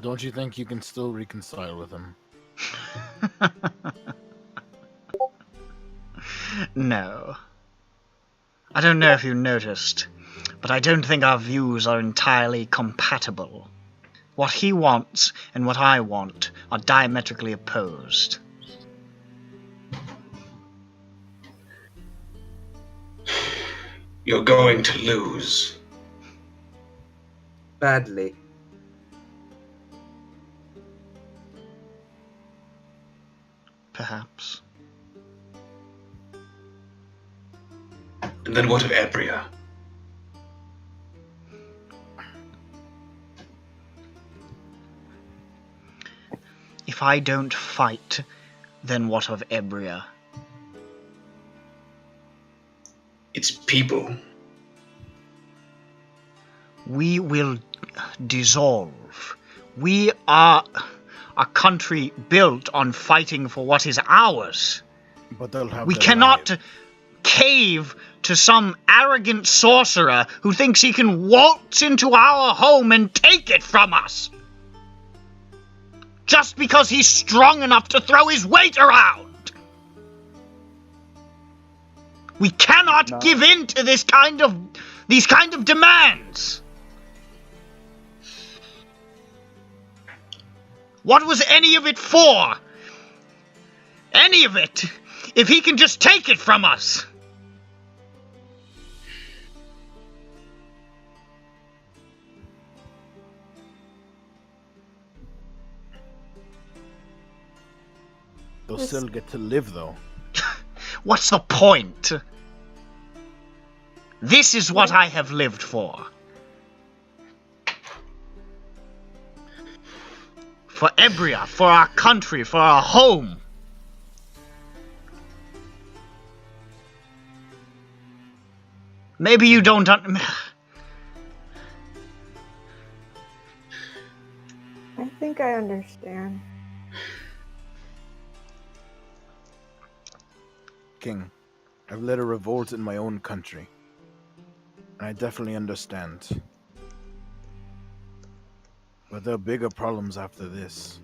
Don't you think you can still reconcile with him? No. I don't know if you noticed, but I don't think our views are entirely compatible. What he wants and what I want are diametrically opposed. You're going to lose. Badly. Perhaps. And then what of Ebria? If I don't fight, then what of Ebria? Its people. We will dissolve. We are a country built on fighting for what is ours. But they'll have We their cannot lives. cave to some arrogant sorcerer who thinks he can waltz into our home and take it from us. Just because he's strong enough to throw his weight around. We cannot give in to these kind of demands. What was any of it for? Any of it, if he can just take it from us. They'll still get to live, though. What's the point? This is what I have lived for. For Ebria, for our country, for our home. Maybe you don't I think I understand. King, I've led a revolt in my own country. And I definitely understand. But there are bigger problems after this.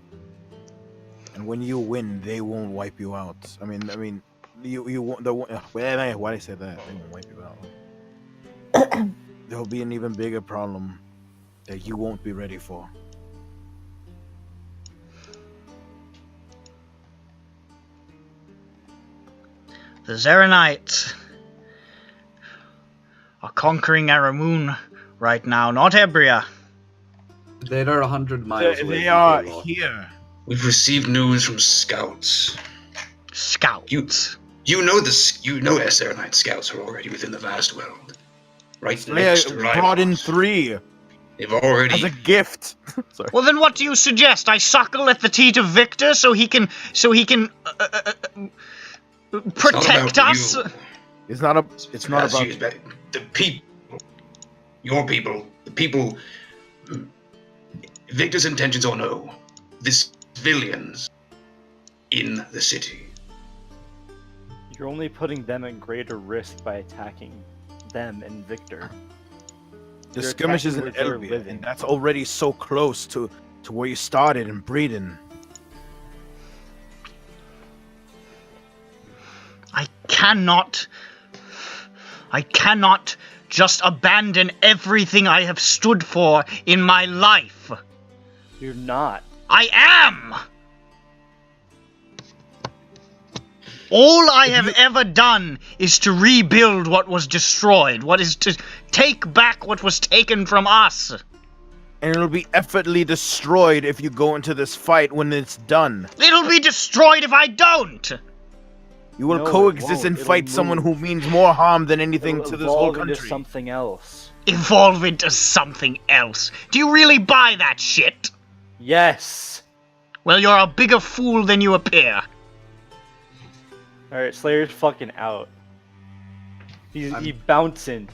And when you win, they won't wipe you out. I mean, you won't. Why did I say that? They won't wipe you out. There will be an even bigger problem that you won't be ready for. The Zeranites are conquering Aramoon right now, not Ebria. They're 100 miles away. They are here. We've received news from scouts. Scouts? You know Serenite scouts are already within the vast world. Right They next to brought in 3. They've already... As a gift. Sorry. Well, then what do you suggest? I suckle at the teat of Victor so he can protect us? It's not about the people. Your people. The people. Victor's intentions or no. The civilians in the city. You're only putting them at greater risk by attacking them and Victor. The You're skirmish is in attacking where they're Elvia, living. and that's already so close to where you started in Breeden. I cannot just abandon everything I have stood for in my life. You're not. I am! All I have ever done is to rebuild what was destroyed, what is to take back what was taken from us. And it'll be effortlessly destroyed if you go into this fight when it's done. It'll be destroyed if I don't! You will No, it coexist won't. and It'll fight someone who move. means more harm than anything It'll to this whole evolve into country. something else. Evolve into something else. Do you really buy that shit? Yes. Well, you're a bigger fool than you appear. Alright, Slayer's fucking out. He bouncing.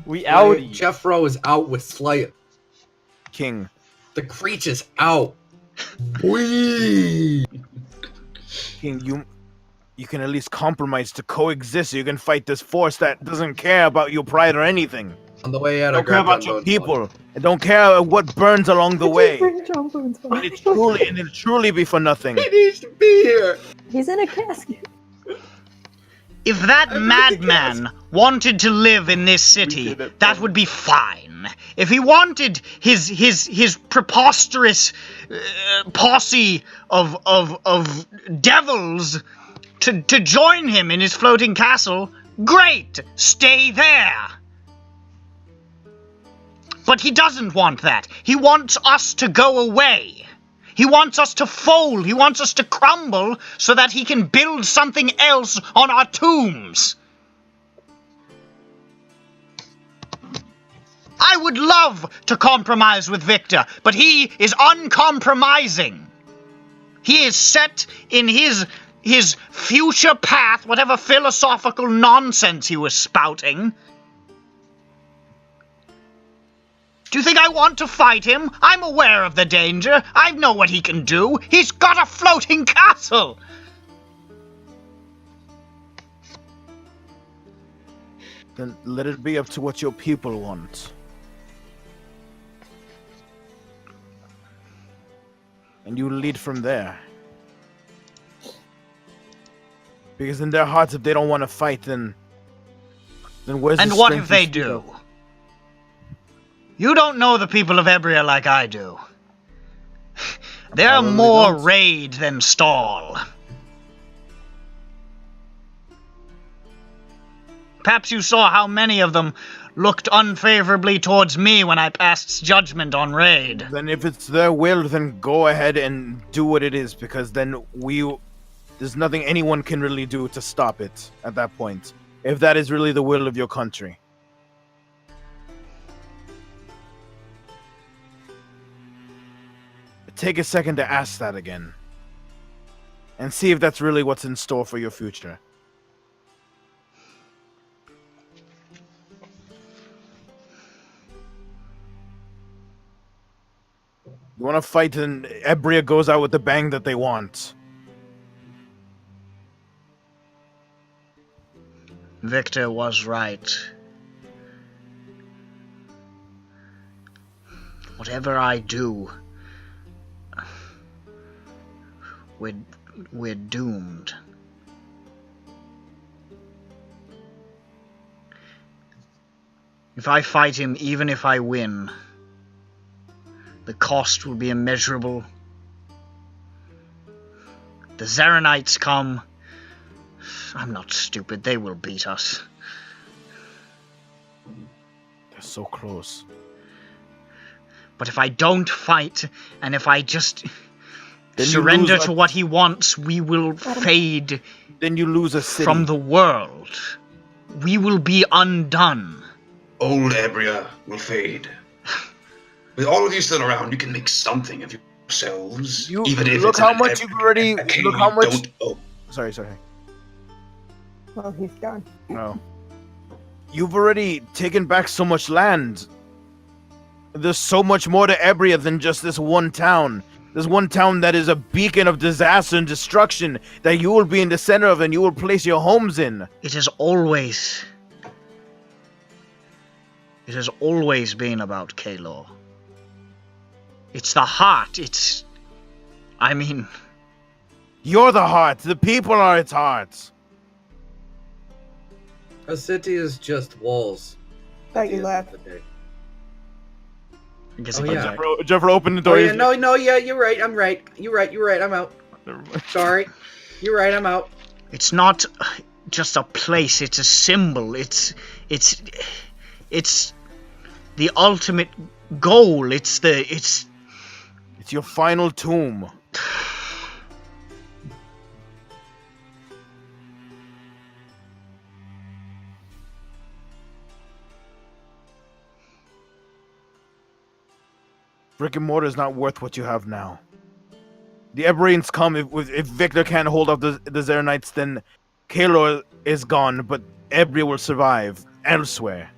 We outie. Jeffro is out with Slayer. King. The creature's out. Whee! King, you can at least compromise to coexist so you can fight this force that doesn't care about your pride or anything. On the way out, Don't care about your people. And don't care what burns along the way. And it'll truly be for nothing. He needs to be here. He's in a casket. If that madman wanted to live in this city, that would be fine. If he wanted his preposterous posse of devils to join him in his floating castle, great, stay there. But he doesn't want that. He wants us to go away. He wants us to fold. He wants us to crumble so that he can build something else on our tombs. I would love to compromise with Victor, but he is uncompromising. He is set in his future path, whatever philosophical nonsense he was spouting. Do you think I want to fight him? I'm aware of the danger. I know what he can do. He's got a floating castle. Then let it be up to what your people want. And you lead from there. Because in their hearts, if they don't want to fight, then where's the And what strength if they to speak do? up? You don't know the people of Ebria like I do. They're Probably more don't. raid than stall. Perhaps you saw how many of them looked unfavorably towards me when I passed judgment on raid. Then if it's their will, then go ahead and do what it is, because then there's nothing anyone can really do to stop it at that point. If that is really the will of your country. Take a second to ask that again. And see if that's really what's in store for your future. You want to fight and Ebria goes out with the bang that they want. Victor was right. Whatever I do, we're doomed. If I fight him, even if I win, the cost will be immeasurable. The Zaranites come. I'm not stupid. They will beat us. They're so close. But if I don't fight, and if I just Then you surrender lose to what he wants, we will fade Then you lose a city. from the world. We will be undone. Old Ebria will fade. With all of you still around, you can make something of yourselves. Even if look it's how an much you've already. king Look how you much. don't own. Sorry. Well, he's gone. No. You've already taken back so much land. There's so much more to Ebria than just this one town. There's one town that is a beacon of disaster and destruction that you will be in the center of and you will place your homes in. It has always been about Kella. It's the heart. You're the heart. The people are its heart. A city is just walls. Thought you left. I guess Oh, it comes yeah. back. Jeffrey, open the door. Oh, yeah, no, you're right. I'm right. You're right. I'm out. Sorry. You're right. I'm out. It's not just a place. It's a symbol. It's the ultimate goal. It's your final tomb. Brick and mortar is not worth what you have now. The Ebrians come if Victor can't hold off the Zaranites, then Kella is gone, but Ebria will survive elsewhere.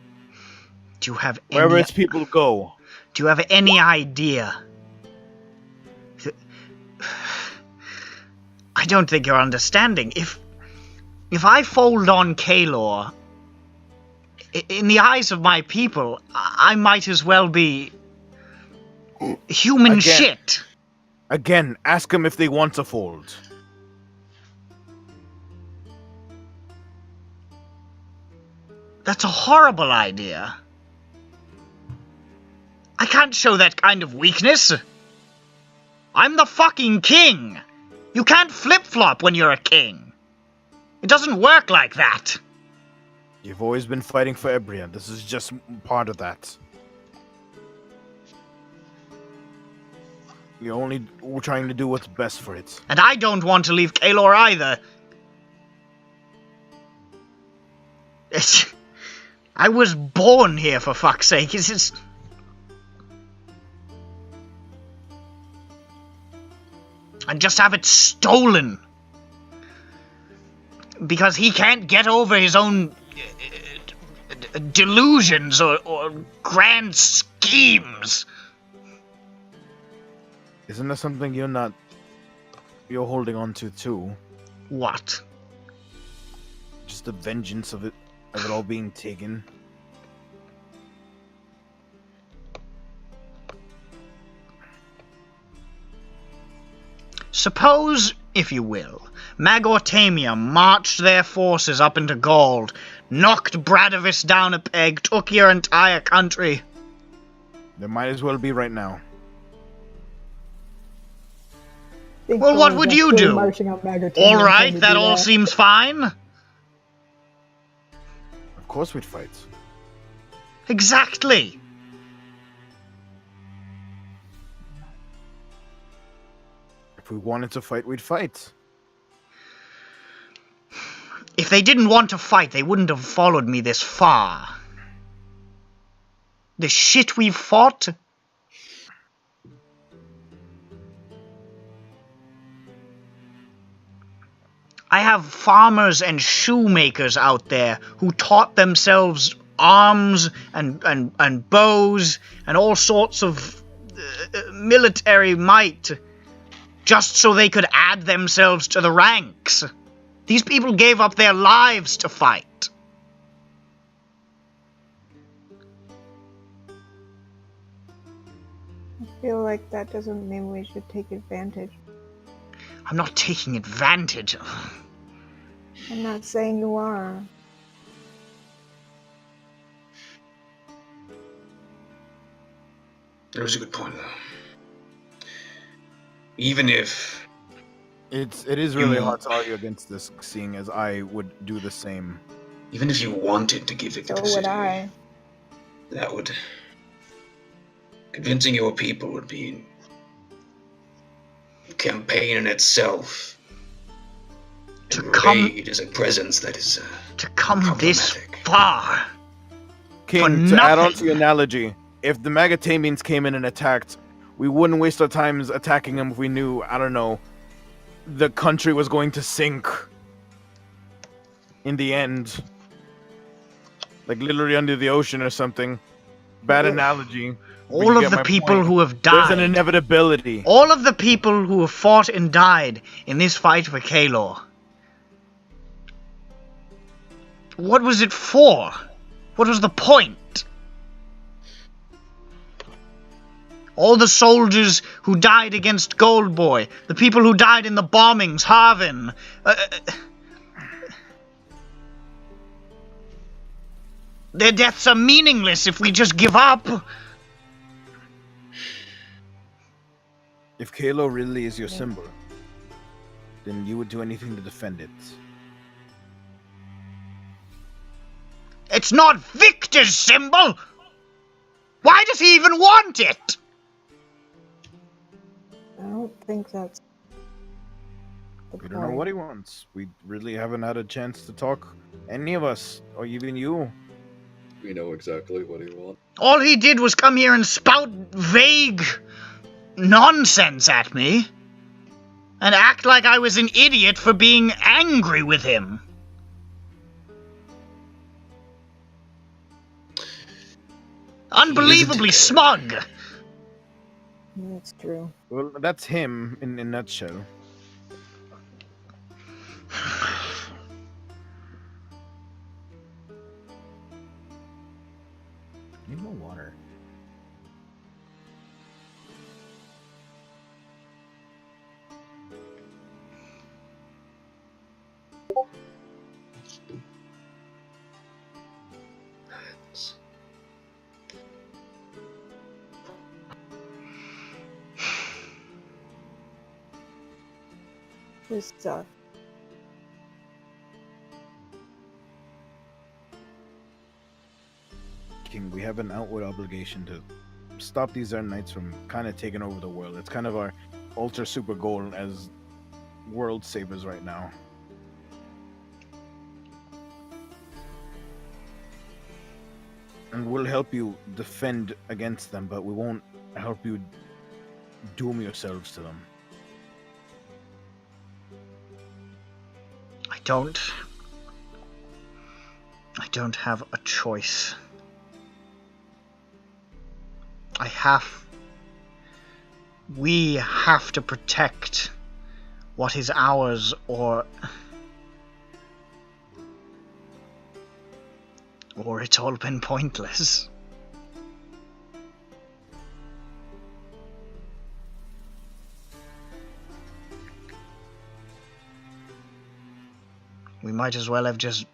Do you have wherever its people go? Do you have any idea? I don't think you're understanding. If I fold on Kella, in the eyes of my people, I might as well be human shit. Again, ask them if they want to fold. That's a horrible idea. I can't show that kind of weakness. I'm the fucking king. You can't flip-flop when you're a king. It doesn't work like that. You've always been fighting for Ebria. This is just part of that. You're only trying to do what's best for it. And I don't want to leave Kalor either. I was born here, for fuck's sake. It's just... And just have it stolen. Because he can't get over his own delusions or grand schemes. Isn't there something you're holding on to too? What? Just the vengeance of it all being taken. Suppose, if you will, Magortamia marched their forces up into Gauld, knocked Bradavis down a peg, took your entire country. There might as well be right now. Well, what would you do? All right, that all seems fine. Of course we'd fight. Exactly. If we wanted to fight, we'd fight. If they didn't want to fight, they wouldn't have followed me this far. The shit we've fought... I have farmers and shoemakers out there who taught themselves arms and bows and all sorts of military might just so they could add themselves to the ranks. These people gave up their lives to fight. I feel like that doesn't mean we should take advantage. I'm not taking advantage. I'm not saying you are. That was a good point, though. Even if... It is really hard to argue against this, seeing as I would do the same. Even if you wanted to give it to the city, So would I. that would... Convincing your people would be... campaign in itself. To and come... raid is a presence that is... to come this far. King, to add on to your analogy, if the Magatamians came in and attacked, we wouldn't waste our time attacking them if we knew, I don't know, the country was going to sink in the end. Like literally under the ocean or something. Bad analogy. All of the people who have died. There's an inevitability. All of the people who have fought and died in this fight for Kalor. What was it for? What was the point? All the soldiers who died against Goldboy, the people who died in the bombings, Harvin. Their deaths are meaningless if we just give up. If Kalo really is your symbol, then you would do anything to defend it. It's not Victor's symbol! Why does he even want it? I don't think that's the We don't know what he wants. We really haven't had a chance to talk, any of us, or even you. We know exactly what he wants. All he did was come here and spout vague nonsense at me, and act like I was an idiot for being angry with him. Unbelievably smug. That's true. Well, that's him in a nutshell. Need more water. This sucks. King, we have an outward obligation to stop these Knights from kind of taking over the world. It's kind of our ultra super goal as world savers right now. And we'll help you defend against them, but we won't help you doom yourselves to them. I don't have a choice. We have to protect what is ours, or it's all been pointless. We might as well have just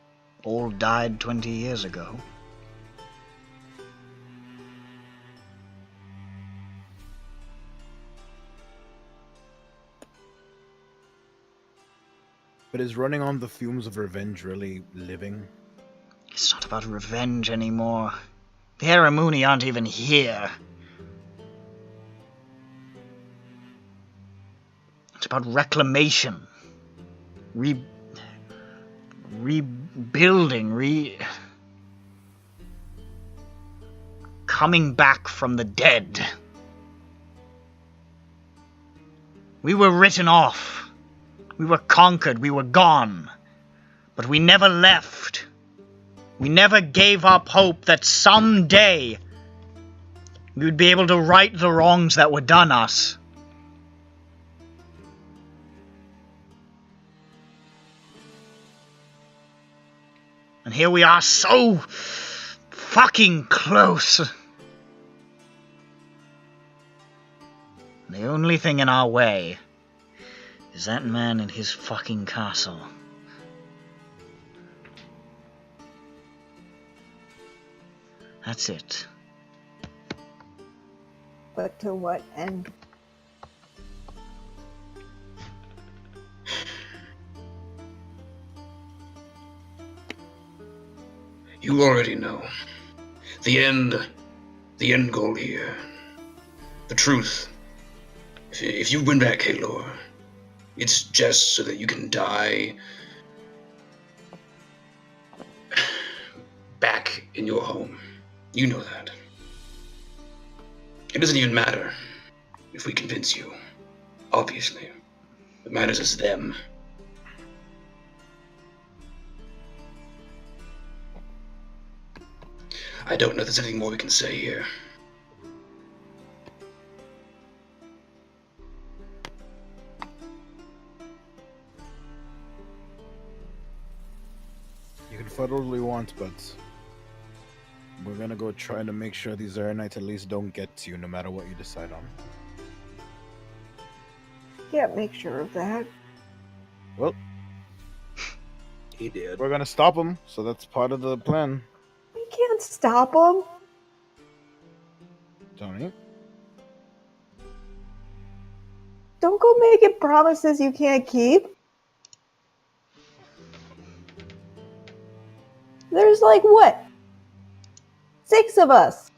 all died 20 years ago. But is running on the fumes of revenge really living? It's not about revenge anymore. The Aramuni aren't even here. It's about reclamation. Rebuilding, coming back from the dead. We were written off. We were conquered. We were gone. But we never left. We never gave up hope that someday we would be able to right the wrongs that were done us. And here we are, so fucking close. The only thing in our way is that man in his fucking castle. That's it. But to what end? You already know. The end goal here. The truth. If you win back Kalor, it's just so that you can die back in your home. You know that. It doesn't even matter if we convince you. Obviously. What matters is them. I don't know if there's anything more we can say here. You can fight all we want, but we're gonna go try to make sure these Knights at least don't get to you, no matter what you decide on. Can't make sure of that. Well, he did. We're gonna stop them, so that's part of the plan. We can't stop them. Tony? Don't go making promises you can't keep. There's like, what? 6 of us.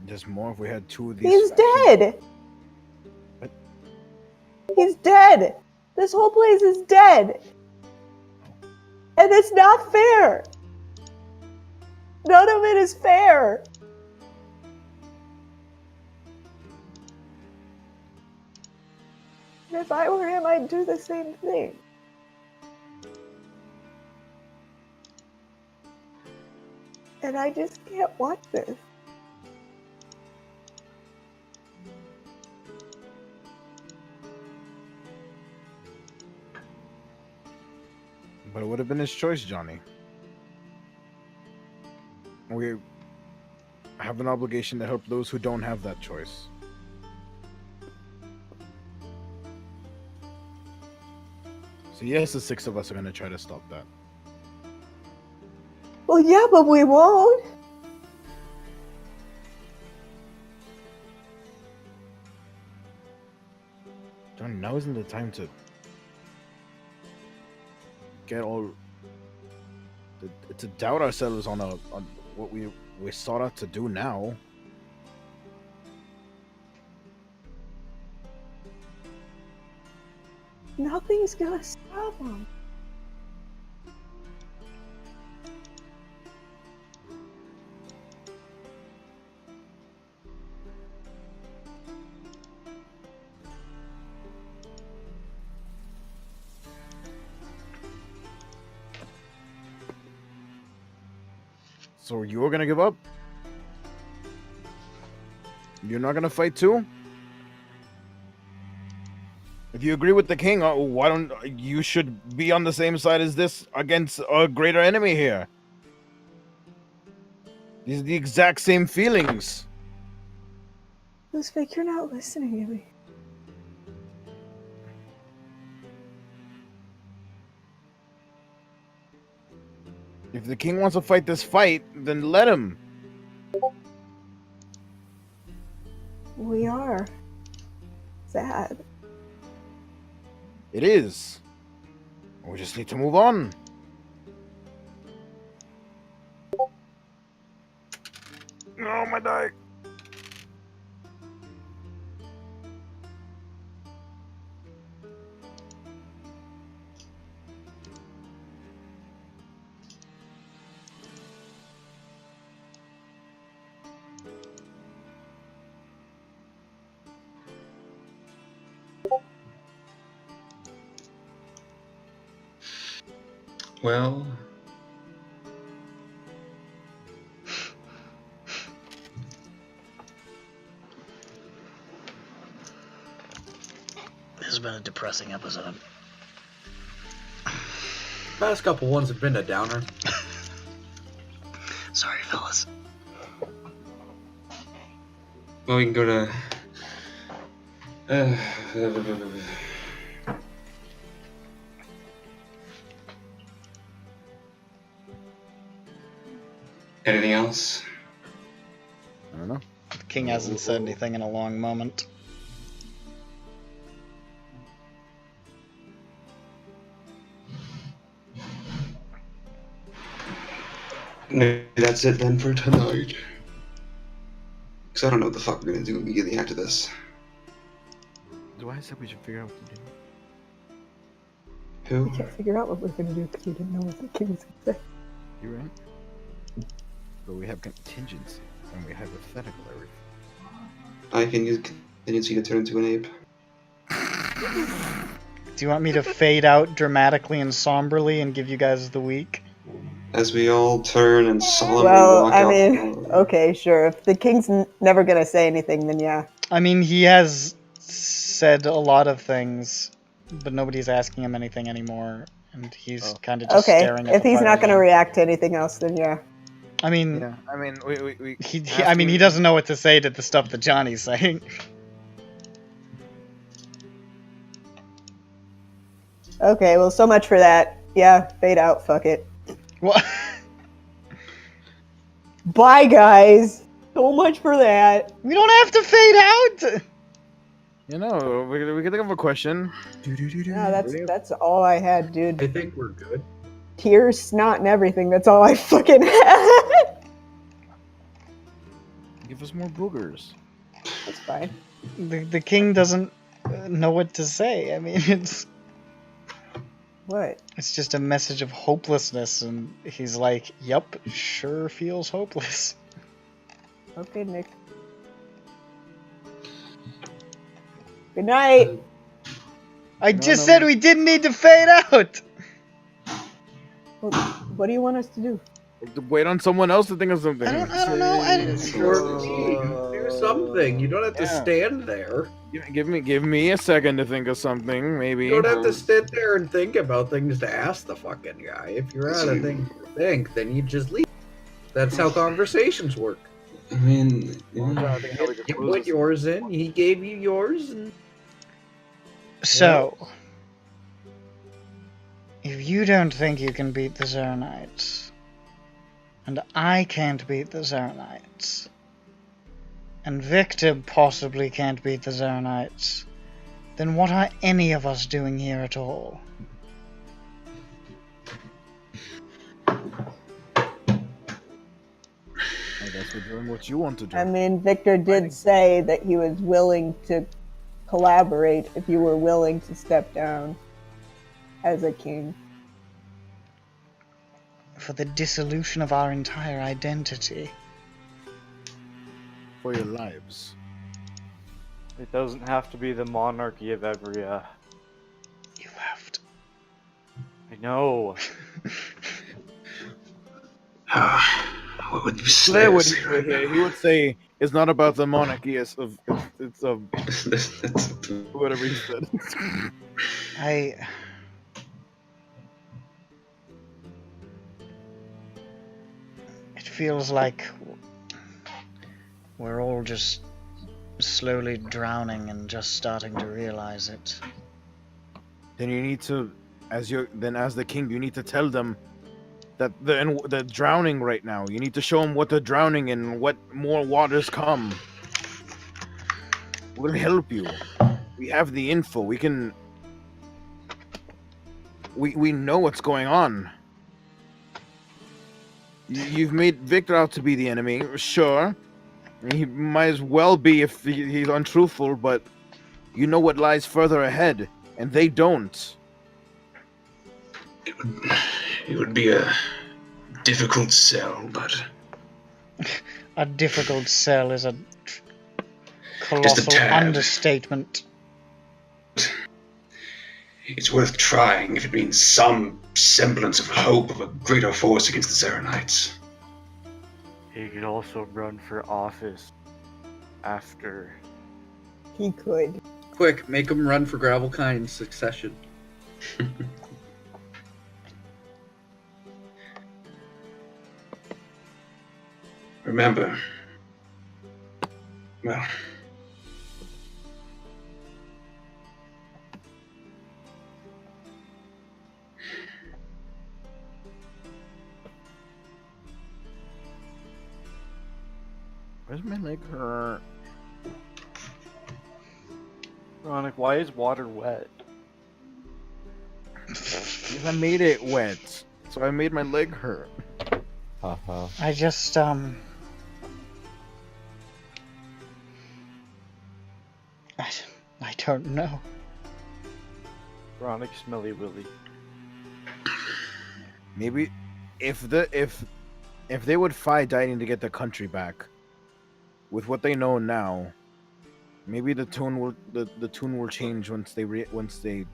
Just more if we had 2 of these. He's dead. What? He's dead. This whole place is dead. And it's not fair. None of it is fair. If I were him, I'd do the same thing. And I just can't watch this. But it would have been his choice, Johnny. We have an obligation to help those who don't have that choice. So yes, the 6 of us are going to try to stop that. Well, yeah, but we won't. Johnny, now isn't the time to get all to doubt ourselves on what we sought out to do now. Nothing's gonna stop him. So you're gonna give up? You're not gonna fight too? If you agree with the king, why don't you should be on the same side as this against a greater enemy here? These are the exact same feelings. Luzvik, you're not listening to me. If the king wants to fight this fight, then let him. We are sad. It is. We just need to move on. Oh, my die. Well, This has been a depressing episode. Past couple ones have been a downer. Sorry, fellas. well, we can go to. Anything else? I don't know. The king hasn't said anything in a long moment. Maybe that's it then for tonight. Because I don't know what the fuck we're gonna do immediately after this. Dwight said we should figure out what to do. Who? We can't figure out what we're gonna do because we didn't know what the king was gonna say. You're right. But we have contingency and we hypothetical everything. I can use contingency to turn into an ape. Do you want me to fade out dramatically and somberly and give you guys the week? As we all turn and solemnly Well, walk I out. mean, okay, sure. If the king's never gonna say anything, then yeah. I mean, he has said a lot of things, but nobody's asking him anything anymore, and he's kind of just Okay, staring at if the he's fire not gonna again. react to anything else, then yeah. I mean, Yeah, I mean, we he doesn't know what to say to the stuff that Johnny's saying. Okay, well, so much for that. Yeah, fade out. Fuck it. What? Bye, guys. So much for that. We don't have to fade out. You know, we can think of a question. No, that's all I had, dude. I think we're good. Tears, snot, and everything. That's all I fucking had. Give us more boogers. That's fine. The king doesn't know what to say. I mean, it's What? it's just a message of hopelessness, and he's like, "Yup, sure feels hopeless." Okay, Nick. Good night. I just said we didn't need to fade out. Well, what do you want us to do? Wait on someone else to think of something. I don't know. Do something. You don't have to stand there. Give me a second to think of something, maybe. You don't have to sit there and think about things to ask the fucking guy. If you're out of things to think, then you just leave. That's how conversations work. I mean, You put yours in, he gave you yours, and So, if you don't think you can beat the Zernites, and I can't beat the Zernites, and Victor possibly can't beat the Zernites, then what are any of us doing here at all? I guess we're doing what you want to do. I mean, Victor did say that he was willing to collaborate if you were willing to step down as a king. For the dissolution of our entire identity. For your lives. It doesn't have to be the monarchy of Ebria. You left. I know. What would you Claire say? would say, he would say it's not about the monarchy, it's of whatever he said. It feels like we're all just slowly drowning and just starting to realize it. Then you need to, as the king, you need to tell them that they're drowning right now. You need to show them what they're drowning in and what more waters come. We'll help you. We have the info. We can. We know what's going on. You've made Victor out to be the enemy, sure. He might as well be if he's untruthful, but you know what lies further ahead, and they don't. It would be a difficult sell, but... A difficult sell is a colossal understatement. It's worth trying if it means some semblance of hope of a greater force against the Serenites. He could also run for office after. He could. Quick, make him run for Gravelkind in succession. Remember, well, Where's my leg hurt? Ronick, why is water wet? Because I made it wet, so I made my leg hurt. I just, I don't know. Ronick, Smelly Willy. Maybe if they would fight dying to get their country back, with what they know now, maybe the tune will change once you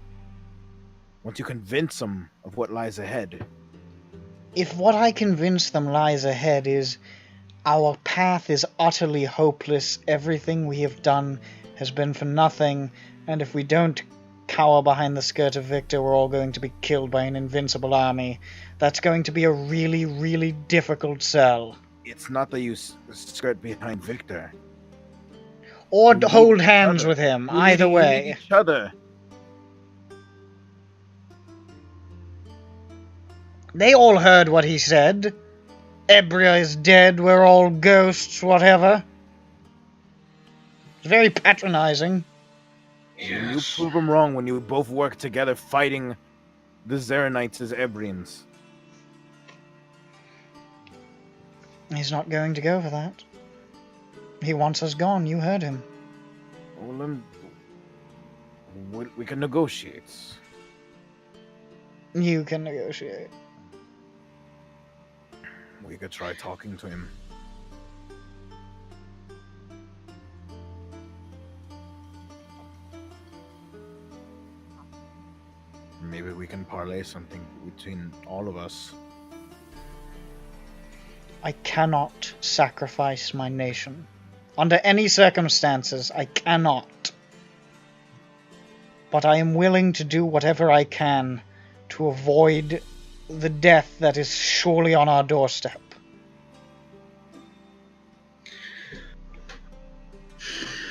convince them of what lies ahead. If what I convince them lies ahead is our path is utterly hopeless, everything we have done has been for nothing, and if we don't cower behind the skirt of Victor, we're all going to be killed by an invincible army, that's going to be a really, really difficult sell. It's not that you skirt behind Victor. Or hold hands with him, either way. You need each other. They all heard what he said. Ebria is dead, we're all ghosts, whatever. It's very patronizing. Yes. You prove them wrong when you both work together fighting the Zerenites as Ebrians. He's not going to go for that. He wants us gone, you heard him. Well, then we can negotiate. You can negotiate. We could try talking to him. Maybe we can parlay something between all of us. I cannot sacrifice my nation. Under any circumstances, I cannot. But I am willing to do whatever I can to avoid the death that is surely on our doorstep.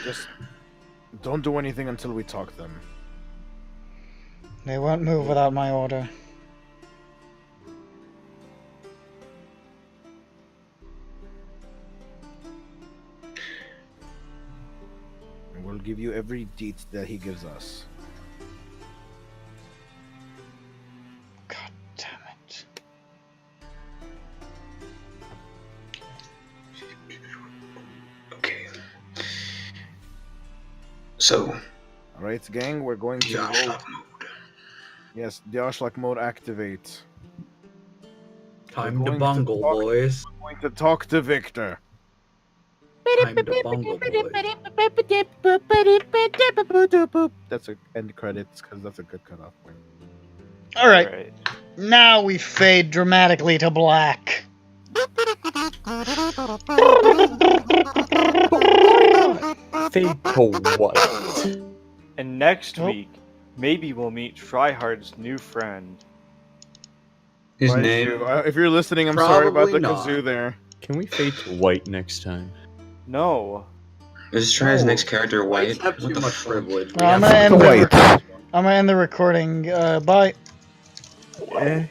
Just don't do anything until we talk to them. They won't move without my order. We'll I'll give you every deed that he gives us. God damn it. Okay. So. Alright, gang, we're going to roll. Yes, the Ashlock mode activate. Time to bungle, boys. We're going to talk to Victor. Time to bungle, boys. That's a end credits because that's a good cutoff point. All right. Now we fade dramatically to black. Fade to what? And next week, maybe we'll meet Tryhard's new friend. His Mind name? you, if you're listening, I'm sorry about the Probably kazoo there. Can we fade to white next time? No. Let's try his next character white. Have too much privilege. I'm gonna end the recording. Bye. Eh.